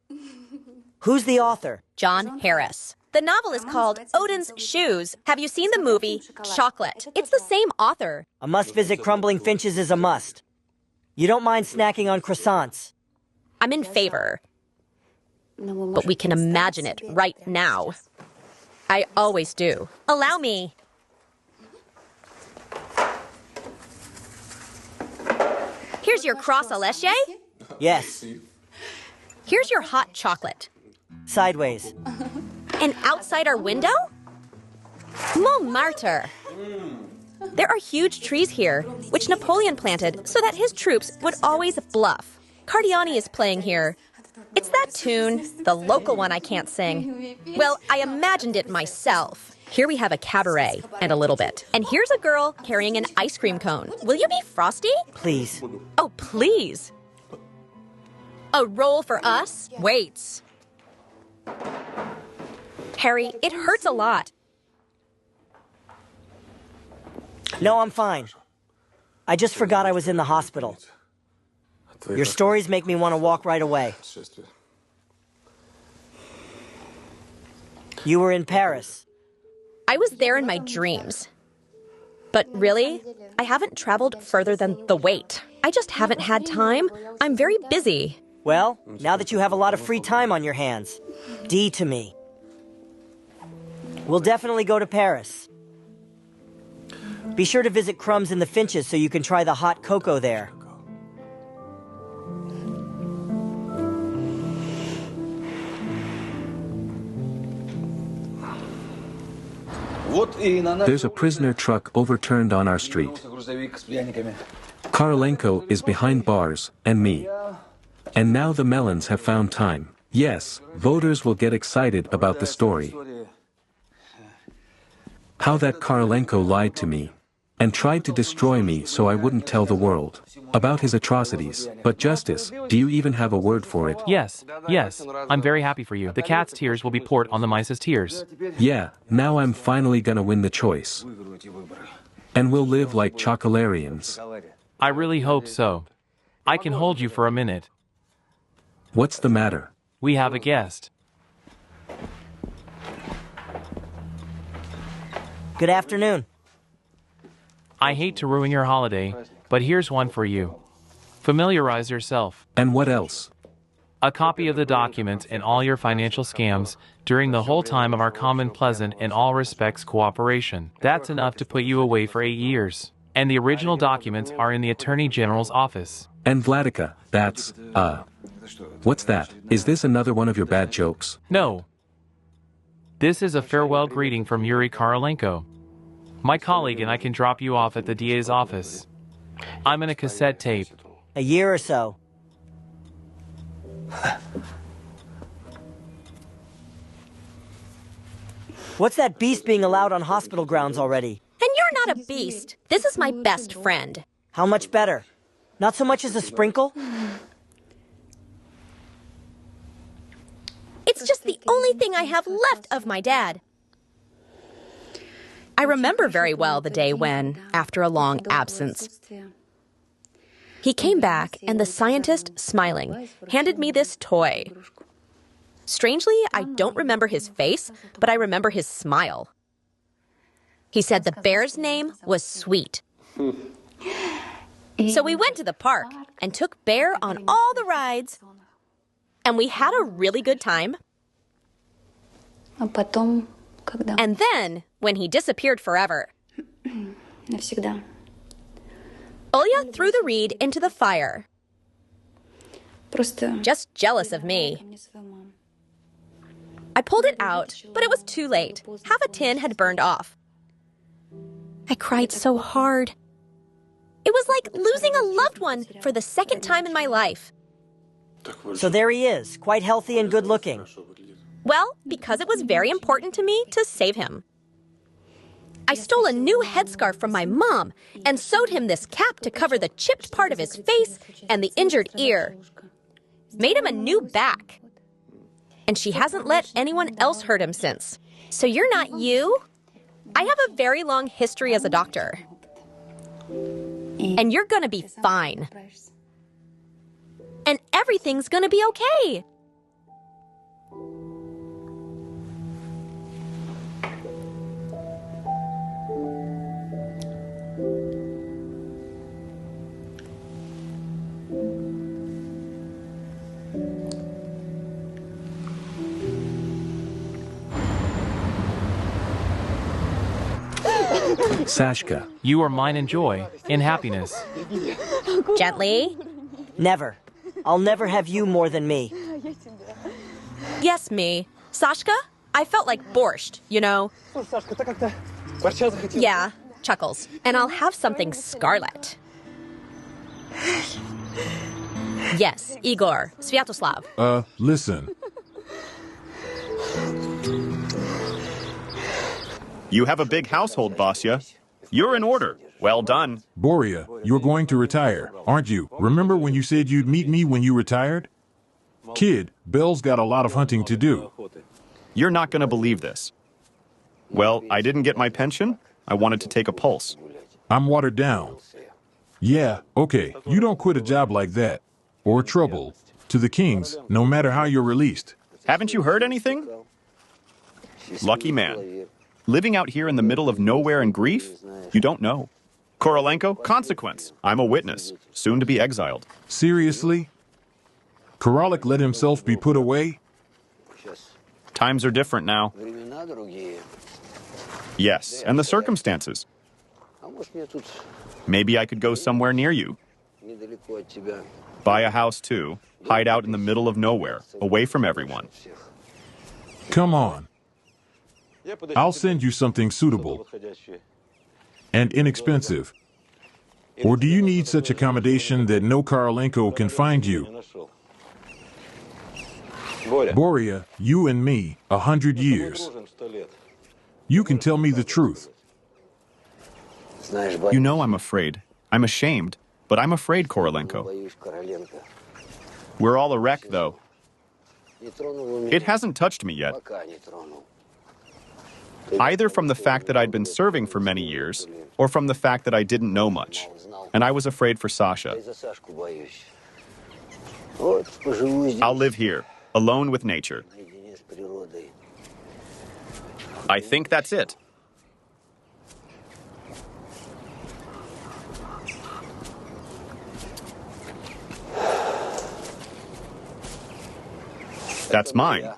Who's the author? John Harris. The novel is called Odin's Shoes. Have you seen the movie Chocolate? It's the same author. A must-visit Crumbling Finches is a must. You don't mind snacking on croissants? I'm in favor. But we can imagine it right now. I always do. Allow me. Here's your cross à lécher. Yes. Here's your hot chocolate. Sideways. And outside our window? Montmartre. There are huge trees here, which Napoleon planted so that his troops would always bluff. Cardiani is playing here. It's that tune, the local one I can't sing. Well, I imagined it myself. Here we have a cabaret, and a little bit. And here's a girl carrying an ice cream cone. Will you be frosty? Please. Oh, please. A roll for us? Waits. Harry, it hurts a lot. No, I'm fine. I just forgot I was in the hospital. Your stories make me want to walk right away. You were in Paris. I was there in my dreams. But really, I haven't traveled further than the wait. I just haven't had time. I'm very busy. Well, now that you have a lot of free time on your hands, D to me. We'll definitely go to Paris. Be sure to visit Crumbs and the Finches so you can try the hot cocoa there. There's a prisoner truck overturned on our street. Korolenko is behind bars, and me. And now the melons have found time. Yes, voters will get excited about the story. How that Korolenko lied to me. And tried to destroy me so I wouldn't tell the world about his atrocities. But Justice, do you even have a word for it? Yes, I'm very happy for you. The cat's tears will be poured on the mice's tears. Yeah, now I'm finally gonna win the choice. And we'll live like chocolarians. I really hope so. I can hold you for a minute. What's the matter? We have a guest. Good afternoon. I hate to ruin your holiday, but here's one for you. Familiarize yourself. And what else? A copy of the documents and all your financial scams during the whole time of our common pleasant in all respects cooperation. That's enough to put you away for 8 years. And the original documents are in the Attorney General's office. And Vladika, that's, what's that? Is this another one of your bad jokes? No. This is a farewell greeting from Yuri Korolenko. My colleague and I can drop you off at the DA's office. I'm in a cassette tape. A year or so. What's that beast being allowed on hospital grounds already? And you're not a beast. This is my best friend. How much better? Not so much as a sprinkle? It's just the only thing I have left of my dad. I remember very well the day when, after a long absence, he came back and the scientist, smiling, handed me this toy. Strangely, I don't remember his face, but I remember his smile. He said the bear's name was Sweet. So we went to the park and took Bear on all the rides. And we had a really good time. And then, when he disappeared forever, Olya threw the reed into the fire. Just jealous of me. I pulled it out, but it was too late. Half a tin had burned off. I cried so hard. It was like losing a loved one for the second time in my life. So there he is, quite healthy and good looking. Well, because it was very important to me to save him. I stole a new headscarf from my mom and sewed him this cap to cover the chipped part of his face and the injured ear. Made him a new back. And she hasn't let anyone else hurt him since. So you're not you? I have a very long history as a doctor. And you're gonna be fine. And everything's gonna be okay. Sashka. You are mine in joy, in happiness. Gently. Never. I'll never have you more than me. Yes, me. Sashka, I felt like borscht, you know? Yeah, Chuckles. And I'll have something scarlet. Yes, Igor, Sviatoslav. Listen. You have a big household, Vasya. You're in order. Well done. Boria, you're going to retire, aren't you? Remember when you said you'd meet me when you retired? Kid, Belle's got a lot of hunting to do. You're not going to believe this. Well, I didn't get my pension. I wanted to take a pulse. I'm watered down. Yeah, okay, you don't quit a job like that. Or trouble. To the kings, no matter how you're released. Haven't you heard anything? Lucky man. Living out here in the middle of nowhere and grief? You don't know. Korolenko, consequence. I'm a witness, soon to be exiled. Seriously? Korolik let himself be put away? Times are different now. Yes, and the circumstances. Maybe I could go somewhere near you. Buy a house too. Hide out in the middle of nowhere, away from everyone. Come on. I'll send you something suitable and inexpensive. Or do you need such accommodation that no Korolenko can find you? Boria, you and me, 100 years. You can tell me the truth. You know I'm afraid. I'm ashamed, but I'm afraid, Korolenko. We're all a wreck, though. It hasn't touched me yet. Either from the fact that I'd been serving for many years, or from the fact that I didn't know much, and I was afraid for Sasha. I'll live here, alone with nature. I think that's it. That's mine.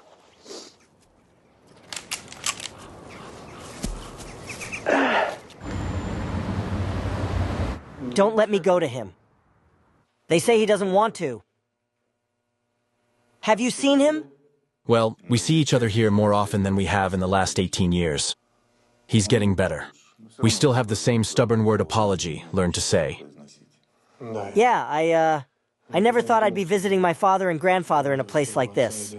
Don't let me go to him. They say he doesn't want to. Have you seen him? Well, we see each other here more often than we have in the last 18 years. He's getting better. We still have the same stubborn word apology learned to say. Yeah, I never thought I'd be visiting my father and grandfather in a place like this.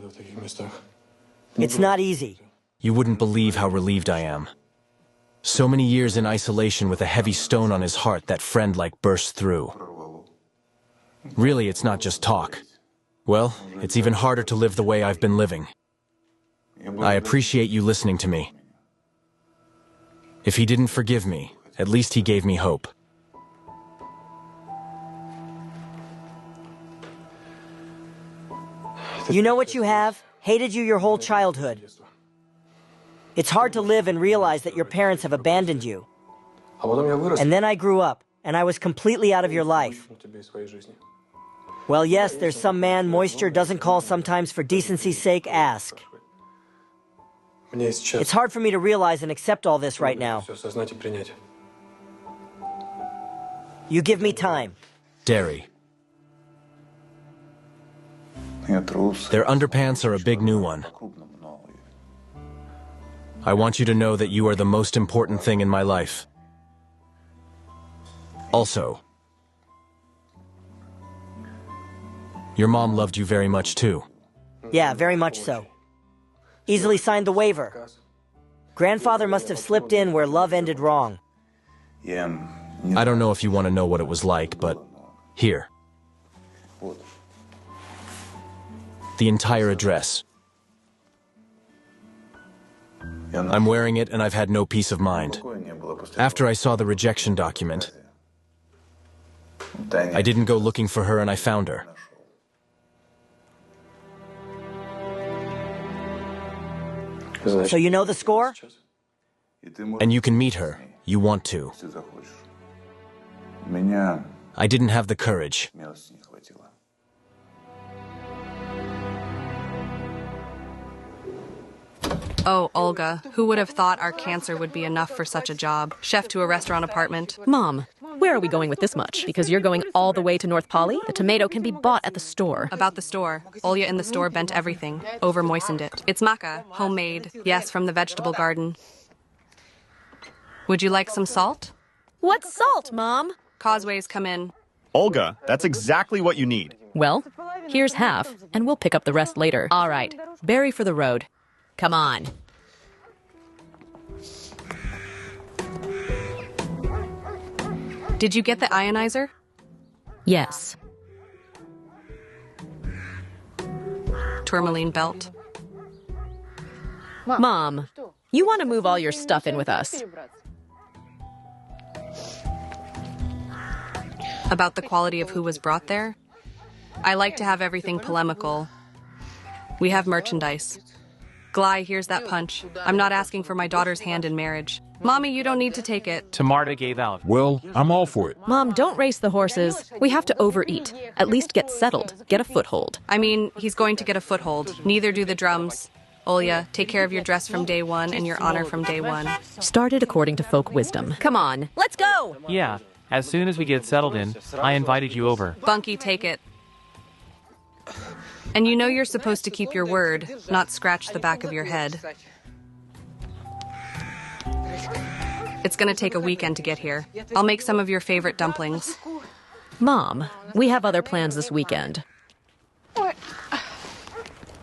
It's not easy. You wouldn't believe how relieved I am. So many years in isolation with a heavy stone on his heart, that friend like burst through. Really, it's not just talk. Well, it's even harder to live the way I've been living. I appreciate you listening to me. If he didn't forgive me, at least he gave me hope. You know what you have? Hated you your whole childhood. It's hard to live and realize that your parents have abandoned you. And then I grew up, and I was completely out of your life. Well, yes, there's some man moisture doesn't call sometimes for decency's sake ask. It's hard for me to realize and accept all this right now. You give me time. Derry. Their underpants are a big new one. I want you to know that you are the most important thing in my life. Also, your mom loved you very much too. Yeah, very much so. Easily signed the waiver. Grandfather must have slipped in where love ended wrong. I don't know if you want to know what it was like, but here. The entire address. I'm wearing it and I've had no peace of mind. After I saw the rejection document, I didn't go looking for her and I found her. So you know the score? And you can meet her. You want to. I didn't have the courage. Oh, Olga, who would have thought our cancer would be enough for such a job? Chef to a restaurant apartment. Mom, where are we going with this much? Because you're going all the way to North Poly? The tomato can be bought at the store. About the store. Olya in the store bent everything, over-moistened it. It's maca, homemade. Yes, from the vegetable garden. Would you like some salt? What's salt, Mom? Causeways come in. Olga, that's exactly what you need. Well, here's half, and we'll pick up the rest later. All right, Barry for the road. Come on. Did you get the ionizer? Yes. Tourmaline belt. Mom, you want to move all your stuff in with us. About the quality of who was brought there? I like to have everything polemical. We have merchandise. Glai, here's that punch. I'm not asking for my daughter's hand in marriage. Mommy, you don't need to take it. Tamarta gave out. Well, I'm all for it. Mom, don't race the horses. We have to overeat. At least get settled. Get a foothold. I mean, he's going to get a foothold. Neither do the drums. Olya, take care of your dress from day one and your honor from day one. Started according to folk wisdom. Come on. Let's go! Yeah, as soon as we get settled in, I invited you over. Bunky, take it. And you know you're supposed to keep your word, not scratch the back of your head. It's gonna take a weekend to get here. I'll make some of your favorite dumplings. Mom, we have other plans this weekend.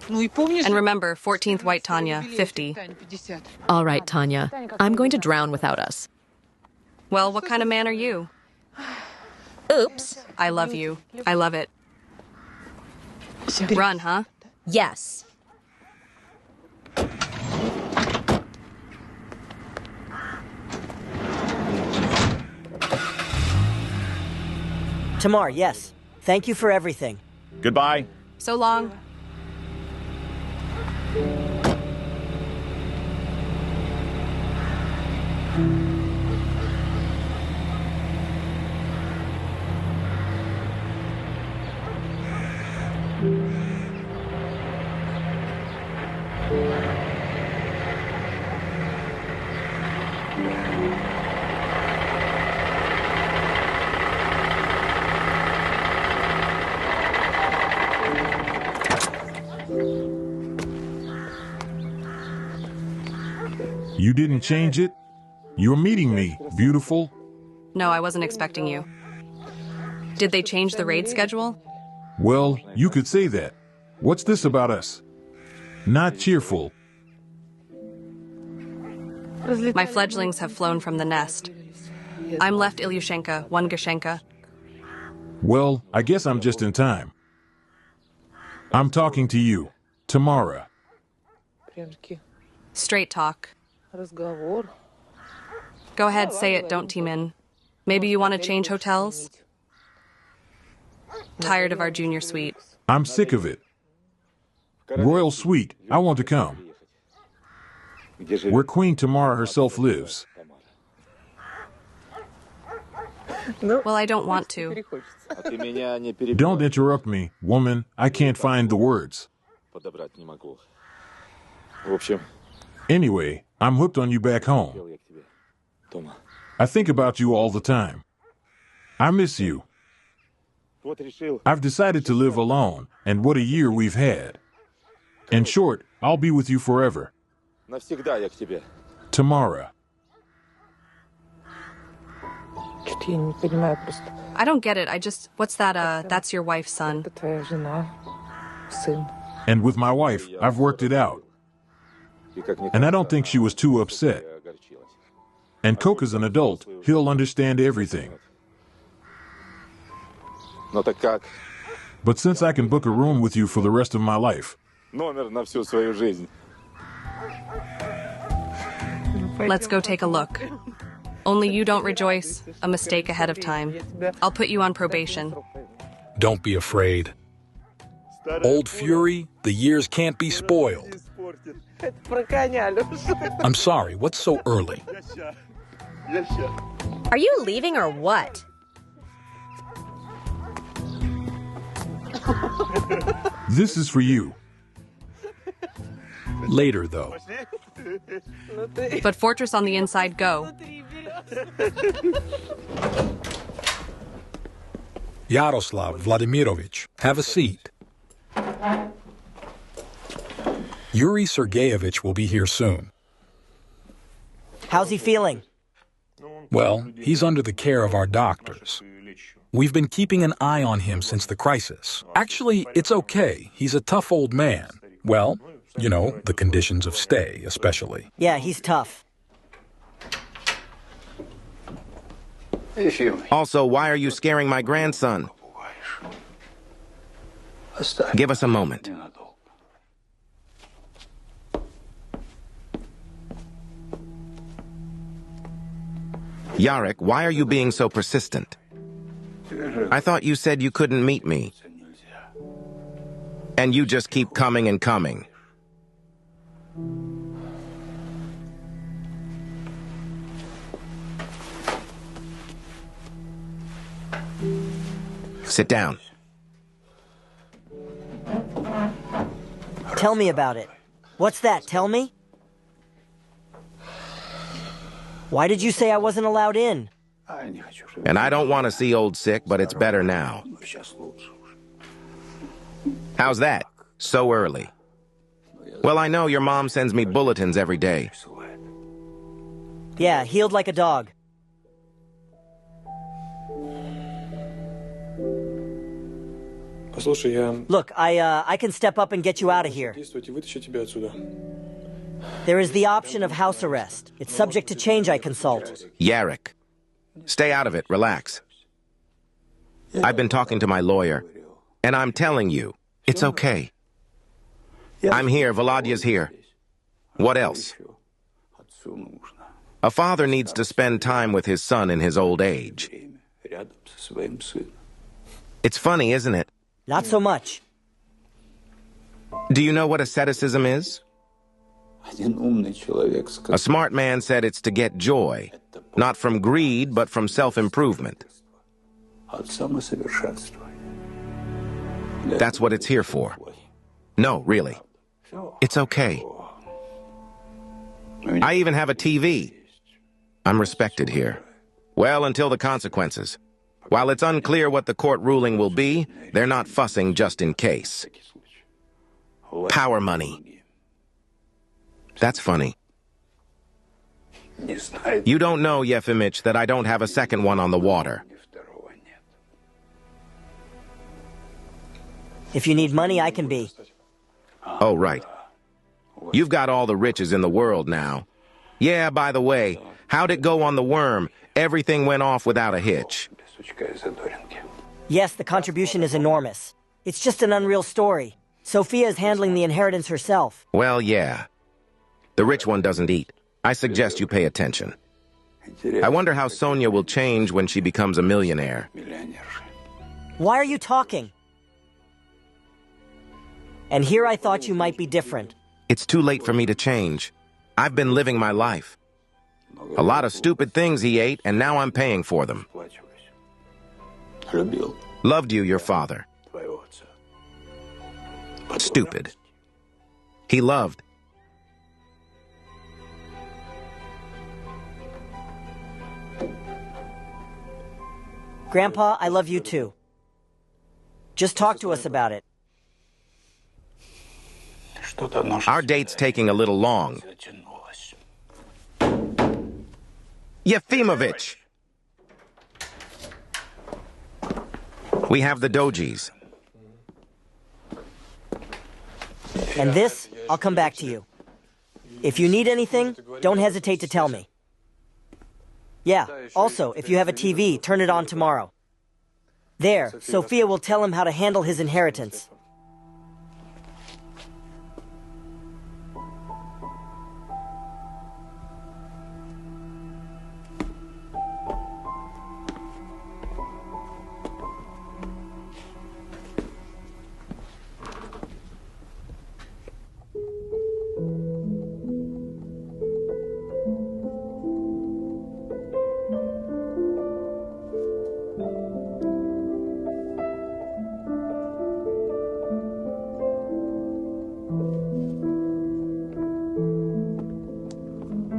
And remember, 14th White Tanya, 50. All right, Tanya. I'm going to drown without us. Well, what kind of man are you? Oops. I love you. I love it. Run, huh? Yes. Tamar, yes. Thank you for everything. Goodbye. So long. didn't change it? You're meeting me, beautiful. No, I wasn't expecting you. Did they change the raid schedule? Well, you could say that. What's this about us? Not cheerful. My fledglings have flown from the nest. I'm left Ilyushenka, one Gashenka. Well, I guess I'm just in time. I'm talking to you, Tamara. Straight talk. Go ahead, say it, don't team in. Maybe you want to change hotels? Tired of our junior suite. I'm sick of it. Royal suite, I want to come. Where Queen Tamara herself lives. Well, I don't want to. Don't interrupt me, woman. I can't find the words. Anyway, I'm hooked on you back home. I think about you all the time. I miss you. I've decided to live alone, and what a year we've had. In short, I'll be with you forever. Tamara. I don't get it. What's that, that's your wife's son? And with my wife, I've worked it out. And I don't think she was too upset. And Coke's an adult, he'll understand everything. But since I can book a room with you for the rest of my life. Let's go take a look. Only you don't rejoice, a mistake ahead of time. I'll put you on probation. Don't be afraid. Old Fury, the years can't be spoiled. I'm sorry, what's so early? Are you leaving or what? This is for you. Later, though. But Fortress on the inside, go. Yaroslav Vladimirovich, have a seat. Yuri Sergeyevich will be here soon. How's he feeling? Well, he's under the care of our doctors. We've been keeping an eye on him since the crisis. Actually, it's okay. He's a tough old man. Well, you know, the conditions of stay, especially. Yeah, he's tough. Also, why are you scaring my grandson? Give us a moment. Yarek, why are you being so persistent? I thought you said you couldn't meet me. And you just keep coming and coming. Sit down. Tell me about it. What's that? Tell me? Why did you say I wasn't allowed in? And I don't want to see old sick, but it's better now. How's that? So early. Well, I know your mom sends me bulletins every day. Yeah, healed like a dog. Look, I can step up and get you out of here. There is the option of house arrest. It's subject to change, I consult. Yarek, stay out of it. Relax. I've been talking to my lawyer, and I'm telling you, it's okay. I'm here. Volodya's here. What else? A father needs to spend time with his son in his old age. It's funny, isn't it? Not so much. Do you know what asceticism is? A smart man said it's to get joy, not from greed, but from self-improvement. That's what it's here for. No, really. It's okay. I even have a TV. I'm respected here. Well, until the consequences. While it's unclear what the court ruling will be, they're not fussing just in case. Power money. That's funny. You don't know, Yefimich, that I don't have a second one on the water. If you need money, I can be. Oh, right. You've got all the riches in the world now. Yeah, by the way, how'd it go on the worm? Everything went off without a hitch. Yes, the contribution is enormous. It's just an unreal story. Sofia is handling the inheritance herself. Well, yeah. The rich one doesn't eat. I suggest you pay attention. I wonder how Sonia will change when she becomes a millionaire. Why are you talking? And here I thought you might be different. It's too late for me to change. I've been living my life. A lot of stupid things he ate, and now I'm paying for them. Loved you, your father. Stupid. He loved. Grandpa, I love you too. Just talk to us about it. Our date's taking a little long. Yefimovich! We have the dojis. And this, I'll come back to you. If you need anything, don't hesitate to tell me. Yeah, also, if you have a TV, turn it on tomorrow. There, Sofia will tell him how to handle his inheritance.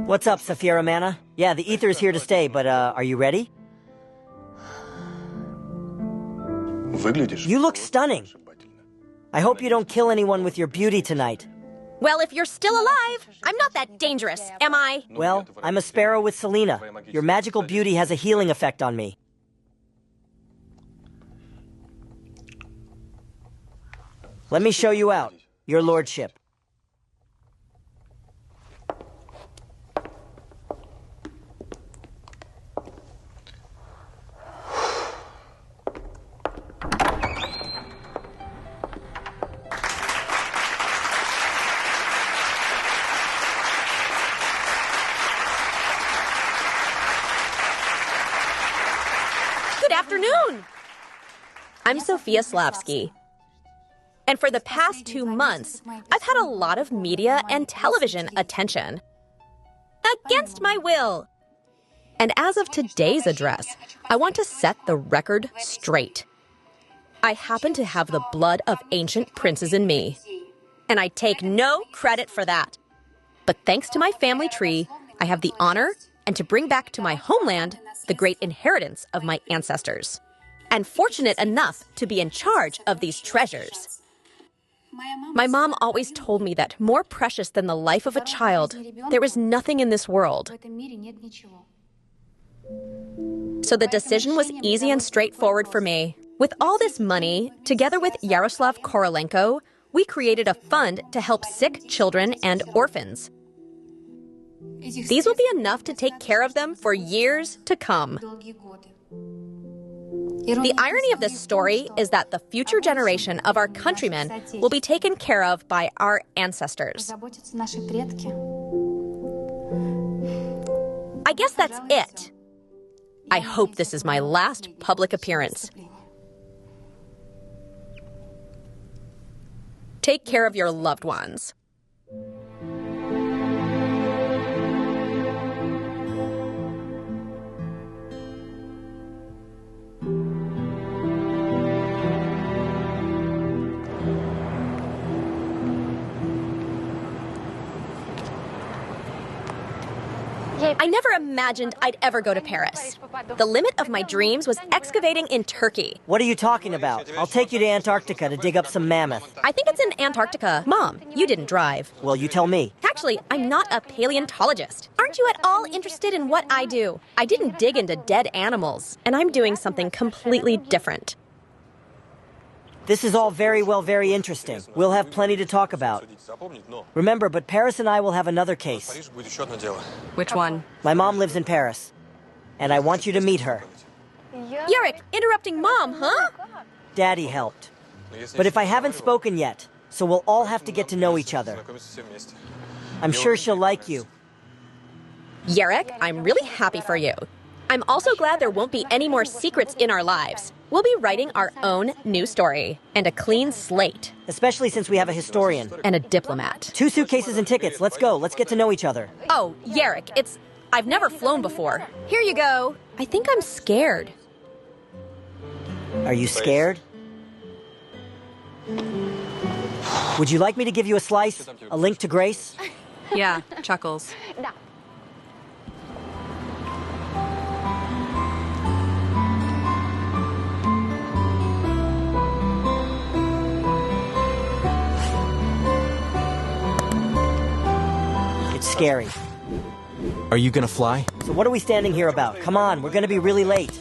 What's up, Sofia Romana? Yeah, the ether is here to stay, but are you ready? You look stunning. I hope you don't kill anyone with your beauty tonight. Well, if you're still alive, I'm not that dangerous, am I? Well, I'm a sparrow with Selena. Your magical beauty has a healing effect on me. Let me show you out, your lordship. I'm Sofia Slavsky. And for the past 2 months, I've had a lot of media and television attention. Against my will. And as of today's address, I want to set the record straight. I happen to have the blood of ancient princes in me. And I take no credit for that. But thanks to my family tree, I have the honor and to bring back to my homeland the great inheritance of my ancestors. And fortunate enough to be in charge of these treasures. My mom always told me that more precious than the life of a child, there is nothing in this world. So the decision was easy and straightforward for me. With all this money, together with Yaroslav Korolenko, we created a fund to help sick children and orphans. These will be enough to take care of them for years to come. The irony of this story is that the future generation of our countrymen will be taken care of by our ancestors. I guess that's it. I hope this is my last public appearance. Take care of your loved ones. I never imagined I'd ever go to Paris. The limit of my dreams was excavating in Turkey. What are you talking about? I'll take you to Antarctica to dig up some mammoth. I think it's in Antarctica. Mom, you didn't drive. Well, you tell me. Actually, I'm not a paleontologist. Aren't you at all interested in what I do? I didn't dig into dead animals, and I'm doing something completely different. This is all very interesting. We'll have plenty to talk about. Remember, but Paris and I will have another case. Which one? My mom lives in Paris, and I want you to meet her. Yarrick, interrupting Mom, huh? Daddy helped. But if I haven't spoken yet, so we'll all have to get to know each other. I'm sure she'll like you. Yarrick, I'm really happy for you. I'm also glad there won't be any more secrets in our lives. We'll be writing our own new story, and a clean slate. Especially since we have a historian. And a diplomat. 2 suitcases and tickets. Let's go. Let's get to know each other. Oh, Yarrick, I've never flown before. Here you go. I think I'm scared. Are you scared? Would you like me to give you a slice? A link to Grace? Yeah, Chuckles. It's scary. Are you gonna fly? So what are we standing here about? Come on, we're gonna be really late.